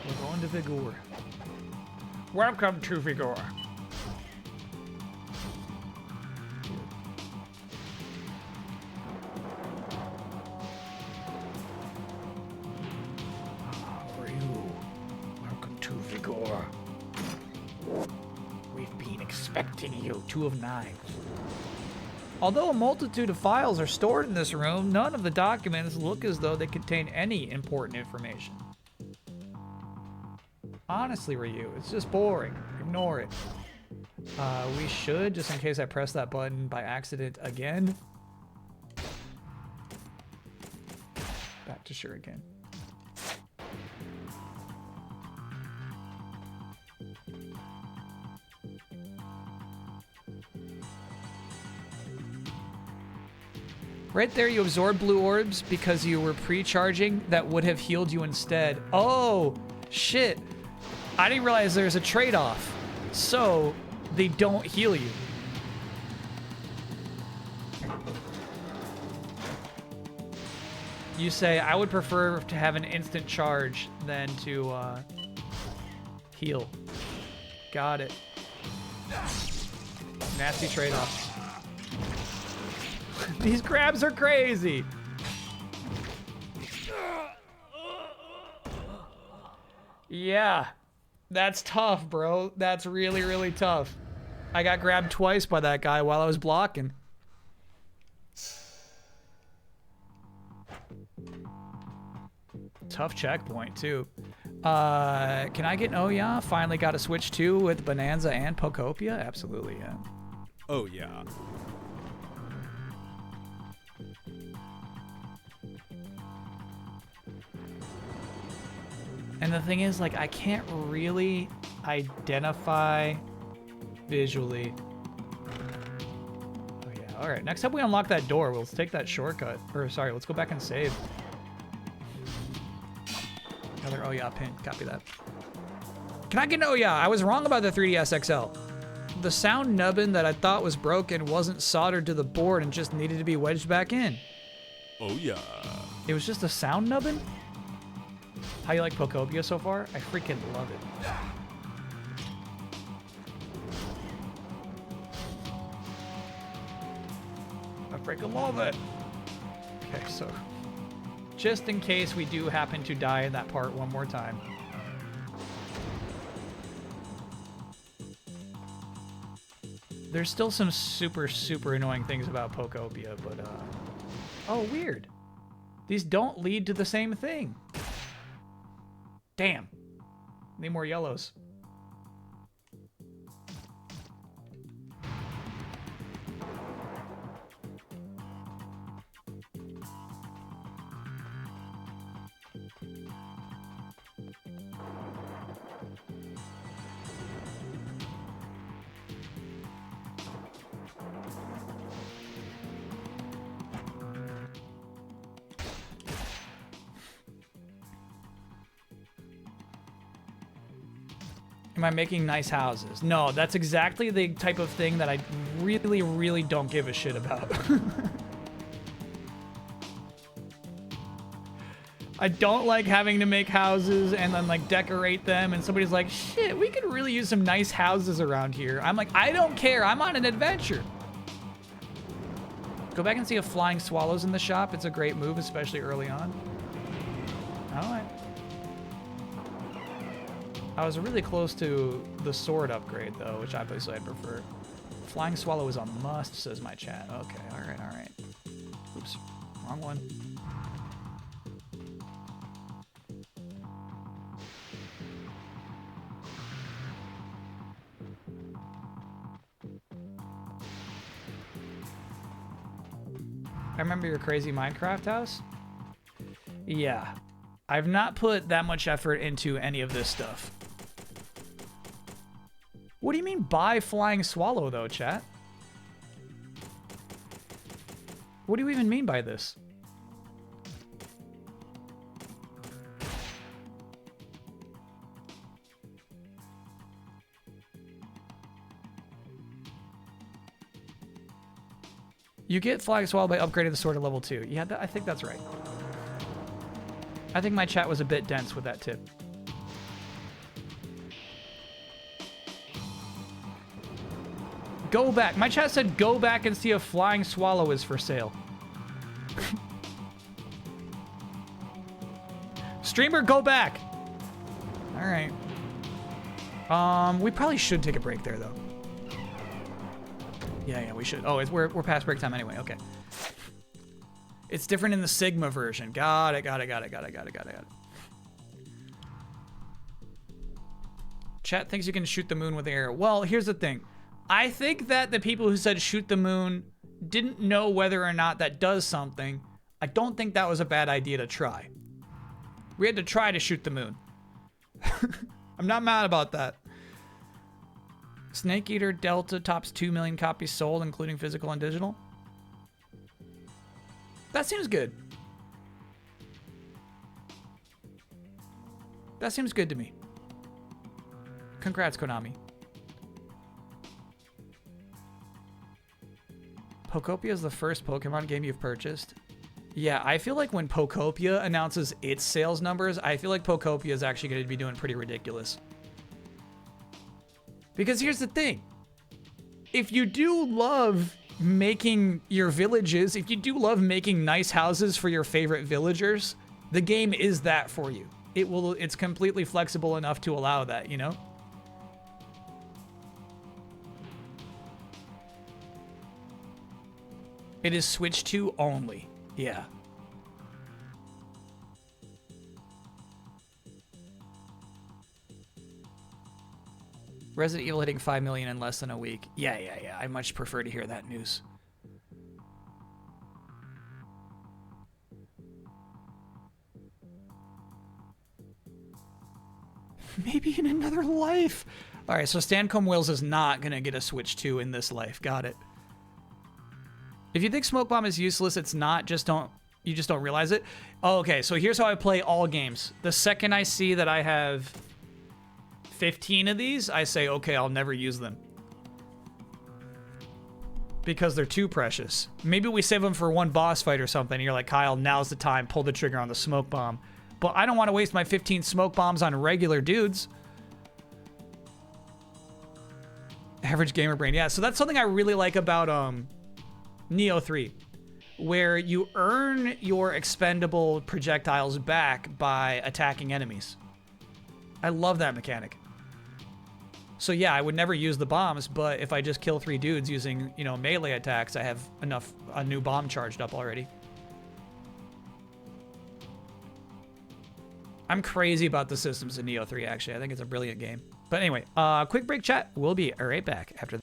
We're going to Vigor. Welcome to Vigor. How are you? Welcome to Vigor. We've been expecting you. 2 of 9. Although a multitude of files are stored in this room, none of the documents look as though they contain any important information. Honestly, Ryu, it's just boring. Ignore it. We should, just in case I press that button by accident again. Back to Shuriken. Right there, you absorbed blue orbs because you were pre-charging that would have healed you instead. Oh, shit. I didn't realize there's a trade-off. So, they don't heal you. You say, I would prefer to have an instant charge than to heal. Got it. Nasty trade-off. These crabs are crazy. Yeah, that's tough, bro. That's really, really tough. I got grabbed twice by that guy while I was blocking. Tough checkpoint, too. Can I get... Oh, yeah. Finally got a Switch 2 with Bonanza and Pokopia? Absolutely, yeah. Oh, yeah. And the thing is, like, I can't really identify visually. Oh, yeah. All right. Next time we unlock that door, we'll take that shortcut. Or, sorry, let's go back and save. Another, oh, yeah, pin. Copy that. Can I get an, oh, yeah, I was wrong about the 3DS XL. The sound nubbin that I thought was broken wasn't soldered to the board and just needed to be wedged back in. Oh, yeah. It was just a sound nubbin? How you like Pokopia so far? I freaking love it. I freaking love it. Okay, so just in case we do happen to die in that part one more time. There's still some super, super annoying things about Pokopia, but oh, weird. These don't lead to the same thing. Damn. Need more yellows. Am I making nice houses? No, that's exactly the type of thing that I really, really don't give a shit about. I don't like having to make houses and then like decorate them and somebody's like, shit, we could really use some nice houses around here. I'm like, I don't care. I'm on an adventure. Go back and see if flying swallows in the shop. It's a great move, especially early on. All right. I was really close to the sword upgrade, though, which obviously I'd prefer. Flying Swallow is a must, says my chat. Okay, all right, all right. Oops, wrong one. I remember your crazy Minecraft house? Yeah. I've not put that much effort into any of this stuff. What do you mean buy Flying Swallow, though, chat? What do you even mean by this? You get Flying Swallow by upgrading the sword to level 2. Yeah, I think that's right. I think my chat was a bit dense with that tip. Go back. My chat said go back and see if Flying Swallow is for sale. Streamer, go back. All right. We probably should take a break there, though. Yeah, we should. Oh, we're past break time anyway. Okay. It's different in the Sigma version. Got it. Chat thinks you can shoot the moon with an arrow. Well, here's the thing. I think that the people who said shoot the moon didn't know whether or not that does something. I don't think that was a bad idea to try. We had to try to shoot the moon. I'm not mad about that. Snake Eater Delta tops 2 million copies sold, including physical and digital. That seems good. That seems good to me. Congrats, Konami. Pokopia is the first Pokemon game you've purchased? Yeah, I feel like when Pokopia announces its sales numbers, I feel like Pokopia is actually going to be doing pretty ridiculous. Because here's the thing. If you do love making your villages, if you do love making nice houses for your favorite villagers, the game is that for you. It's completely flexible enough to allow that, you know? It is Switch 2 only. Yeah. Resident Evil hitting 5 million in less than a week. Yeah. I much prefer to hear that news. Maybe in another life. All right, so Stancomb Wills is not going to get a Switch 2 in this life. Got it. If you think Smoke Bomb is useless, it's not. You just don't realize it. Oh, okay, so here's how I play all games. The second I see that I have 15 of these, I say, okay, I'll never use them. Because they're too precious. Maybe we save them for one boss fight or something. And you're like, Kyle, now's the time. Pull the trigger on the Smoke Bomb. But I don't want to waste my 15 Smoke Bombs on regular dudes. Average gamer brain. Yeah, so that's something I really like about Neo 3. Where you earn your expendable projectiles back by attacking enemies. I love that mechanic. So yeah, I would never use the bombs, but if I just kill 3 dudes using, you know, melee attacks, I have a new bomb charged up already. I'm crazy about the systems in Neo 3, actually. I think it's a brilliant game. But anyway, quick break chat. We'll be right back after this.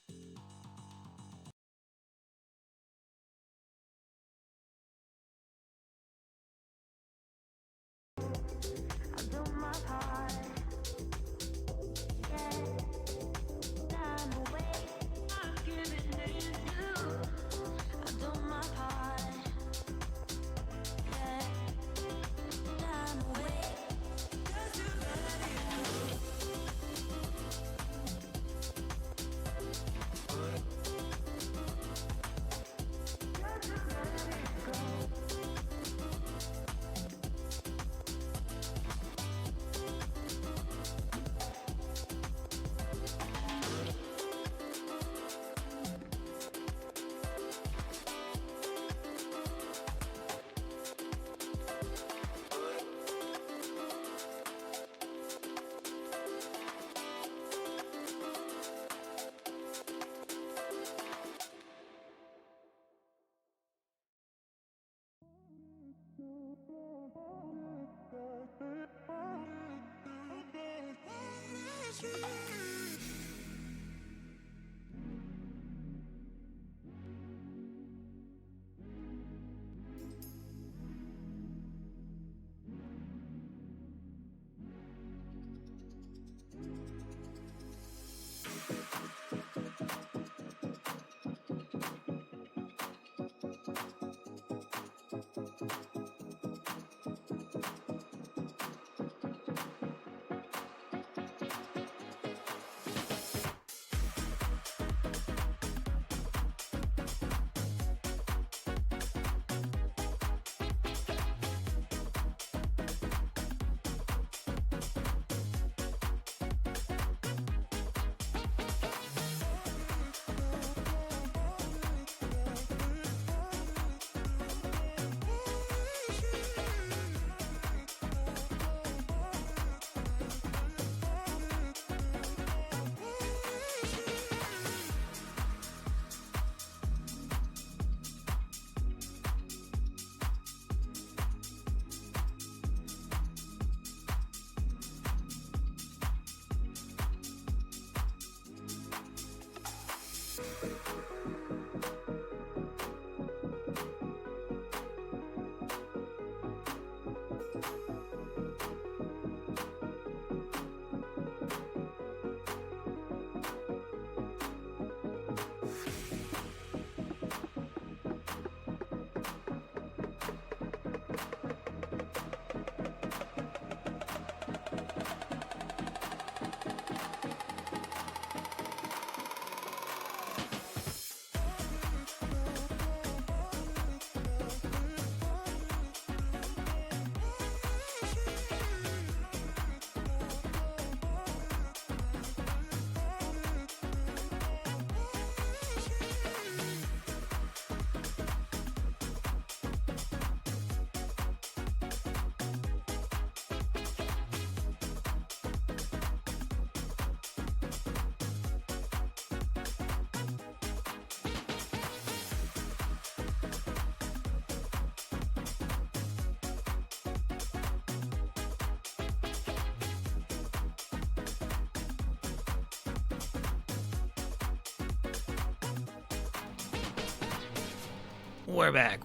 We're back.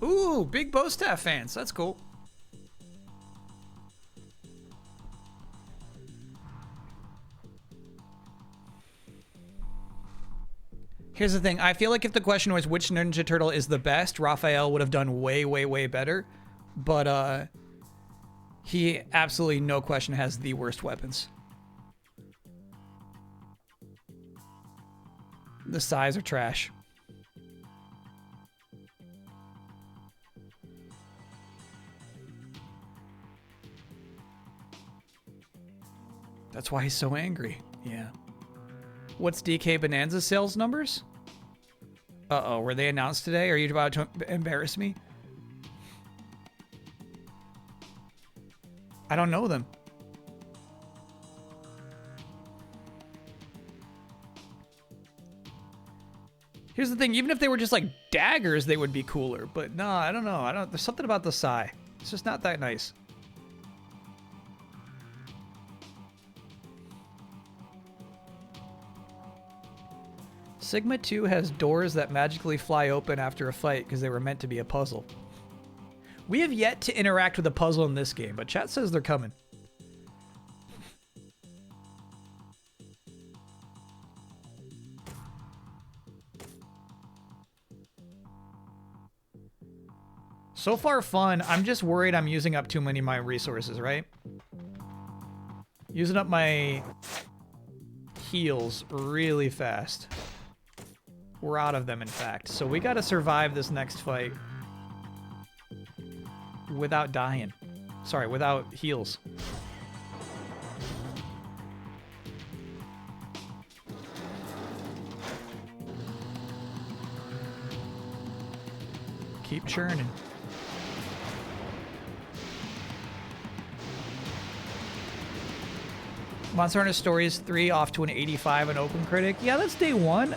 Ooh, big bow staff fans. That's cool. Here's the thing. I feel like if the question was which Ninja Turtle is the best, Raphael would have done way, way, way better. But he absolutely, no question, has the worst weapons. The size are trash. That's why he's so angry. Yeah. What's DK Bonanza's sales numbers? Uh-oh, were they announced today? Are you about to embarrass me? I don't know them. Here's the thing, even if they were just like daggers, they would be cooler. But no, I don't know. There's something about the Sai. It's just not that nice. Sigma 2 has doors that magically fly open after a fight because they were meant to be a puzzle. We have yet to interact with a puzzle in this game, but chat says they're coming. So far fun. I'm just worried I'm using up too many of my resources, right? Using up my heals really fast. We're out of them, in fact. So we gotta survive this next fight without dying. Sorry, without heals. Keep churning. Monster Hunter Stories 3 off to an 85 on OpenCritic. Yeah, that's day one.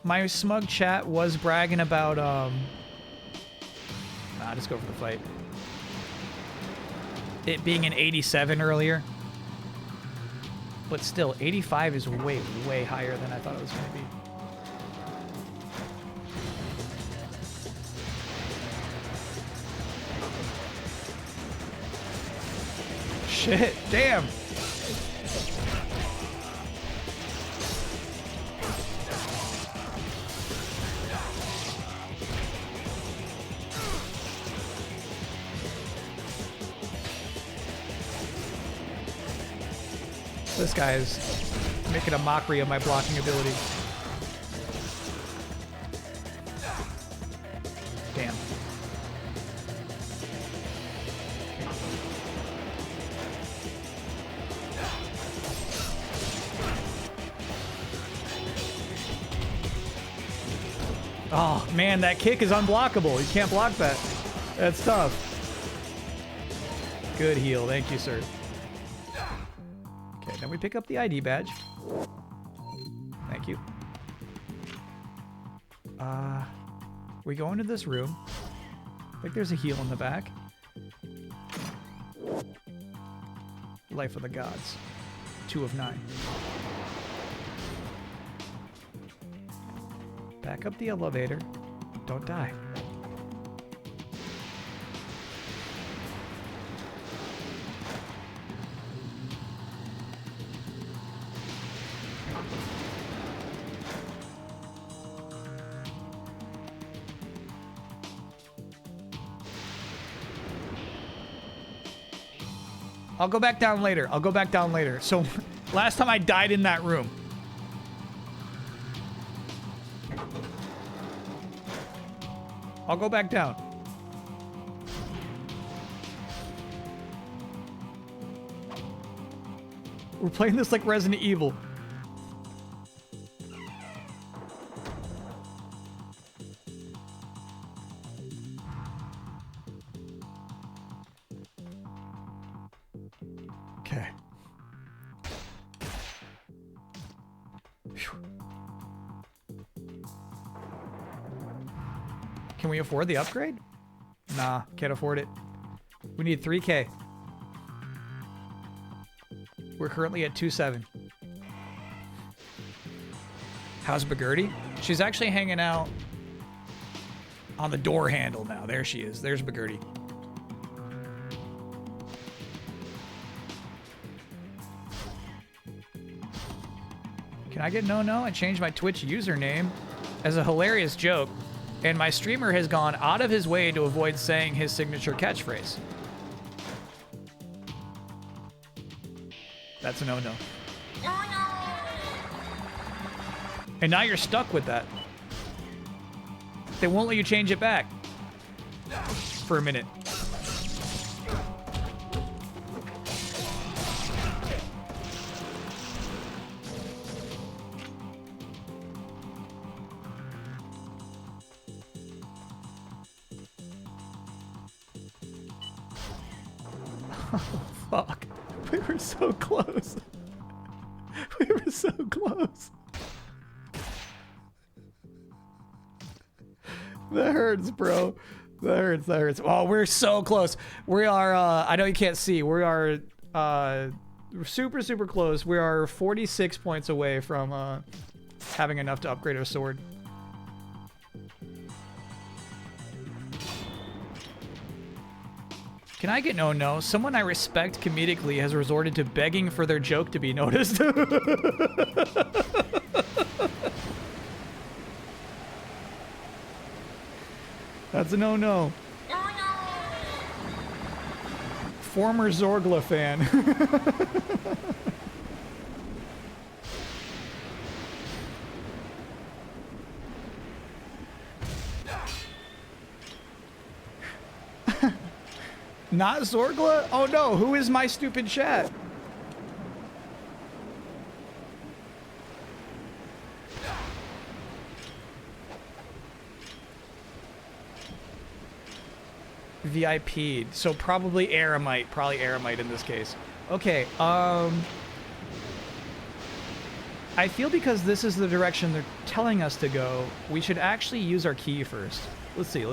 My smug chat was bragging about, nah, just go for the fight. It being an 87 earlier. But still, 85 is way, way higher than I thought it was going to be. Shit, damn. This guy is making a mockery of my blocking ability. Damn. Oh, man, that kick is unblockable. You can't block that. That's tough. Good heal. Thank you, sir. Okay, then we pick up the ID badge. Thank you. We go into this room. I think there's a heal in the back. Life of the Gods. 2 of 9. Back up the elevator. Don't die. I'll go back down later. I'll go back down later. So, last time I died in that room. I'll go back down. We're playing this like Resident Evil. Okay. Can we afford the upgrade? Nah, can't afford it. We need 3K. We're currently at 2.7. How's Bagurdi? She's actually hanging out on the door handle now. There she is. There's Bagurdi. Can I get no? I changed my Twitch username as a hilarious joke, and my streamer has gone out of his way to avoid saying his signature catchphrase. That's a no-no. And now you're stuck with that. They won't let you change it back for a minute. Oh, fuck. We were so close. We were so close. That hurts, bro. That hurts. That hurts. Oh, we're so close. We are, I know you can't see. We are super, super close. We are 46 points away from having enough to upgrade our sword. Can I get no? Someone I respect comedically has resorted to begging for their joke to be noticed. That's a no. Former Zorgla fan. Not Zorgla? Oh no, who is my stupid chat? VIP'd. So probably Aramite. Probably Aramite in this case. Okay, I feel because this is the direction they're telling us to go, we should actually use our key first. Let's see.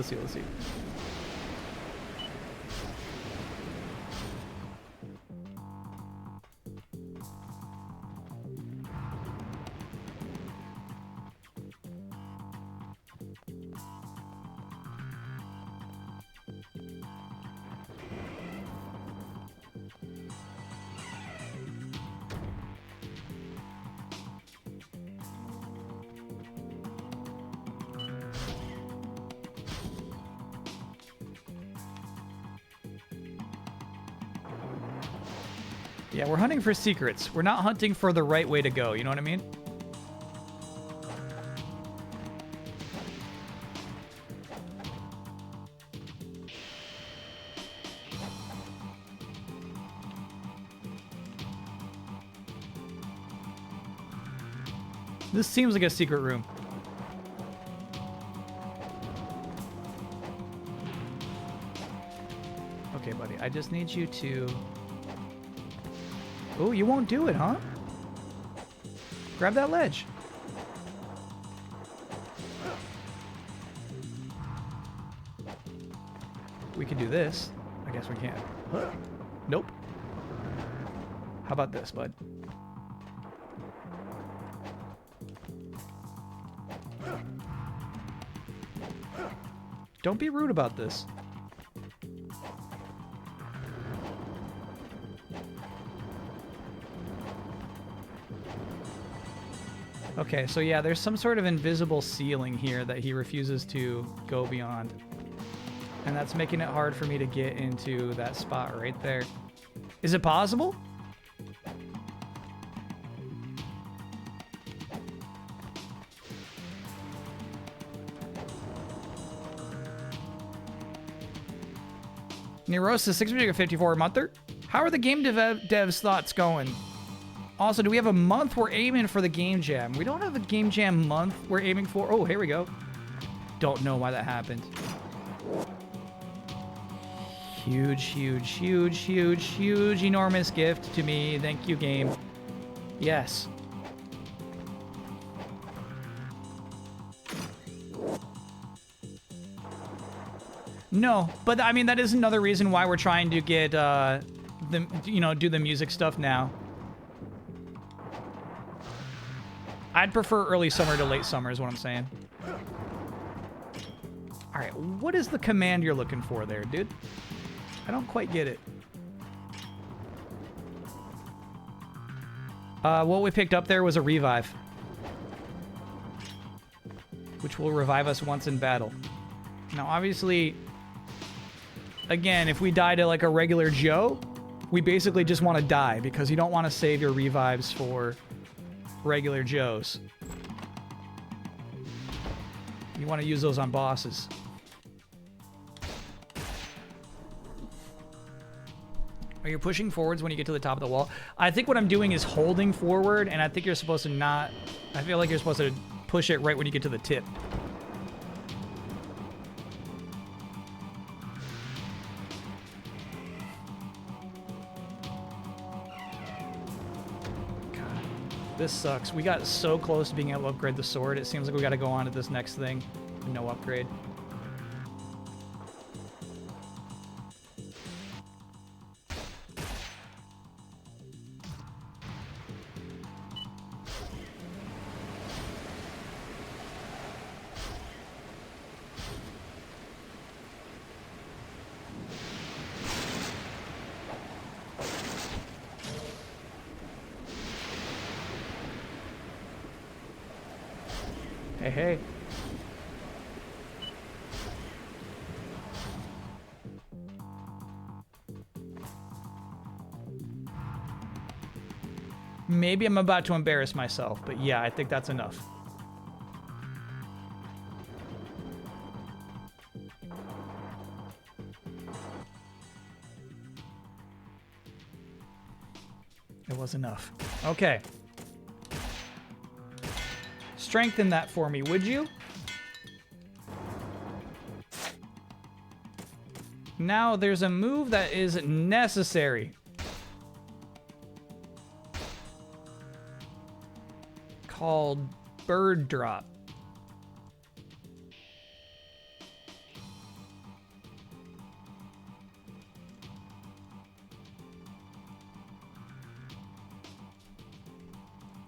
Yeah, we're hunting for secrets. We're not hunting for the right way to go, you know what I mean? This seems like a secret room. Okay, buddy, I just need you to... Oh, you won't do it, huh? Grab that ledge. We can do this. I guess we can't. Nope. How about this, bud? Don't be rude about this. Okay, so yeah, there's some sort of invisible ceiling here that he refuses to go beyond. And that's making it hard for me to get into that spot right there. Is it possible? Neurosis 654 month. How are the game devs' thoughts going? Also, do we have a month we're aiming for the game jam? We don't have a game jam month we're aiming for. Oh, here we go. Don't know why that happened. Huge, enormous gift to me. Thank you, game. Yes. No, but I mean, that is another reason why we're trying to get, do the music stuff now. I'd prefer early summer to late summer is what I'm saying. All right, what is the command you're looking for there, dude? I don't quite get it. What we picked up there was a revive, which will revive us once in battle. Now, obviously, again, if we die to like a regular Joe, we basically just want to die because you don't want to save your revives for regular Joes. You want to use those on bosses. Are you pushing forwards when you get to the top of the wall? I think what I'm doing is holding forward, and I think you're supposed to not... I feel like you're supposed to push it right when you get to the tip. God, this sucks. We got so close to being able to upgrade the sword. It seems like we got to go on to this next thing. No upgrade. Hey, hey. Maybe I'm about to embarrass myself, but yeah, I think that's enough. It was enough. Okay. Strengthen that for me, would you? Now, there's a move that is necessary. Called Bird Drop.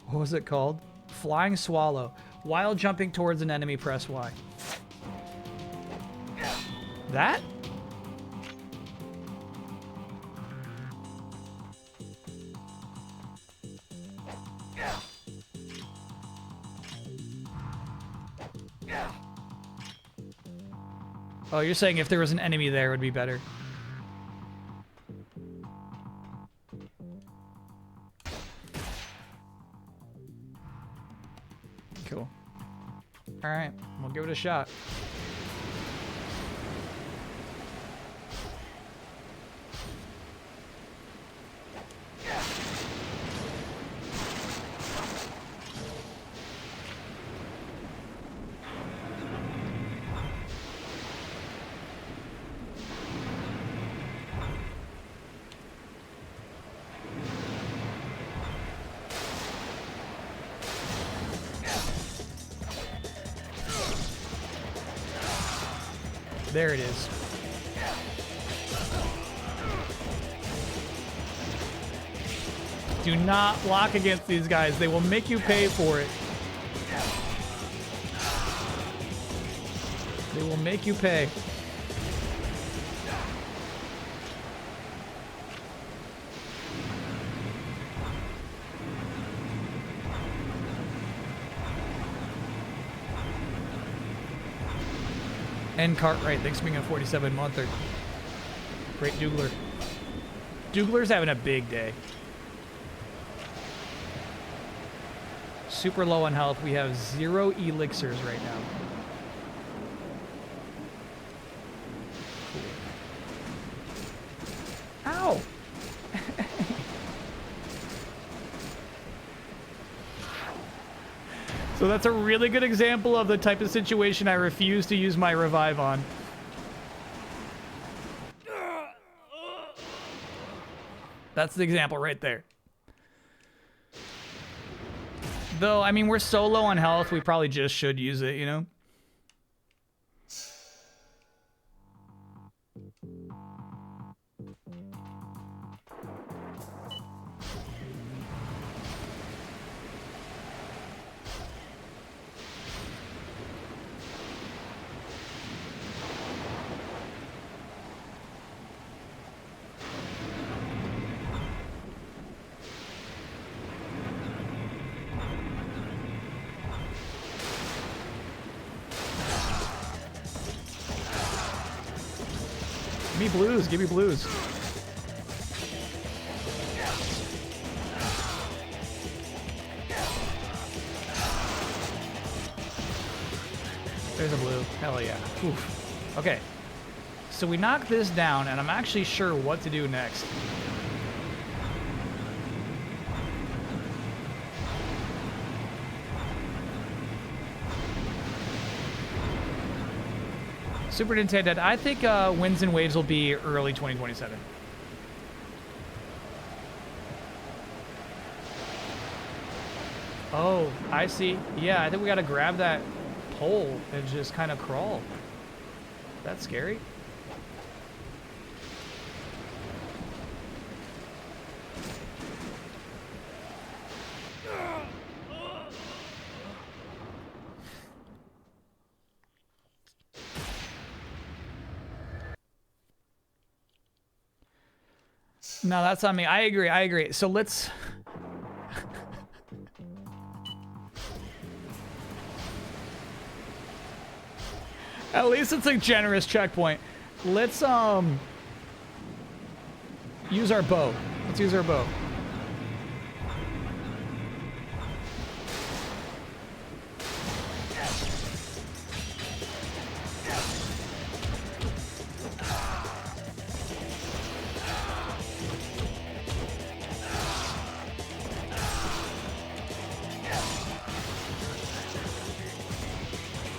What was it called? Flying Swallow. While jumping towards an enemy, press Y. That? Oh, you're saying if there was an enemy there, it would be better. Cool. All right, we'll give it a shot. There it is. Do not block against these guys. They will make you pay for it. They will make you pay. And Cartwright, thanks for being a 47-monther. Great Doogler. Doogler's having a big day. Super low on health. We have 0 elixirs right now. Ow! So that's a really good example of the type of situation I refuse to use my revive on. That's the example right there. Though, I mean, we're so low on health, we probably just should use it, you know? Give me blues. Give me blues. There's a blue. Hell yeah. Oof. Okay. So we knock this down, and I'm actually sure what to do next. Super Nintendo. I think Winds and Waves will be early 2027. Oh, I see. Yeah, I think we gotta grab that pole and just kind of crawl. That's scary. No, that's on me. I agree. I agree. So let's... At least it's a generous checkpoint. Let's, use our bow. Let's use our bow.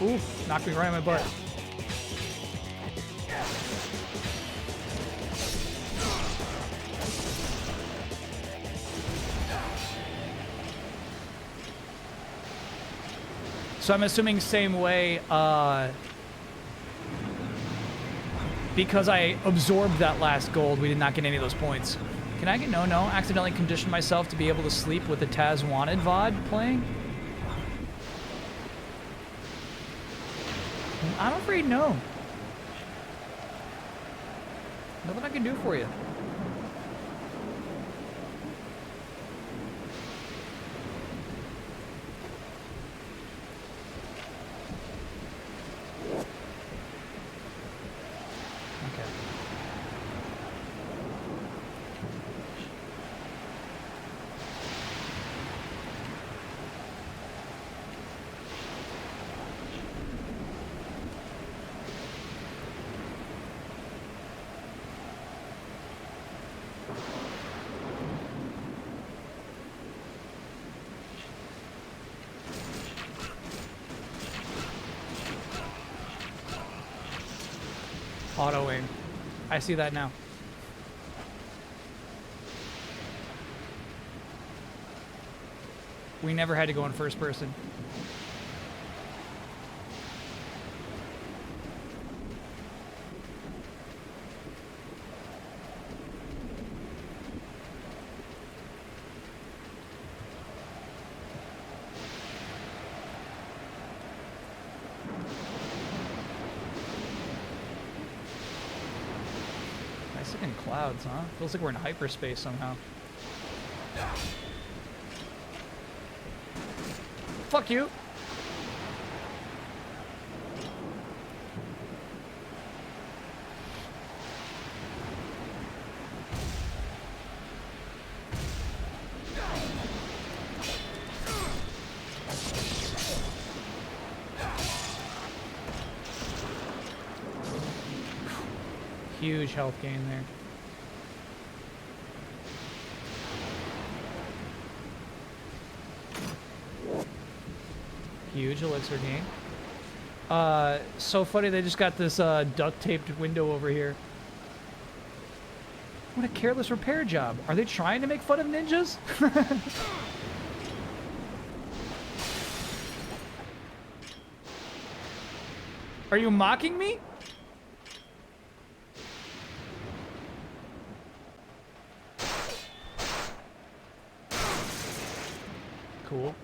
Ooh, knocked me right in my butt. So I'm assuming same way, because I absorbed that last gold, we did not get any of those points. Can I get no? Accidentally conditioned myself to be able to sleep with the Taz Wanted VOD playing? I'm afraid no. Nothing I can do for you. Auto aim. I see that now. We never had to go in first person. In clouds, huh? Feels like we're in hyperspace somehow. Fuck you! Huge health gain there. Huge elixir gain. So funny they just got this duct taped window over here. What a careless repair job. Are they trying to make fun of ninjas? Are you mocking me? Cool.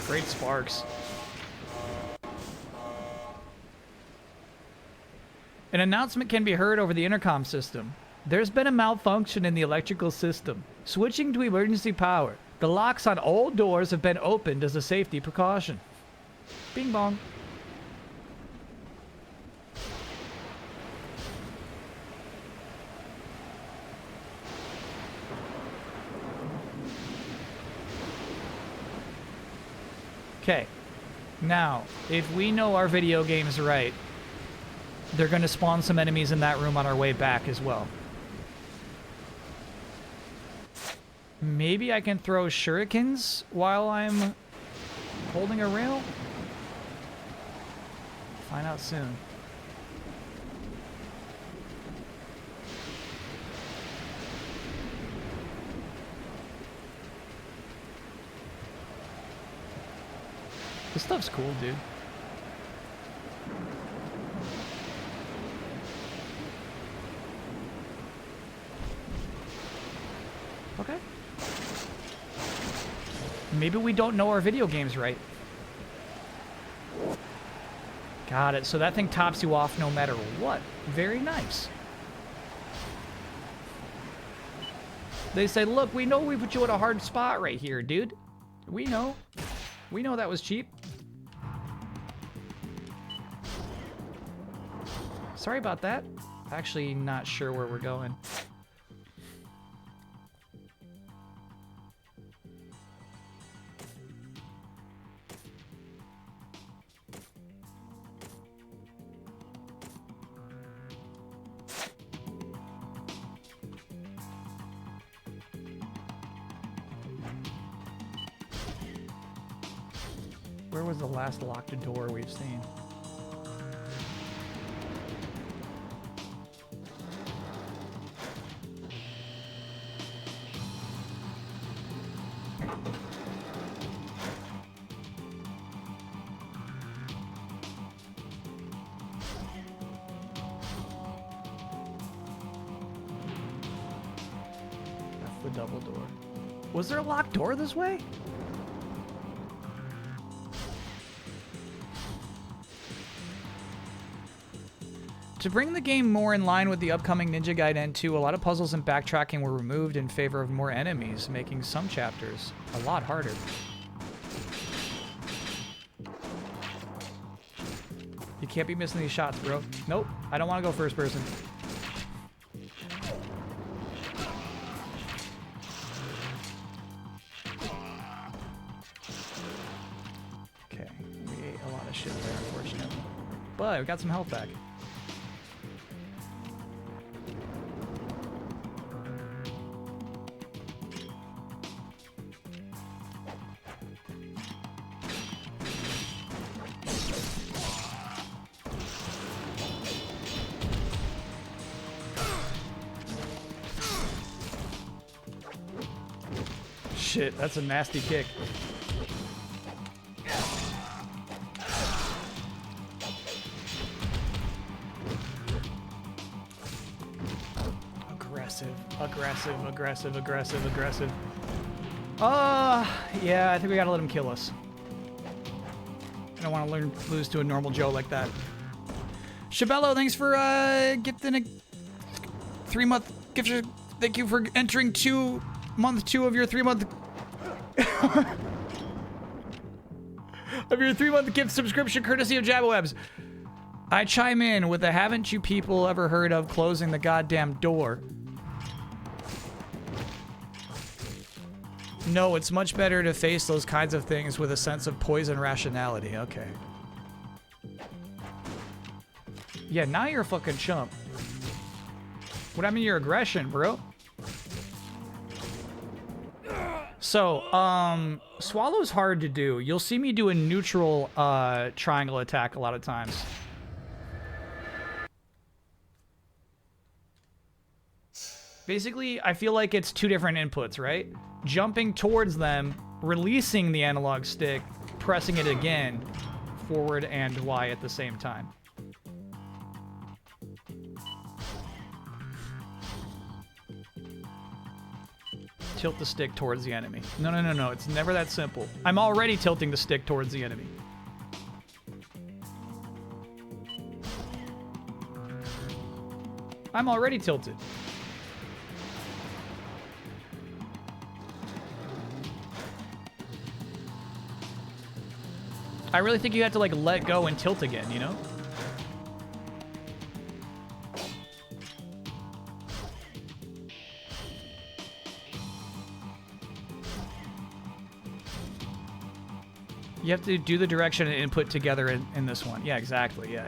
Great sparks. An announcement can be heard over the intercom system. There's been a malfunction in the electrical system. Switching to emergency power. The locks on all doors have been opened as a safety precaution. Bing bong. Okay. Now, if we know our video games right, they're going to spawn some enemies in that room on our way back as well. Maybe I can throw shurikens while I'm holding a rail? Find out soon. This stuff's cool, dude. Okay. Maybe we don't know our video games right. Got it. So that thing tops you off no matter what. Very nice. They say, look, we know we put you in a hard spot right here, dude. We know. We know that was cheap. Sorry about that. Actually, not sure where we're going. Where was the last locked door we've seen? That's the double door. Was there a locked door this way? To bring the game more in line with the upcoming Ninja Gaiden 2, a lot of puzzles and backtracking were removed in favor of more enemies, making some chapters a lot harder. You can't be missing these shots, bro. Nope, I don't want to go first person. Okay, we ate a lot of shit there, unfortunately. But we got some health back. Shit, that's a nasty kick. Aggressive, aggressive, aggressive, aggressive, aggressive. Yeah, I think we gotta let him kill us. I don't want to lose to a normal Joe like that. Shabello, thanks for gifting a 3-month gift. Thank you for entering month 2 of your 3-month of your 3-month gift subscription courtesy of Jabawebs. I chime in with a haven't you people ever heard of closing the goddamn door? No, it's much better to face those kinds of things with a sense of poise and rationality. Okay. Yeah, now you're a fucking chump. What happened to your aggression, bro? So, Swallow's hard to do. You'll see me do a neutral triangle attack a lot of times. Basically, I feel like it's 2 different inputs, right? Jumping towards them, releasing the analog stick, pressing it again, forward and Y at the same time. Tilt the stick towards the enemy. No, no, no, no. It's never that simple. I'm already tilting the stick towards the enemy. I'm already tilted. I really think you have to, like, let go and tilt again, you know? You have to do the direction and input together in this one. Yeah, exactly. Yeah.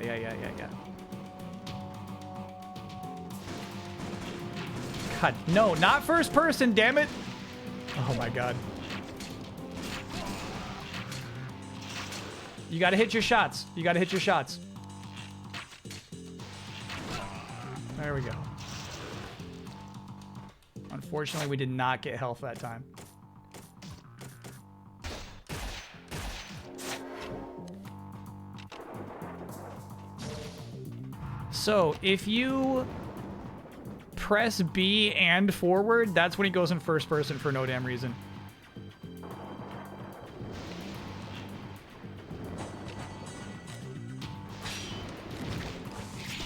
God, no, not first person, damn it. Oh my God. You gotta hit your shots. You gotta hit your shots. There we go. Unfortunately, we did not get health that time. So, if you press B and forward, that's when he goes in first person for no damn reason.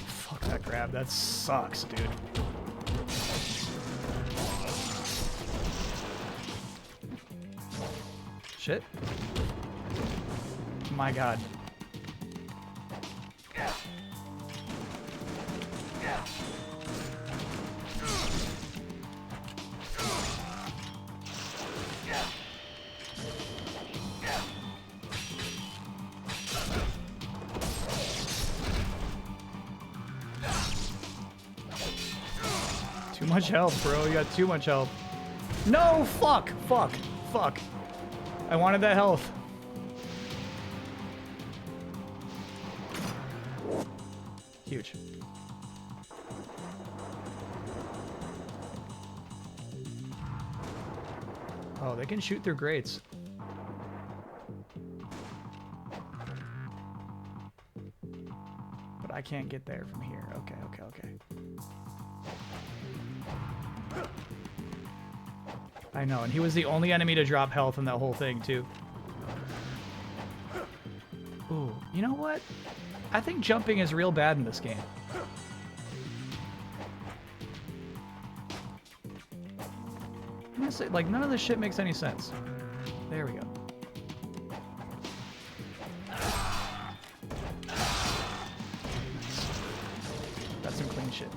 Fuck that grab. That sucks, dude. Shit. My God. Too much health, bro. You got too much health. No! Fuck! Fuck! Fuck! I wanted that health. Huge. Oh, they can shoot through grates. But I can't get there from here. Okay. I know, and he was the only enemy to drop health in that whole thing, too. Ooh, you know what? I think jumping is real bad in this game. Honestly, like, none of this shit makes any sense. There we go. That's some clean shit.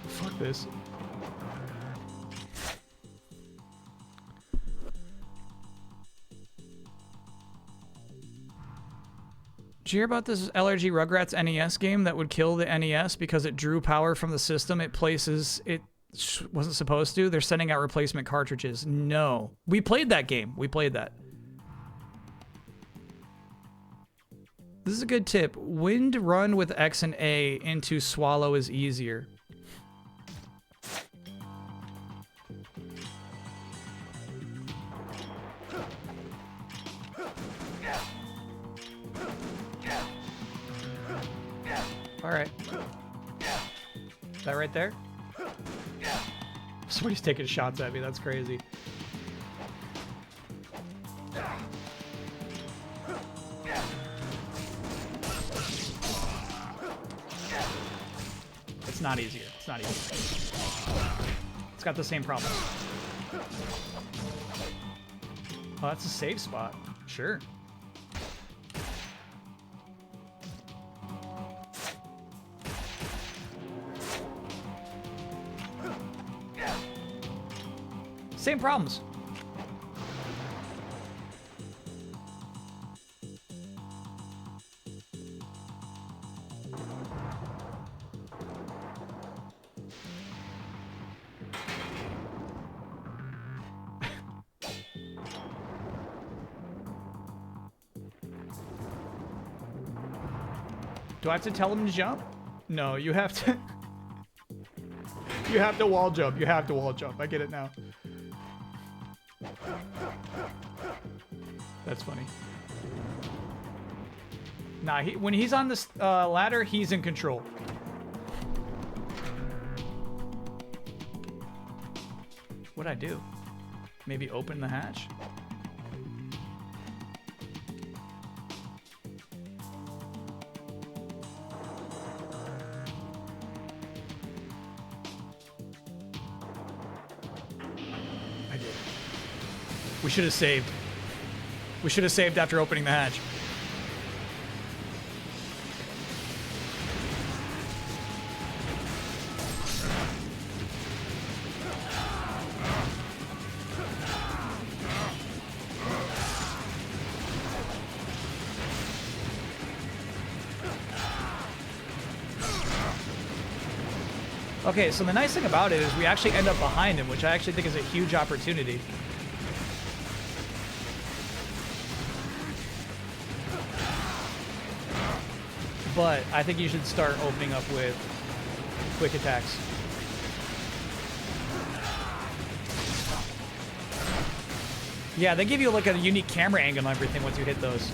Fuck this. Did you hear about this LRG Rugrats NES game that would kill the NES because it drew power from the system it places it wasn't supposed to? They're sending out replacement cartridges. No. We played that game. We played that. This is a good tip. Wind run with X and A into swallow is easier. All right. Is that right there? Somebody's taking shots at me. That's crazy. It's not easier. It's not easier. It's got the same problem. Oh, that's a safe spot. Sure. Same problems. Do I have to tell him to jump? No, you have to. You have to wall jump. You have to wall jump. I get it now. That's funny. Nah, when he's on this ladder, he's in control. What'd I do? Maybe open the hatch? We should have saved. We should have saved after opening the hatch. Okay, so the nice thing about it is we actually end up behind him, which I actually think is a huge opportunity. But I think you should start opening up with quick attacks. Yeah, they give you like a unique camera angle and everything once you hit those.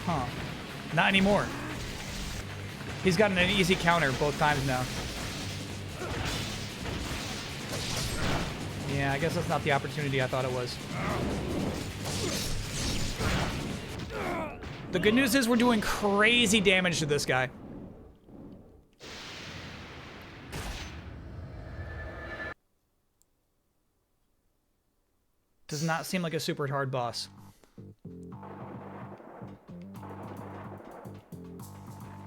Huh. Not anymore. He's gotten an easy counter both times now. Yeah, I guess that's not the opportunity I thought it was. The good news is we're doing crazy damage to this guy. Does not seem like a super hard boss.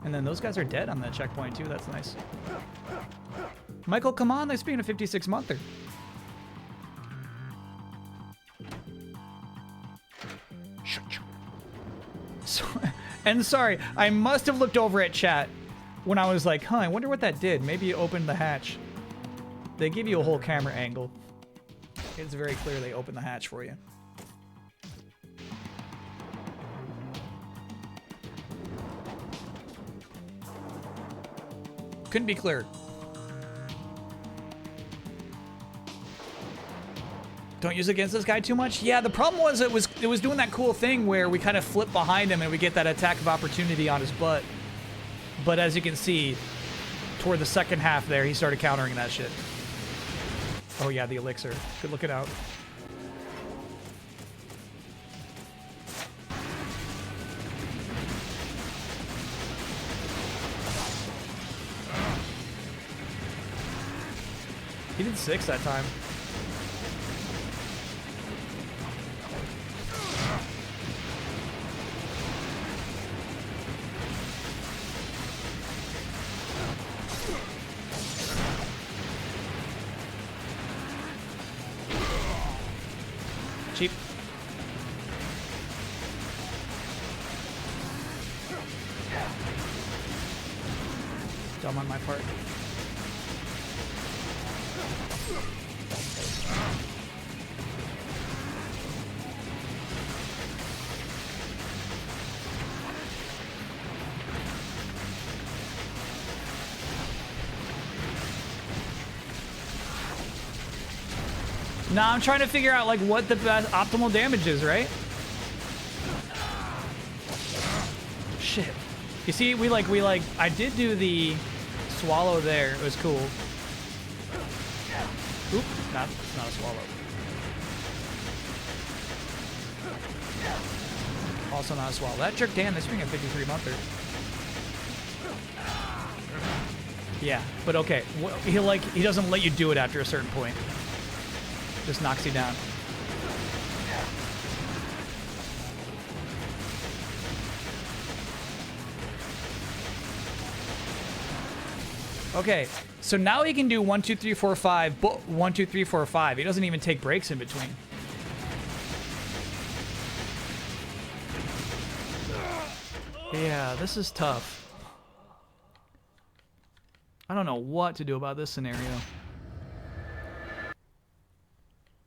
And then those guys are dead on that checkpoint too, that's nice. Michael, come on, they're being a 56-monther. So, and sorry, I must have looked over at chat when I was like, huh, I wonder what that did. Maybe you opened the hatch. They give you a whole camera angle. It's very clear they opened the hatch for you. Couldn't be clearer. Don't use it against this guy too much? Yeah, the problem was it was doing that cool thing where we kind of flip behind him and we get that attack of opportunity on his butt. But as you can see, toward the second half there, he started countering that shit. Oh yeah, the elixir. Good looking out. He did 6 that time. Cheap. Dumb on my part. Nah, I'm trying to figure out like what the best optimal damage is, right? Shit. You see, we like I did do the swallow there. It was cool. Oop, it's not a swallow. Also not a swallow. That jerk Dan, this being a 53-monther. Yeah, but okay. He doesn't let you do it after a certain point. Just knocks you down. Okay, so now he can do 1, 2, 3, 4, 5, 1, 2, 3, 4, 5. He doesn't even take breaks in between. Yeah, this is tough. I don't know what to do about this scenario.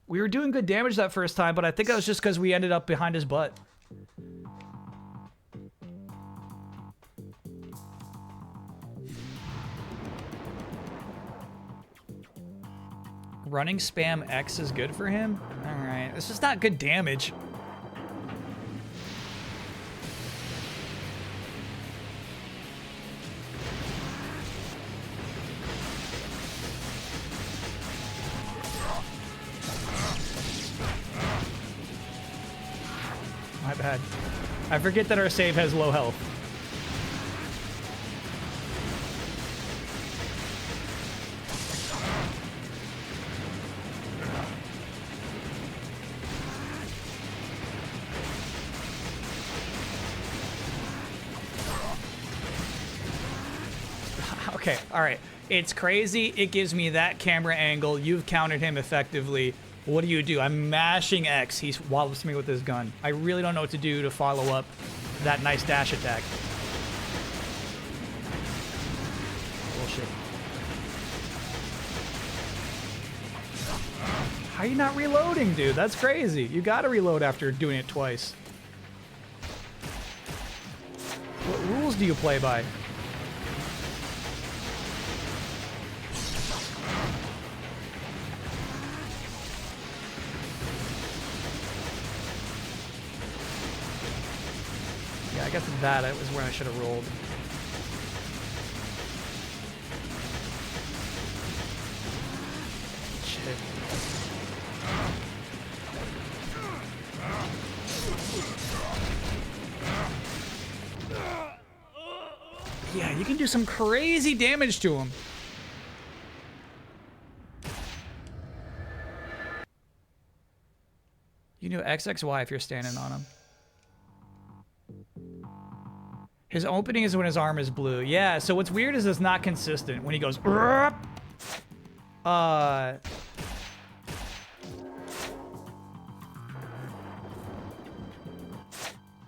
We were doing good damage that first time, but I think that was just because we ended up behind his butt. Running spam X is good for him? Alright, it's just not good damage. My bad. I forget that our save has low health. Okay, all right. It's crazy. It gives me that camera angle. You've countered him effectively. What do? I'm mashing X. He wallops me with his gun. I really don't know what to do to follow up that nice dash attack. Bullshit. How are you not reloading, dude? That's crazy. You gotta reload after doing it twice. What rules do you play by? Yeah, I guess that was where I should have rolled. Shit. Yeah, you can do some crazy damage to him. You can do XXY if you're standing on him. His opening is when his arm is blue. Yeah, so what's weird is it's not consistent. When he goes...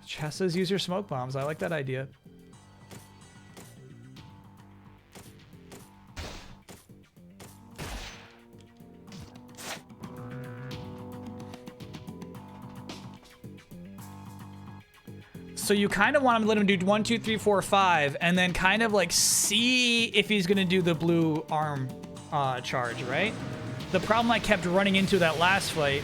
Chess says use your smoke bombs. I like that idea. So you kind of want to let him do 1, 2, 3, 4, 5, and then kind of like see if he's going to do the blue arm charge, right? The problem I kept running into that last fight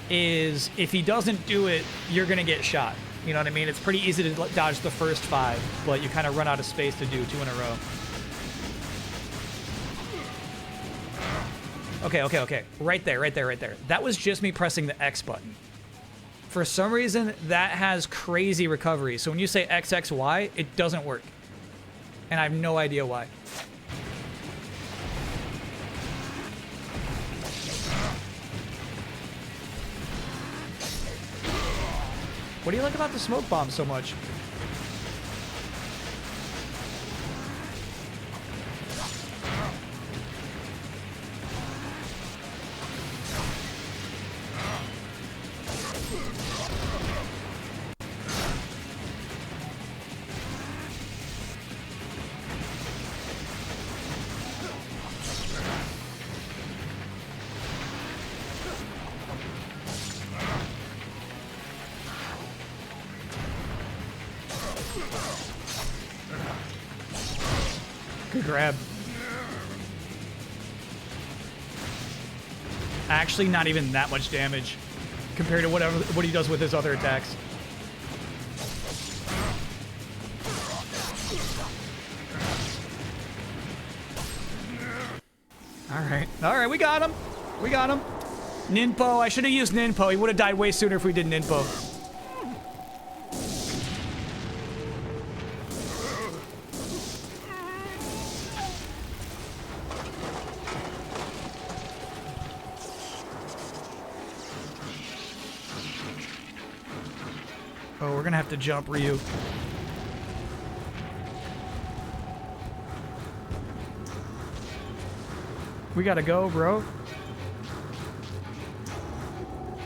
is if he doesn't do it, you're going to get shot. You know what I mean? It's pretty easy to dodge the first 5, but you kind of run out of space to do 2 in a row. Okay. Right there. That was just me pressing the X button. For some reason, that has crazy recovery. So when you say XXY, it doesn't work. And I have no idea why. What do you like about the smoke bomb so much? Good grab. Actually, not even that much damage compared to what he does with his other attacks. All right, we got him. Ninpo, I should have used Ninpo. He would have died way sooner if we did Ninpo. Oh, we're gonna have to jump Ryu. We gotta go, bro.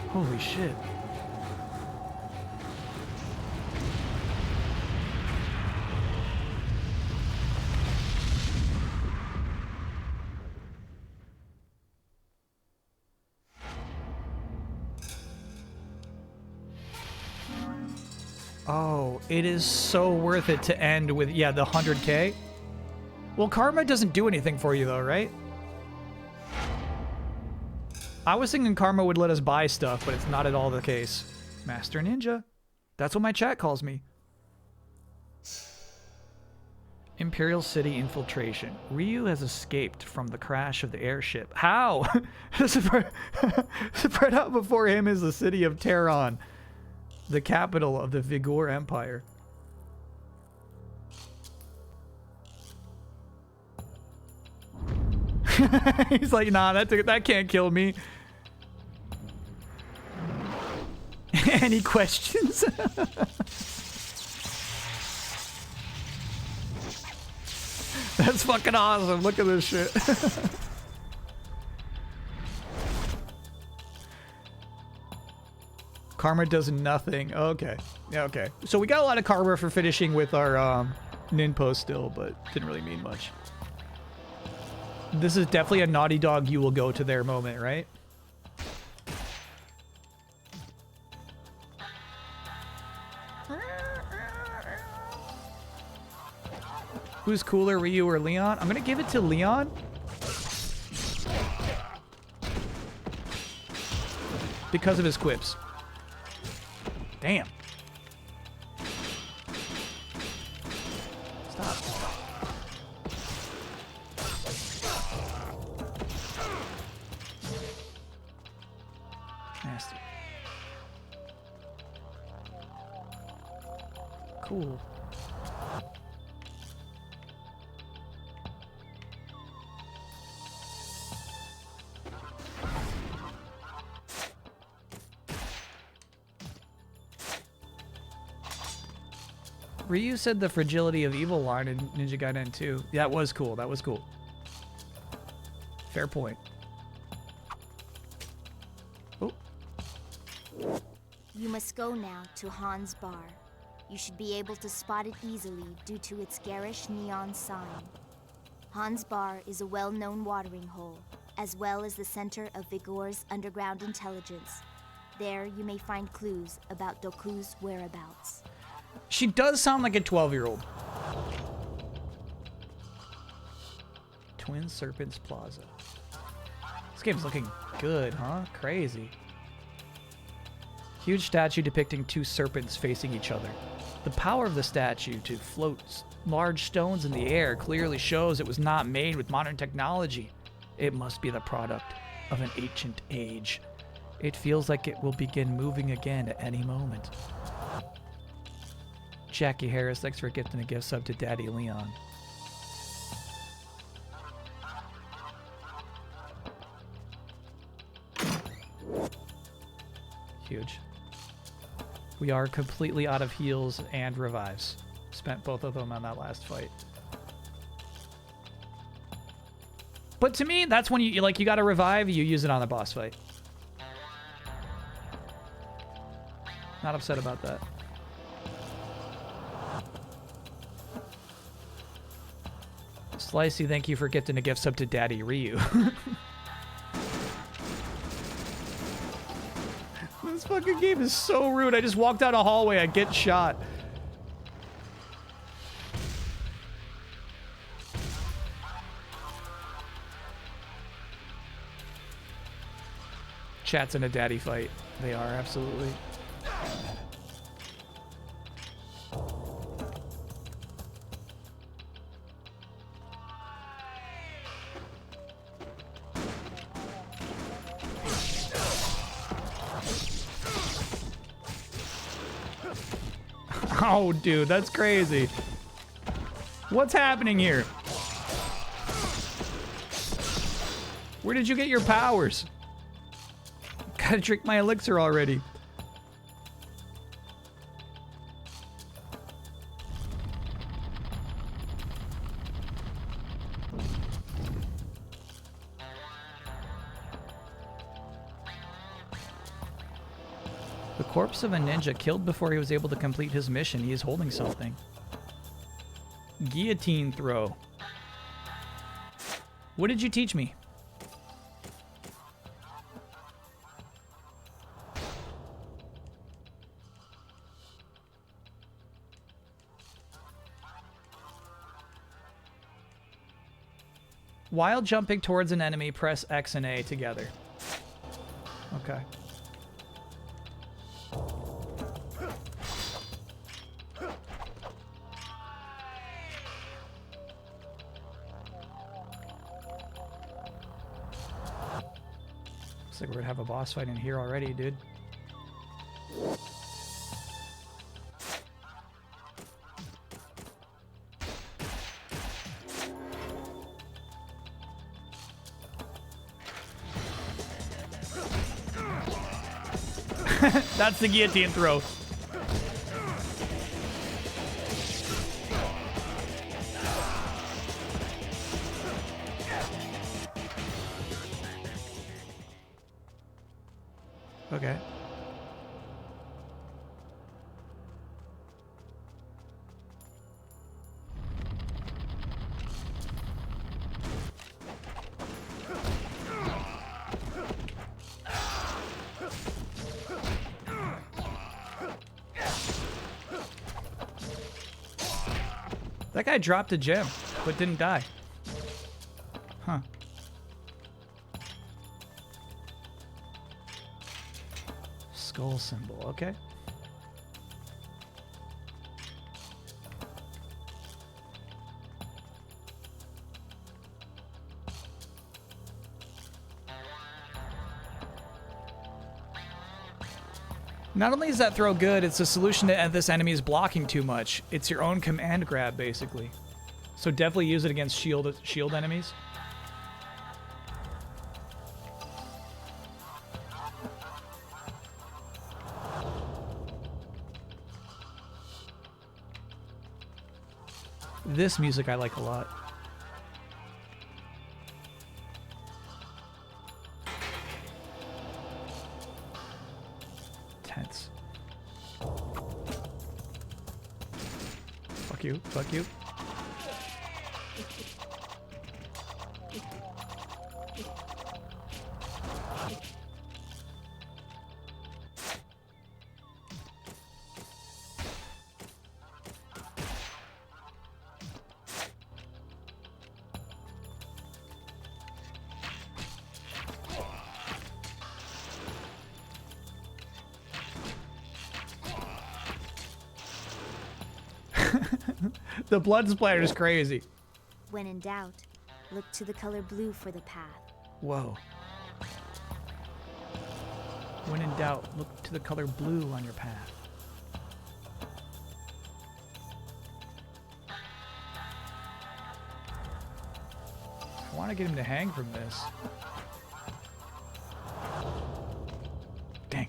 Holy shit. Oh, it is so worth it to end with, yeah, the 100K. Well, karma doesn't do anything for you though, right? I was thinking karma would let us buy stuff, but it's not at all the case. Master Ninja. That's what my chat calls me. Imperial City infiltration. Ryu has escaped from the crash of the airship. How? Spread out before him is the city of Tehran. The capital of the Vigor Empire. He's like, nah, that can't kill me. Any questions? That's fucking awesome. Look at this shit. Karma does nothing. Okay. Yeah, okay. So we got a lot of karma for finishing with our Ninpo still, but didn't really mean much. This is definitely a Naughty Dog you will go to their moment, right? Who's cooler, Ryu or Leon? I'm gonna give it to Leon. Because of his quips. Damn. Stop. Nasty. Cool. Ryu said the fragility of evil line in Ninja Gaiden 2. Yeah, that was cool. That was cool. Fair point. Oh. You must go now to Han's Bar. You should be able to spot it easily due to its garish neon sign. Han's Bar is a well-known watering hole, as well as the center of Vigor's underground intelligence. There you may find clues about Doku's whereabouts. She does sound like a 12-year-old. Twin Serpents Plaza. This game's looking good, huh? Crazy. Huge statue depicting two serpents facing each other. The power of the statue to float large stones in the air clearly shows it was not made with modern technology. It must be the product of an ancient age. It feels like it will begin moving again at any moment. Jackie Harris, thanks for gifting a gift sub to Daddy Leon. Huge. We are completely out of heals and revives. Spent both of them on that last fight. But to me, that's when you got to revive, you use it on the boss fight. Not upset about that. Slicey, thank you for gifting a gift sub to Daddy Ryu. This fucking game is so rude. I just walked down a hallway, I get shot. Chat's in a daddy fight. They are, absolutely. Oh, dude, that's crazy. What's happening here? Where did you get your powers? Gotta drink my elixir already. The corpse of a ninja killed before he was able to complete his mission. He is holding something. Guillotine throw. What did you teach me? While jumping towards an enemy, press X and A together. Okay. Looks like we're gonna have a boss fight in here already, dude. That's the guillotine throw. Okay. That guy dropped a gem, but didn't die. Huh. Skull symbol, okay. Not only is that throw good, it's a solution to this enemy is blocking too much. It's your own command grab, basically. So definitely use it against shield enemies. This music I like a lot. Tense. Fuck you, fuck you. The blood splatter is crazy. When in doubt, look to the color blue for the path. Whoa. When in doubt, look to the color blue on your path. I want to get him to hang from this. Dang.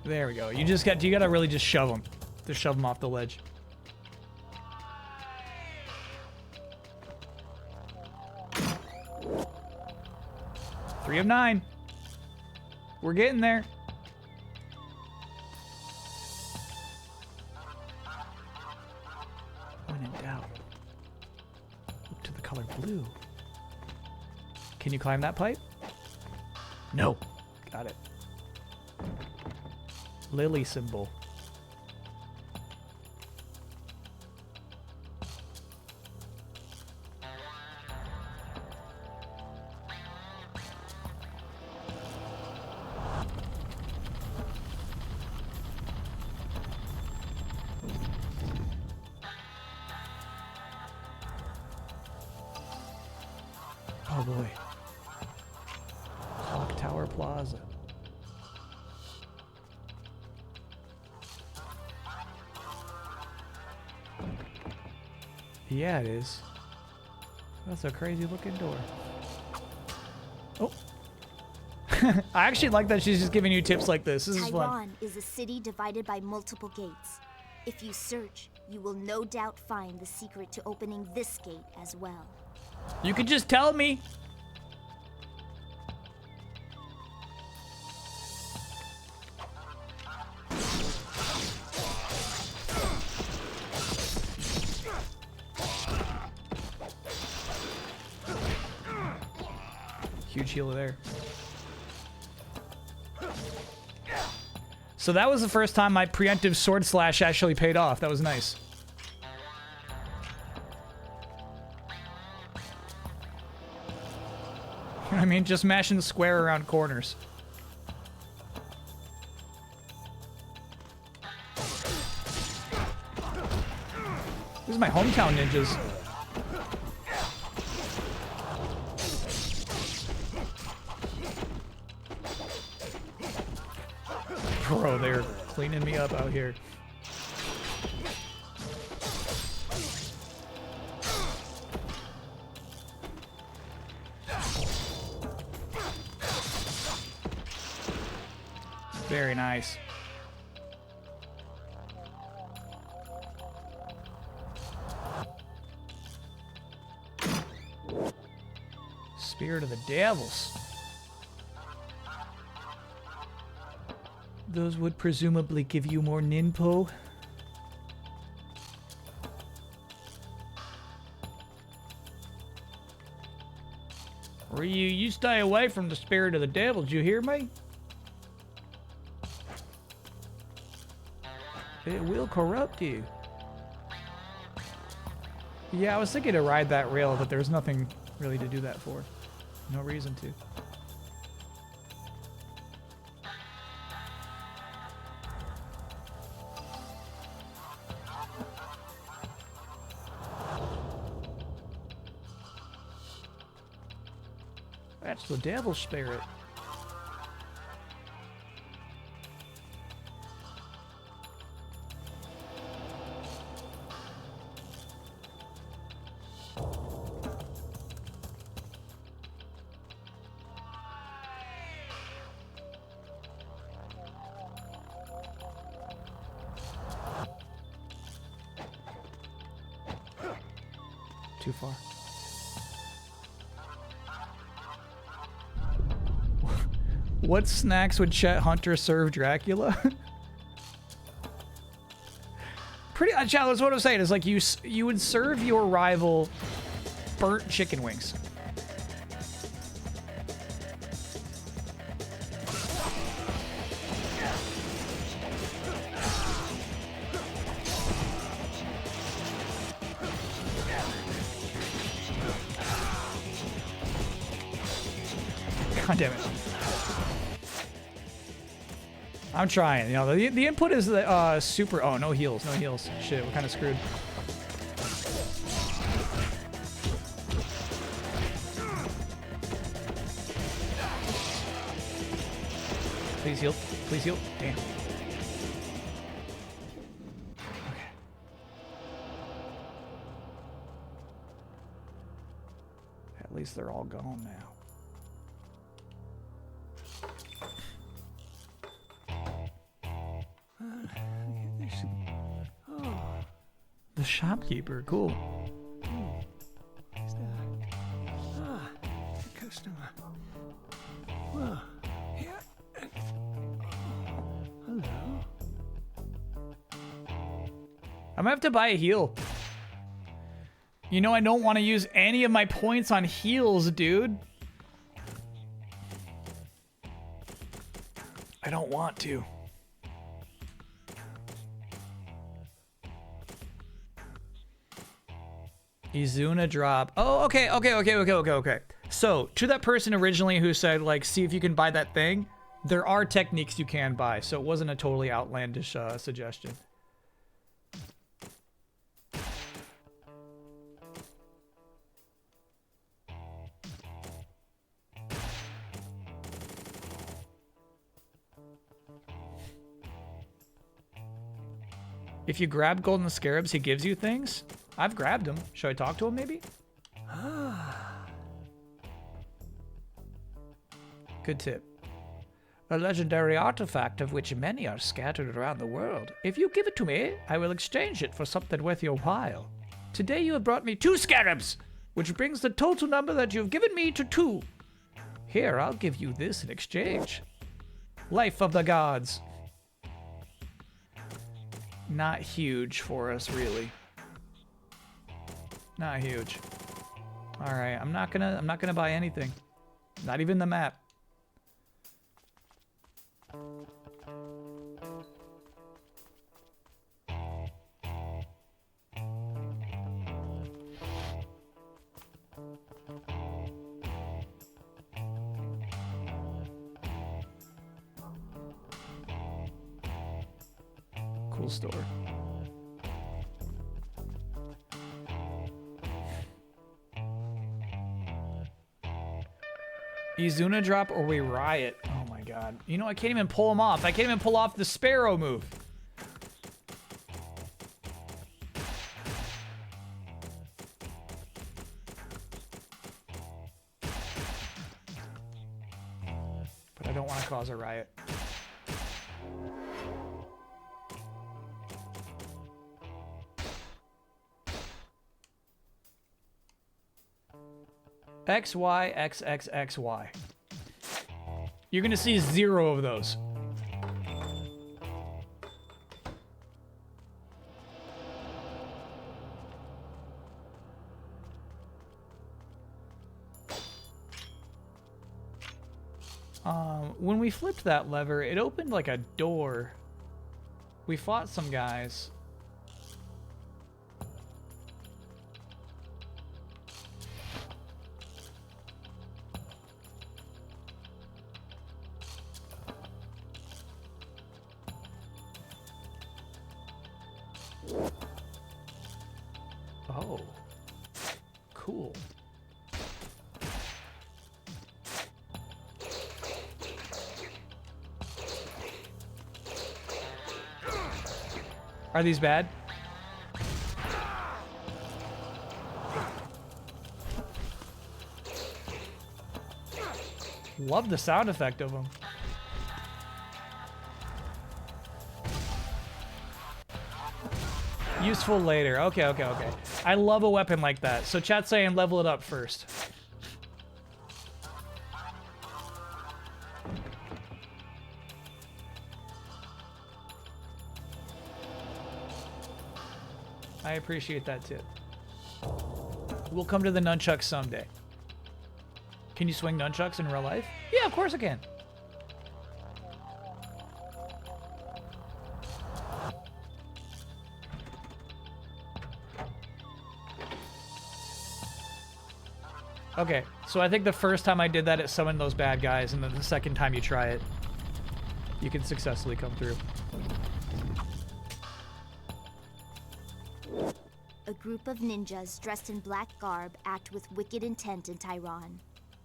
There we go. You gotta really just shove them. Just shove them off the ledge. Three of 9. We're getting there. When in doubt, look to the color blue. Can you climb that pipe? No. Got it. Lily symbol. Oh boy. Clock Tower Plaza. Yeah, it is. That's a crazy looking door. Oh. I actually like that she's just giving you tips like this. This is fun. Taiwan is a city divided by multiple gates. If you search, you will no doubt find the secret to opening this gate as well. You could just tell me. Huge healer there. So that was the first time my preemptive sword slash actually paid off. That was nice. You know what I mean? Just mashing square around corners. This is my hometown ninjas. Bro, they're cleaning me up out here. Very nice. Spirit of the Devils. Those would presumably give you more ninpo. Ryu, you stay away from the Spirit of the Devils, you hear me? It will corrupt you. Yeah, I was thinking to ride that rail, but there's nothing really to do that for. No reason to. That's the devil spirit. Too far. What snacks would Chet Hunter serve Dracula? Pretty much, that's what I'm saying. Is like you would serve your rival burnt chicken wings. God damn it. I'm trying, you know, the input is the super, oh, no heals, no heals. Shit, we're kind of screwed. Please heal, please heal, damn. Okay. At least they're all gone now. The shopkeeper, cool. Who's that? Ah, a customer. Well, yeah. Hello. I'm gonna have to buy a heal. You know, I don't want to use any of my points on heals, dude. I don't want to. Izuna drop. Oh, okay. So, to that person originally who said, like, see if you can buy that thing, there are techniques you can buy, so it wasn't a totally outlandish suggestion. If you grab golden scarabs, he gives you things? I've grabbed him. Should I talk to him, maybe? Good tip. A legendary artifact of which many are scattered around the world. If you give it to me, I will exchange it for something worth your while. Today you have brought me 2 scarabs, which brings the total number that you have given me to 2. Here, I'll give you this in exchange. Life of the gods. Not huge for us, really. Not huge. All right, I'm not gonna buy anything. Not even the map. Cool store. Izuna drop or we riot. Oh my god. You know, I can't even pull him off. I can't even pull off the sparrow move. But I don't want to cause a riot. X, Y, X, X, X, Y. You're gonna see 0 of those. When we flipped that lever, it opened like a door. We fought some guys. Oh, cool. Are these bad? Love the sound effect of them. Useful later. Okay, okay, okay. I love a weapon like that. So chat's saying level it up first. I appreciate that tip. We'll come to the nunchucks someday. Can you swing nunchucks in real life? Yeah, of course I can. Okay, so I think the first time I did that, it summoned those bad guys, and then the second time you try it, you can successfully come through. A group of ninjas dressed in black garb act with wicked intent in Tyron.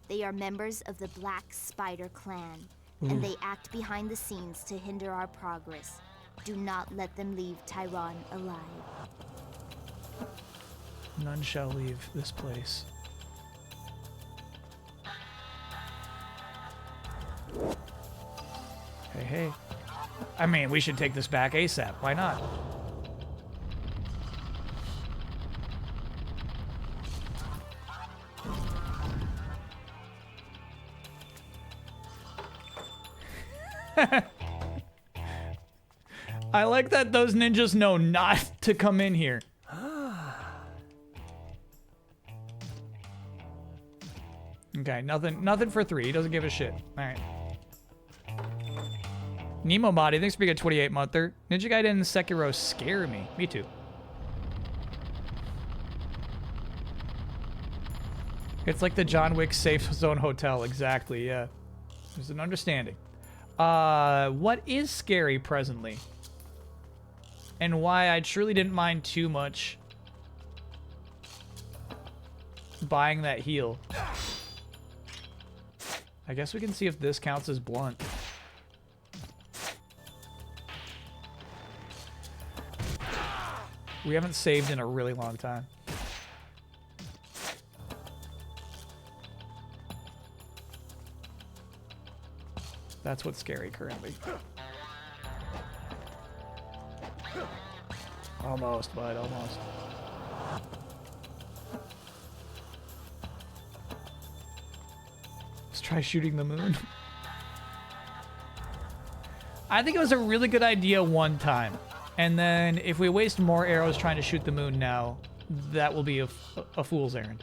They are members of the Black Spider Clan, and they act behind the scenes to hinder our progress. Do not let them leave Tyron alive. None shall leave this place. Hey, hey. I mean, we should take this back ASAP. Why not? I like that those ninjas know not to come in here. Okay, nothing for 3. He doesn't give a shit. All right. Nemo Body, thanks for being a 28-monther. Ninja Gaiden and Sekiro scare me. Me too. It's like the John Wick Safe Zone Hotel. Exactly, yeah. There's an understanding. What is scary presently? And why I truly didn't mind too much buying that heal. I guess we can see if this counts as blunt. We haven't saved in a really long time. That's what's scary currently. Almost, bud, almost. Let's try shooting the moon. I think it was a really good idea one time. And then if we waste more arrows trying to shoot the moon now, that will be a fool's errand.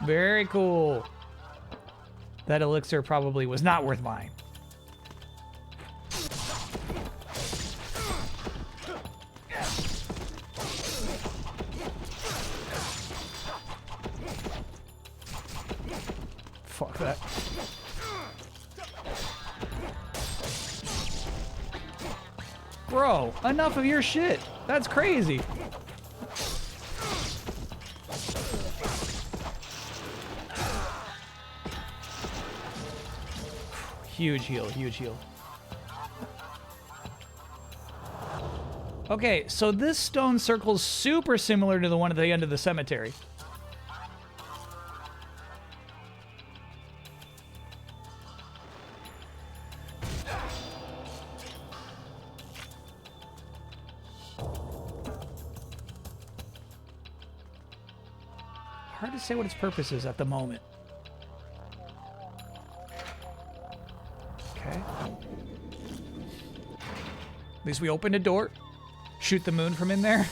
Very cool. That elixir probably was not worth buying. Fuck that. Bro, enough of your shit. That's crazy. Huge heal, huge heal. Okay, so this stone circle is super similar to the one at the end of the cemetery. Hard to say what its purpose is at the moment. Okay. At least we opened a door. Shoot the moon from in there.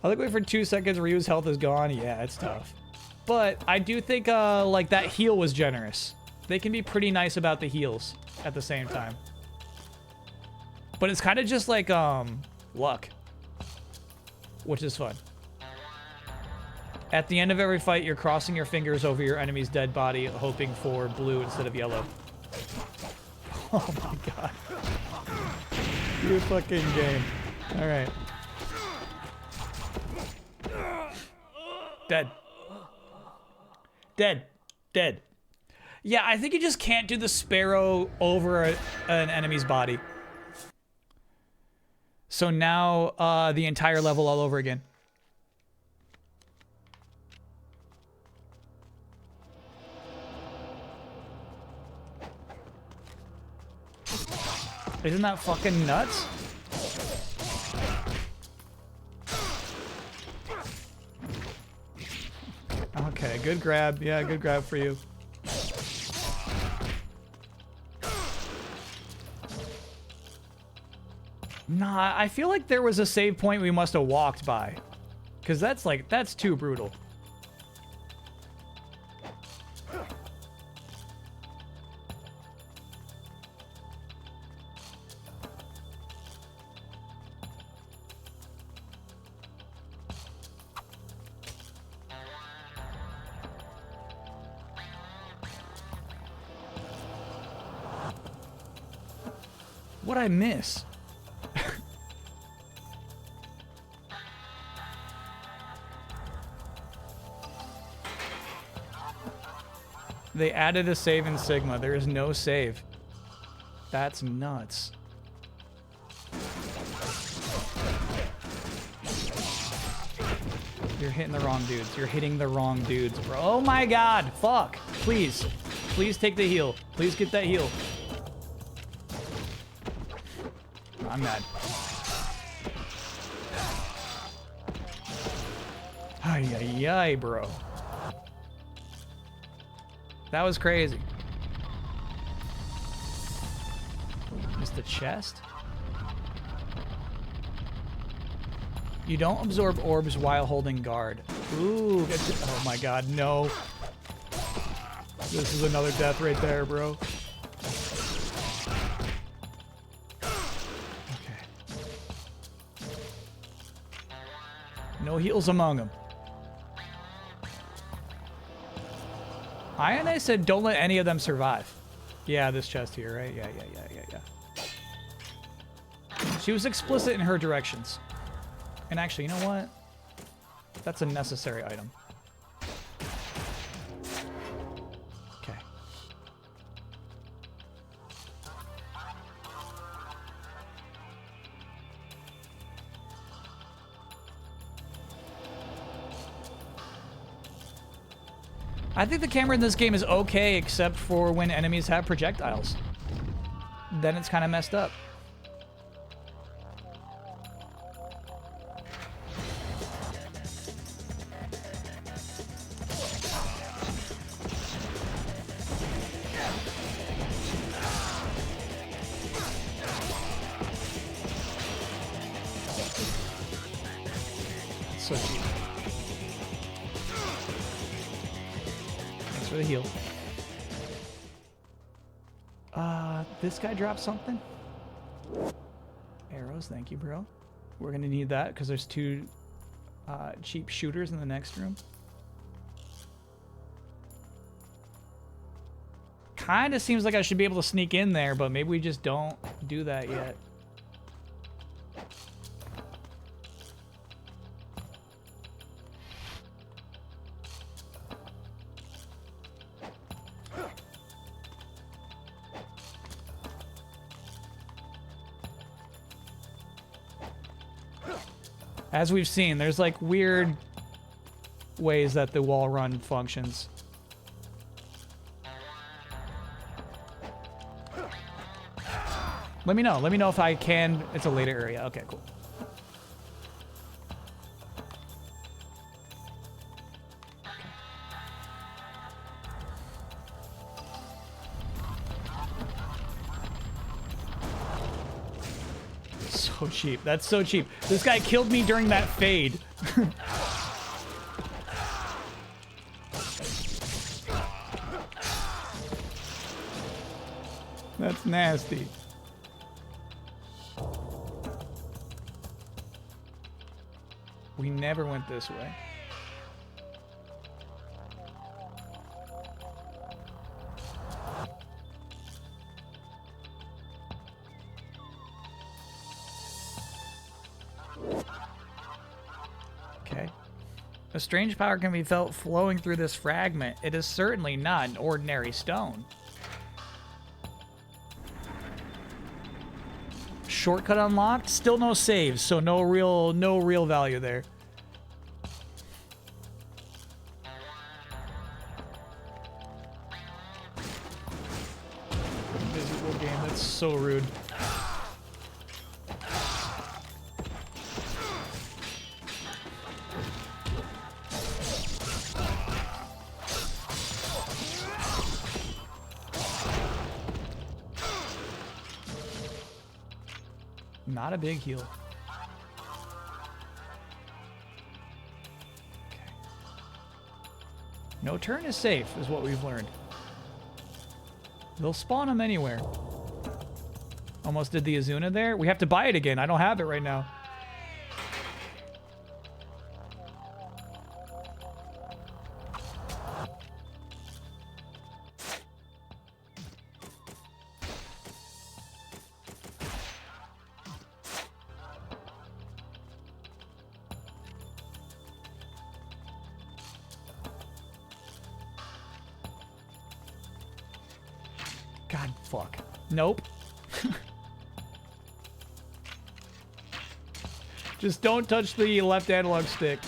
I think wait for 2 seconds, Ryu's health is gone. Yeah, it's tough. But I do think like that heal was generous. They can be pretty nice about the heals at the same time. But it's kind of just like luck, which is fun. At the end of every fight, you're crossing your fingers over your enemy's dead body, hoping for blue instead of yellow. Oh my god. You're fucking game. Alright. Dead. Dead. Dead. Yeah, I think you just can't do the sparrow over an enemy's body. So now, the entire level all over again. Isn't that fucking nuts? Okay, good grab. Yeah, good grab for you. Nah, I feel like there was a save point we must have walked by. Because that's too brutal. What'd I miss? They added a save in Sigma. There is no save. That's nuts. You're hitting the wrong dudes. You're hitting the wrong dudes, bro. Oh my god. Fuck. Please. Please take the heal. Please get that heal. I'm mad. Ay, ay, ay, bro. That was crazy. Just the chest? You don't absorb orbs while holding guard. Ooh, oh my god, no. This is another death right there, bro. No heals among them. Ione said don't let any of them survive. Yeah, this chest here, right? Yeah. She was explicit in her directions. And actually, you know what? That's a necessary item. Okay. I think the camera in this game is okay, except for when enemies have projectiles. Then it's kind of messed up. So cheap. Thanks for the heal. This guy dropped something? Arrows, thank you, bro. We're gonna need that because there's two cheap shooters in the next room. Kinda seems like I should be able to sneak in there, but maybe we just don't do that yet. As we've seen, there's like weird ways that the wall run functions. Let me know. Let me know if I can. It's a later area. Okay, cool. So cheap. That's so cheap. This guy killed me during that fade. That's nasty. We never went this way. Okay. A strange power can be felt flowing through this fragment. It is certainly not an ordinary stone. Shortcut unlocked. Still no saves, so no real value there. Miserable game. That's so rude. Not a big heal. Okay. No turn is safe, is what we've learned. They'll spawn them anywhere. Almost did the Azuna there. We have to buy it again. I don't have it right now. God, fuck. Nope. Just don't touch the left analog stick.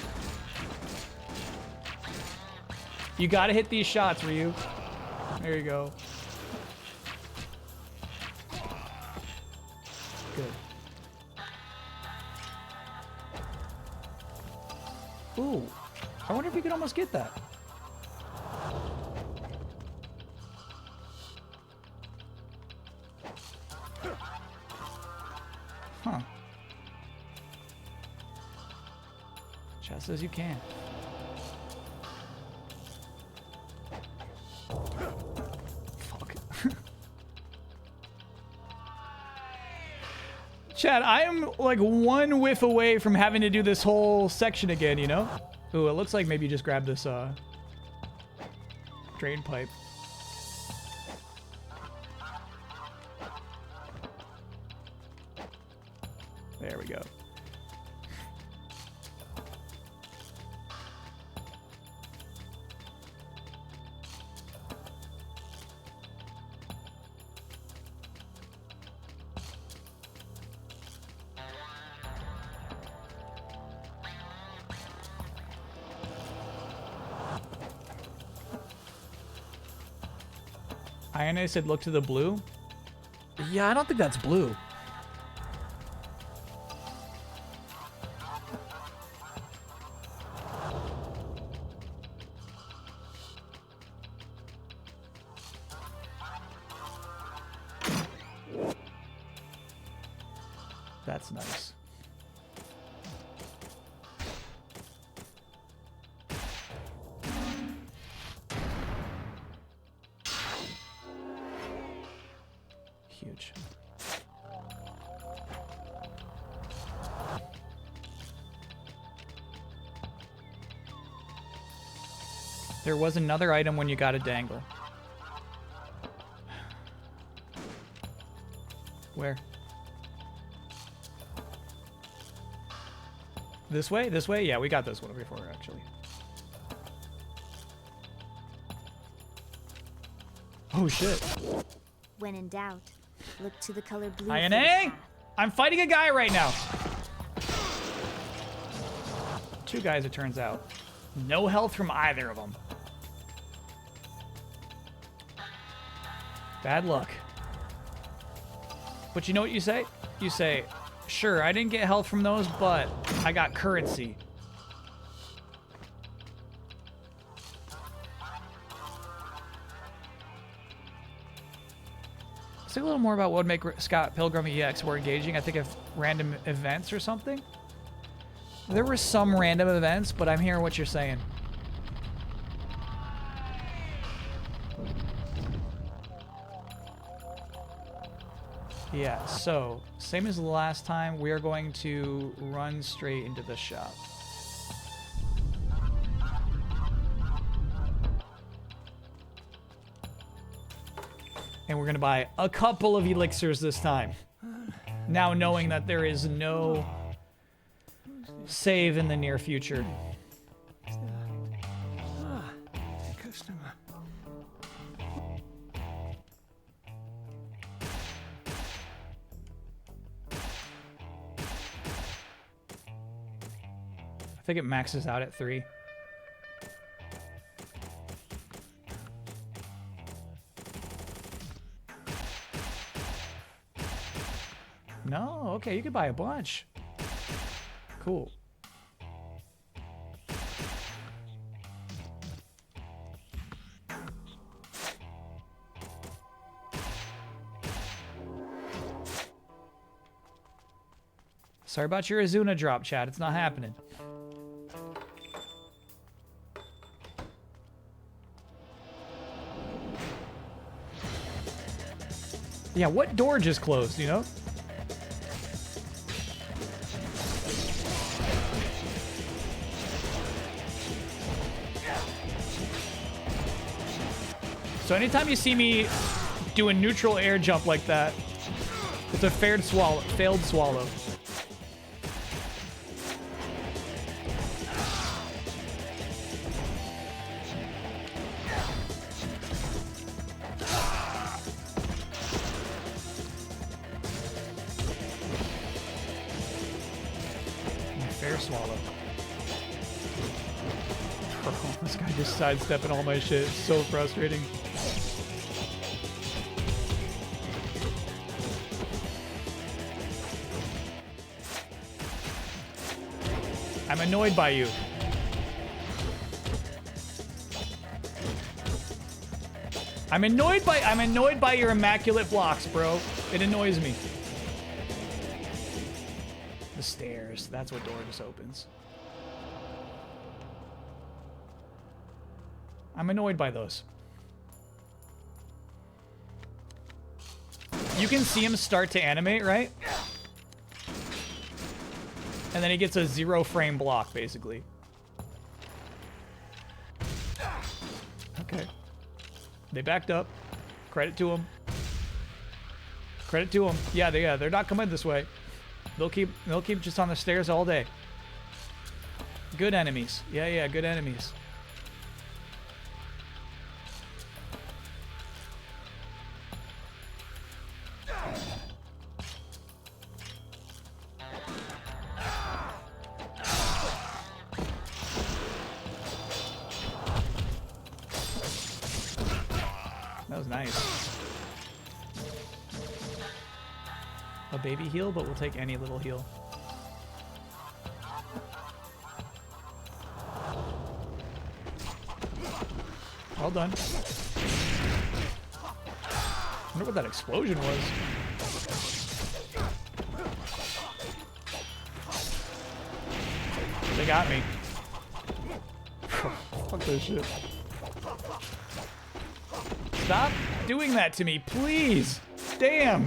You gotta hit these shots, Ryu. There you go. Good. Ooh. I wonder if we could almost get that. Huh. Chat says you can. Fuck. Chat, I am like one whiff away from having to do this whole section again, you know? Ooh, it looks like maybe you just grab this drain pipe. There we go. Ione said look to the blue. Yeah, I don't think that's blue. That's nice. Huge. There was another item when you got a dangle. Where? This way? This way? Yeah, we got this one before, actually. Oh, shit. When in doubt, look to the color blue. Ione? I'm fighting a guy right now. Two guys, it turns out. No health from either of them. Bad luck. But you know what you say? You say, sure, I didn't get health from those, but I got currency. Let's think a little more about what would make Scott Pilgrim EX more engaging. I think of random events or something. There were some random events, but I'm hearing what you're saying. Yeah, so, same as the last time, we are going to run straight into the shop. And we're going to buy a couple of elixirs this time. Now knowing that there is no save in the near future. Customer. I think it maxes out at 3. No, okay, you could buy a bunch. Cool. Sorry about your Azuna drop, chat. It's not happening. Yeah, what door just closed, you know? So anytime you see me do a neutral air jump like that, it's a failed swallow. Fair swallow. Bro, this guy just sidestepping all my shit. It's so frustrating. I'm annoyed by you. I'm annoyed by your immaculate blocks, bro. It annoys me. The stairs. That's what door just opens. I'm annoyed by those. You can see him start to animate, right? And then he gets a 0 frame block, basically. Okay. They backed up. Credit to them. Credit to them. Yeah, they're not coming this way. They'll keep just on the stairs all day. Good enemies. Yeah, good enemies. That was nice. A baby heal, but we'll take any little heal. Well done. I wonder what that explosion was. They got me. Fuck this shit. Stop doing that to me, please. Damn.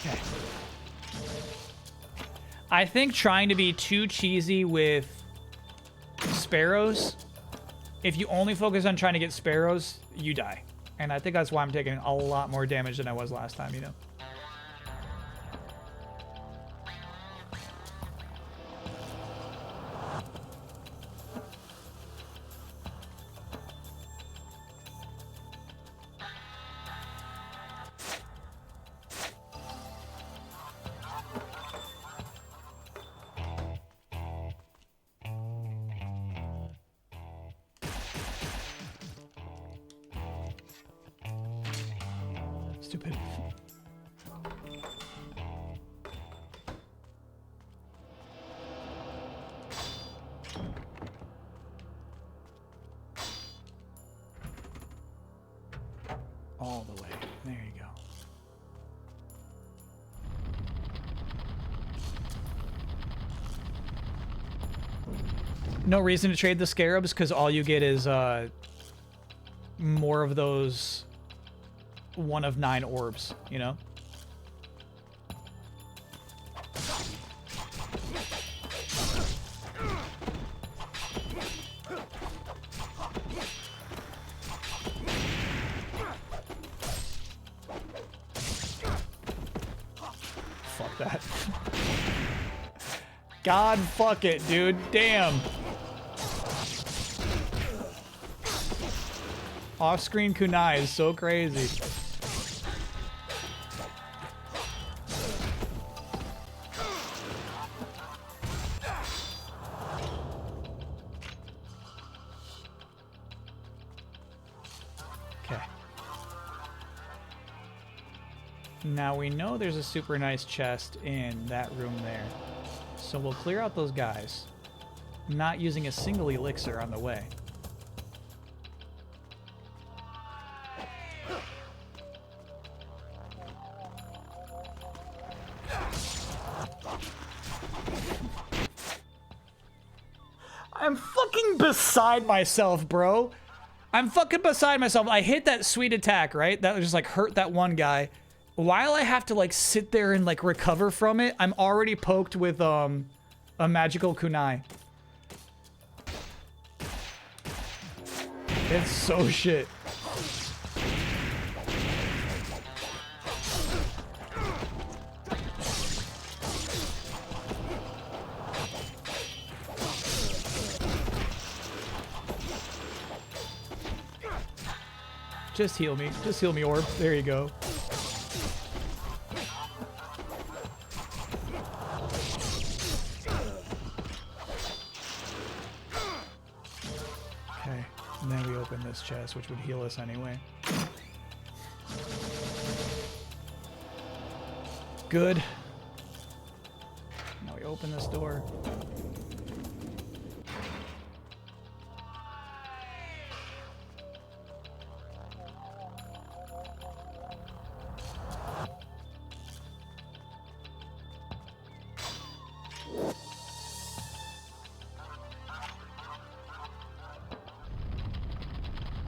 Okay. I think trying to be too cheesy with sparrows, if you only focus on trying to get sparrows, you die. And I think that's why I'm taking a lot more damage than I was last time, you know? Stupid. All the way. There you go. No reason to trade the scarabs because all you get is more of those 1 of 9 orbs, you know? Fuck that. God fuck it, dude. Damn. Off-screen kunai is so crazy. Okay. Now we know there's a super nice chest in that room there. So we'll clear out those guys, not using a single elixir on the way. I'm fucking beside myself, bro. I'm fucking beside myself. I hit that sweet attack, right? That was just like hurt that one guy. While I have to like sit there and like recover from it, I'm already poked with a magical kunai. It's so shit. Just heal me. Just heal me, orb. There you go. Okay, and then we open this chest, which would heal us anyway. Good. Now we open this door.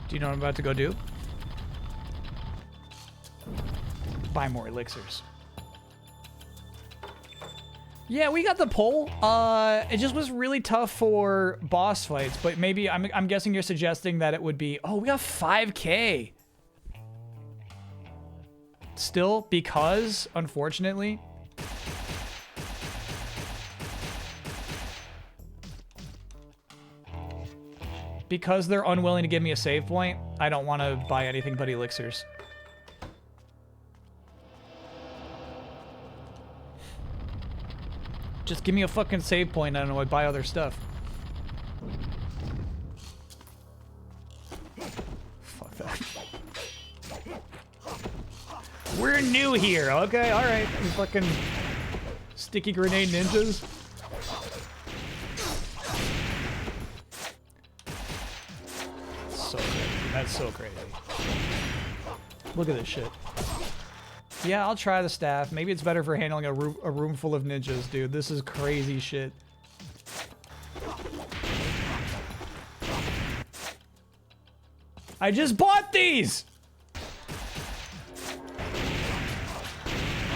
Do you know what I'm about to go do? Buy more elixirs. Yeah, we got the pole. It just was really tough for boss fights, but maybe I'm guessing you're suggesting that it would be, oh, we got 5K. Still, because, unfortunately, because they're unwilling to give me a save point, I don't want to buy anything but elixirs. Just give me a fucking save point, I don't know, I'd buy other stuff. Fuck that. We're new here, okay, alright. Fucking sticky grenade ninjas. So crazy. That's so crazy. Look at this shit. Yeah, I'll try the staff. Maybe it's better for handling a room full of ninjas, dude. This is crazy shit. I just bought these!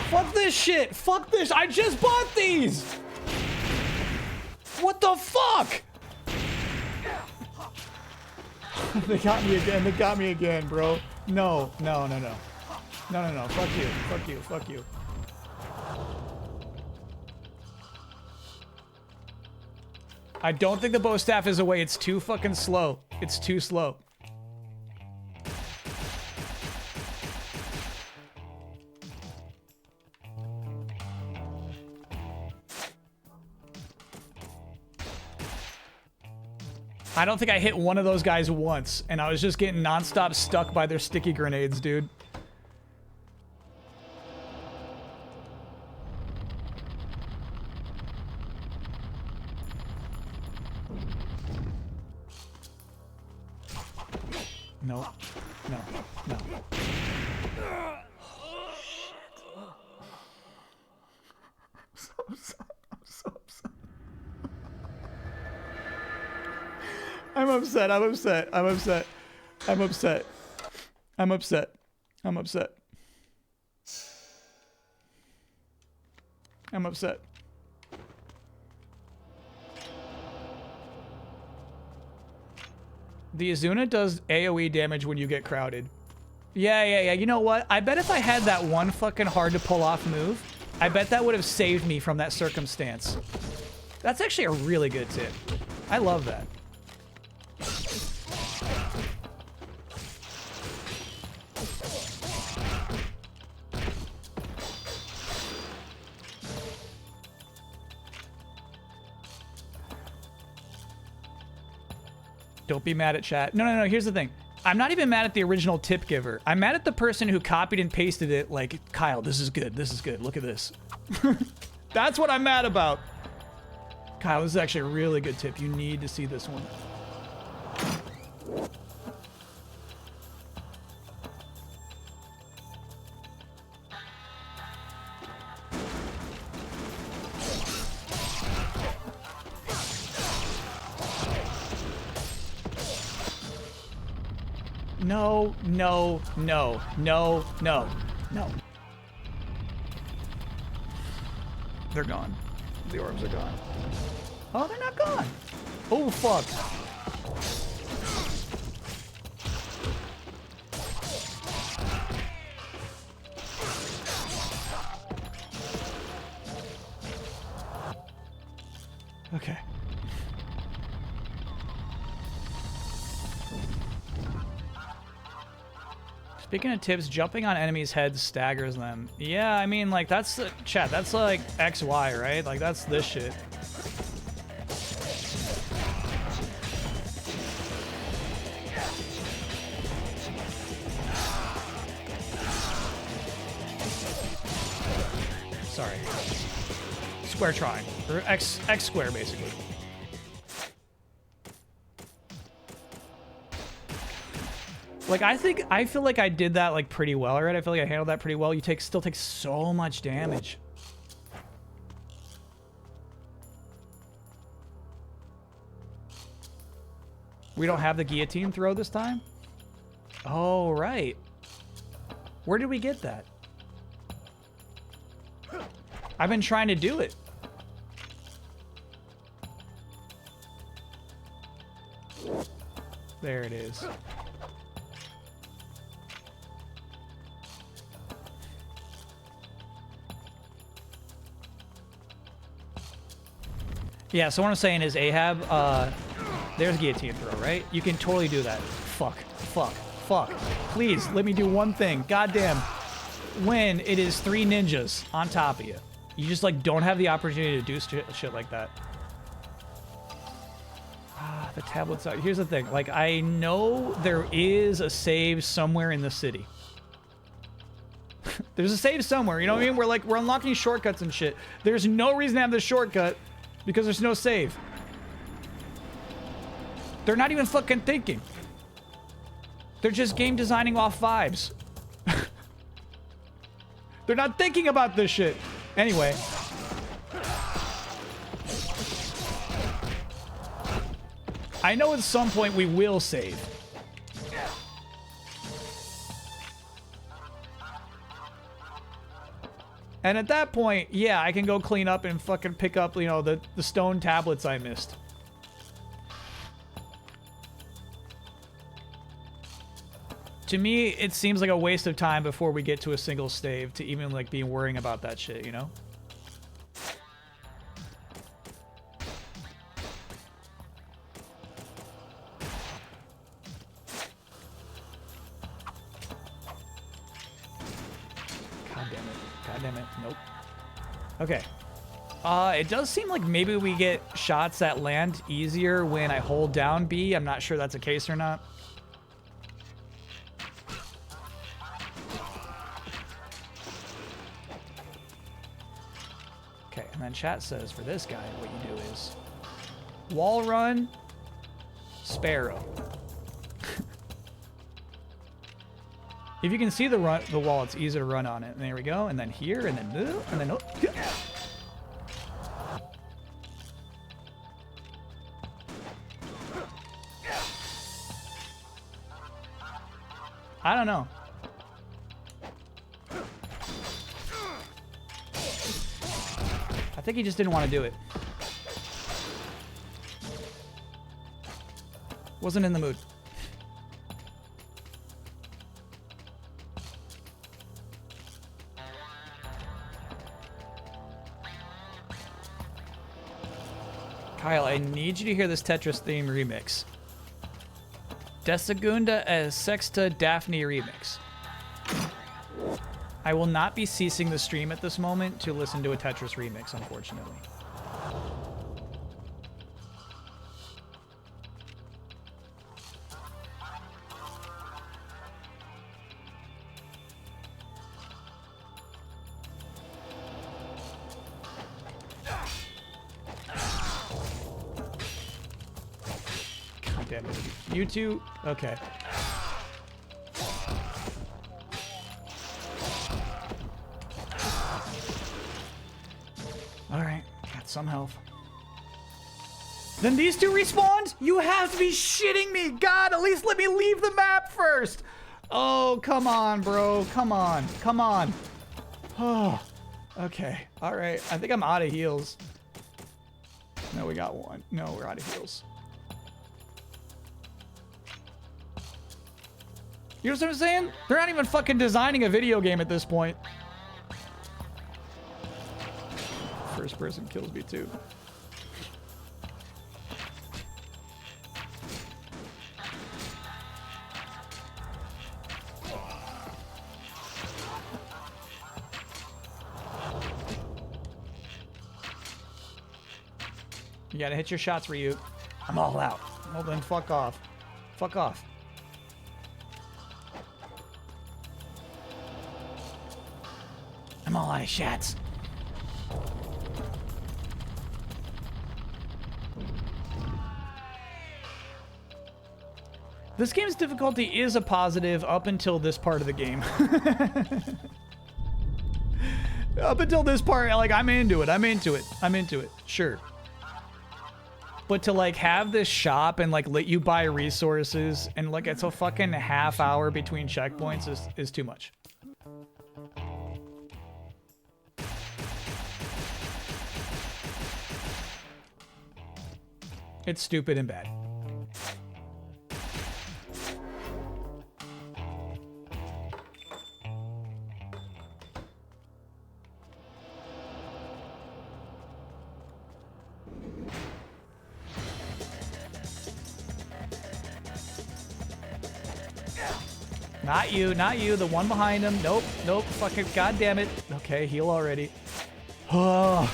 Fuck this shit! Fuck this! I just bought these! What the fuck? They got me again. They got me again, bro. No, no, no, no. No, no, no. Fuck you. Fuck you. Fuck you. I don't think the bow staff is away. It's too fucking slow. It's too slow. I don't think I hit one of those guys once, and I was just getting nonstop stuck by their sticky grenades, dude. No. No. No. So upset. I'm so upset. I'm upset. I'm upset. I'm upset. I'm upset. I'm upset. I'm upset. I'm upset. The Azuna does AoE damage when you get crowded. Yeah. You know what? I bet if I had that one fucking hard to pull off move, I bet that would have saved me from that circumstance. That's actually a really good tip. I love that. Don't be mad at chat. No. Here's the thing. I'm not even mad at the original tip giver. I'm mad at the person who copied and pasted it like, Kyle, this is good. This is good. Look at this. That's what I'm mad about. Kyle, this is actually a really good tip. You need to see this one. No. They're gone. The orbs are gone. Oh, they're not gone. Oh, fuck. Okay. Speaking of tips, jumping on enemies' heads staggers them. Yeah, I mean, like, that's... chat, that's like XY, right? Like, that's this shit. Sorry. Square triangle. Or X square, basically. Like, I feel like I did that, like, pretty well, right? I feel like I handled that pretty well. You still take so much damage. We don't have the guillotine throw this time? Oh, right. Where did we get that? I've been trying to do it. There it is. Yeah, so what I'm saying is Ahab, there's guillotine throw, right? You can totally do that. Fuck. Please, let me do one thing. Goddamn. When it is 3 ninjas on top of you. You just, like, don't have the opportunity to do shit like that. Ah, the tablet's out. Here's the thing. Like, I know there is a save somewhere in the city. There's a save somewhere, you know what I mean? We're unlocking shortcuts and shit. There's no reason to have this shortcut. Because there's no save. They're not even fucking thinking. They're just game designing off vibes. They're not thinking about this shit. Anyway. I know at some point we will save. And at that point, yeah, I can go clean up and fucking pick up, you know, the stone tablets I missed. To me, it seems like a waste of time before we get to a single save to even, like, be worrying about that shit, you know? God damn it. Nope. Okay. It does seem like maybe we get shots that land easier when I hold down B. I'm not sure that's the case or not. Okay, and then chat says for this guy, what you do is wall run, Sparrow. If you can see the wall, it's easy to run on it. And there we go. And then here, and then oh. I don't know. I think he just didn't want to do it. Wasn't in the mood. Kyle, I need you to hear this Tetris theme remix. Desegunda as Sexta Daphne remix. I will not be ceasing the stream at this moment to listen to a Tetris remix, unfortunately. God damn it. You two? Okay. Alright, got some health. Then these two respawned? You have to be shitting me! God, at least let me leave the map first! Oh, come on, bro. Come on. Come on. Oh, okay. Alright, I think I'm out of heals. No, we got one. No, we're out of heals. You know what I'm saying? They're not even fucking designing a video game at this point. First person kills me too. You gotta hit your shots, Ryu. I'm all out. Well then, fuck off. Fuck off. I'm all out of shots. This game's difficulty is a positive up until this part of the game. Up until this part, like, I'm into it. I'm into it. I'm into it. Sure. But to, like, have this shop and, like, let you buy resources and, like, it's a fucking half hour between checkpoints is too much. It's stupid and bad. Not you, not you. The one behind him. Nope, nope. Fucking goddamn it. Okay, heal already. Oh.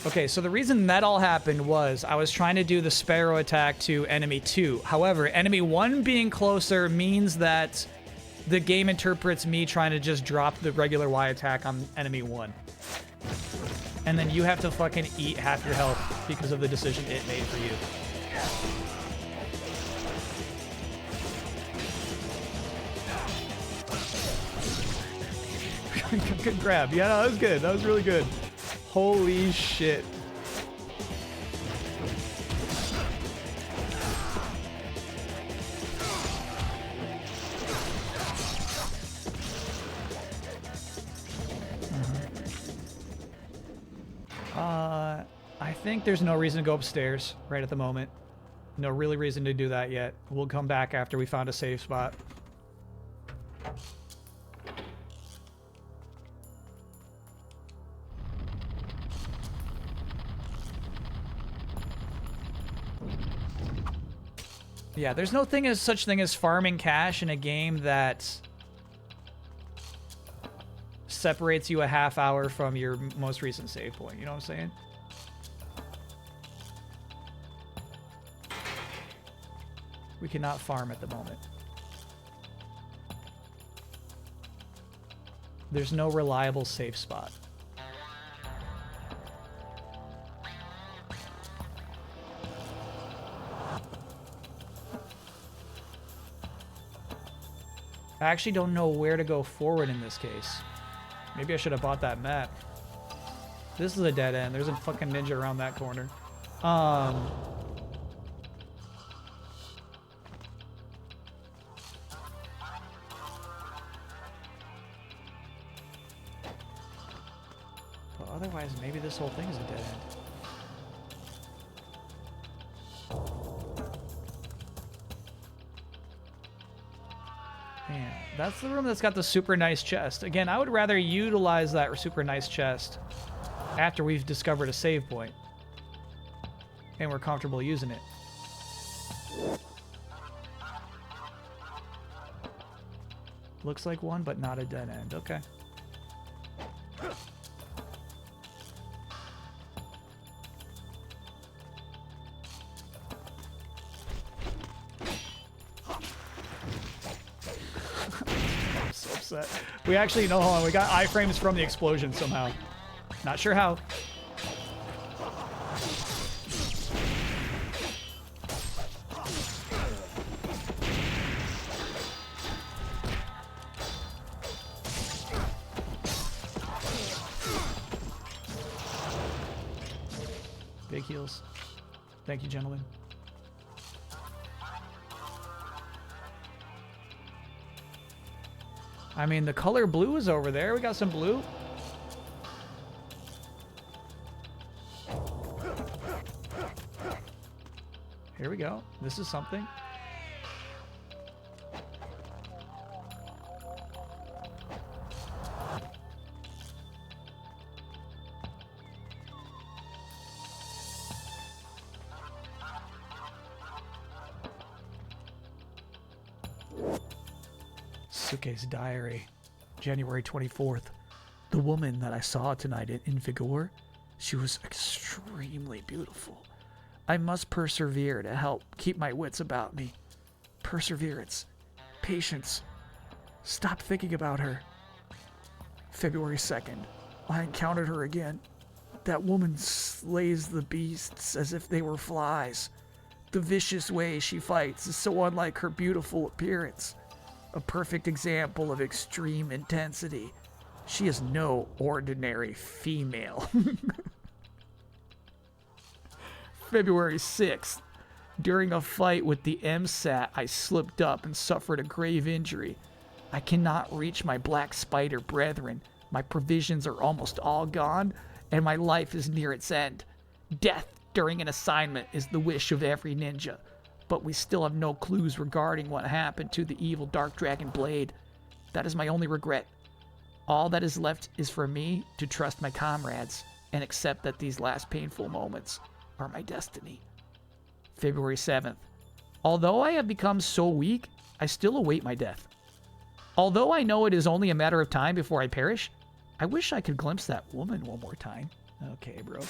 Okay, so the reason that all happened was I was trying to do the Sparrow attack to enemy 2. However, enemy 1 being closer means that the game interprets me trying to just drop the regular Y attack on enemy 1. And then you have to fucking eat half your health because of the decision it made for you. Good grab. Yeah, no, that was good. That was really good. Holy shit. I think there's no reason to go upstairs right at the moment. No really reason to do that yet. We'll come back after we found a safe spot. Yeah, there's no such thing as farming cash in a game that separates you a half hour from your most recent save point. You know what I'm saying? We cannot farm at the moment. There's no reliable safe spot. I actually don't know where to go forward in this case. Maybe I should have bought that map. This is a dead end. There's a fucking ninja around that corner. But otherwise, maybe this whole thing is a dead end. Man, that's the room that's got the super nice chest. Again, I would rather utilize that super nice chest after we've discovered a save point and we're comfortable using it. Looks like one, but not a dead end. Okay. I'm so upset. We actually, no, hold on. We got iframes from the explosion somehow. Not sure how. Big heals. Thank you, gentlemen. I mean, the color blue is over there. We got some blue. Here we go. This is something. Suke's diary, January 24th. The woman that I saw tonight in Vigor, she was extremely beautiful. I must persevere to help keep my wits about me. Perseverance. Patience. Stop thinking about her. February 2nd. I encountered her again. That woman slays the beasts as if they were flies. The vicious way she fights is so unlike her beautiful appearance. A perfect example of extreme intensity. She is no ordinary female. February 6th. During a fight with the MSAT, I slipped up and suffered a grave injury. I cannot reach my black spider brethren. My provisions are almost all gone, and my life is near its end. Death during an assignment is the wish of every ninja, but we still have no clues regarding what happened to the evil Dark Dragon Blade. That is my only regret. All that is left is for me to trust my comrades and accept that these last painful moments are my destiny. February 7th. Although I have become so weak, I still await my death. Although I know it is only a matter of time before I perish, I wish I could glimpse that woman one more time. Okay, bro.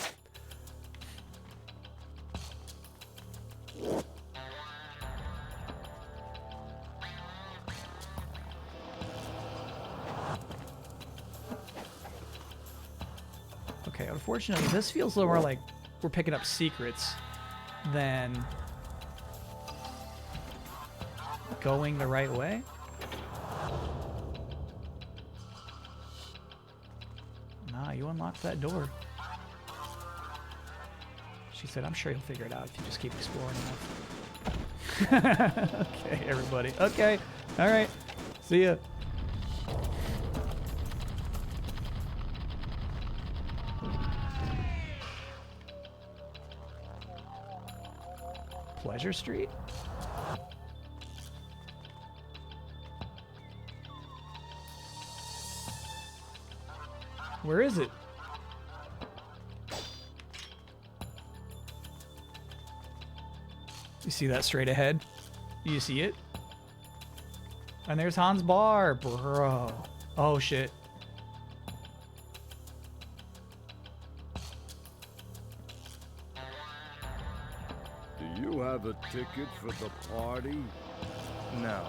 Okay, unfortunately, this feels a little more like we're picking up secrets than going the right way. Nah, you unlocked that door. She said, I'm sure you'll figure it out if you just keep exploring enough. Okay, everybody. Okay. All right. See ya. Pleasure Street? Where is it? You see that straight ahead? You see it? And there's Hans Bar, bro. Oh shit. Do you have a ticket for the party? No.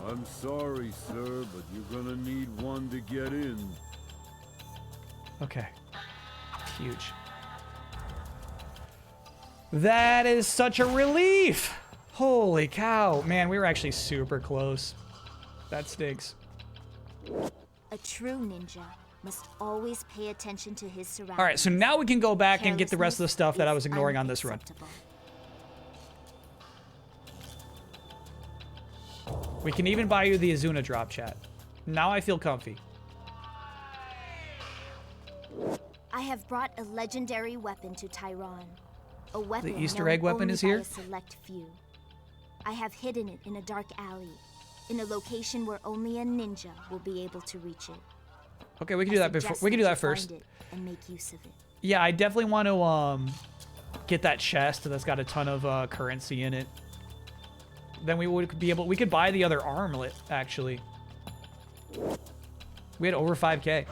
I'm sorry, sir, but you're gonna need one to get in. Okay. Huge. That is such a relief. Holy cow. Man, we were actually super close. That stinks. A true ninja must always pay attention to his surroundings. All right, so now we can go back and get the rest of the stuff that I was ignoring on this run. We can even buy you the Azuna drop, chat. Now I feel comfy. I have brought a legendary weapon to Tyrone. A weapon The Easter known egg weapon only is by here? a select few. I have hidden it in a dark alley, in a location where only a ninja will be able to reach it. Okay, we can do that before. We can do that first. And make use of it. Yeah, I definitely want to get that chest that's got a ton of currency in it. Then we would be able. We could buy the other armlet actually. We had over 5K.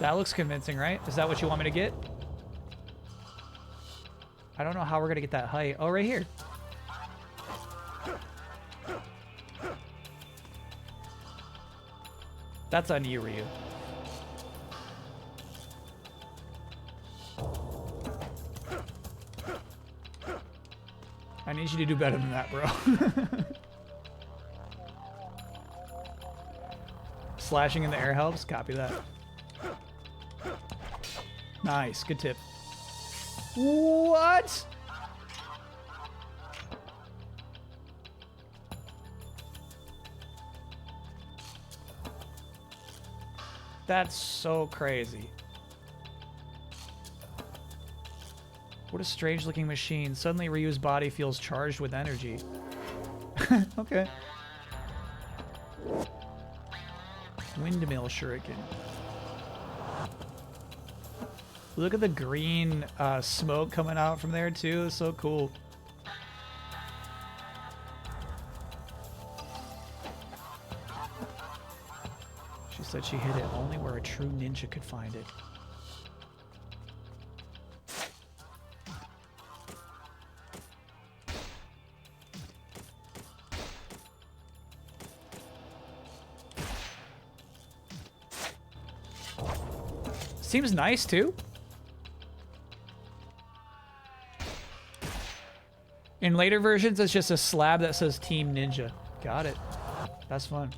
That looks convincing, right? Is that what you want me to get? I don't know how we're gonna get that height. Oh, right here. That's on you, Ryu. I need you to do better than that, bro. Slashing in the air helps. Copy that. Nice. Good tip. What? That's so crazy. What a strange looking machine. Suddenly Ryu's body feels charged with energy. Okay. Windmill shuriken. Look at the green smoke coming out from there too. It's so cool. She said she hid it only where a true ninja could find it. Seems nice too. In later versions, it's just a slab that says Team Ninja. Got it. That's fun.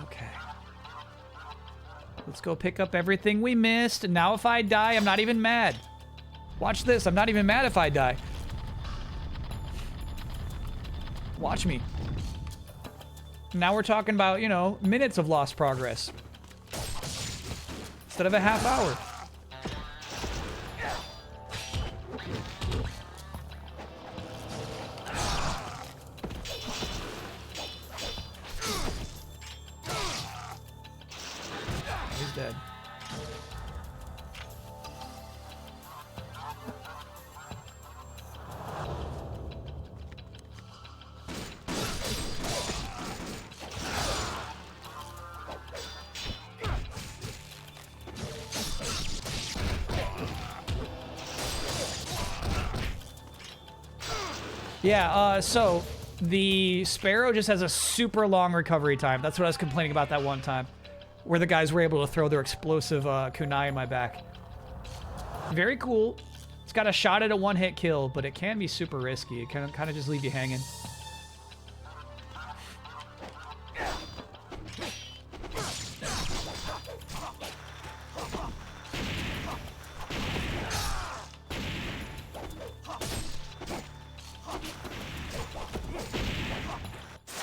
Okay. Let's go pick up everything we missed. Now if I die, I'm not even mad. Watch this. I'm not even mad if I die. Watch me. Now we're talking about, you know, minutes of lost progress. Instead of a half hour. He's dead. Yeah, so the Sparrow just has a super long recovery time. That's what I was complaining about that one time, where the guys were able to throw their explosive kunai in my back. Very cool. It's got a shot at a one-hit kill, but it can be super risky. It can kind of just leave you hanging.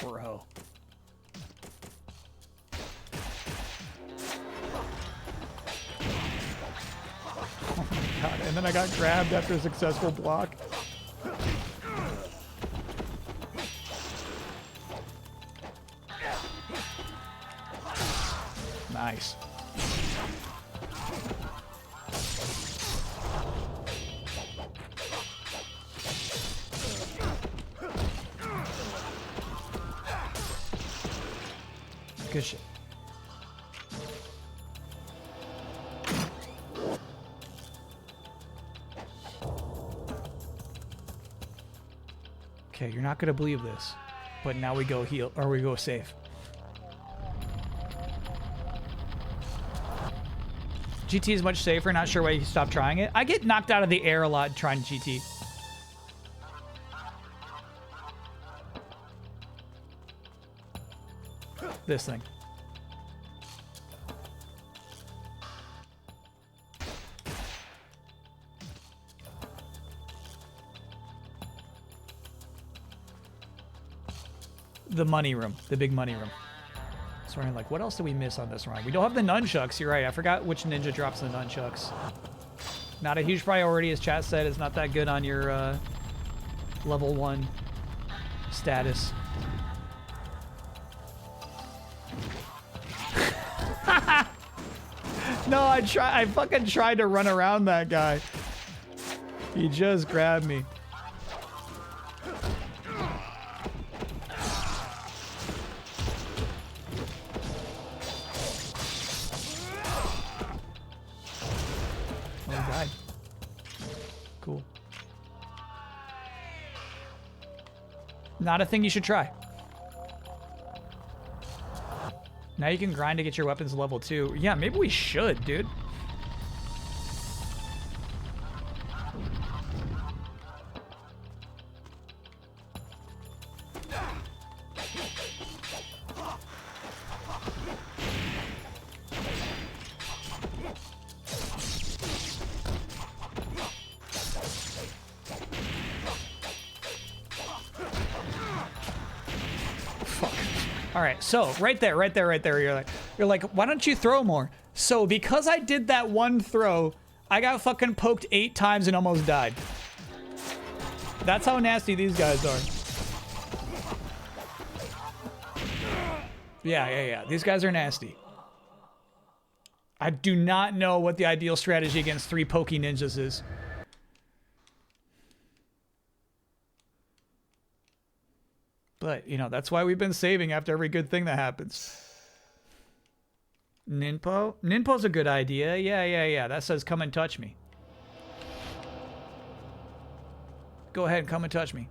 Bro. Oh my god, and then I got grabbed after a successful block. Nice. Good shit. Okay, you're not gonna believe this, but now we go heal, or we go save. GT is much safer. Not sure why you stopped trying it. I get knocked out of the air a lot trying GT. This thing. The money room. The big money room. Sorry, like, what else did we miss on this run? We don't have the nunchucks. You're right. I forgot which ninja drops the nunchucks. Not a huge priority, as chat said. It's not that good on your level 1 status. No, I fucking tried to run around that guy. He just grabbed me. Oh, he died. Cool. Not a thing you should try. Now you can grind to get your weapons level 2. Yeah, maybe we should, dude. All right, so right there, you're like, why don't you throw more? So because I did that one throw, I got fucking poked 8 times and almost died. That's how nasty these guys are. Yeah. These guys are nasty. I do not know what the ideal strategy against 3 pokey ninjas is. But, you know, that's why we've been saving after every good thing that happens. Ninpo? Ninpo's a good idea. Yeah. That says come and touch me. Go ahead and come and touch me.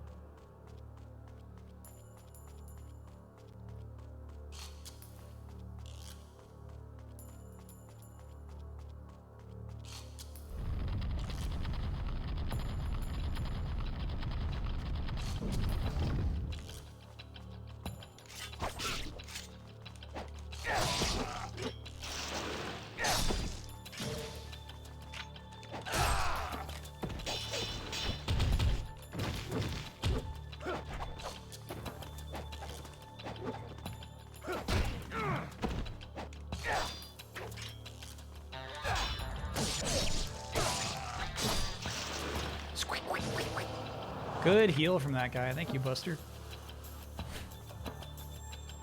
Good heal from that guy. Thank you, Buster.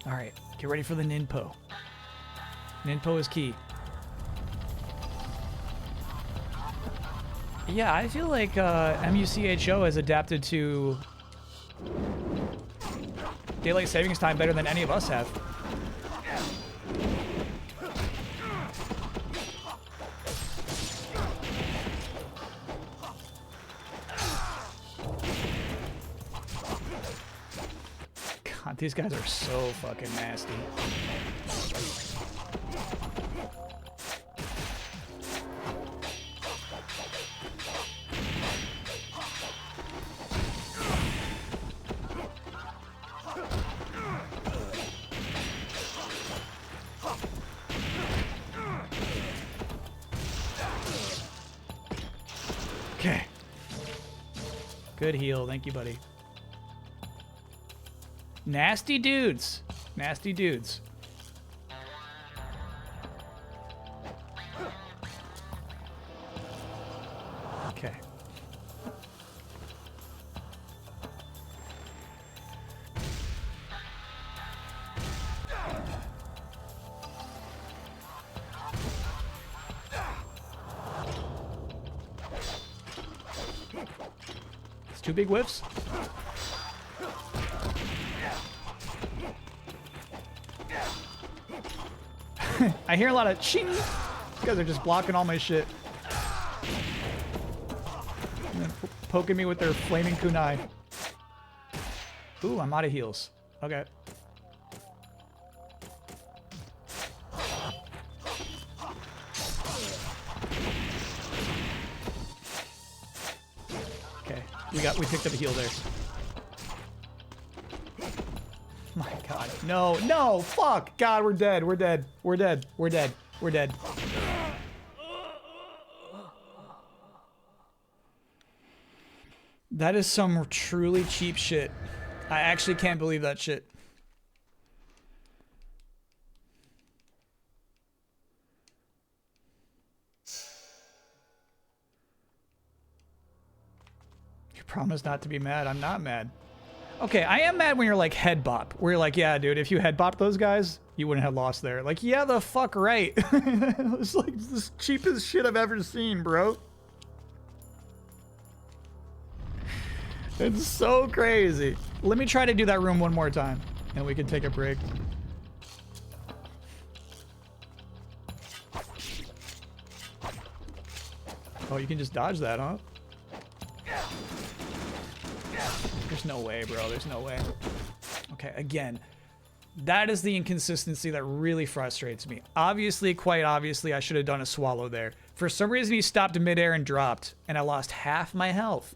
All right, get ready for the Ninpo. Ninpo is key. Yeah, I feel like MUCHO has adapted to daylight savings time better than any of us have. God, these guys are so fucking nasty. Okay. Good heal. Thank you, buddy. Nasty dudes. Nasty dudes. Okay. It's 2 big whiffs. I hear a lot of ching. These guys are just blocking all my shit. And then poking me with their flaming kunai. Ooh, I'm out of heals. Okay. Okay, we picked up a heal there. My God, no, no, fuck, God, we're dead, we're dead, we're dead, we're dead, we're dead. That is some truly cheap shit. I actually can't believe that shit. You promise not to be mad. I'm not mad. Okay, I am mad when you're like head bop. Where you're like, yeah, dude, if you head bop those guys, you wouldn't have lost there. Like, yeah, the fuck right. It's like the cheapest shit I've ever seen, bro. It's so crazy. Let me try to do that room one more time, and we can take a break. Oh, you can just dodge that, huh? There's no way, bro. There's no way. Okay, again, that is the inconsistency that really frustrates me. Obviously, quite obviously, I should have done a swallow there. For some reason, he stopped midair and dropped, and I lost half my health.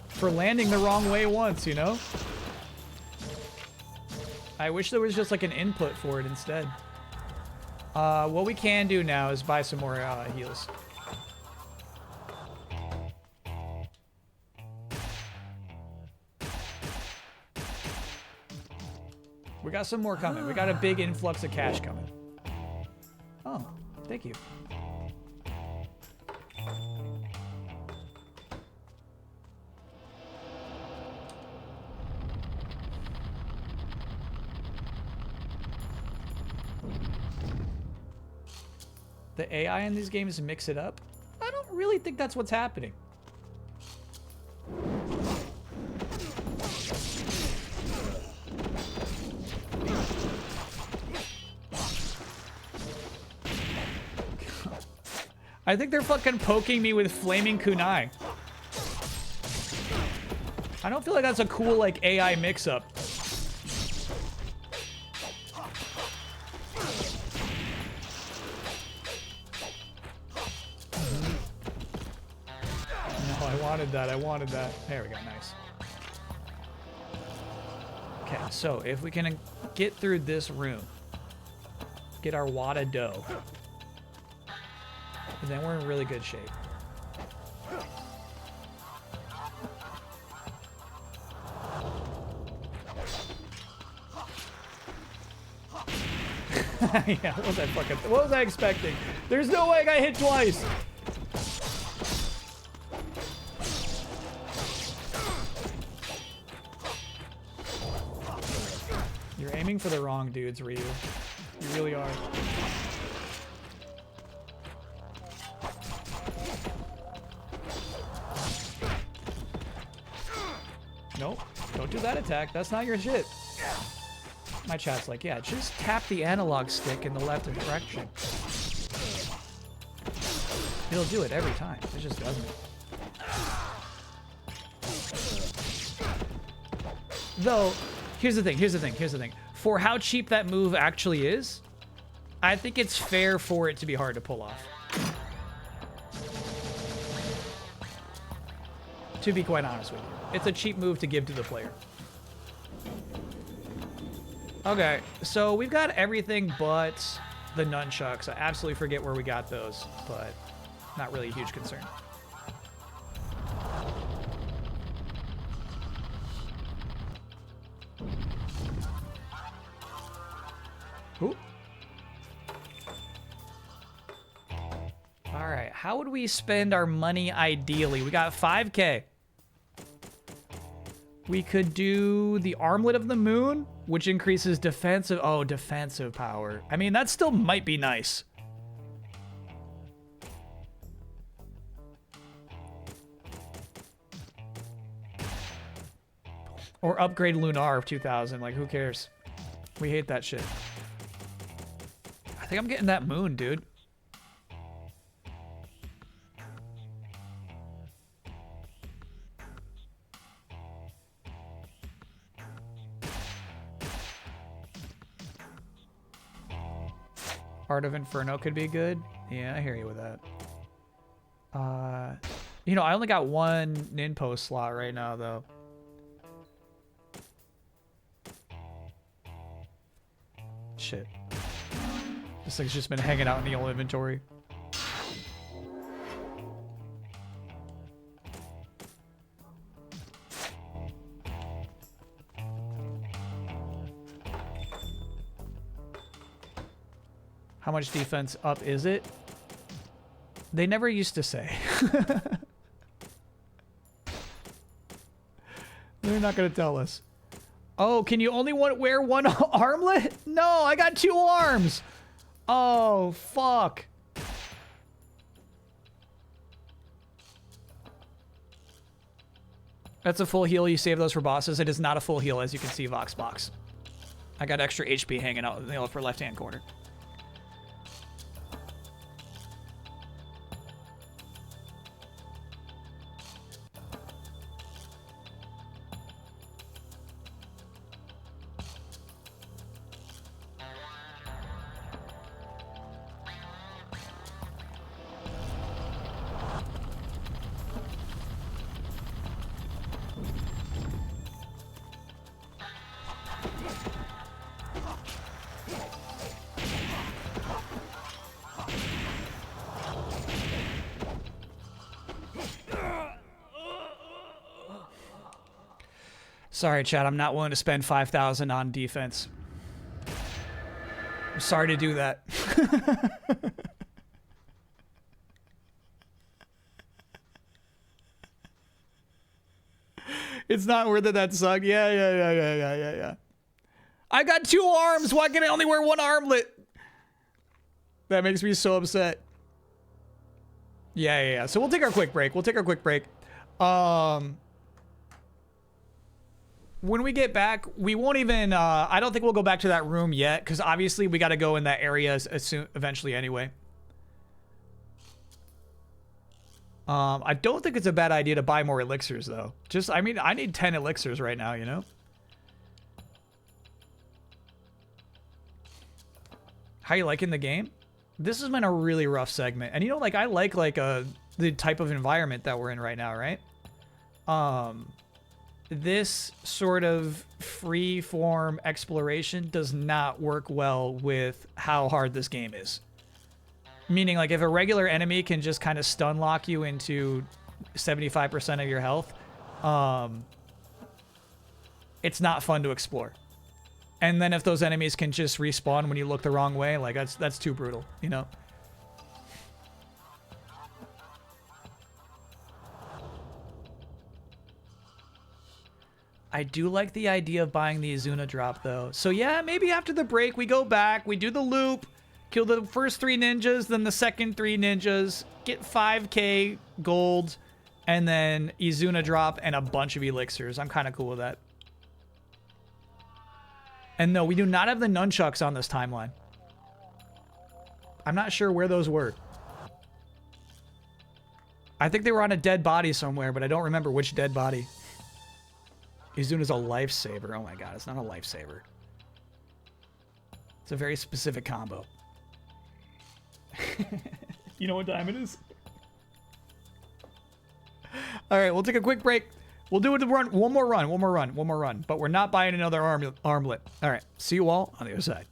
For landing the wrong way once, you know? I wish there was just like an input for it instead. What we can do now is buy some more heals. We got some more coming. We got a big influx of cash coming. Oh, thank you. The AI in these games mix it up? I don't really think that's what's happening. I think they're fucking poking me with flaming kunai. I don't feel like that's a cool, like, AI mix-up. No, I wanted that. I wanted that. There we go. Nice. Okay, so if we can get through this room, get our wad of dough, then we're in really good shape. Yeah, what was I expecting? There's no way I got hit twice. You're aiming for the wrong dudes, Ryu. You really are. Nope. Don't do that attack. That's not your shit. My chat's like, yeah, just tap the analog stick in the left direction. It'll do it every time. It just doesn't. Though, here's the thing. For how cheap that move actually is, I think it's fair for it to be hard to pull off. To be quite honest with you. It's a cheap move to give to the player. Okay, so we've got everything but the nunchucks. I absolutely forget where we got those, but not really a huge concern. Ooh. All right, how would we spend our money ideally? We got 5K. We could do the Armlet of the Moon, which increases defensive... Oh, defensive power. I mean, that still might be nice. Or upgrade Lunar of 2000. Like, who cares? We hate that shit. I think I'm getting that moon, dude. Heart of Inferno could be good. Yeah, I hear you with that. You know, I only got one Ninpo slot right now, though. Shit. This thing's just been hanging out in the old inventory. How much defense up is it? They never used to say. They're not going to tell us. Oh, can you only wear one armlet? No, I got 2 arms. Oh, fuck. That's a full heal. You save those for bosses. It is not a full heal, as you can see, Voxbox. I got extra HP hanging out in the upper left-hand corner. Sorry, Chad. I'm not willing to spend 5,000 on defense. I'm sorry to do that. It's not worth it, that suck. Yeah. I got 2 arms. Why can I only wear 1 armlet? That makes me so upset. Yeah. So we'll take our quick break. When we get back, we won't even, I don't think we'll go back to that room yet, because obviously we got to go in that area eventually anyway. I don't think it's a bad idea to buy more elixirs, though. I mean, I need 10 elixirs right now, you know? How you liking the game? This has been a really rough segment. And you know, like, I like the type of environment that we're in right now, right? This sort of free-form exploration does not work well with how hard this game is. Meaning, like, if a regular enemy can just kind of stun lock you into 75% of your health, it's not fun to explore. And then if those enemies can just respawn when you look the wrong way, like, that's too brutal, you know? I do like the idea of buying the Izuna drop, though. So yeah, maybe after the break, we go back, we do the loop, kill the first 3 ninjas, then the second 3 ninjas, get 5k gold, and then Izuna drop and a bunch of elixirs. I'm kind of cool with that. And no, we do not have the nunchucks on this timeline. I'm not sure where those were. I think they were on a dead body somewhere, but I don't remember which dead body. Izuna's a lifesaver. Oh my god, it's not a lifesaver. It's a very specific combo. You know what time it is? Alright, we'll take a quick break. We'll do it to run. One more run. But we're not buying another armlet. Alright, see you all on the other side.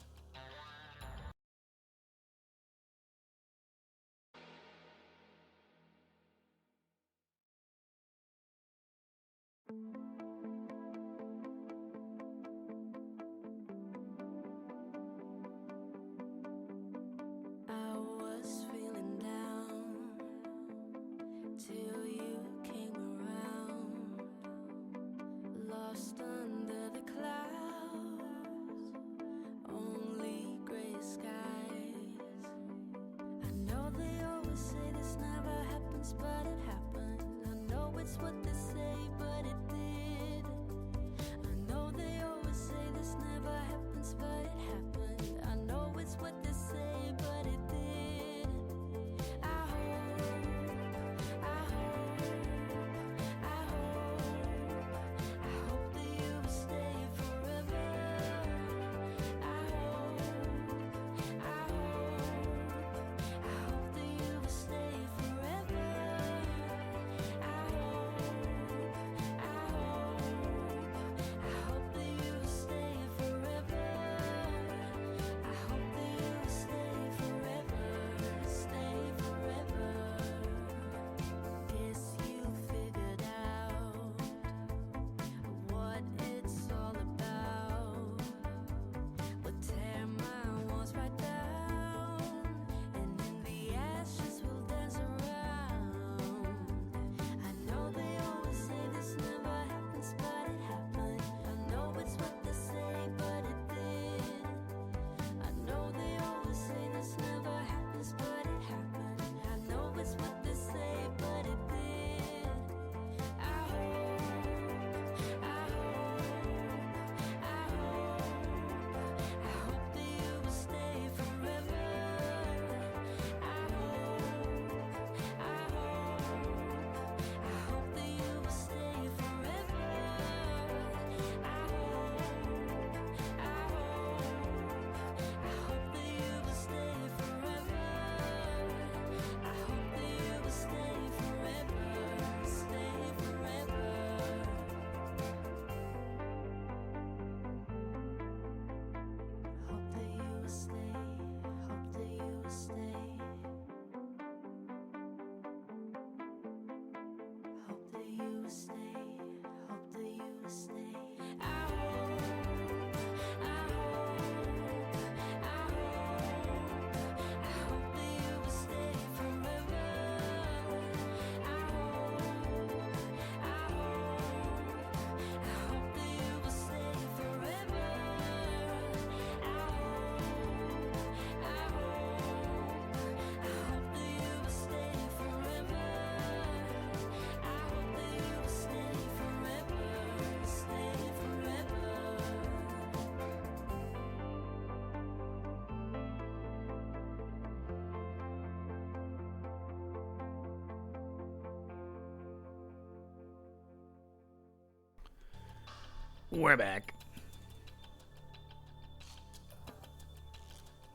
We're back.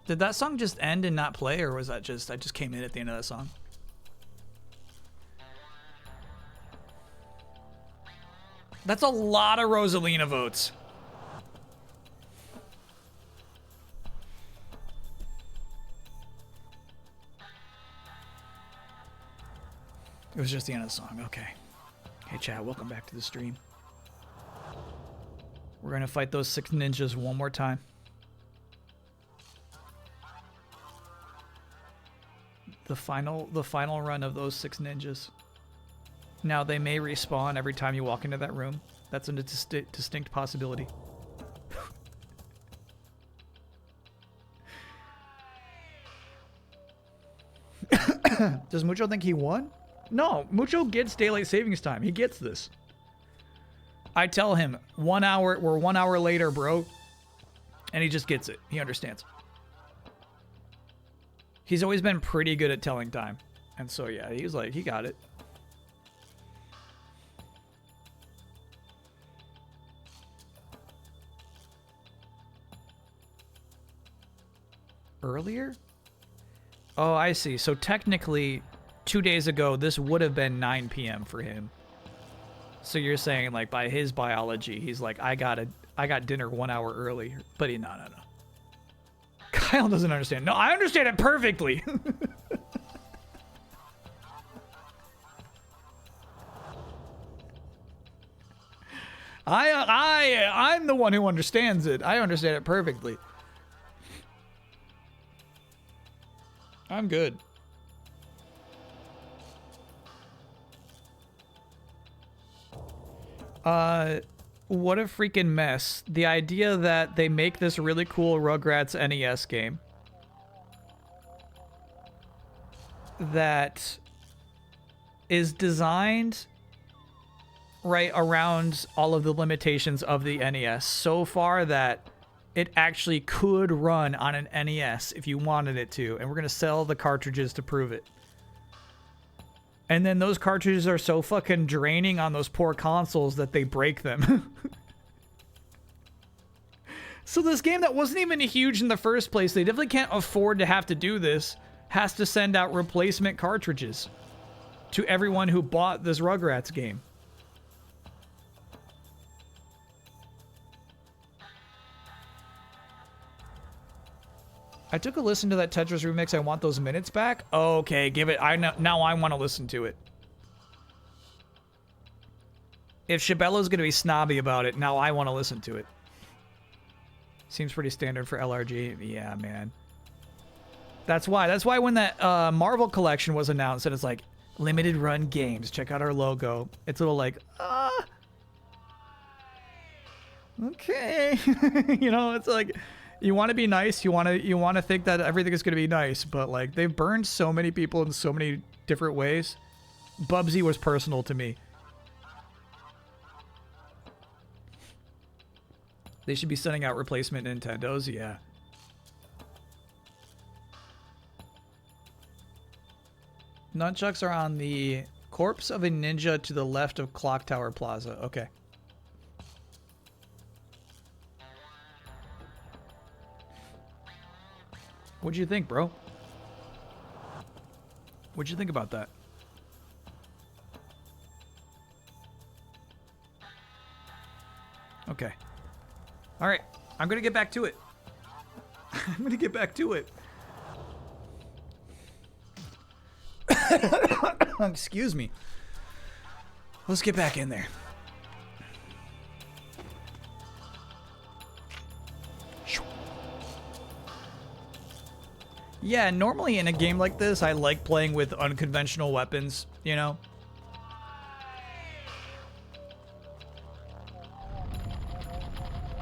Did that song just end and not play, or was that just, I just came in at the end of that song? That's a lot of Rosalina votes. It was just the end of the song. Okay. Hey, chat, welcome back to the stream. We're gonna fight those 6 ninjas one more time. The final run of those 6 ninjas. Now, they may respawn every time you walk into that room. That's a distinct possibility. Does Mucho think he won? No, Mucho gets daylight savings time. He gets this. I tell him, 1 hour, we're 1 hour later, bro. And he just gets it. He understands. He's always been pretty good at telling time. And so, yeah, he's like, he got it. Earlier? Oh, I see. So technically, 2 days ago, this would have been 9 p.m. for him. So you're saying, like, by his biology, he's like, I got dinner 1 hour early. But no. Kyle doesn't understand. No, I understand it perfectly. I'm the one who understands it. I understand it perfectly. I'm good. What a freaking mess. The idea that they make this really cool Rugrats NES game that is designed right around all of the limitations of the NES so far that it actually could run on an NES if you wanted it to, and we're gonna sell the cartridges to prove it. And then those cartridges are so fucking draining on those poor consoles that they break them. So this game that wasn't even huge in the first place, they definitely can't afford to have to do this, has to send out replacement cartridges to everyone who bought this Rugrats game. I took a listen to that Tetris remix. I want those minutes back. Okay, give it. Now I want to listen to it. If Shabello's going to be snobby about it, now I want to listen to it. Seems pretty standard for LRG. Yeah, man. That's why. That's why when that Marvel collection was announced, and it's like limited run games. Check out our logo. It's a little like, okay. You know, it's like. You want to be nice. You want to think that everything is going to be nice, but like they've burned so many people in so many different ways. Bubsy was personal to me. They should be sending out replacement Nintendos. Yeah. Nunchucks are on the corpse of a ninja to the left of Clock Tower Plaza. Okay. What'd you think, bro? What'd you think about that? Okay. All right. I'm going to get back to it. I'm going to get back to it. Excuse me. Let's get back in there. Yeah, normally in a game like this, I like playing with unconventional weapons, you know?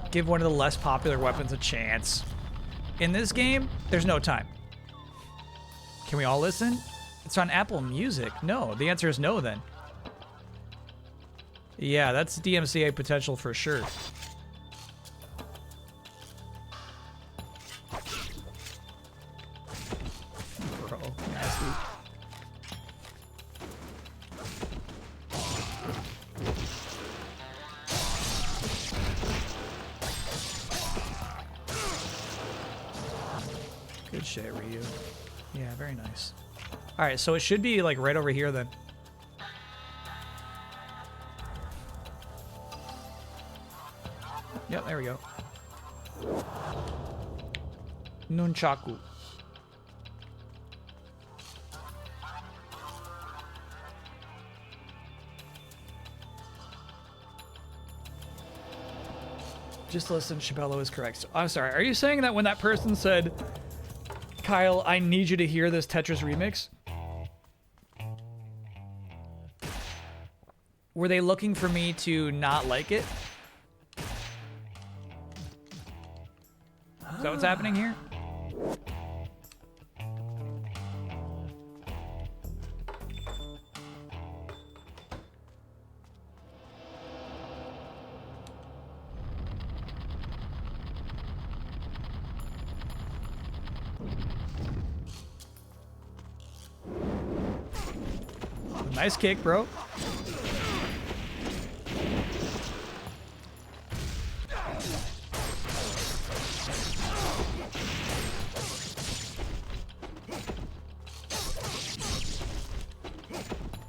Give one of the less popular weapons a chance. In this game, there's no time. Can we all listen? It's on Apple Music. No, the answer is no then. Yeah, that's DMCA potential for sure. Bro, nasty. shit, Ryu. Yeah, very nice. All right, so it should be like right over here then. Yep, there we go. Nunchaku. Just listen, Chabello is correct. So, I'm sorry, are you saying that when that person said, Kyle, I need you to hear this Tetris remix? Were they looking for me to not like it? Is that what's happening here? Nice kick, bro.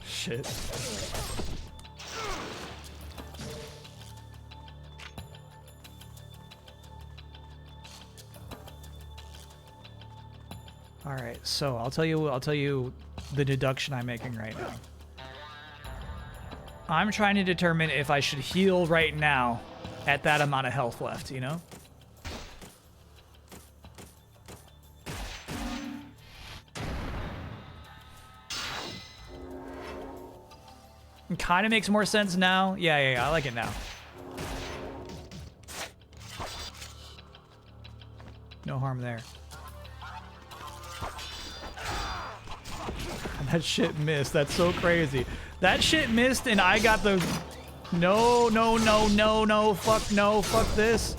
Shit. All right, so I'll tell you the deduction I'm making right now. I'm trying to determine if I should heal right now at that amount of health left, you know? It kind of makes more sense now. Yeah, I like it now. No harm there. That shit missed. That's so crazy. That shit missed and I got the... No, fuck this.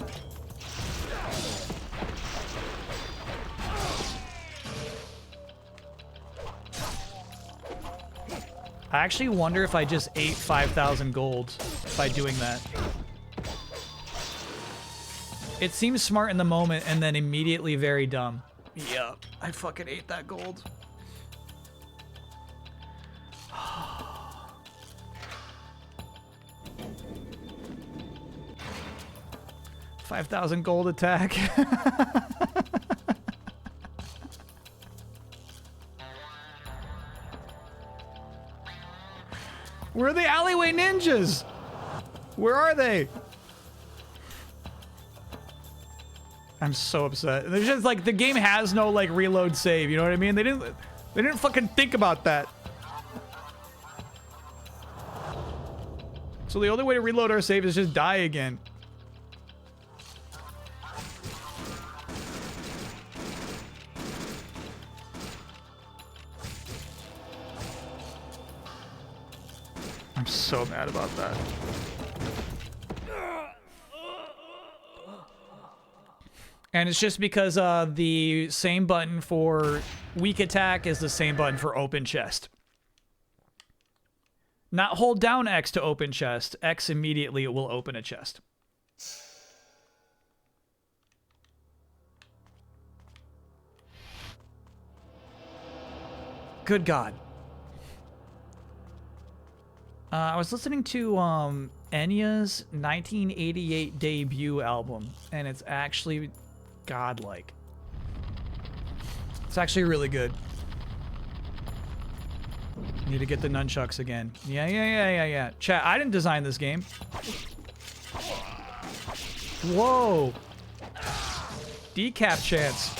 I actually wonder if I just ate 5,000 gold by doing that. It seems smart in the moment and then immediately very dumb. Yup, I fucking ate that gold. 5,000 gold attack. Where are the alleyway ninjas? Where are they? I'm so upset. There's just like the game has no like reload save, you know what I mean? They didn't fucking think about that. So the only way to reload our save is just die again. I'm so mad about that. And it's just because the same button for weak attack is the same button for open chest. Not hold down X to open chest. X immediately it will open a chest. Good God. I was listening to Enya's 1988 debut album, and it's actually godlike. It's actually really good. Need to get the nunchucks again. Yeah. Chat, I didn't design this game. Whoa. Decap chance.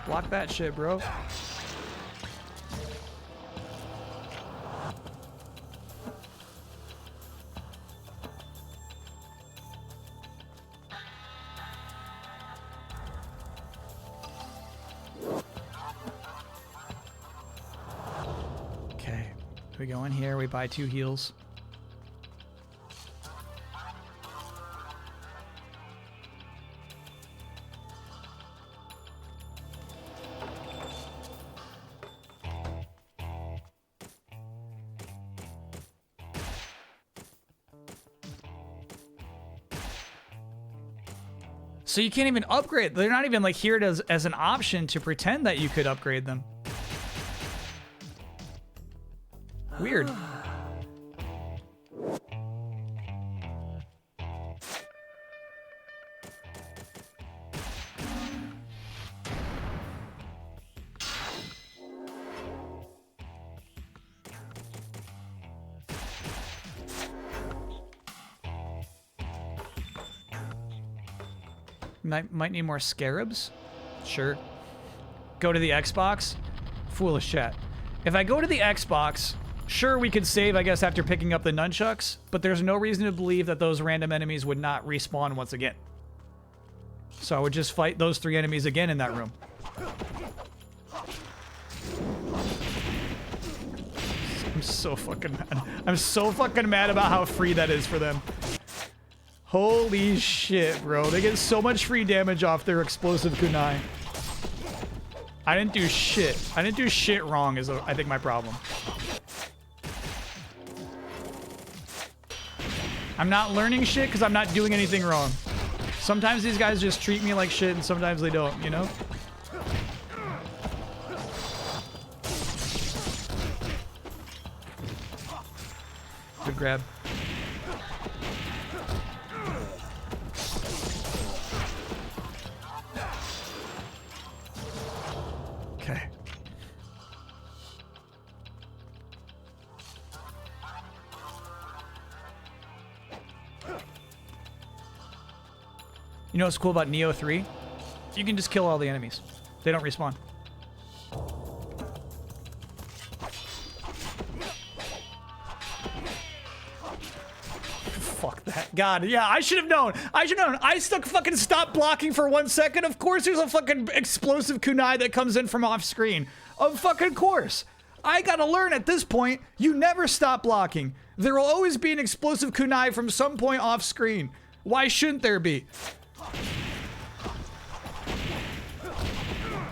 Block that shit, bro. Okay, we go in here, we buy 2 heals. So you can't even upgrade. They're not even like here as an option to pretend that you could upgrade them. Weird. Might need more scarabs. Sure. Go to the Xbox. Foolish chat. If I go to the Xbox, sure, we could save, I guess, after picking up the nunchucks, but there's no reason to believe that those random enemies would not respawn once again. So I would just fight those 3 enemies again in that room. I'm so fucking mad. I'm so fucking mad about how free that is for them. Holy shit, bro. They get so much free damage off their explosive kunai. I didn't do shit. I didn't do shit wrong is, I think, my problem. I'm not learning shit because I'm not doing anything wrong. Sometimes these guys just treat me like shit and sometimes they don't, you know? Good grab. Okay. You know what's cool about Neo 3? You can just kill all the enemies. They don't respawn. Fuck that. God, yeah, I should have known. I should have known. I fucking stopped blocking for 1 second. Of course there's a fucking explosive kunai that comes in from off screen. Of fucking course. I gotta learn at this point, you never stop blocking. There will always be an explosive kunai from some point off screen. Why shouldn't there be?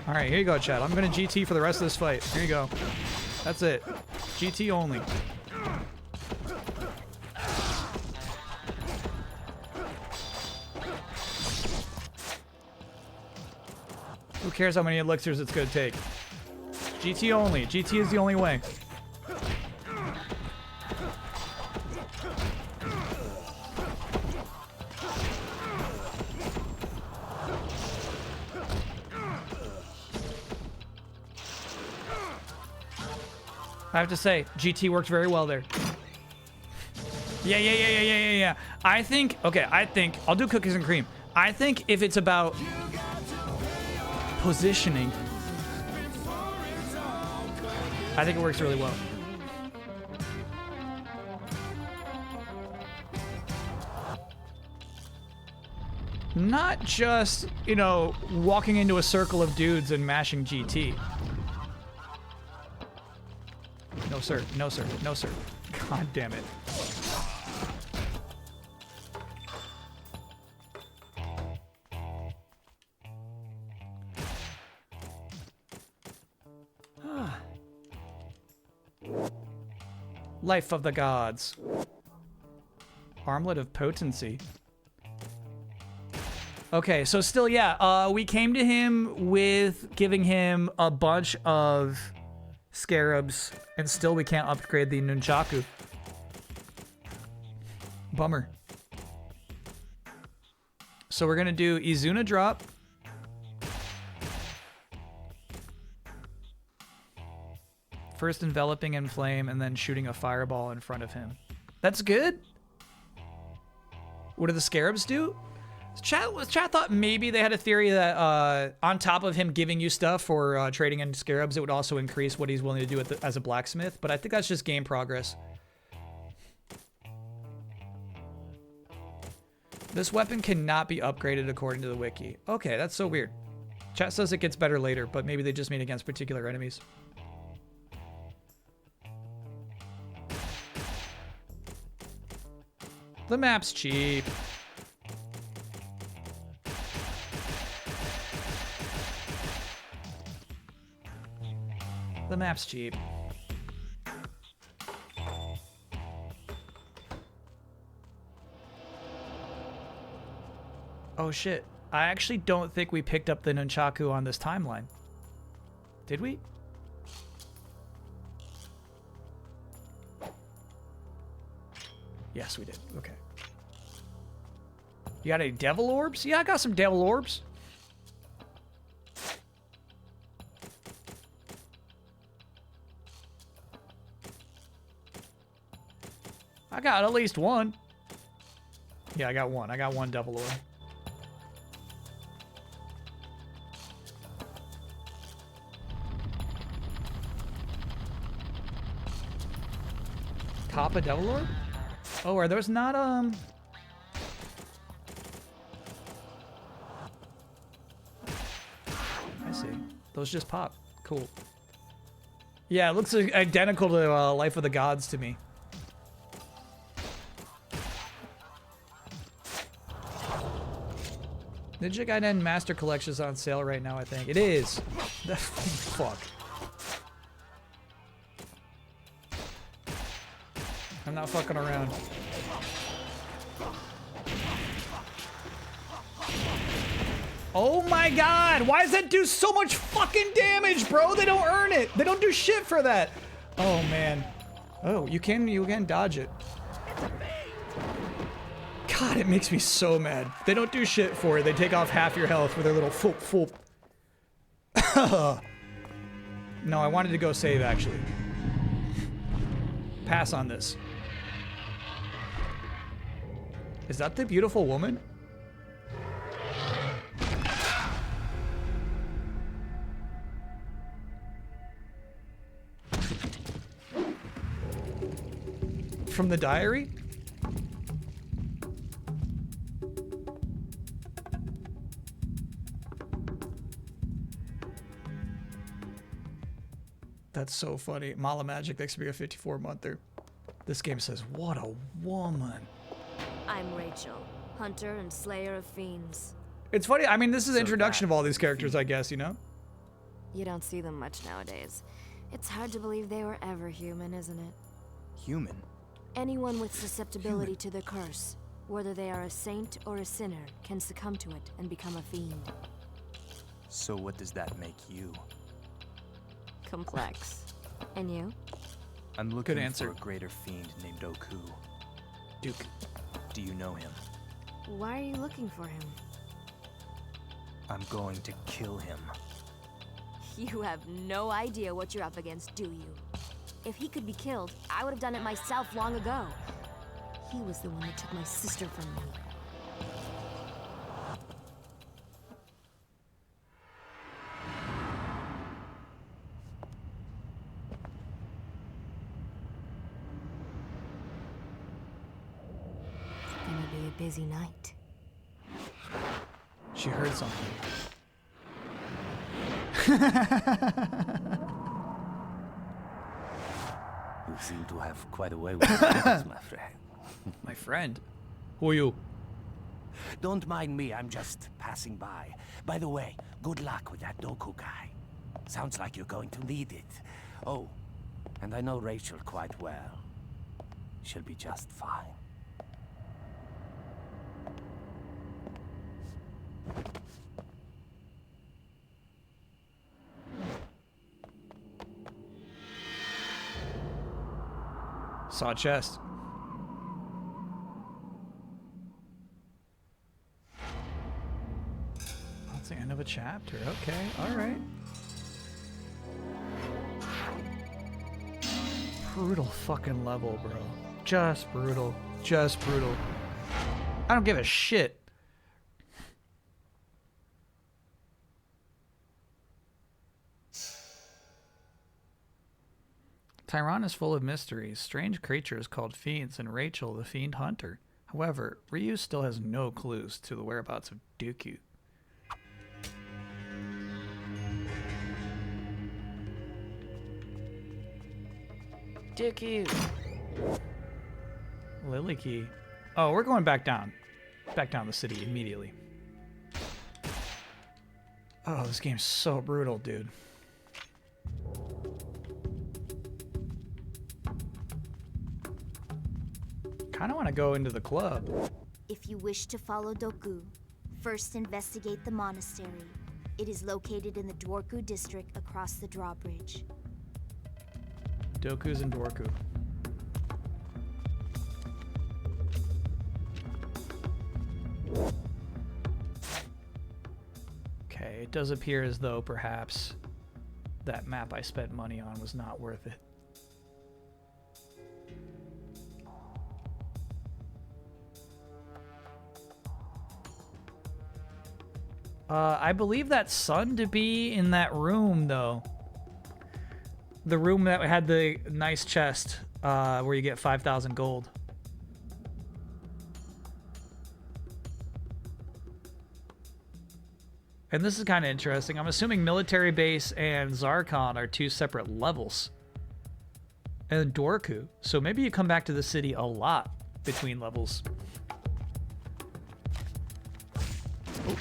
Alright, here you go, chat. I'm gonna GT for the rest of this fight. Here you go. That's it. GT only. Who cares how many elixirs it's gonna take? GT only. GT is the only way. I have to say, GT worked very well there. Yeah. I think, I'll do cookies and cream. I think if it's about positioning, I think it works really well. Not just, you know, walking into a circle of dudes and mashing GT. No, sir. No, sir. No, sir. God damn it. Life of the gods. Armlet of potency. Okay, so still, yeah, we came to him with giving him a bunch of scarabs, and still we can't upgrade the nunchaku. Bummer. So we're gonna do Izuna drop. First enveloping in flame, and then shooting a fireball in front of him. That's good. What do the scarabs do? Chat thought maybe they had a theory that on top of him giving you stuff for trading in scarabs, it would also increase what he's willing to do as a blacksmith, but I think that's just game progress. This weapon cannot be upgraded according to the wiki. Okay, that's so weird. Chat says it gets better later, but maybe they just mean against particular enemies. The map's cheap. The map's cheap. Oh shit. I actually don't think we picked up the nunchaku on this timeline. Did we? Yes, we did. Okay. You got any devil orbs? Yeah, I got some devil orbs. I got at least one. Yeah, I got one. I got one devil orb. Kappa devil orb? Oh, are those not, I see. Those just pop. Cool. Yeah, it looks identical to Life of the Gods to me. Ninja Gaiden Master Collection is on sale right now, I think. It is. Fuck. I'm not fucking around. Oh my god! Why does that do so much fucking damage, bro? They don't earn it. They don't do shit for that. Oh man. Oh, you can dodge it. God, it makes me so mad. They don't do shit for it. They take off half your health with their little foop foop. No, I wanted to go save, actually. Pass on this. Is that the beautiful woman? From the diary? That's so funny. Mala Magic, that should be a 54-monther. This game says, what a woman. I'm Rachel, hunter and slayer of fiends. It's funny. I mean, this is the introduction of all these characters, I guess, you know? You don't see them much nowadays. It's hard to believe they were ever human, isn't it? Human? Anyone with susceptibility to the curse, whether they are a saint or a sinner, can succumb to it and become a fiend. So what does that make you? Complex. And you? I'm looking Good answer. for a greater fiend named Oku. Duke. Do you know him? Why are you looking for him? I'm going to kill him. You have no idea what you're up against, do you? If he could be killed, I would have done it myself long ago. He was the one that took my sister from me. It's gonna be a busy night. She heard something. You seem to have quite a way with words, my friend. My friend? Who are you? Don't mind me, I'm just passing by. By the way, good luck with that Doku guy. Sounds like you're going to need it. Oh, and I know Rachel quite well. She'll be just fine. Saw a chest. That's the end of a chapter. Okay, alright. Brutal fucking level, bro. Just brutal. Just brutal. I don't give a shit. Tyron is full of mysteries, strange creatures called fiends, and Rachel, the fiend hunter. However, Ryu still has no clues to the whereabouts of Dooku. Dooku! Lily Key. Oh, we're going back down. Back down the city immediately. Oh, this game's so brutal, dude. Kind of want to go into the club. If you wish to follow Doku, First, investigate the monastery. It is located in the Dworku district across the drawbridge. Doku's in Dworku. Okay, it does appear as though perhaps that map I spent money on was not worth it. I believe that sun to be in that room, though. The room that had the nice chest, where you get 5,000 gold. And this is kind of interesting. I'm assuming military base and Zarkon are two separate levels. And Dworku. So maybe you come back to the city a lot between levels. Oh.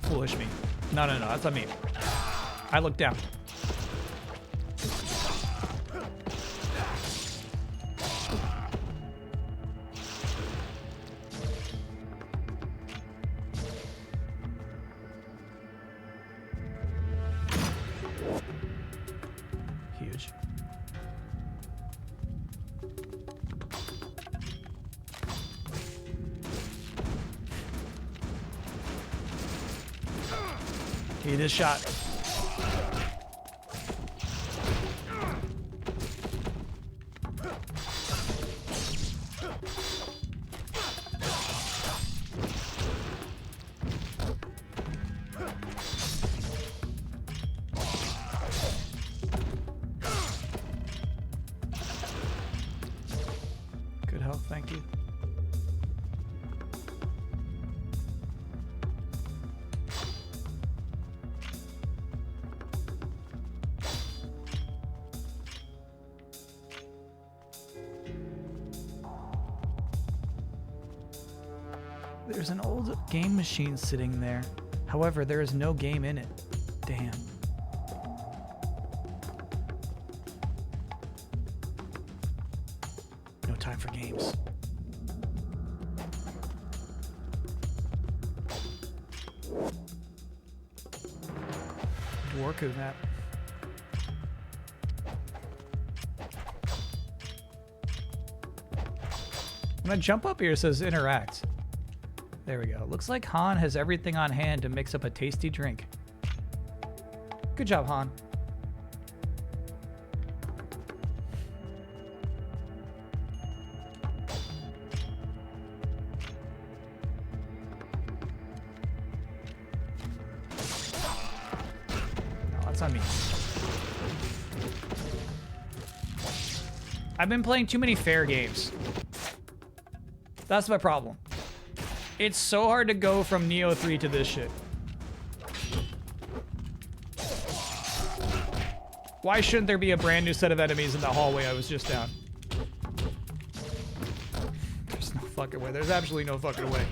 Foolish me. No, that's on me. I look down. Huge. He just shot. Good health, thank you. There's an old game machine sitting there. However, there is no game in it. Damn. No time for games. Dworku map. When I jump up here, it says interact. There we go. Looks like Han has everything on hand to mix up a tasty drink. Good job, Han. No, that's on me. I've been playing too many fair games. That's my problem. It's so hard to go from Neo 3 to this shit. Why shouldn't there be a brand new set of enemies in the hallway I was just down? There's no fucking way. There's absolutely no fucking way.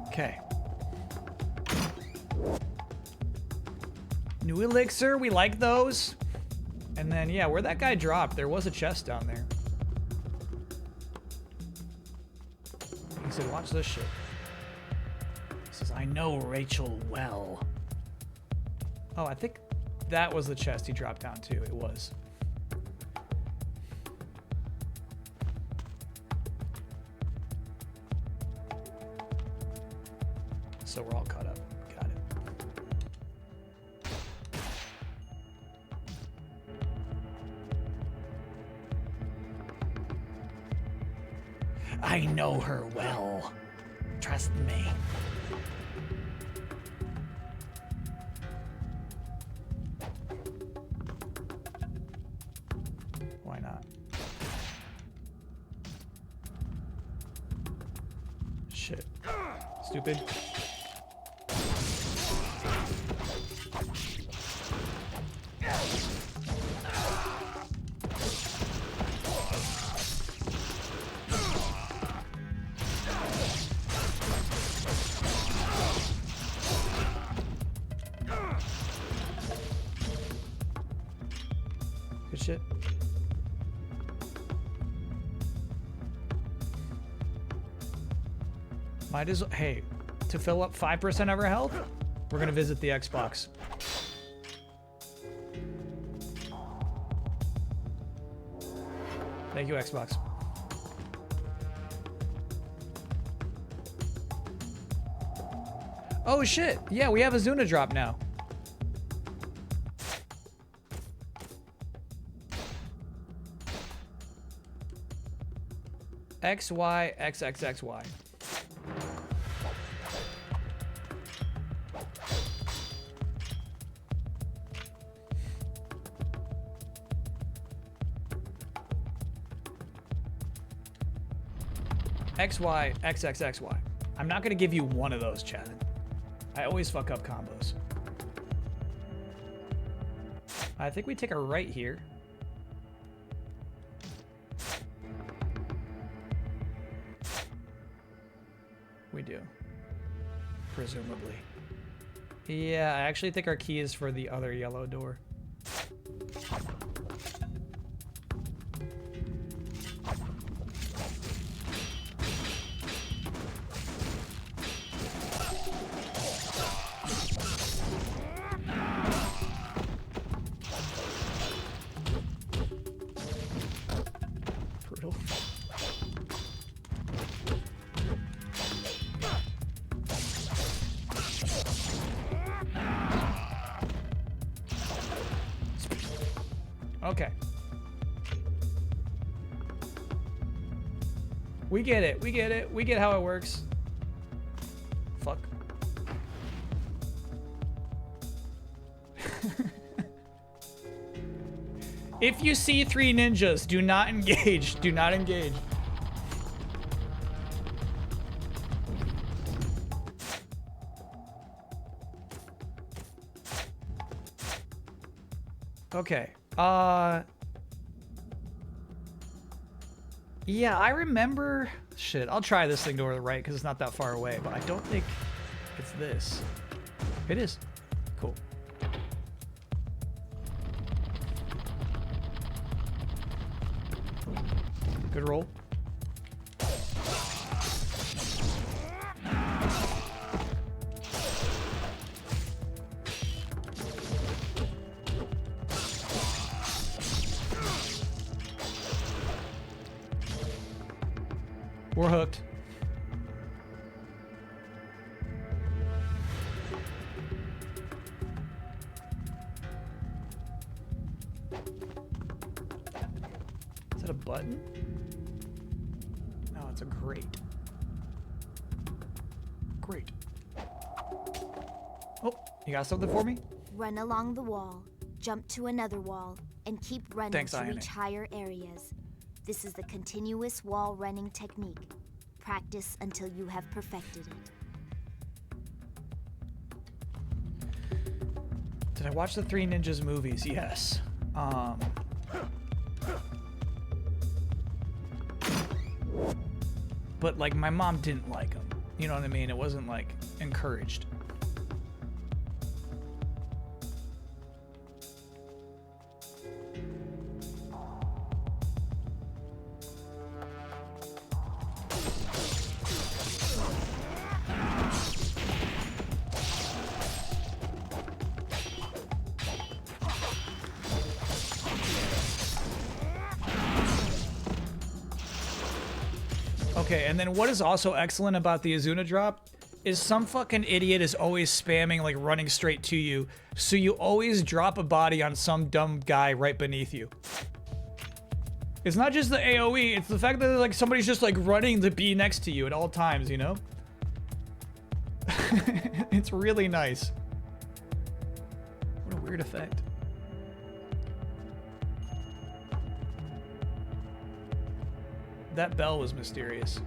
Okay. New elixir, we like those. And then, yeah, where that guy dropped, there was a chest down there. He said, watch this shit. He says, I know Rachel well. Oh, I think that was the chest he dropped down too. It was. So we're all caught up. Got it. I know her well. Trust me. Why not? Shit. Stupid. Good shit. Might as well, hey, to fill up 5% of our health, we're gonna visit the Xbox. Thank you, Xbox. Oh shit, yeah, we have a Zuna drop now. XY XXXY. XY XXXY. I'm not gonna give you one of those, Chad. I always fuck up combos. I think we take a right here. We do. Presumably. Yeah, I actually think our key is for the other yellow door. Brutal. Okay. We get it. We get it. We get how it works. Fuck. If you see 3 ninjas, do not engage. Do not engage. Okay. Yeah, I remember... Shit, I'll try this thing to the right because it's not that far away, but I don't think it's this. It is. Cool. Good roll. We're hooked. Is that a button? No, it's a grate. Great. Oh, you got something for me? Run along the wall, jump to another wall, and keep running Thanks, to Ione. reach higher areas. This is the continuous wall running technique. Practice until you have perfected it. Did I watch the 3 Ninjas movies? Yes. But like my mom didn't like them. You know what I mean? It wasn't like encouraged. Okay, and then what is also excellent about the Azuna drop is some fucking idiot is always spamming, like running straight to you, so you always drop a body on some dumb guy right beneath you. It's not just the AoE, it's the fact that like somebody's just like running to be next to you at all times, you know? It's really nice. What a weird effect. That bell was mysterious.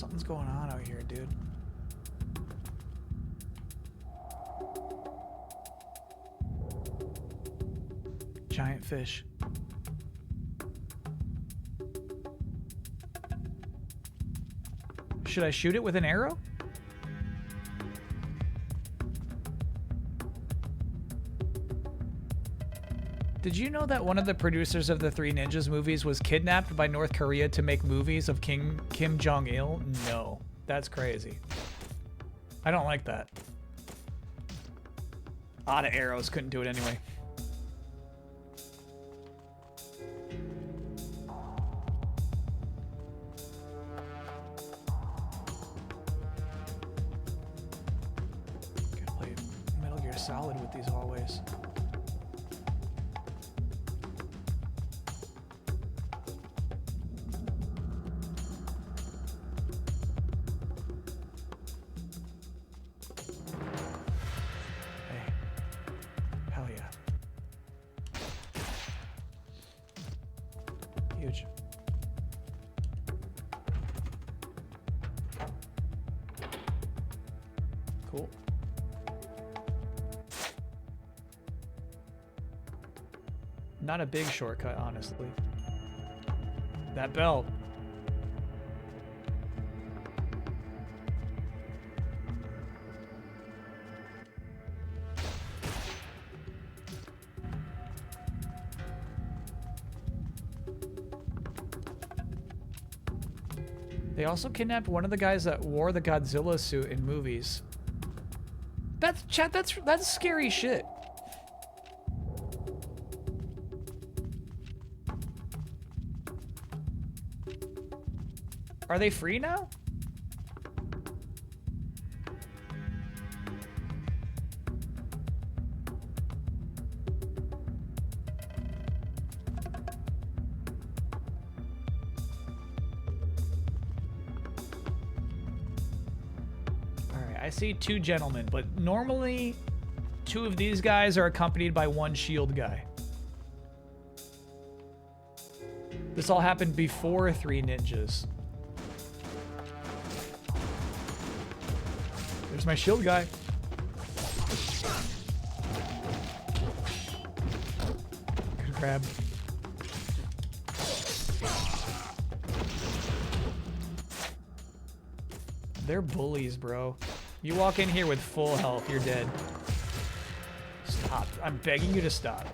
Something's going on out here, dude. Giant fish. Should I shoot it with an arrow? Did you know that one of the producers of the Three Ninjas movies was kidnapped by North Korea to make movies of Kim Jong-il? No. That's crazy. I don't like that. Lot of arrows, couldn't do it anyway. Gotta play Metal Gear Solid with these hallways. Hell yeah. Huge. Cool. Not a big shortcut, honestly. That belt. They also kidnapped one of the guys that wore the Godzilla suit in movies. That's scary shit. Are they free now? I see two gentlemen, but normally two of these guys are accompanied by one shield guy. This all happened before Three Ninjas. There's my shield guy. Good grab. They're bullies, bro. You walk in here with full health, you're dead. Stop. I'm begging you to stop.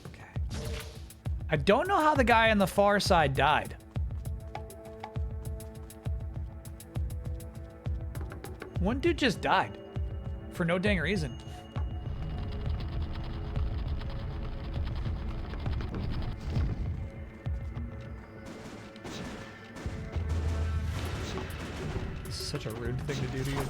Okay. I don't know how the guy on the far side died. One dude just died. For no dang reason. Such a rude thing to do to you.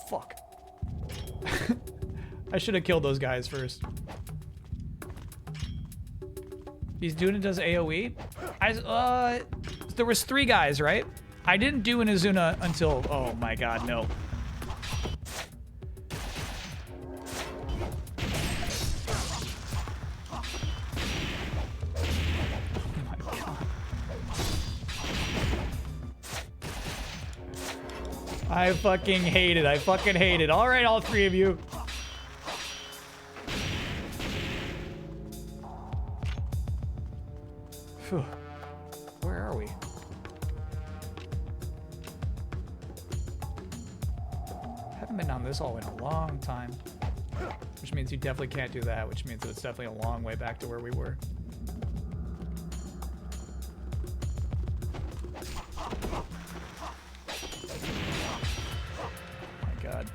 Fuck. I should have killed those guys first. He's doing it as AoE? There was 3 guys, right? I didn't do an Azuna until, oh my god, no. I fucking hate it. I fucking hate it. All right, all 3 of you. Phew. Where are we? Haven't been down this hallway in a long time. Which means you definitely can't do that, which means that it's definitely a long way back to where we were. God.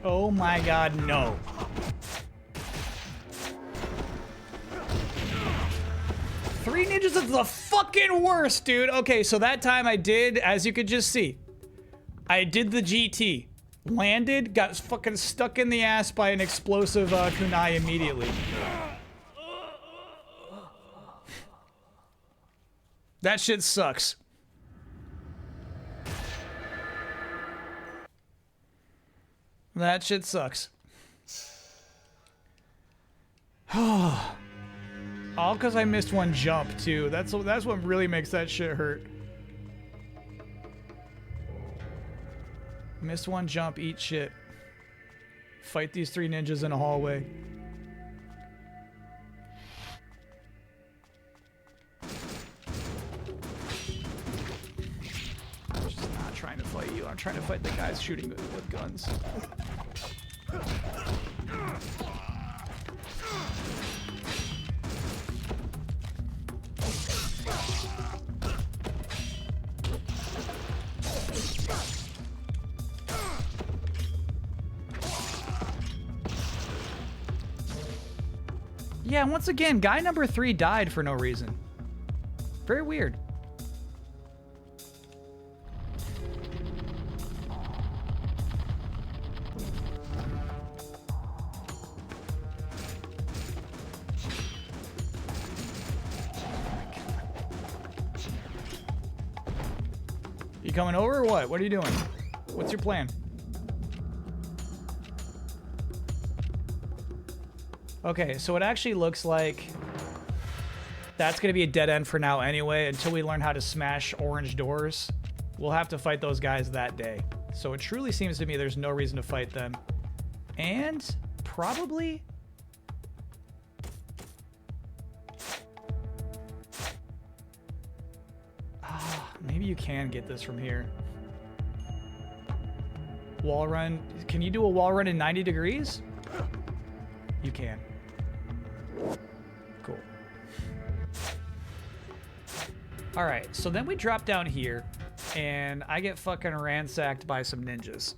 Oh my god, no. Three ninjas is the fucking worst, dude. Okay, so that time I did, as you could just see, I did the GT. Landed, got fucking stuck in the ass by an explosive kunai immediately. That shit sucks. That shit sucks. All because I missed one jump, too. That's what really makes that shit hurt. Missed one jump, eat shit. Fight these three ninjas in a hallway. I'm just not trying to fight you. I'm trying to fight the guys shooting with guns. Yeah, once again, guy number 3 died for no reason. Very weird. You coming over or what? What are you doing? What's your plan? Okay, so it actually looks like that's going to be a dead end for now anyway, until we learn how to smash orange doors. We'll have to fight those guys that day. So it truly seems to me there's no reason to fight them. And probably... maybe you can get this from here. Wall run. Can you do a wall run in 90 degrees? You can. Cool. All right, so then we drop down here, and I get fucking ransacked by some ninjas.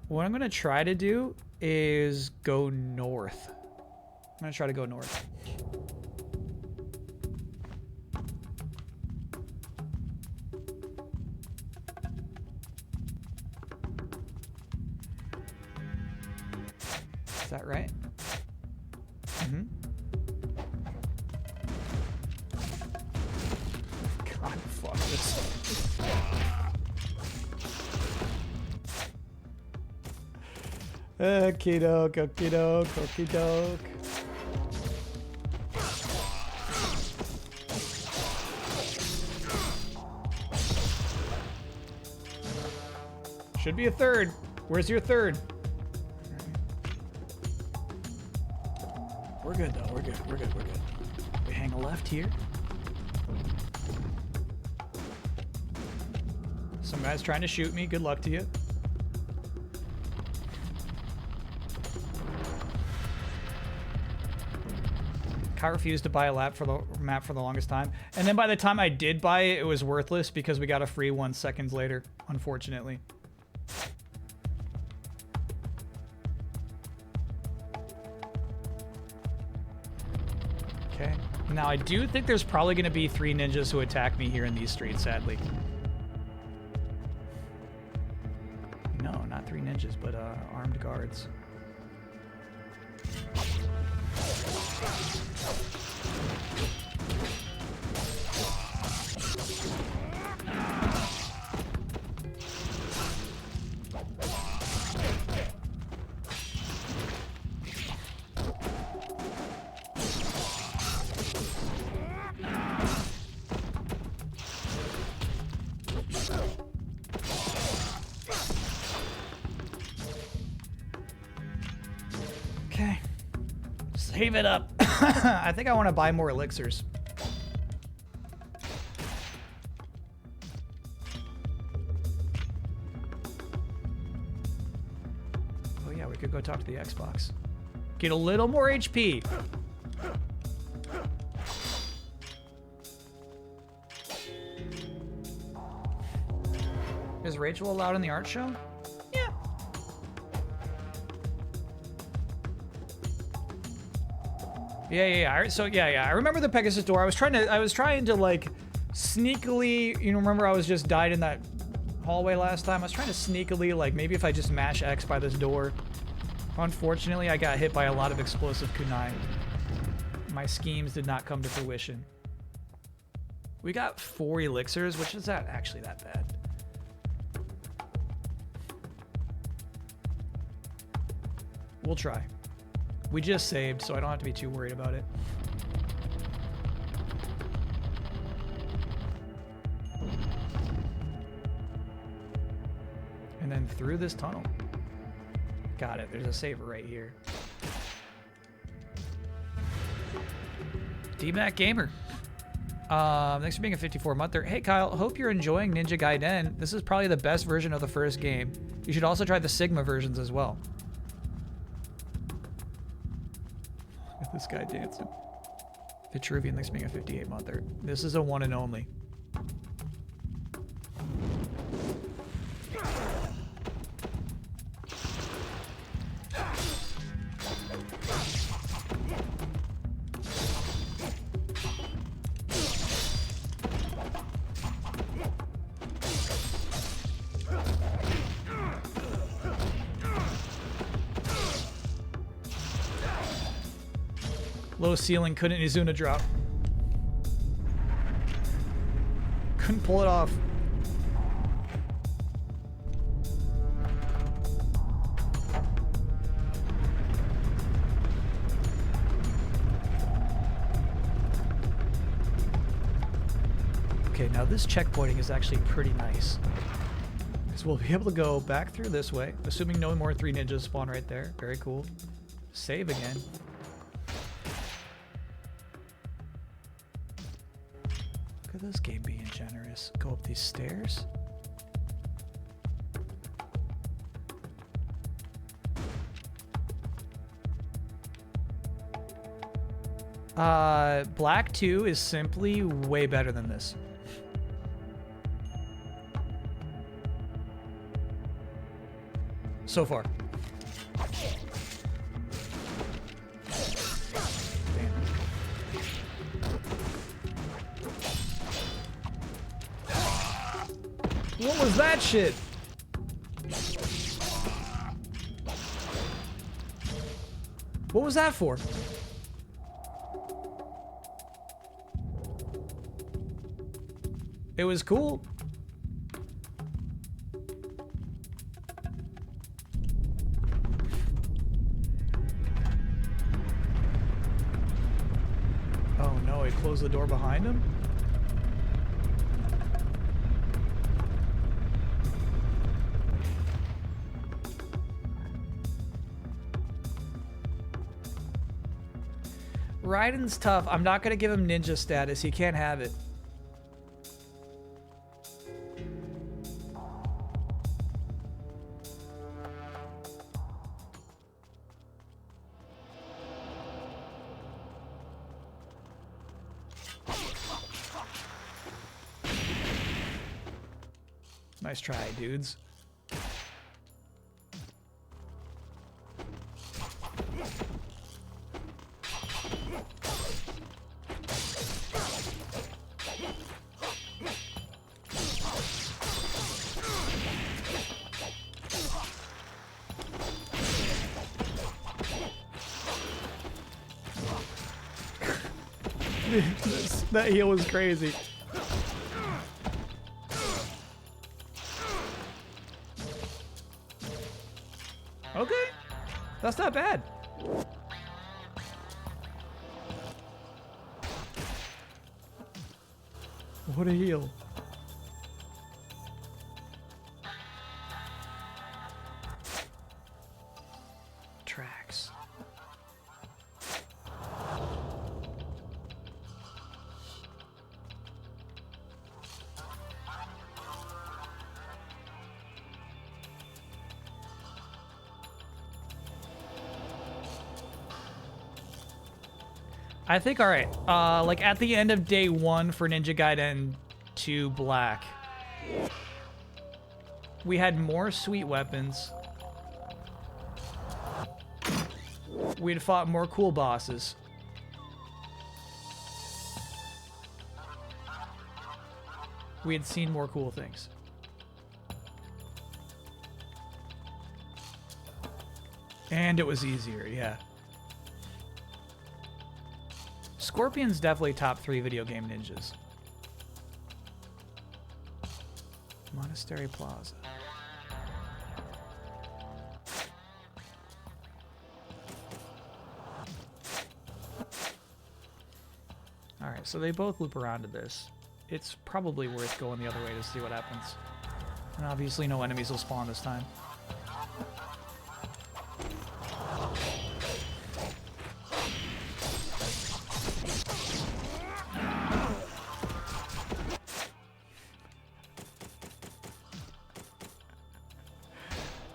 What I'm gonna try to do is go north. I'm gonna try to go north. Is that right? Mm-hmm. God, fuck this. Okie doke, okie doke, okie doke. Should be a third. Where's your third? We're good though, we're good, we're good, we're good. We hang a left here. Some guy's trying to shoot me, good luck to you. I refused to buy a map for the longest time. And then by the time I did buy it, it was worthless because we got a free 1 seconds later, unfortunately. Okay. Now I do think there's probably going to be 3 ninjas who attack me here in these streets, sadly. No, not 3 ninjas, but armed guards. Okay. Save it up. I think I want to buy more elixirs. Oh yeah, we could go talk to the Xbox. Get a little more HP. Is Rachel allowed in the art show? Yeah. Yeah. So yeah. I remember the Pegasus door. I was trying to like sneakily, you know, remember I was just died in that hallway last time? I was trying to sneakily, like, maybe if I just mash X by this door. Unfortunately, I got hit by a lot of explosive kunai. My schemes did not come to fruition. We got 4 elixirs, which is not actually that bad. We'll try. We just saved, so I don't have to be too worried about it. And then through this tunnel. Got it. There's a saver right here. D-Mac Gamer. Thanks for being a 54-monther. Hey, Kyle. Hope you're enjoying Ninja Gaiden. This is probably the best version of the first game. You should also try the Sigma versions as well. Look at this guy dancing. Vitruvian, thanks for being a 58-monther. This is a one and only. Low ceiling, couldn't Izuna drop. Couldn't pull it off. Okay, now this checkpointing is actually pretty nice. Because we'll be able to go back through this way, assuming no more 3 ninjas spawn right there. Very cool. Save again. Look at this game being generous. Go up these stairs. Black 2 is simply way better than this. So far. What was that shit? What was that for? It was cool. Oh no, he closed the door behind him? Raiden's tough. I'm not going to give him ninja status. He can't have it. Nice try, dudes. That heal was crazy. Okay, that's not bad. What a heal. Tracks. I think, all right, like at the end of day 1 for Ninja Gaiden 2 Black, We had more sweet weapons. We had fought more cool bosses. We had seen more cool things. And it was easier, yeah. Scorpion's definitely top 3 video game ninjas. Monastery Plaza. Alright, so they both loop around to this. It's probably worth going the other way to see what happens. And obviously no enemies will spawn this time.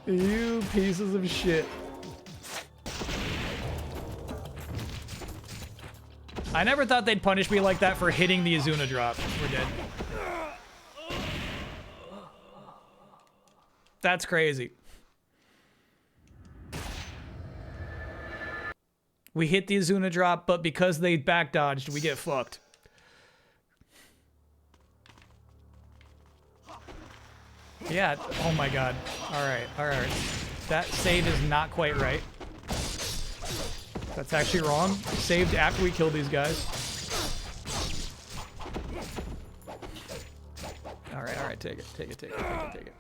You pieces of shit. I never thought they'd punish me like that for hitting the Izuna drop. We're dead. That's crazy. We hit the Izuna drop, but because they back dodged, we get fucked. Yeah, oh my god. Alright, alright. That save is not quite right. That's actually wrong. Saved after we killed these guys. Alright, alright, take it, take it, take it, take it, take it.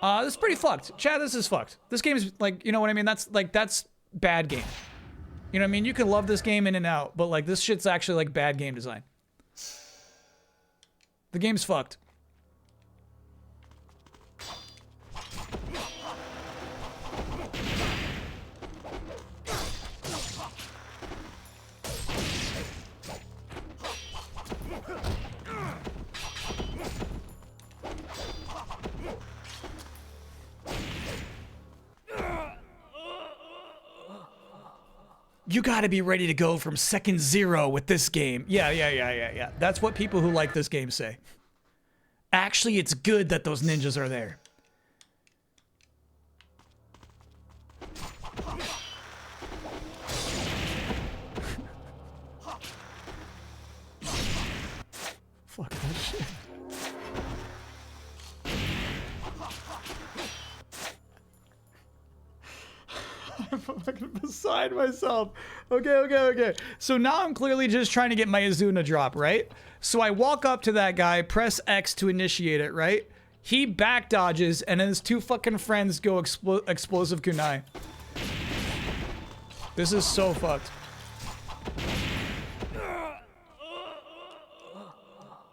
This is pretty fucked. Chad, this is fucked. This game is like, you know what I mean? That's bad game. You know what I mean? You can love this game in and out, but like this shit's actually like bad game design. The game's fucked. You gotta be ready to go from second 0 with this game. Yeah. That's what people who like this game say. Actually, it's good that those ninjas are there. Fuck that shit. I'm fucking beside myself. Okay. So now I'm clearly just trying to get my Izuna drop, right? So I walk up to that guy, press X to initiate it, right? He back dodges, and then his 2 fucking friends go explosive kunai. This is so fucked.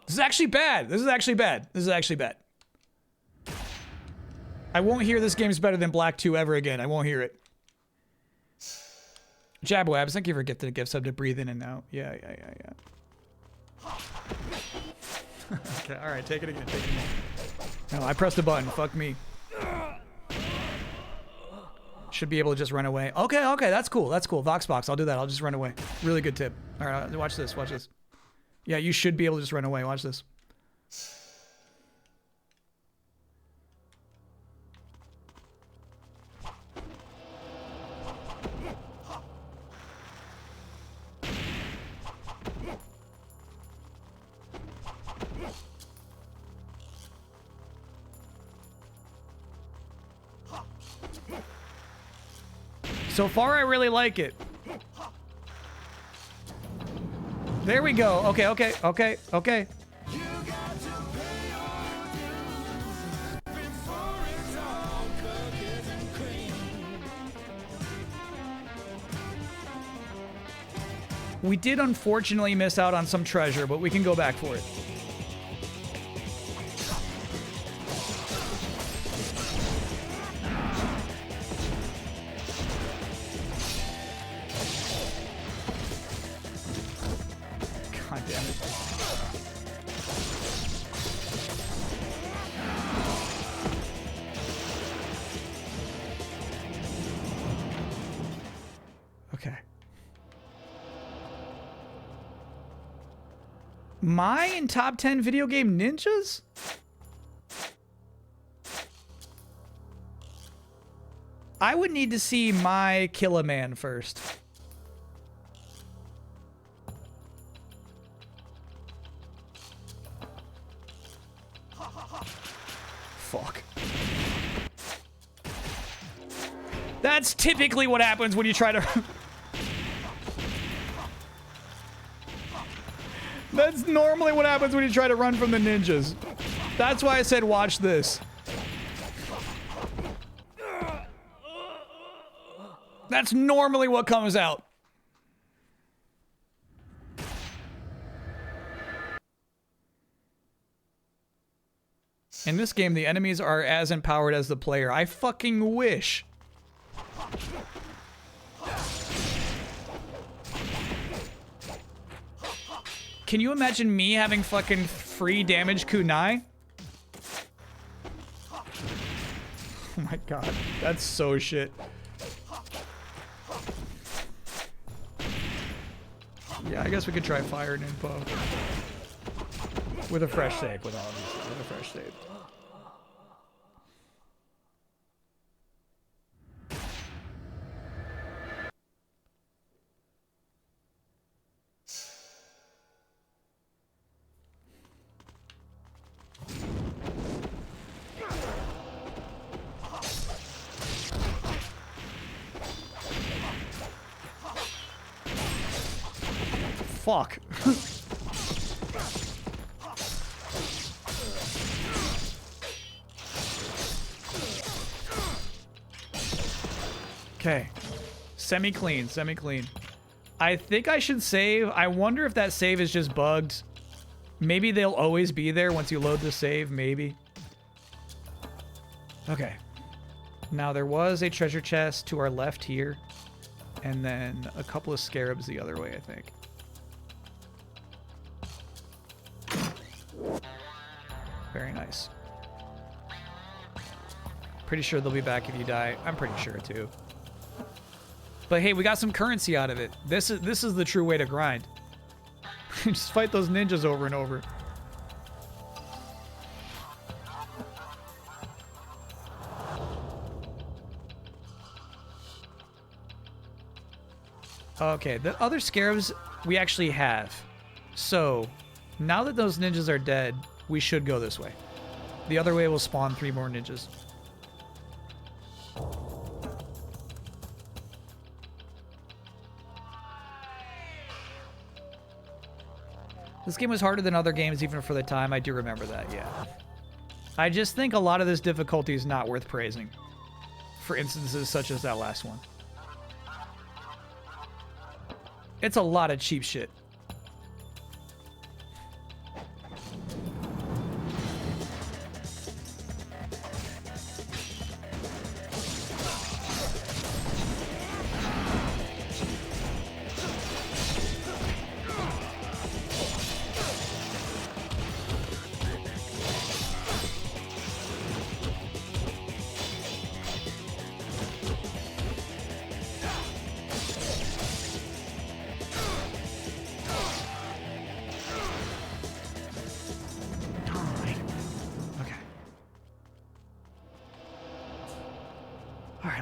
This is actually bad. This is actually bad. I won't hear this game's better than Black 2 ever again. I won't hear it. Jabwabs, thank you for gifting a gift sub to breathe in and out. Yeah. Okay, alright, take it again, No, I pressed the button. Fuck me. Should be able to just run away. Okay, that's cool. Voxbox, I'll do that. I'll just run away. Really good tip. Alright, watch this. Yeah, you should be able to just run away. Watch this. So far, I really like it. There we go. Okay. We did unfortunately miss out on some treasure, but we can go back for it. God damn it. Okay. My in top 10 video game ninjas? I would need to see my Kill-A-Man first. Fuck. That's typically what happens when you try to... That's normally what happens when you try to run from the ninjas. That's why I said watch this. That's normally what comes out. In this game, the enemies are as empowered as the player. I fucking wish. Can you imagine me having fucking free damage kunai? Oh my god, that's so shit. Yeah, I guess we could try fire and info. With a fresh save, with a fresh save. Fuck. Okay. Semi-clean, semi-clean. I think I should save. I wonder if that save is just bugged. Maybe they'll always be there once you load the save, maybe. Okay. Now there was a treasure chest to our left here. And then a couple of scarabs the other way, I think. Very nice. Pretty sure they'll be back if you die. I'm pretty sure too. But hey, we got some currency out of it. This is the true way to grind. Just fight those ninjas over and over. Okay, the other scarabs we actually have. So, now that those ninjas are dead, we should go this way. The other way will spawn 3 more ninjas. This game was harder than other games even for the time. I do remember that, yeah. I just think a lot of this difficulty is not worth praising. For instances such as that last one. It's a lot of cheap shit.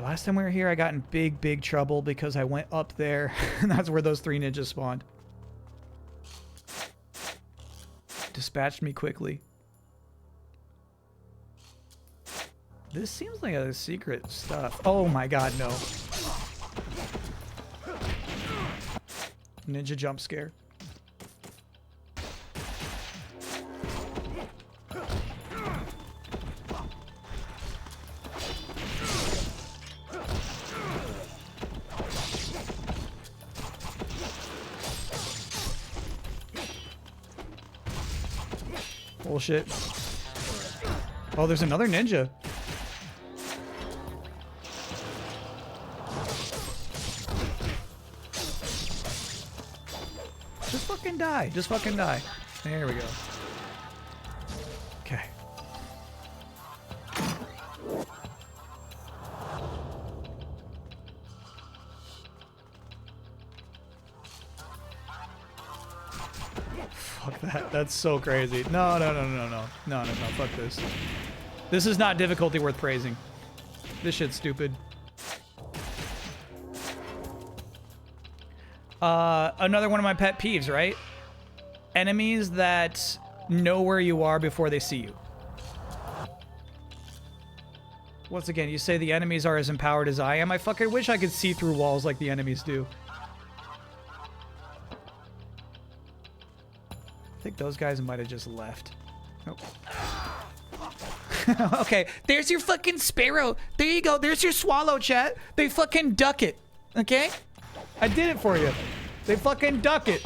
Last time we were here, I got in big trouble because I went up there, and that's where those 3 ninjas spawned. Dispatched me quickly. This seems like a secret stuff. Oh my god, no. Ninja jump scare. Bullshit. Oh, there's another ninja. Just fucking die. Just fucking die. There we go. Okay. Fuck that. That's so crazy. No. No, fuck this. This is not difficulty worth praising. This shit's stupid. Another one of my pet peeves, right? Enemies that know where you are before they see you. Once again, you say the enemies are as empowered as I am. I fucking wish I could see through walls like the enemies do. I think those guys might have just left. Nope. Okay, there's your fucking sparrow. There you go. There's your swallow, chat. They fucking duck it. Okay? I did it for you. They fucking duck it.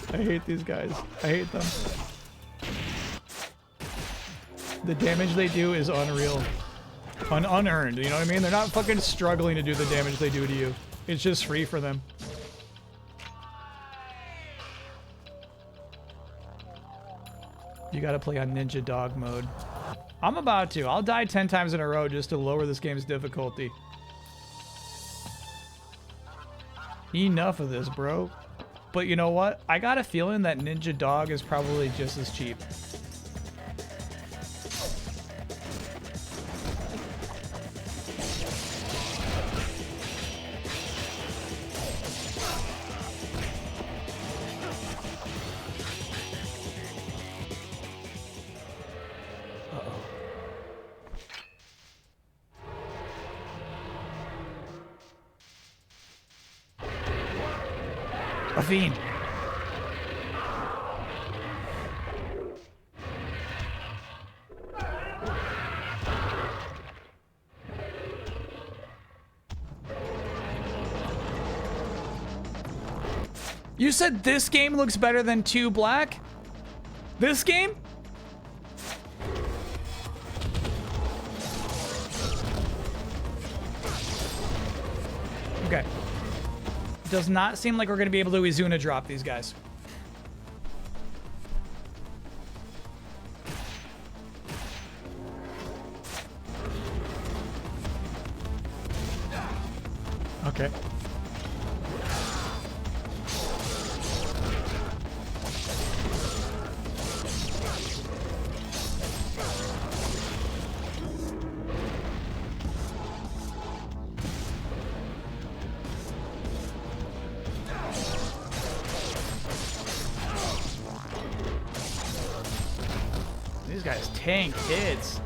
I hate these guys. I hate them. The damage they do is unreal. Unearned, you know what I mean? They're not fucking struggling to do the damage they do to you. It's just free for them. You gotta play on Ninja Dog mode. I'm about to. I'll die 10 times in a row just to lower this game's difficulty. Enough of this, bro. But you know what? I got a feeling that Ninja Dog is probably just as cheap. A fiend. You said this game looks better than 2 Black? This game? Okay. Does not seem like we're going to be able to Izuna drop these guys. Okay. These guys tank hits.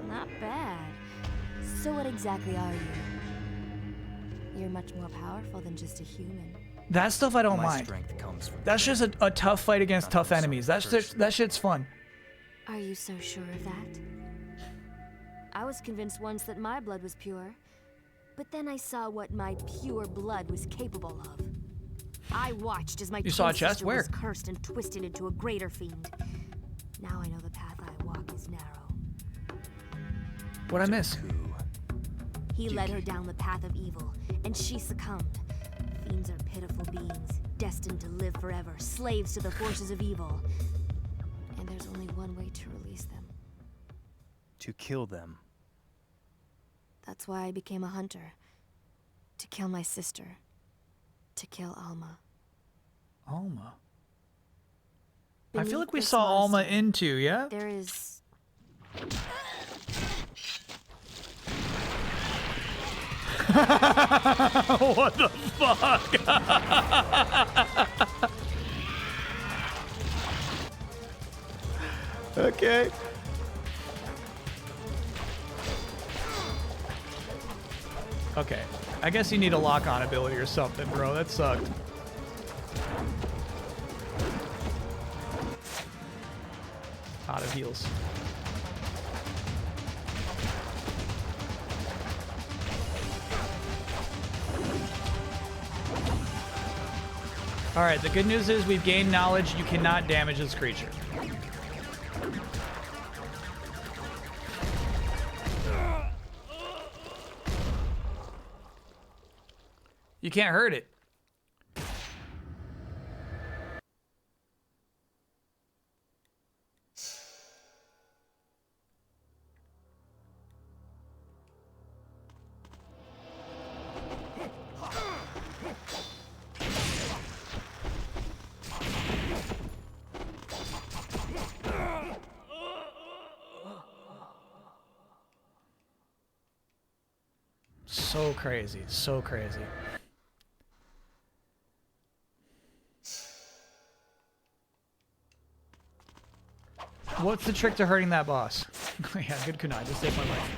Not bad. So what exactly are you? You're much more powerful than just a human. That stuff I don't My mind. strength comes from That's just a tough fight against tough enemies. That shit's fun. Are you so sure of that? I was convinced once that my blood was pure, but then I saw what my pure blood was capable of. I watched as my You saw a twin chest? sister Where? was cursed and twisted into a greater fiend. Now I know the path I walk is narrow. What'd I miss? He led her down the path of evil, and she succumbed. Fiends are pitiful beings, destined to live forever, slaves to the forces of evil. And there's only one way to release them. To kill them. That's why I became a hunter. To kill my sister. To kill Alma. Alma. I Beneath feel like we this saw Alma monster, into, yeah? There is... What the fuck? Okay. Okay. I guess you need a lock-on ability or something, bro. That sucked. Out of heals. All right, the good news is we've gained knowledge. You cannot damage this creature. You can't hurt it. So crazy, so crazy. What's the trick to hurting that boss? Yeah, good kunai. Just saved my life.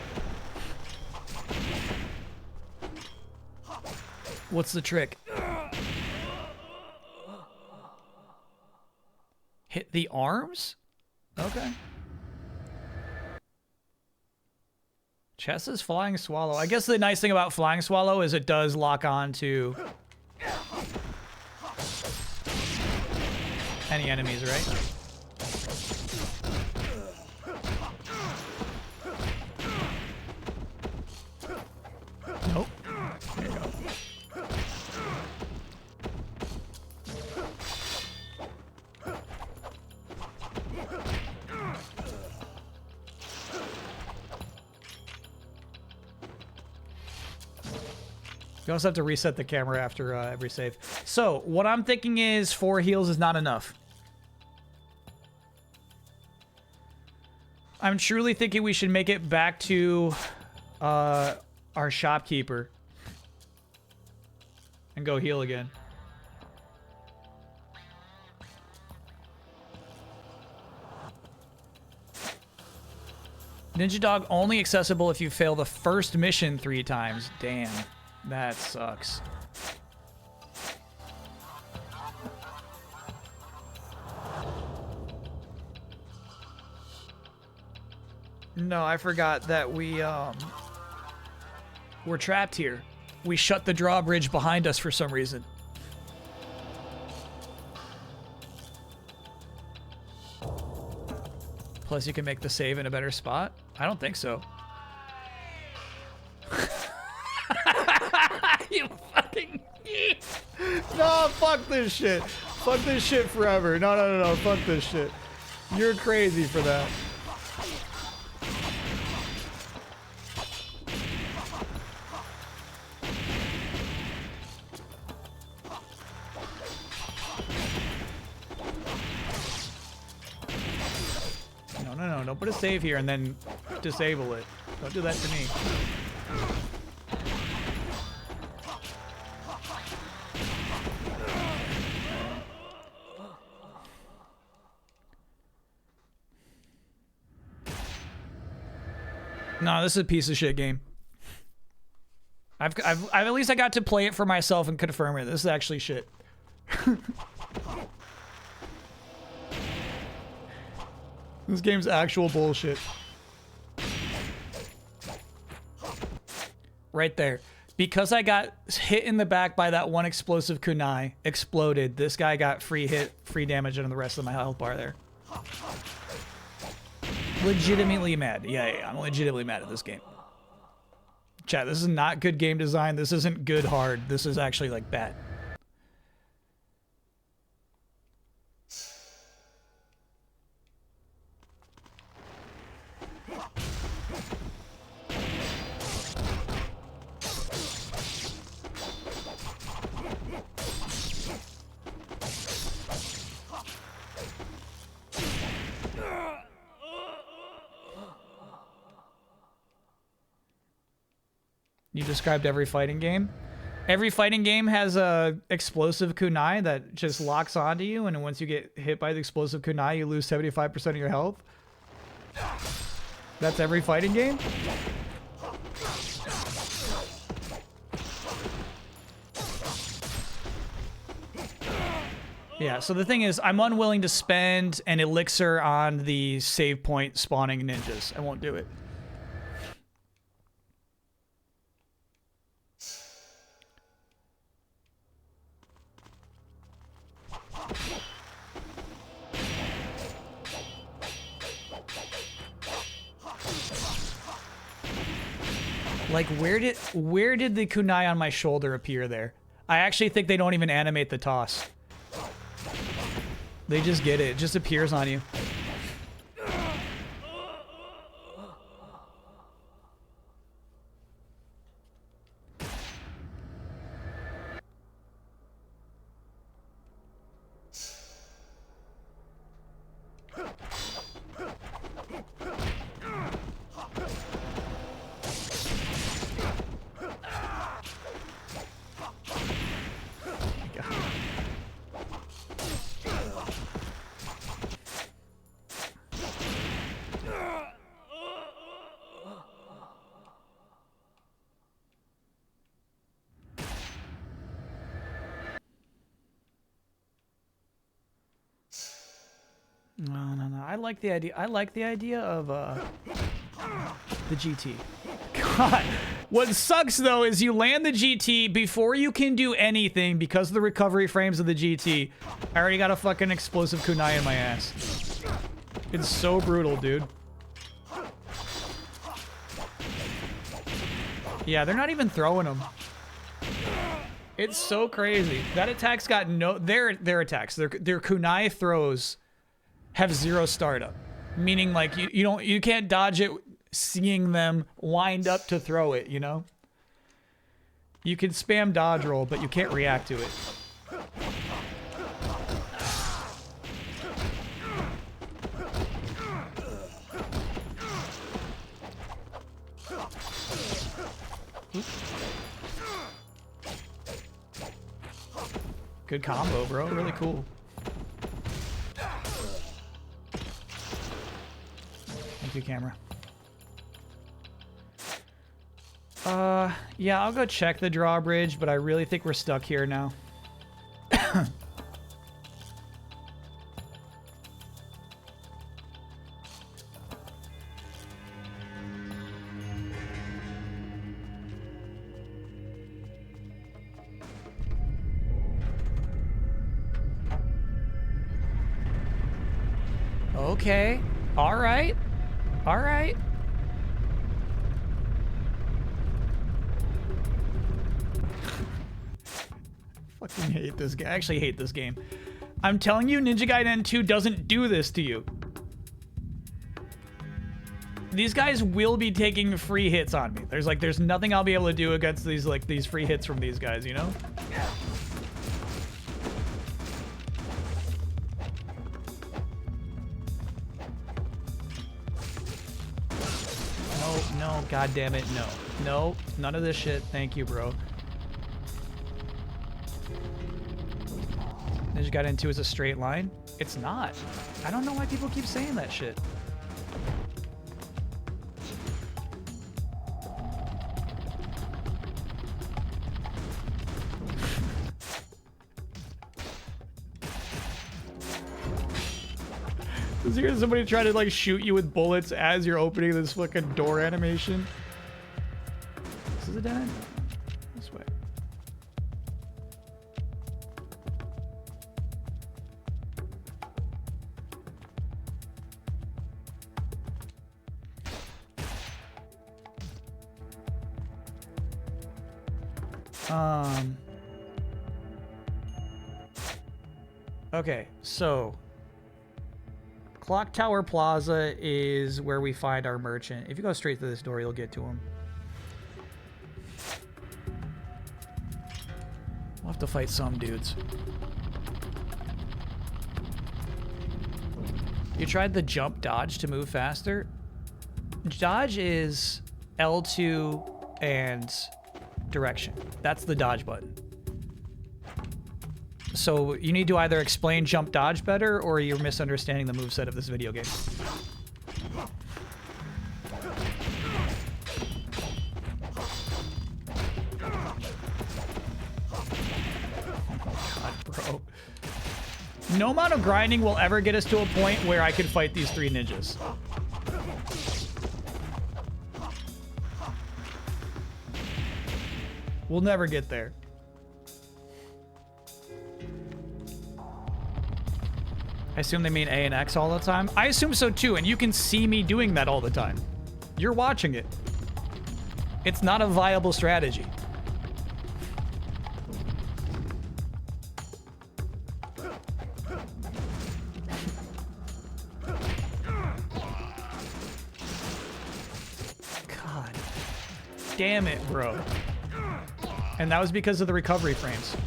What's the trick? Hit the arms? Okay. Chess is Flying Swallow. I guess the nice thing about Flying Swallow is it does lock on to any enemies, right? Nope. There you go. You also have to reset the camera after every save. So, what I'm thinking is 4 heals is not enough. I'm truly thinking we should make it back to our shopkeeper and go heal again. Ninja Dog only accessible if you fail the first mission 3 times. Damn. That sucks. No, I forgot that we're trapped here. We shut the drawbridge behind us for some reason. Plus you can make the save in a better spot? I don't think so. You fucking... No, fuck this shit. Fuck this shit forever. No. Fuck this shit. You're crazy for that. No. Don't put a save here and then disable it. Don't do that to me. No, this is a piece of shit game. I've at least I got to play it for myself and confirm it. This is actually shit. This game's actual bullshit. Right there. Because I got hit in the back by that one explosive kunai, exploded, this guy got free hit, free damage on the rest of my health bar there. Legitimately mad. Yeah, I'm legitimately mad at this game. Chat, this is not good game design. This isn't good hard. This is actually, like, bad. You described every fighting game. Every fighting game has a explosive kunai that just locks onto you, and once you get hit by the explosive kunai, you lose 75% of your health. That's every fighting game? Yeah, so the thing is, I'm unwilling to spend an elixir on the save point spawning ninjas. I won't do it. Like, where did the kunai on my shoulder appear there? I actually think they don't even animate the toss. They just get it. It just appears on you. No. I like the idea. I like the idea of the GT. God, what sucks though is you land the GT before you can do anything because of the recovery frames of the GT. I already got a fucking explosive kunai in my ass. It's so brutal, dude. Yeah, they're not even throwing them. It's so crazy. That attack's got no... Their attacks, their kunai throws have 0 startup. Meaning, like, you can't dodge it seeing them wind up to throw it, you know? You can spam dodge roll, but you can't react to it. Good combo, bro. Really cool. Thank you, camera. Yeah, I'll go check the drawbridge, but I really think we're stuck here now. Okay. All right. All right. Fucking hate this game. I actually hate this game. I'm telling you, Ninja Gaiden 2 doesn't do this to you. These guys will be taking free hits on me. There's nothing I'll be able to do against these free hits from these guys, you know? No, god damn it, no. No, none of this shit. Thank you, bro. Ninja Gaiden 2 is a straight line. It's not. I don't know why people keep saying that shit. Is here somebody trying to like shoot you with bullets as you're opening this fucking door animation? This is a dead end? This way. Okay, so Clock Tower Plaza is where we find our merchant. If you go straight through this door, you'll get to him. We'll have to fight some dudes. You tried the jump dodge to move faster? Dodge is L2 and direction. That's the dodge button. So you need to either explain jump dodge better or you're misunderstanding the moveset of this video game. God, bro. No amount of grinding will ever get us to a point where I can fight these 3 ninjas. We'll never get there. I assume they mean A and X all the time. I assume so too, and you can see me doing that all the time. You're watching it. It's not a viable strategy. God damn it, bro. And that was because of the recovery frames.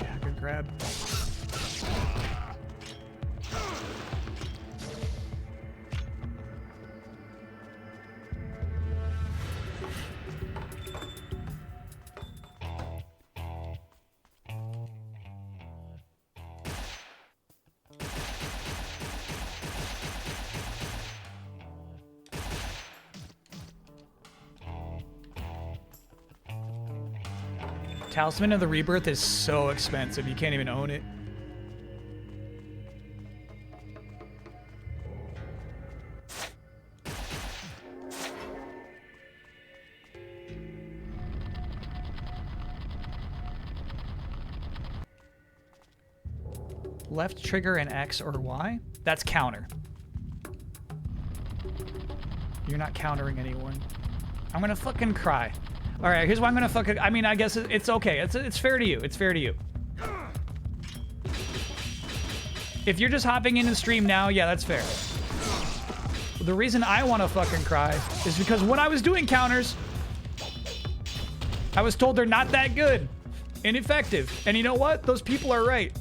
Yeah, good grab. Talisman of the Rebirth is so expensive, you can't even own it. Left trigger and X or Y? That's counter. You're not countering anyone. I'm gonna fucking cry. All right, here's why I'm gonna fucking. I mean, I guess it's okay. It's fair to you. It's fair to you. If you're just hopping in the stream now, yeah, that's fair. The reason I want to fucking cry is because when I was doing counters, I was told they're not that good, ineffective, and you know what? Those people are right.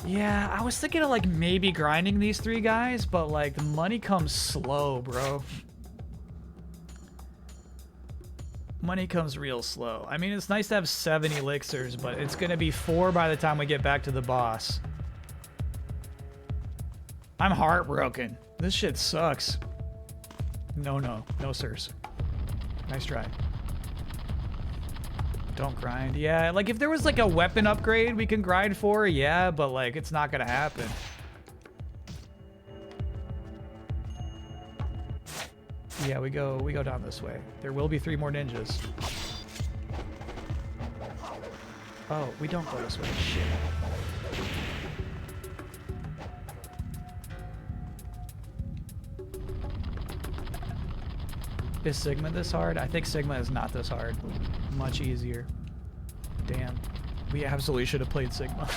Yeah, I was thinking of like maybe grinding these 3 guys, but like the money comes slow, bro. Money comes real slow. I mean, it's nice to have 7 elixirs, but it's gonna be 4 by the time we get back to the boss. I'm heartbroken. This shit sucks. No, sirs. Nice try. Don't grind. Yeah, like if there was like a weapon upgrade we can grind for, yeah, but like it's not gonna happen. Yeah, we go down this way. There will be 3 more ninjas. Oh, we don't go this way. Shit. Is Sigma this hard? I think Sigma is not this hard. Much easier. Damn. We absolutely should have played Sigma.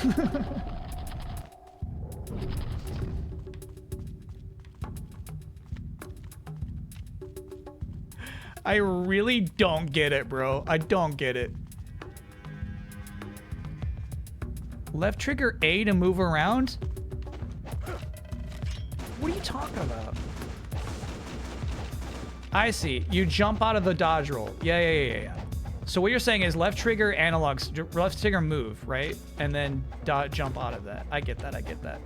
I really don't get it, bro. I don't get it. Left trigger A to move around? What are you talking about? I see. You jump out of the dodge roll. Yeah. So what you're saying is left trigger analogs, left trigger move, right? And then jump out of that. I get that.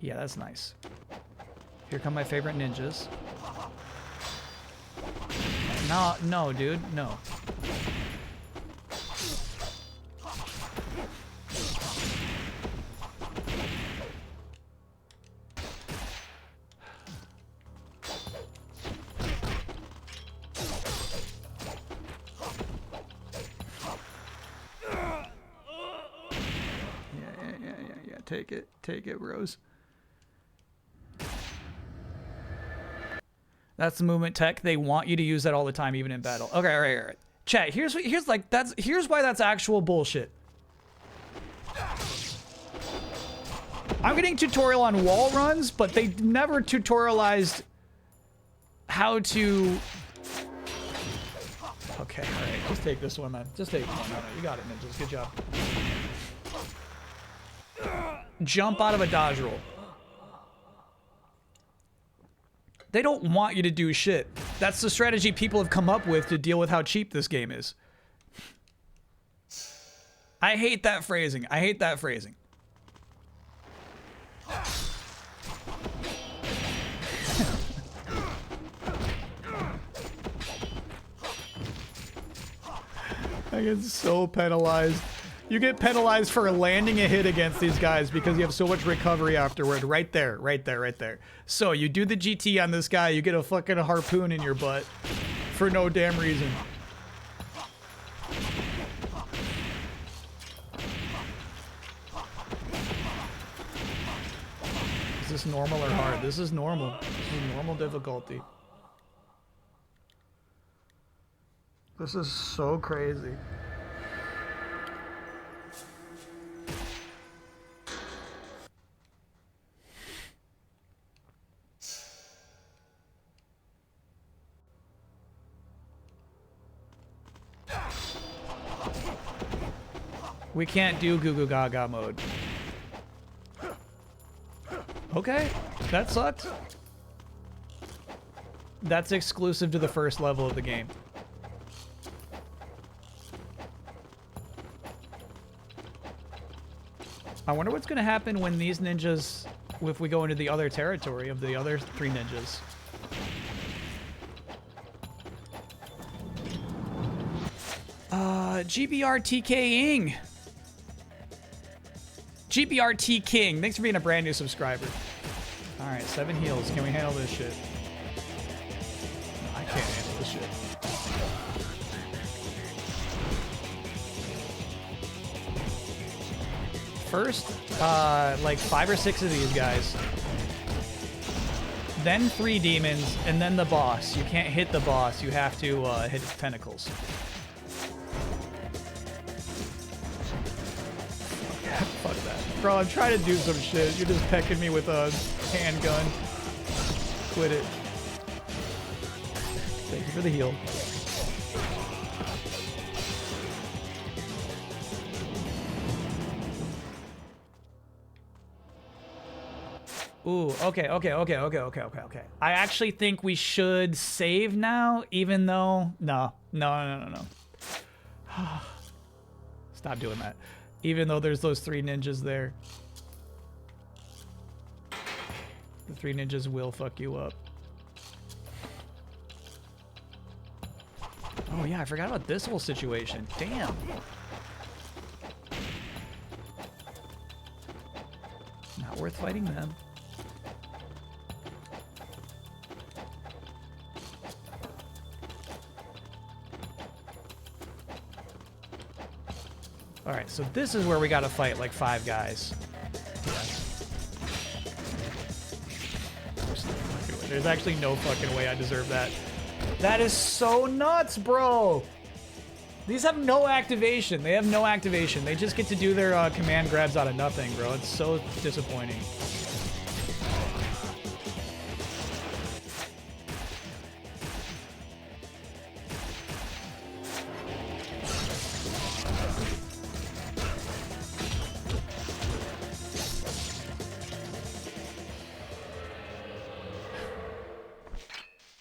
Yeah, that's nice. Here come my favorite ninjas. No, dude, no. Take it, bros. That's the movement tech. They want you to use that all the time, even in battle. Okay, all right. Chat, here's why that's actual bullshit. I'm getting tutorial on wall runs, but they never tutorialized how to. Okay, all right. Just take this one, man. Just take this one. You got it, ninjas. Good job. Jump out of a dodge roll. They don't want you to do shit. That's the strategy people have come up with to deal with how cheap this game is. I hate that phrasing. I get so penalized. You get penalized for landing a hit against these guys because you have so much recovery afterward. Right there, right there, right there. So you do the GT on this guy, you get a fucking harpoon in your butt for no damn reason. Is this normal or hard? This is normal. This is normal difficulty. This is so crazy. We can't do Goo Goo Gaga mode. Okay, that sucked. That's exclusive to the first level of the game. I wonder what's gonna happen when these ninjas, if we go into the other territory of the other 3 ninjas. GBRTK-ing. GBRT King, thanks for being a brand new subscriber. Alright, 7 heals. Can we handle this shit? No, I can't handle this shit. First, like 5 or 6 of these guys. Then 3 demons, and then the boss. You can't hit the boss, you have to hit its tentacles. Fuck that. Bro, I'm trying to do some shit. You're just pecking me with a handgun. Quit it. Thank you for the heal. Ooh, okay. I actually think we should save now, even though... No. Stop doing that. Even though there's those 3 ninjas there. The 3 ninjas will fuck you up. Oh yeah, I forgot about this whole situation. Damn. Not worth fighting them. Alright, so this is where we gotta fight like 5 guys. Yes. There's actually no fucking way I deserve that. That is so nuts, bro! These have no activation. They have no activation. They just get to do their command grabs out of nothing, bro. It's so disappointing.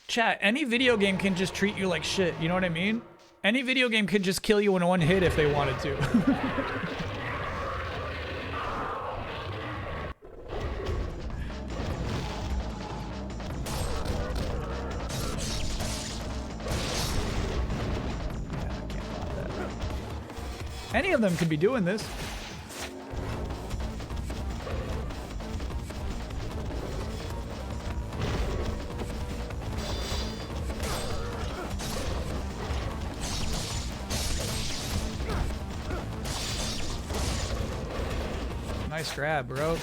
Chat, any video game can just treat you like shit, you know what I mean? Any video game could just kill you in 1 hit if they wanted to. Any of them could be doing this. Nice grab, bro.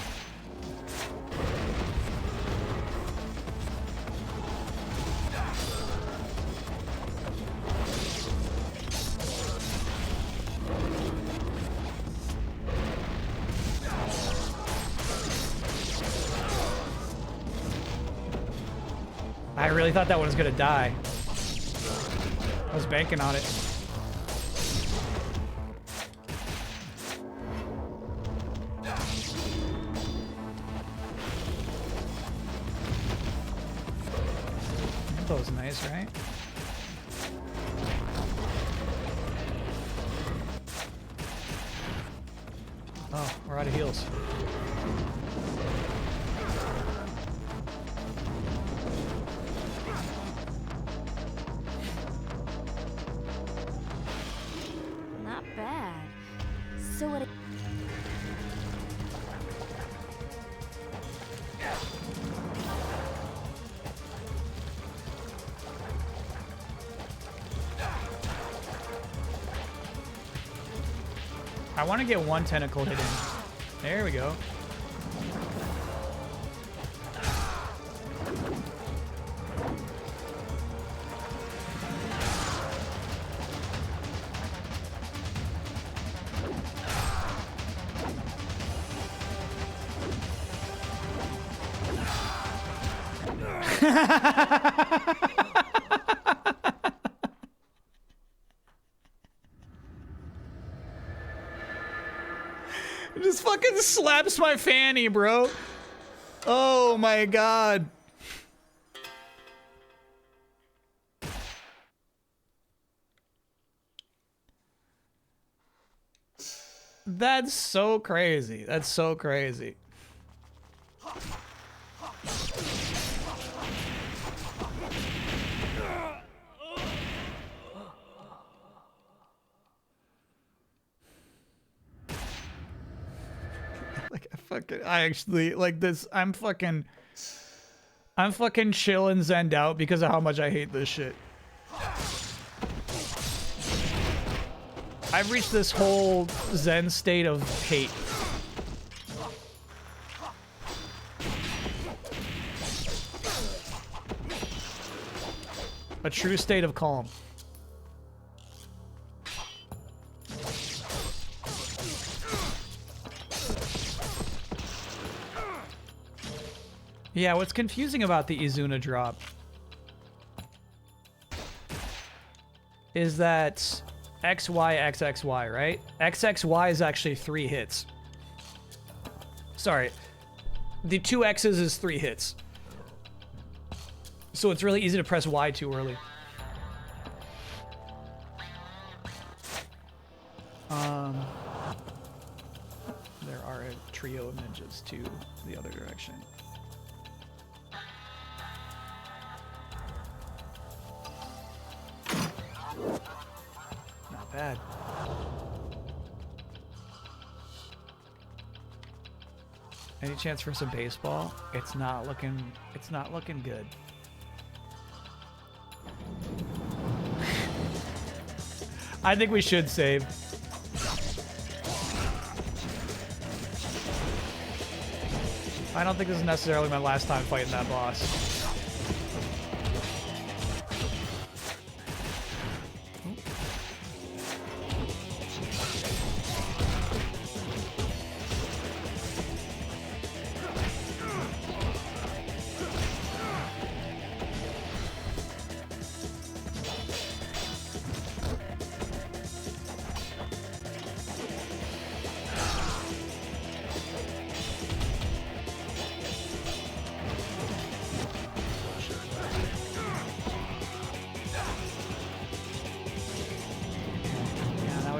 I really thought that one was gonna die. I was banking on it. That was nice, right? Oh, we're out of heals. So what? I want to get one tentacle hit in. There we go. It just fucking slaps my fanny, bro. Oh my god. That's so crazy. That's so crazy. I actually like this. I'm fucking chill and zenned out because of how much I hate this shit. I've reached this whole zen state of hate. A true state of calm. Yeah, what's confusing about the Izuna drop is that XY, XXY, right? XXY is actually 3 hits. Sorry. The 2 X's is 3 hits. So it's really easy to press Y too early. There are a trio of ninjas to the other direction. Not bad. Any chance for some baseball? It's not looking good. I think we should save. I don't think this is necessarily my last time fighting that boss.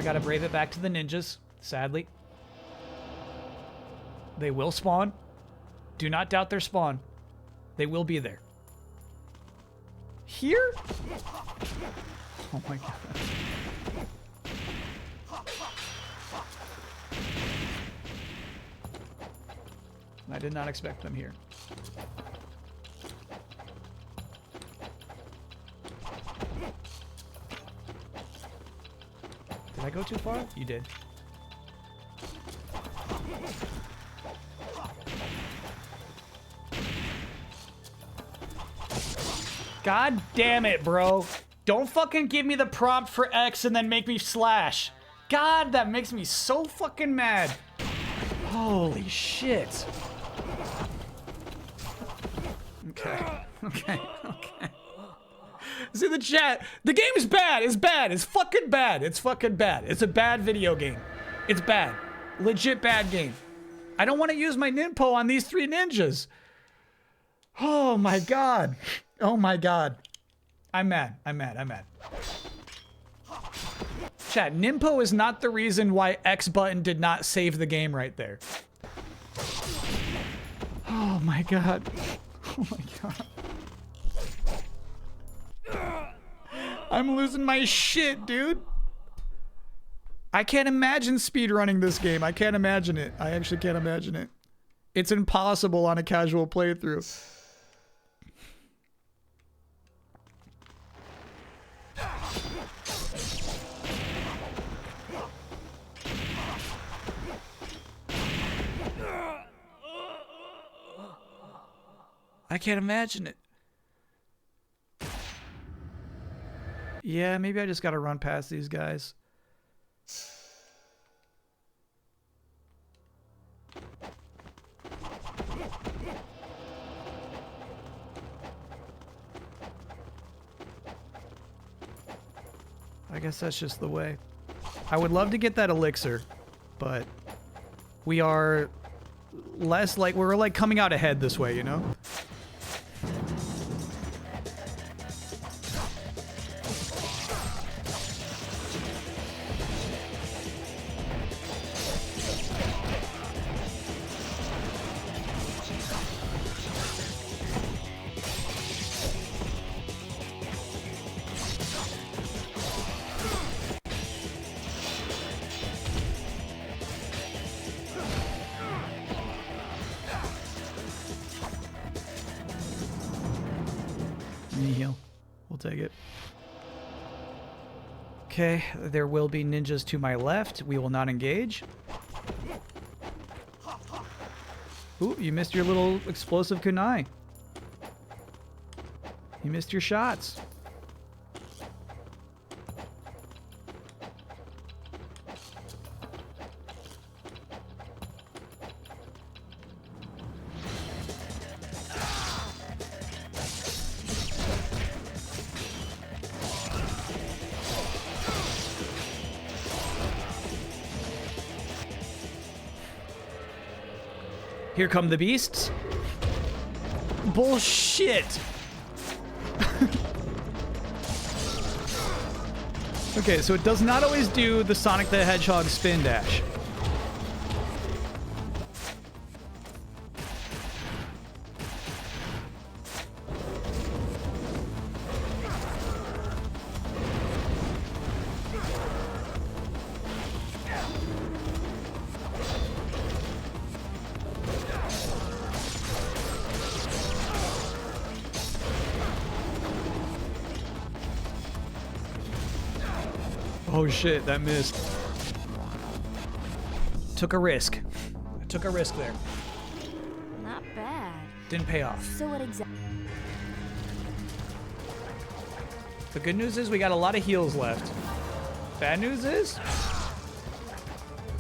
Gotta brave it back to the ninjas, sadly. They will spawn. Do not doubt their spawn. They will be there. Here? Oh my god. I did not expect them here. Did I go too far? You did. God damn it, bro. Don't fucking give me the prompt for X and then make me slash. God, that makes me so fucking mad. Holy shit. Okay. Okay. Okay. See the chat. The game is bad. It's bad. It's fucking bad. It's fucking bad. It's a bad video game. It's bad. Legit bad game. I don't want to use my ninpo on these 3 ninjas. Oh my god. Oh my god. I'm mad. I'm mad. I'm mad. Chat, ninpo is not the reason why X button did not save the game right there. Oh my god. Oh my god. I'm losing my shit, dude. I can't imagine speedrunning this game. I can't imagine it. I actually can't imagine it. It's impossible on a casual playthrough. I can't imagine it. Yeah, maybe I just gotta run past these guys. I guess that's just the way. I would love to get that elixir, but we are less like, we're like coming out ahead this way, you know? Heal. We'll take it. Okay, there will be ninjas to my left. We will not engage. Ooh, you missed your little explosive kunai. You missed your shots. Here come the beasts. Bullshit. Okay, so it does not always do the Sonic the Hedgehog spin dash. Oh shit, that missed. Took a risk. I took a risk there. Not bad. Didn't pay off. So what exactly? The good news is we got a lot of heals left. Bad news is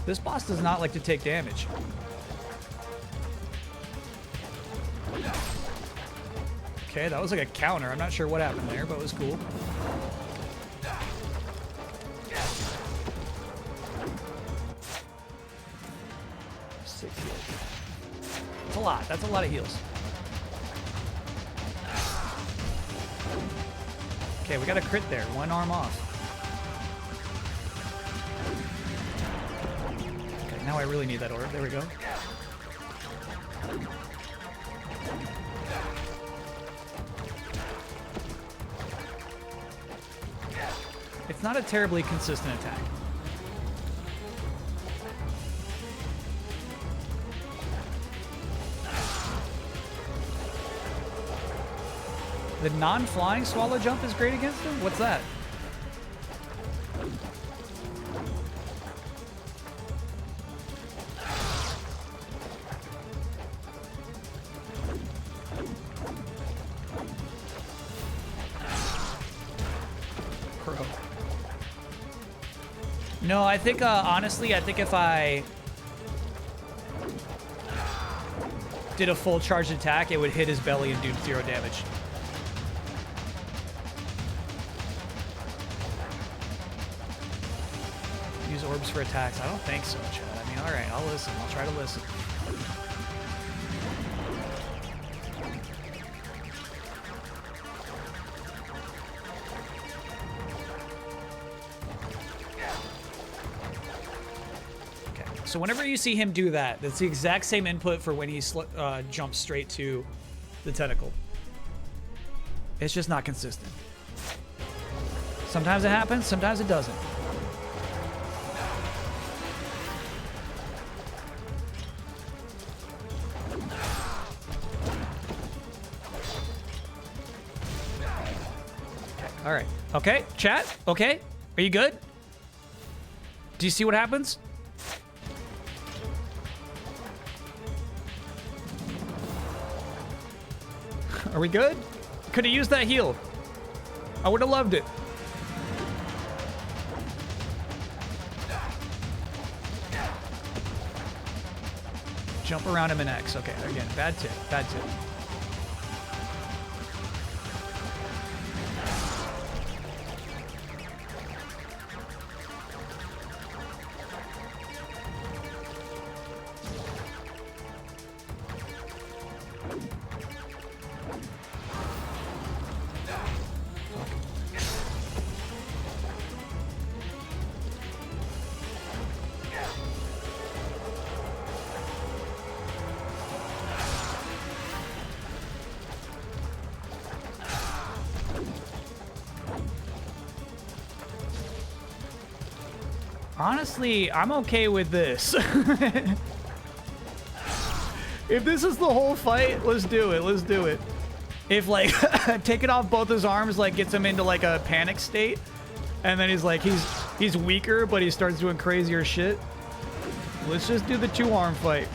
this boss does not like to take damage. Okay, that was like a counter. I'm not sure what happened there, but it was cool. That's a lot. That's a lot of heals. Okay, we got a crit there. One arm off. Okay, now I really need that orb. There we go. It's not a terribly consistent attack. The non-flying swallow jump is great against him? What's that? Pro. No, I think, honestly, I think if I did a full charged attack, it would hit his belly and do 0 damage. Use orbs for attacks. I don't think so, Chad. I mean, alright, I'll listen. I'll try to listen. Okay, so whenever you see him do that, that's the exact same input for when he jumps straight to the tentacle. It's just not consistent. Sometimes it happens, sometimes it doesn't. All right. Okay, chat. Okay. Are you good? Do you see what happens? Are we good? Could have used that heal. I would have loved it. Jump around him in X. Okay, again, bad tip, bad tip. Honestly, I'm okay with this. If this is the whole fight, let's do it. Let's do it. If, like, taking off both his arms, like, gets him into, like, a panic state, and then he's, like, he's weaker, but he starts doing crazier shit, let's just do the 2-arm fight.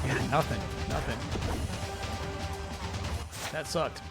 Yeah, nothing. Nothing. That sucked.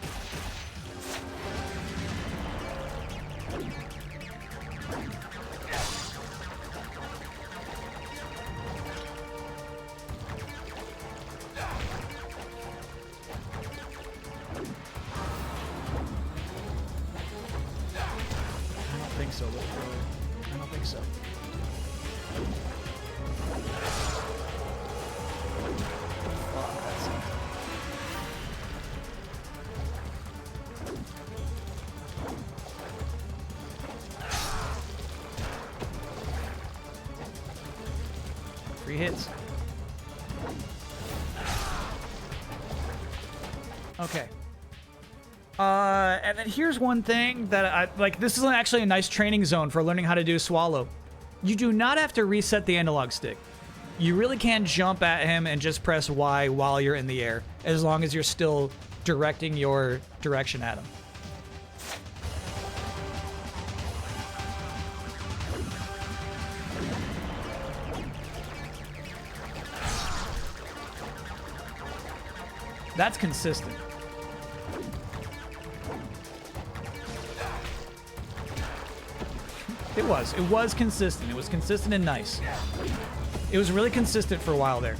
Hits. Okay. And then here's one thing that I like. This is actually a nice training zone for learning how to do swallow. You do not have to reset the analog stick. You really can jump at him and just press Y while you're in the air, as long as you're still directing your direction at him. That's consistent. It was consistent. It was consistent and nice. It was really consistent for a while there.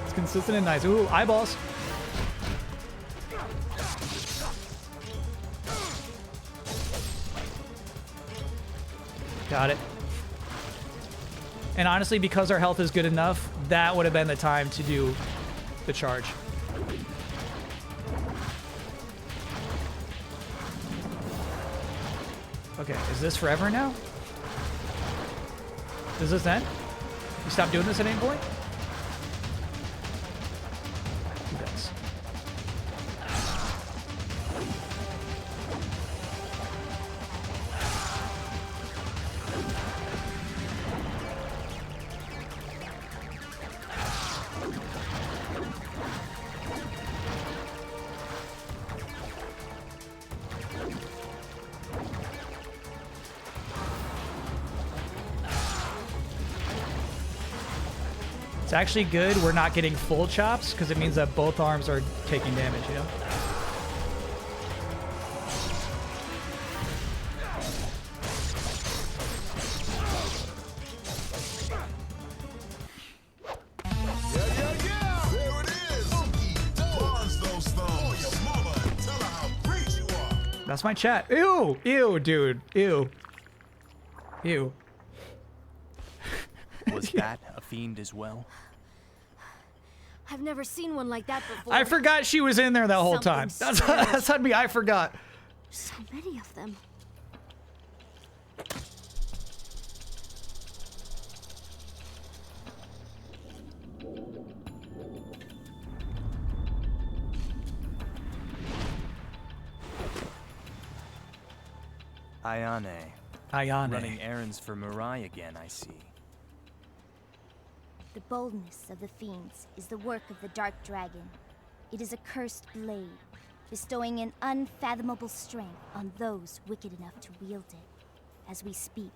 It's consistent and nice. Ooh, eyeballs. Got it. And honestly, because our health is good enough, that would have been the time to do the charge. Okay, is this forever now? Does this end? You stop doing this at any point? It does. It's actually good we're not getting full chops, because it means that both arms are taking damage, you know? That's my chat. Ew! Ew, dude. Ew. Ew. Was that a fiend as well? I've never seen one like that before. I forgot she was in there that whole time. That's on me. I forgot. So many of them. Ayane. Ayane. Running errands for Mirai again, I see. The boldness of the fiends is the work of the Dark Dragon. It is a cursed blade, bestowing an unfathomable strength on those wicked enough to wield it. As we speak,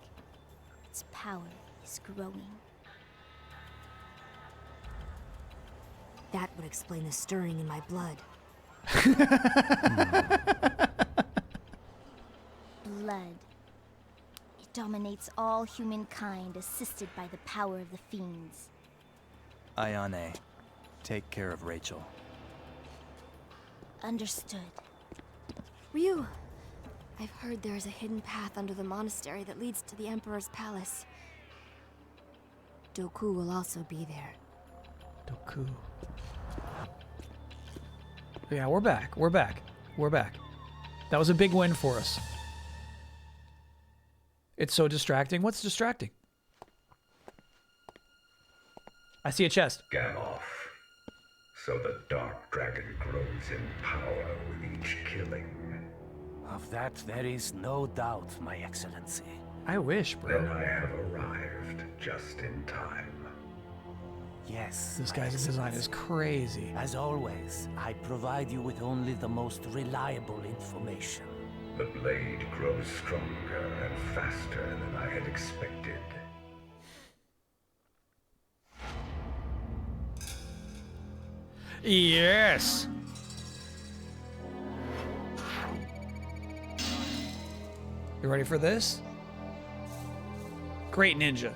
its power is growing. That would explain the stirring in my blood. Blood. It dominates all humankind, assisted by the power of the fiends. Ayane, take care of Rachel. Understood. Ryu, I've heard there is a hidden path under the monastery that leads to the Emperor's palace. Doku will also be there. Doku. Yeah, we're back. We're back. We're back. That was a big win for us. It's so distracting. What's distracting? I see a chest. Gamoth. So the Dark Dragon grows in power with each killing. Of that, there is no doubt, My Excellency. I wish, bro. Then I have arrived just in time. Yes. This guy's design is crazy. As always, I provide you with only the most reliable information. The blade grows stronger and faster than I had expected. Yes! You ready for this? Great ninja.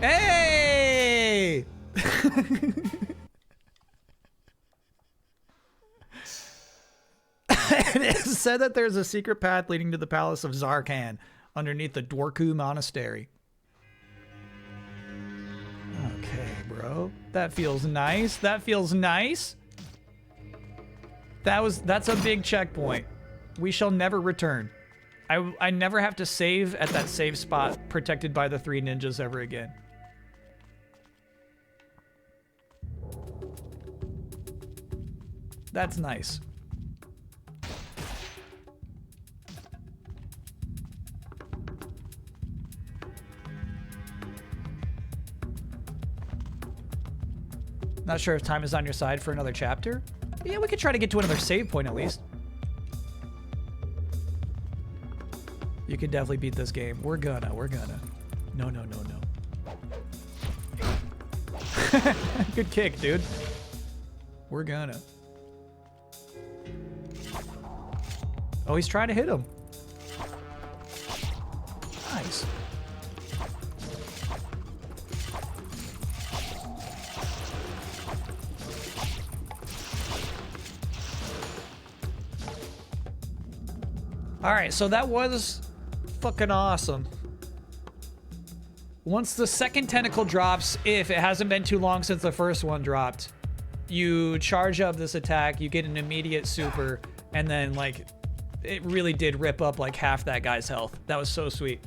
Hey! It is said that there's a secret path leading to the palace of Zarkan underneath the Dwarku Monastery. Okay, bro. That feels nice. That feels nice. That's a big checkpoint. We shall never return. I never have to save at that save spot protected by the 3 ninjas ever again. That's nice. Not sure if time is on your side for another chapter. Yeah, we could try to get to another save point at least. You can definitely beat this game. We're gonna. No. Good kick, dude. We're gonna. Oh, he's trying to hit him. Nice. All right, so that was fucking awesome. Once the second tentacle drops, if it hasn't been too long since the first one dropped, you charge up this attack, you get an immediate super, and then like, it really did rip up like half that guy's health. That was so sweet.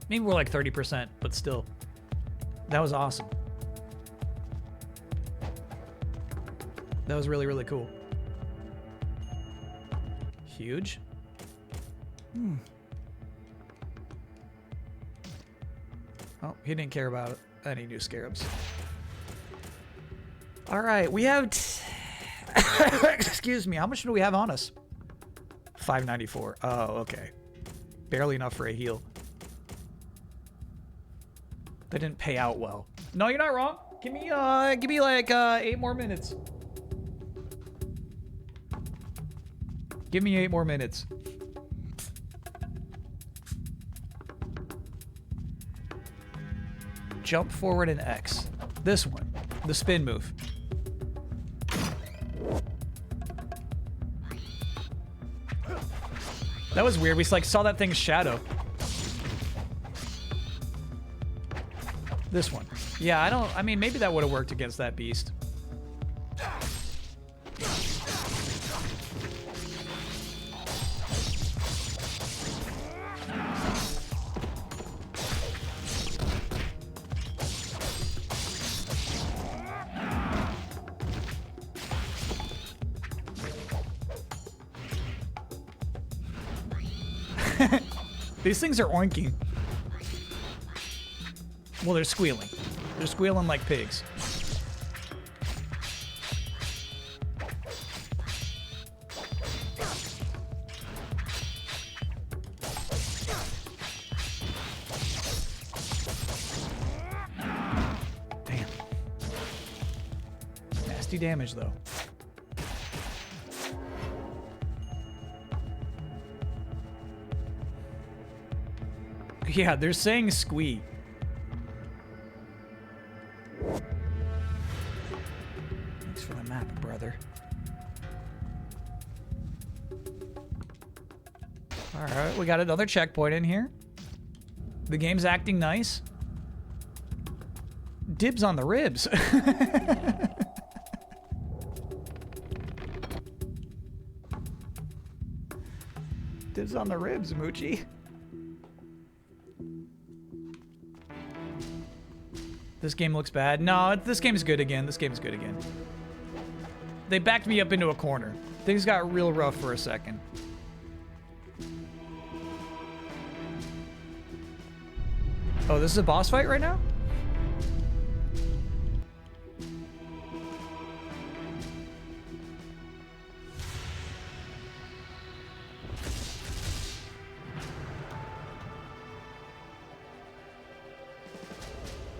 Maybe we're like 30%, but still. That was awesome. That was really, really cool. Huge. Oh, he didn't care about any new scarabs. All right, we have... Excuse me, how much do we have on us? 594. Oh, okay. Barely enough for a heal. That didn't pay out well. No, you're not wrong. Give me like 8 more minutes. Give me 8 more minutes. Jump forward and X. This one, the spin move. That was weird. We like saw that thing's shadow. This one. Yeah, I mean, maybe that would have worked against that beast. These things are oinking. Well, they're squealing. They're squealing like pigs. Damn. Nasty damage, though. Yeah, they're saying squee. Thanks for the map, brother. Alright, we got another checkpoint in here. The game's acting nice. Dibs on the ribs. Dibs on the ribs, Moochie. This game looks bad. No, this game's good again. This game's good again. They backed me up into a corner. Things got real rough for a second. Oh, this is a boss fight right now?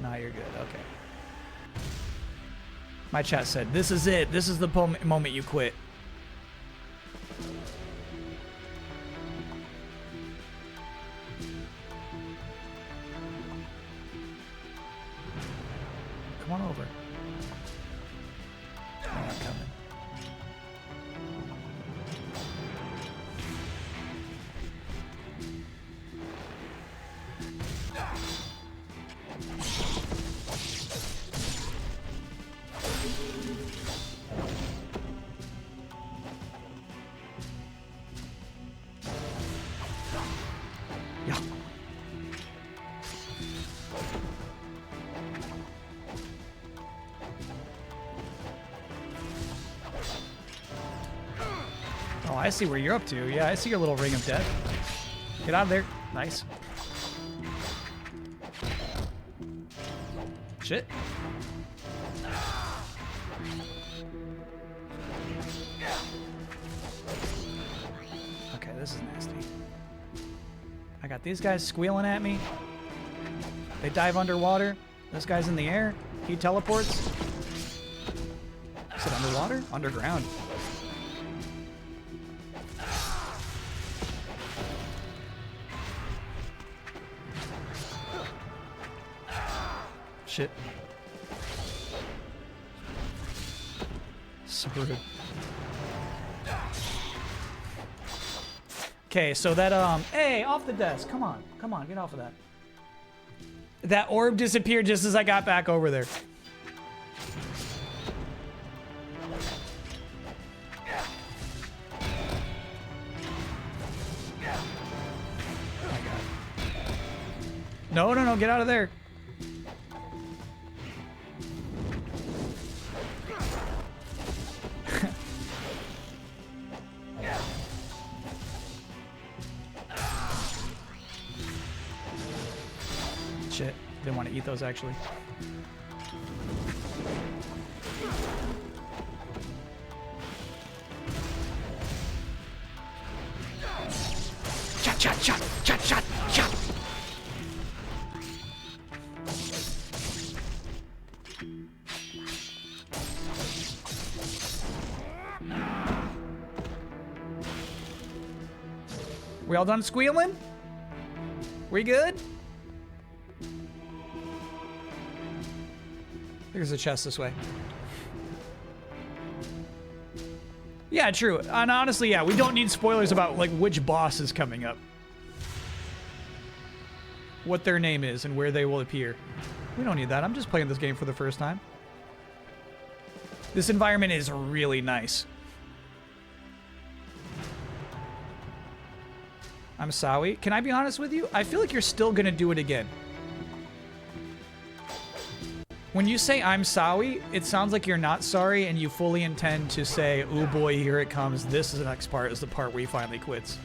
Nah, you're good. Okay. My chat said, this is it. This is the moment you quit. Come on over. They're not coming. Yeah. Oh, I see where you're up to. Yeah, I see your little ring of death. Get out of there. Nice. Shit. Okay, this is nasty. I got these guys squealing at me. They dive underwater. This guy's in the air. He teleports. Is it underwater? Underground. Shit. So rude. Okay, so that, hey, off the desk. Come on. Come on, get off of that. That orb disappeared just as I got back over there. Oh my God. No, no, no, get out of there. Shit, didn't want to eat those actually. Chop, chop, chop, chop, chop, chop. We all done squealing? We good? There's a chest this way. Yeah, true. And honestly, yeah, we don't need spoilers about like which boss is coming up. What their name is and where they will appear. We don't need that. I'm just playing this game for the first time. This environment is really nice. I'm sorry. Can I be honest with you? I feel like you're still gonna do it again. When you say I'm sorry, it sounds like you're not sorry and you fully intend to say, oh boy, here it comes. This is the next part, is the part where he finally quits.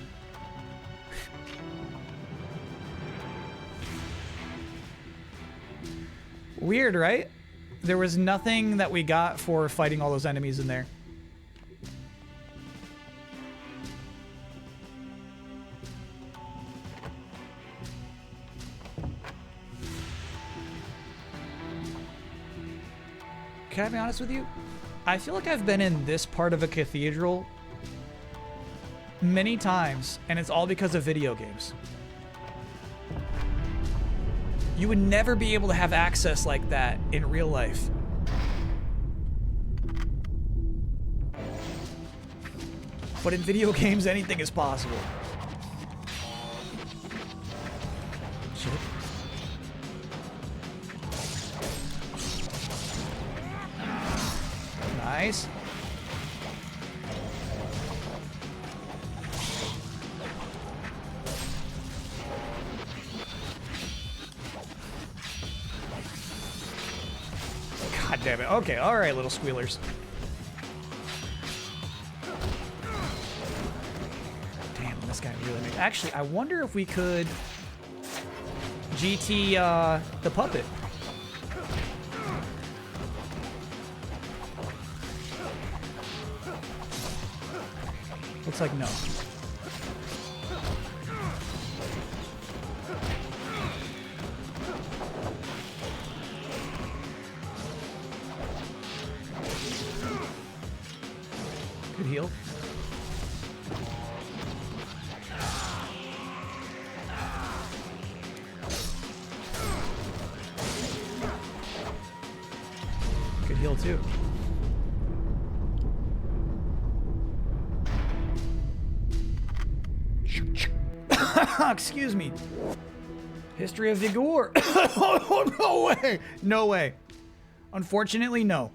Weird, right? There was nothing that we got for fighting all those enemies in there. Can I be honest with you? I feel like I've been in this part of a cathedral many times, and it's all because of video games. You would never be able to have access like that in real life. But in video games, anything is possible. Shit. Nice. God damn it. Okay, all right, little squealers. Damn, this guy really made... Actually, I wonder if we could GT the puppet. Looks like no. Good heal. Good heal too. Excuse me. History of Vigor. Oh, no way. No way. Unfortunately, no.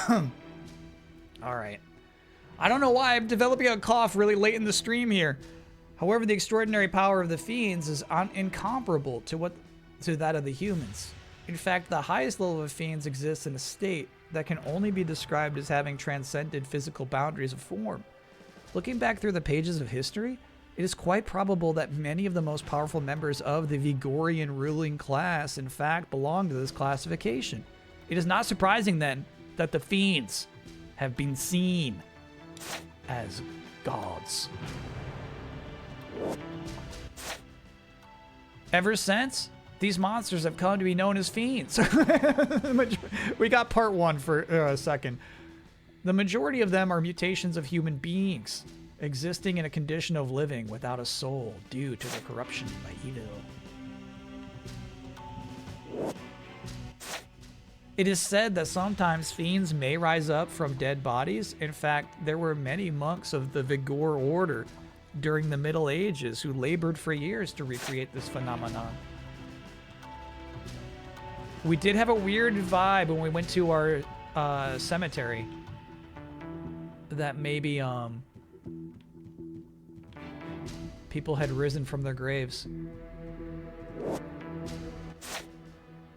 All right. I don't know why I'm developing a cough really late in the stream here. However, the extraordinary power of the fiends is incomparable to that of the humans. In fact, the highest level of fiends exists in a state that can only be described as having transcended physical boundaries of form. Looking back through the pages of history, it is quite probable that many of the most powerful members of the Vigorian ruling class, in fact, belong to this classification. It is not surprising, then, that the fiends have been seen as gods. Ever since, these monsters have come to be known as fiends. We got part one for a second. The majority of them are mutations of human beings, existing in a condition of living without a soul due to the corruption by evil. It is said that sometimes fiends may rise up from dead bodies. In fact, there were many monks of the Vigor order during the Middle Ages who labored for years to recreate this phenomenon. We did have a weird vibe when we went to our cemetery that maybe people had risen from their graves.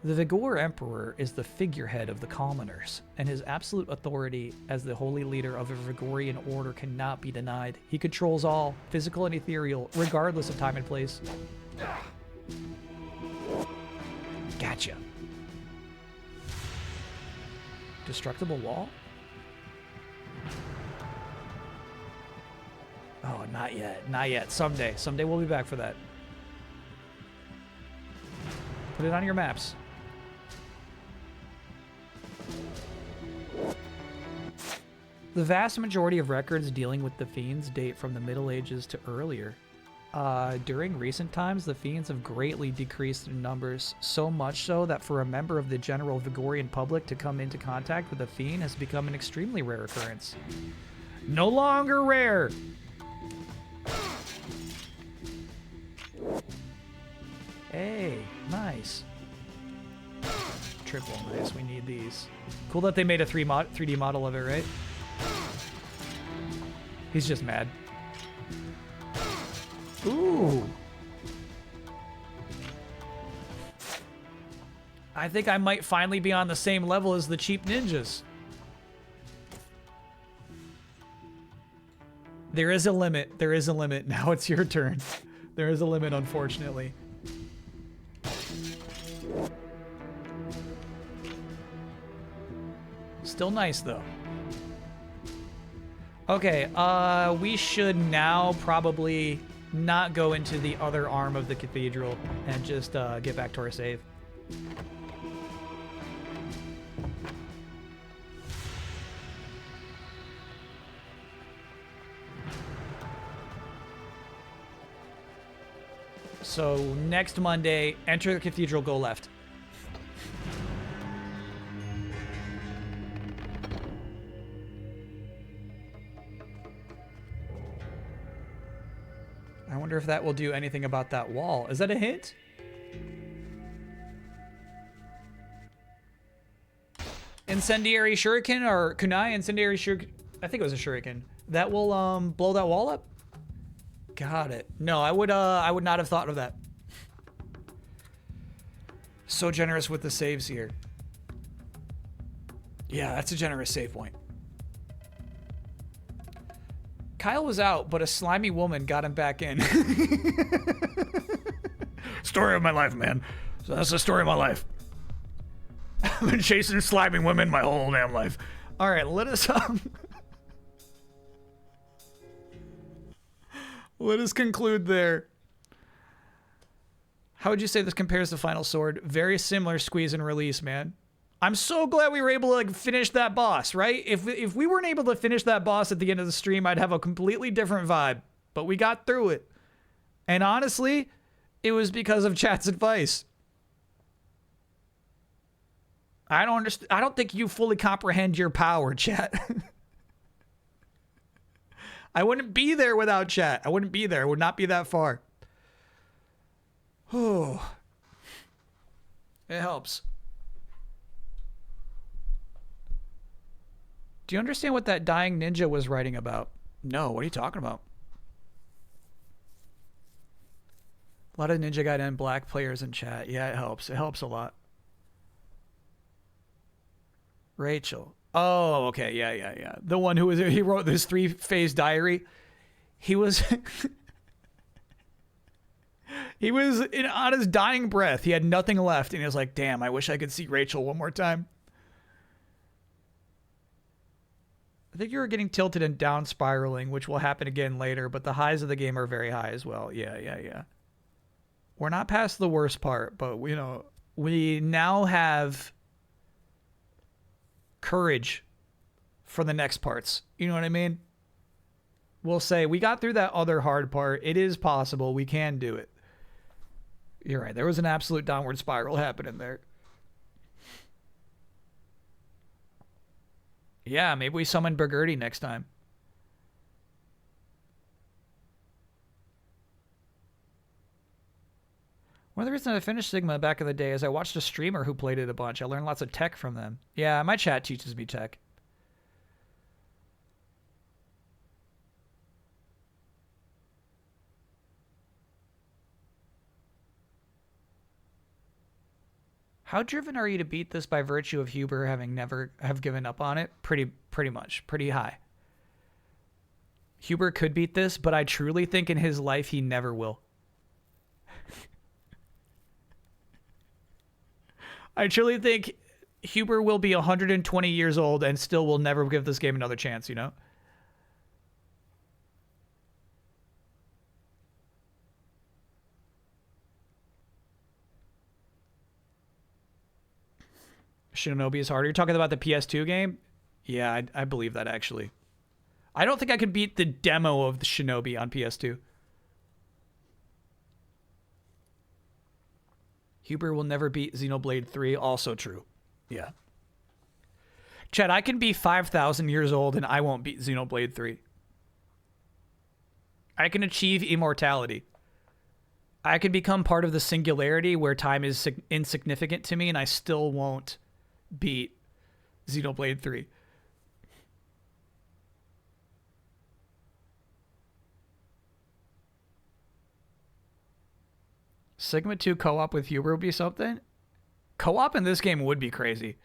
The Vigor Emperor is the figurehead of the commoners, and his absolute authority as the holy leader of a Vigorian order cannot be denied. He controls all, physical and ethereal, regardless of time and place. Gotcha. Destructible wall? Oh, not yet. Not yet. Someday. Someday we'll be back for that. Put it on your maps. The vast majority of records dealing with the fiends date from the Middle Ages to earlier. During recent times, the fiends have greatly decreased in numbers, so much so that for a member of the general Vigorian public to come into contact with a fiend has become an extremely rare occurrence. No longer rare! Hey, nice. Triple nice, we need these. Cool that they made a 3D model of it, right? He's just mad. Ooh. I think I might finally be on the same level as the cheap ninjas. There is a limit. There is a limit. Now it's your turn. There is a limit, unfortunately. Still nice, though. Okay, we should now probably not go into the other arm of the cathedral and just get back to our save. So next Monday, enter the cathedral, go left. I wonder if that will do anything about that wall. Is that a hint? Incendiary shuriken or kunai incendiary shuriken. I think it was a shuriken. That will blow that wall up? Got it. No, I would not have thought of that. So generous with the saves here. Yeah, that's a generous save point. Kyle was out, but a slimy woman got him back in. Story of my life, man. So that's the story of my life. I've been chasing slimy women my whole damn life. All right, let us let us conclude there. How would you say this compares to Final Sword? Very similar squeeze and release, man. I'm so glad we were able to like finish that boss, right? If we weren't able to finish that boss at the end of the stream, I'd have a completely different vibe. But we got through it. And honestly, it was because of chat's advice. I don't think you fully comprehend your power, chat. I wouldn't be there without chat. I wouldn't be there. I would not be that far. Oh. It helps. Do you understand what that dying ninja was writing about? No, what are you talking about? A lot of Ninja Gaiden black players in chat. Yeah, it helps. It helps a lot. Rachel. Oh, okay. Yeah. The one who he wrote this 3-phase diary. He was he was on his dying breath. He had nothing left and he was like, "Damn, I wish I could see Rachel one more time." I think you were getting tilted and down spiraling, which will happen again later, but the highs of the game are very high as well. Yeah. We're not past the worst part, but we now have courage for the next parts. You know what I mean? We'll say we got through that other hard part. It is possible. We can do it. You're right. There was an absolute downward spiral happening there. Yeah, maybe we summon Burgerty next time. One of the reasons I finished Sigma back in the day is I watched a streamer who played it a bunch. I learned lots of tech from them. Yeah, my chat teaches me tech. How driven are you to beat this by virtue of Huber having never given up on it? Pretty much. Pretty high. Huber could beat this, but I truly think in his life he never will. I truly think Huber will be 120 years old and still will never give this game another chance, you know? Shinobi is harder. You're talking about the PS2 game? Yeah, I believe that, actually. I don't think I could beat the demo of the Shinobi on PS2. Huber will never beat Xenoblade 3. Also true. Yeah. Chad, I can be 5,000 years old and I won't beat Xenoblade 3. I can achieve immortality. I can become part of the singularity where time is insignificant to me and I still won't beat Xenoblade 3. Sigma 2 co-op with Huber would be something. Co-op in this game would be crazy.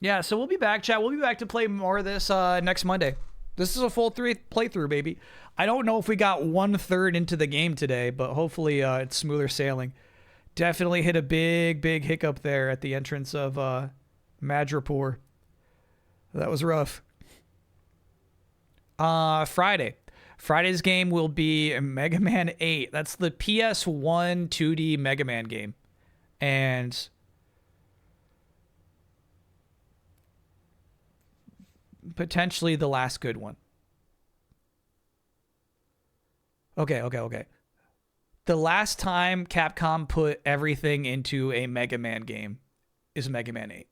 Yeah, so we'll be back, chat. We'll be back to play more of this next Monday. This is a full 3 playthrough, baby. I don't know if we got 1/3 into the game today, but hopefully it's smoother sailing. Definitely hit a big hiccup there at the entrance of Madripoor. That was rough. Friday. Friday's game will be Mega Man 8. That's the PS1 2D Mega Man game. And potentially the last good one. Okay. The last time Capcom put everything into a Mega Man game is Mega Man 8.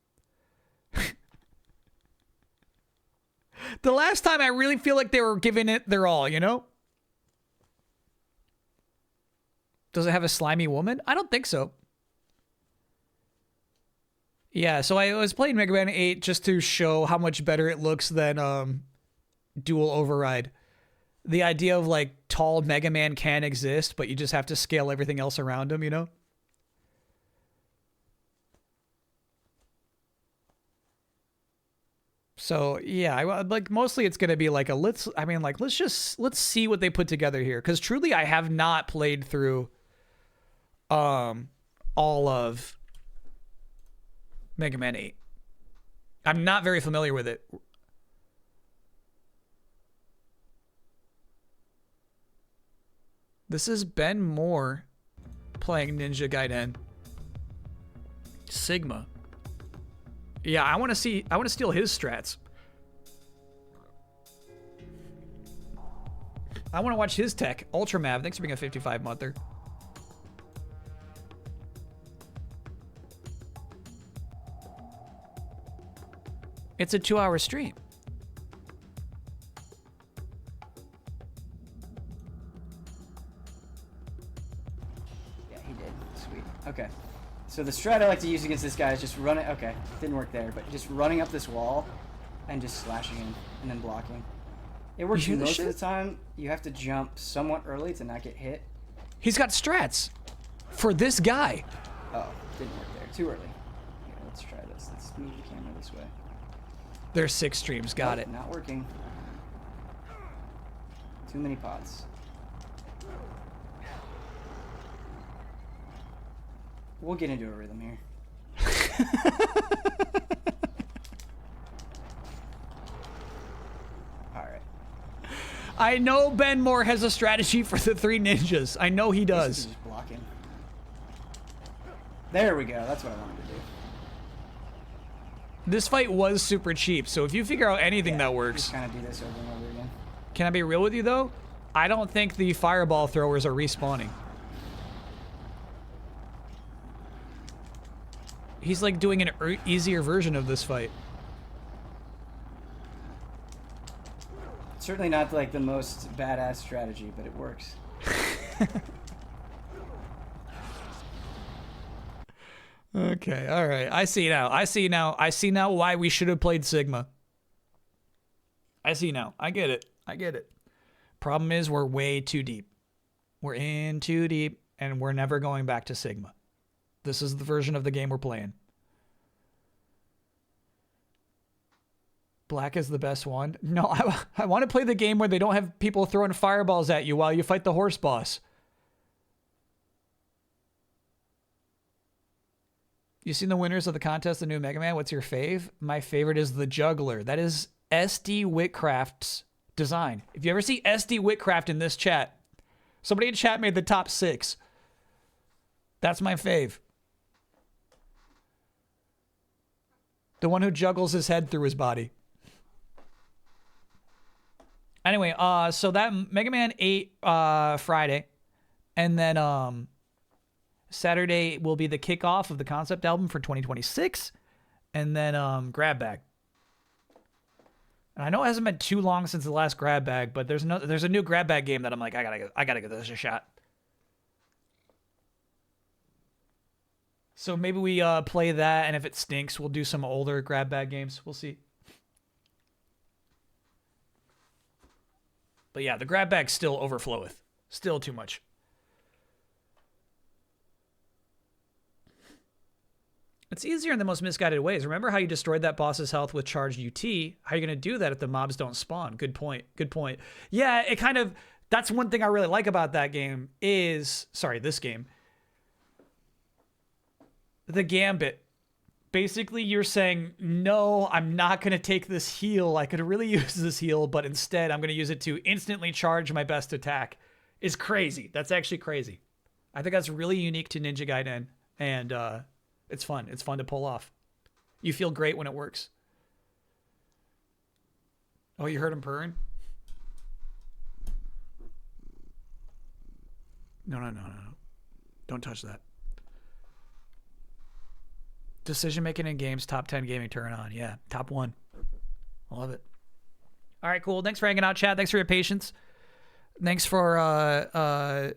The last time I really feel like they were giving it their all, you know? Does it have a slimy woman? I don't think so. Yeah, so I was playing Mega Man 8 just to show how much better it looks than Dual Override. The idea of like tall Mega Man can exist, but you just have to scale everything else around him, you know? So yeah, like mostly it's gonna be like a let's see what they put together here, because truly I have not played through all of Mega Man 8. I'm not very familiar with it. This is Ben Moore playing Ninja Gaiden. Sigma. Yeah, I want to steal his strats. I want to watch his tech. Ultramav, thanks for being a 55-monther. It's a 2-hour stream. Yeah, he did. Sweet. Okay. So the strat I like to use against this guy is just running. Okay, didn't work there, but just running up this wall and just slashing him and then blocking. It works most of the time. You have to jump somewhat early to not get hit. He's got strats for this guy. Oh, didn't work there. Too early. Here, let's try this. Let's move the camera this way. There's 6 streams. Got it. Not working. Too many pods. We'll get into a rhythm here. Alright. I know Ben Moore has a strategy for the 3 ninjas. I know he does. Just blocking. There we go. That's what I wanted to do. This fight was super cheap, so if you figure out anything that works... Just kind of do this over and over again. Can I be real with you, though? I don't think the fireball throwers are respawning. He's like doing an easier version of this fight. Certainly not like the most badass strategy, but it works. Okay, all right. I see now. I see now why we should have played Sigma. I see now. I get it. Problem is we're way too deep. We're in too deep, and we're never going back to Sigma. This is the version of the game we're playing. Black is the best one. No, I want to play the game where they don't have people throwing fireballs at you while you fight the horse boss. You seen the winners of the contest, the new Mega Man? What's your fave? My favorite is the Juggler. That is SD Whitcraft's design. If you ever see SD Whitcraft in this chat, somebody in chat made the top 6. That's my fave. The one who juggles his head through his body. Anyway, so that Mega Man 8 Friday, and then Saturday will be the kickoff of the concept album for 2026, and then Grab Bag. And I know it hasn't been too long since the last Grab Bag, but there's a new Grab Bag game that I'm like, I gotta give this a shot. So maybe we play that, and if it stinks, we'll do some older Grab Bag games. We'll see. But yeah, the Grab Bag still overfloweth. Still too much. It's easier in the most misguided ways. Remember how you destroyed that boss's health with charged UT? How are you going to do that if the mobs don't spawn? Good point. Good point. Yeah, it kind of... That's one thing I really like about that game is... Sorry, this game. the gambit. Basically, you're saying, no, I'm not going to take this heal. I could really use this heal, but instead I'm going to use it to instantly charge my best attack. Is crazy. That's actually crazy. I think that's really unique to Ninja Gaiden, and it's fun. It's fun to pull off. You feel great when it works. Oh, you heard him purring? No. Don't touch that. Decision making in games, top 10 gaming turn on. Yeah, top 1. I love it. All right, cool. Thanks for hanging out, chat. Thanks for your patience. Thanks for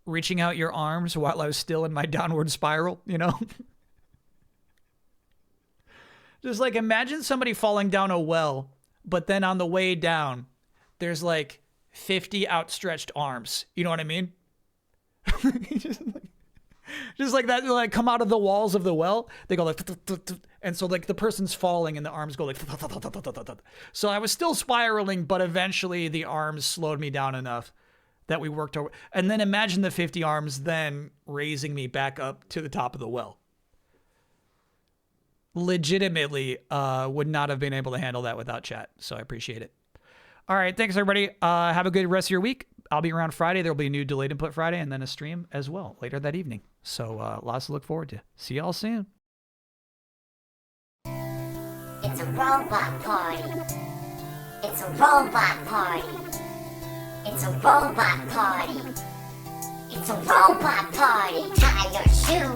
reaching out your arms while I was still in my downward spiral, you know? Just like imagine somebody falling down a well, but then on the way down, there's like 50 outstretched arms. You know what I mean? Just like that, like come out of the walls of the well. They go like, and so like the person's falling and the arms go like, so I was still spiraling, but eventually the arms slowed me down enough that we worked over. And then imagine the 50 arms then raising me back up to the top of the well. Legitimately would not have been able to handle that without chat. So I appreciate it. All right. Thanks, everybody. Have a good rest of your week. I'll be around Friday. There'll be a new Delayed Input Friday and then a stream as well later that evening. So lots to look forward to. See y'all soon. It's a robot party. It's a robot party. It's a robot party. It's a robot party. Tie your shoes.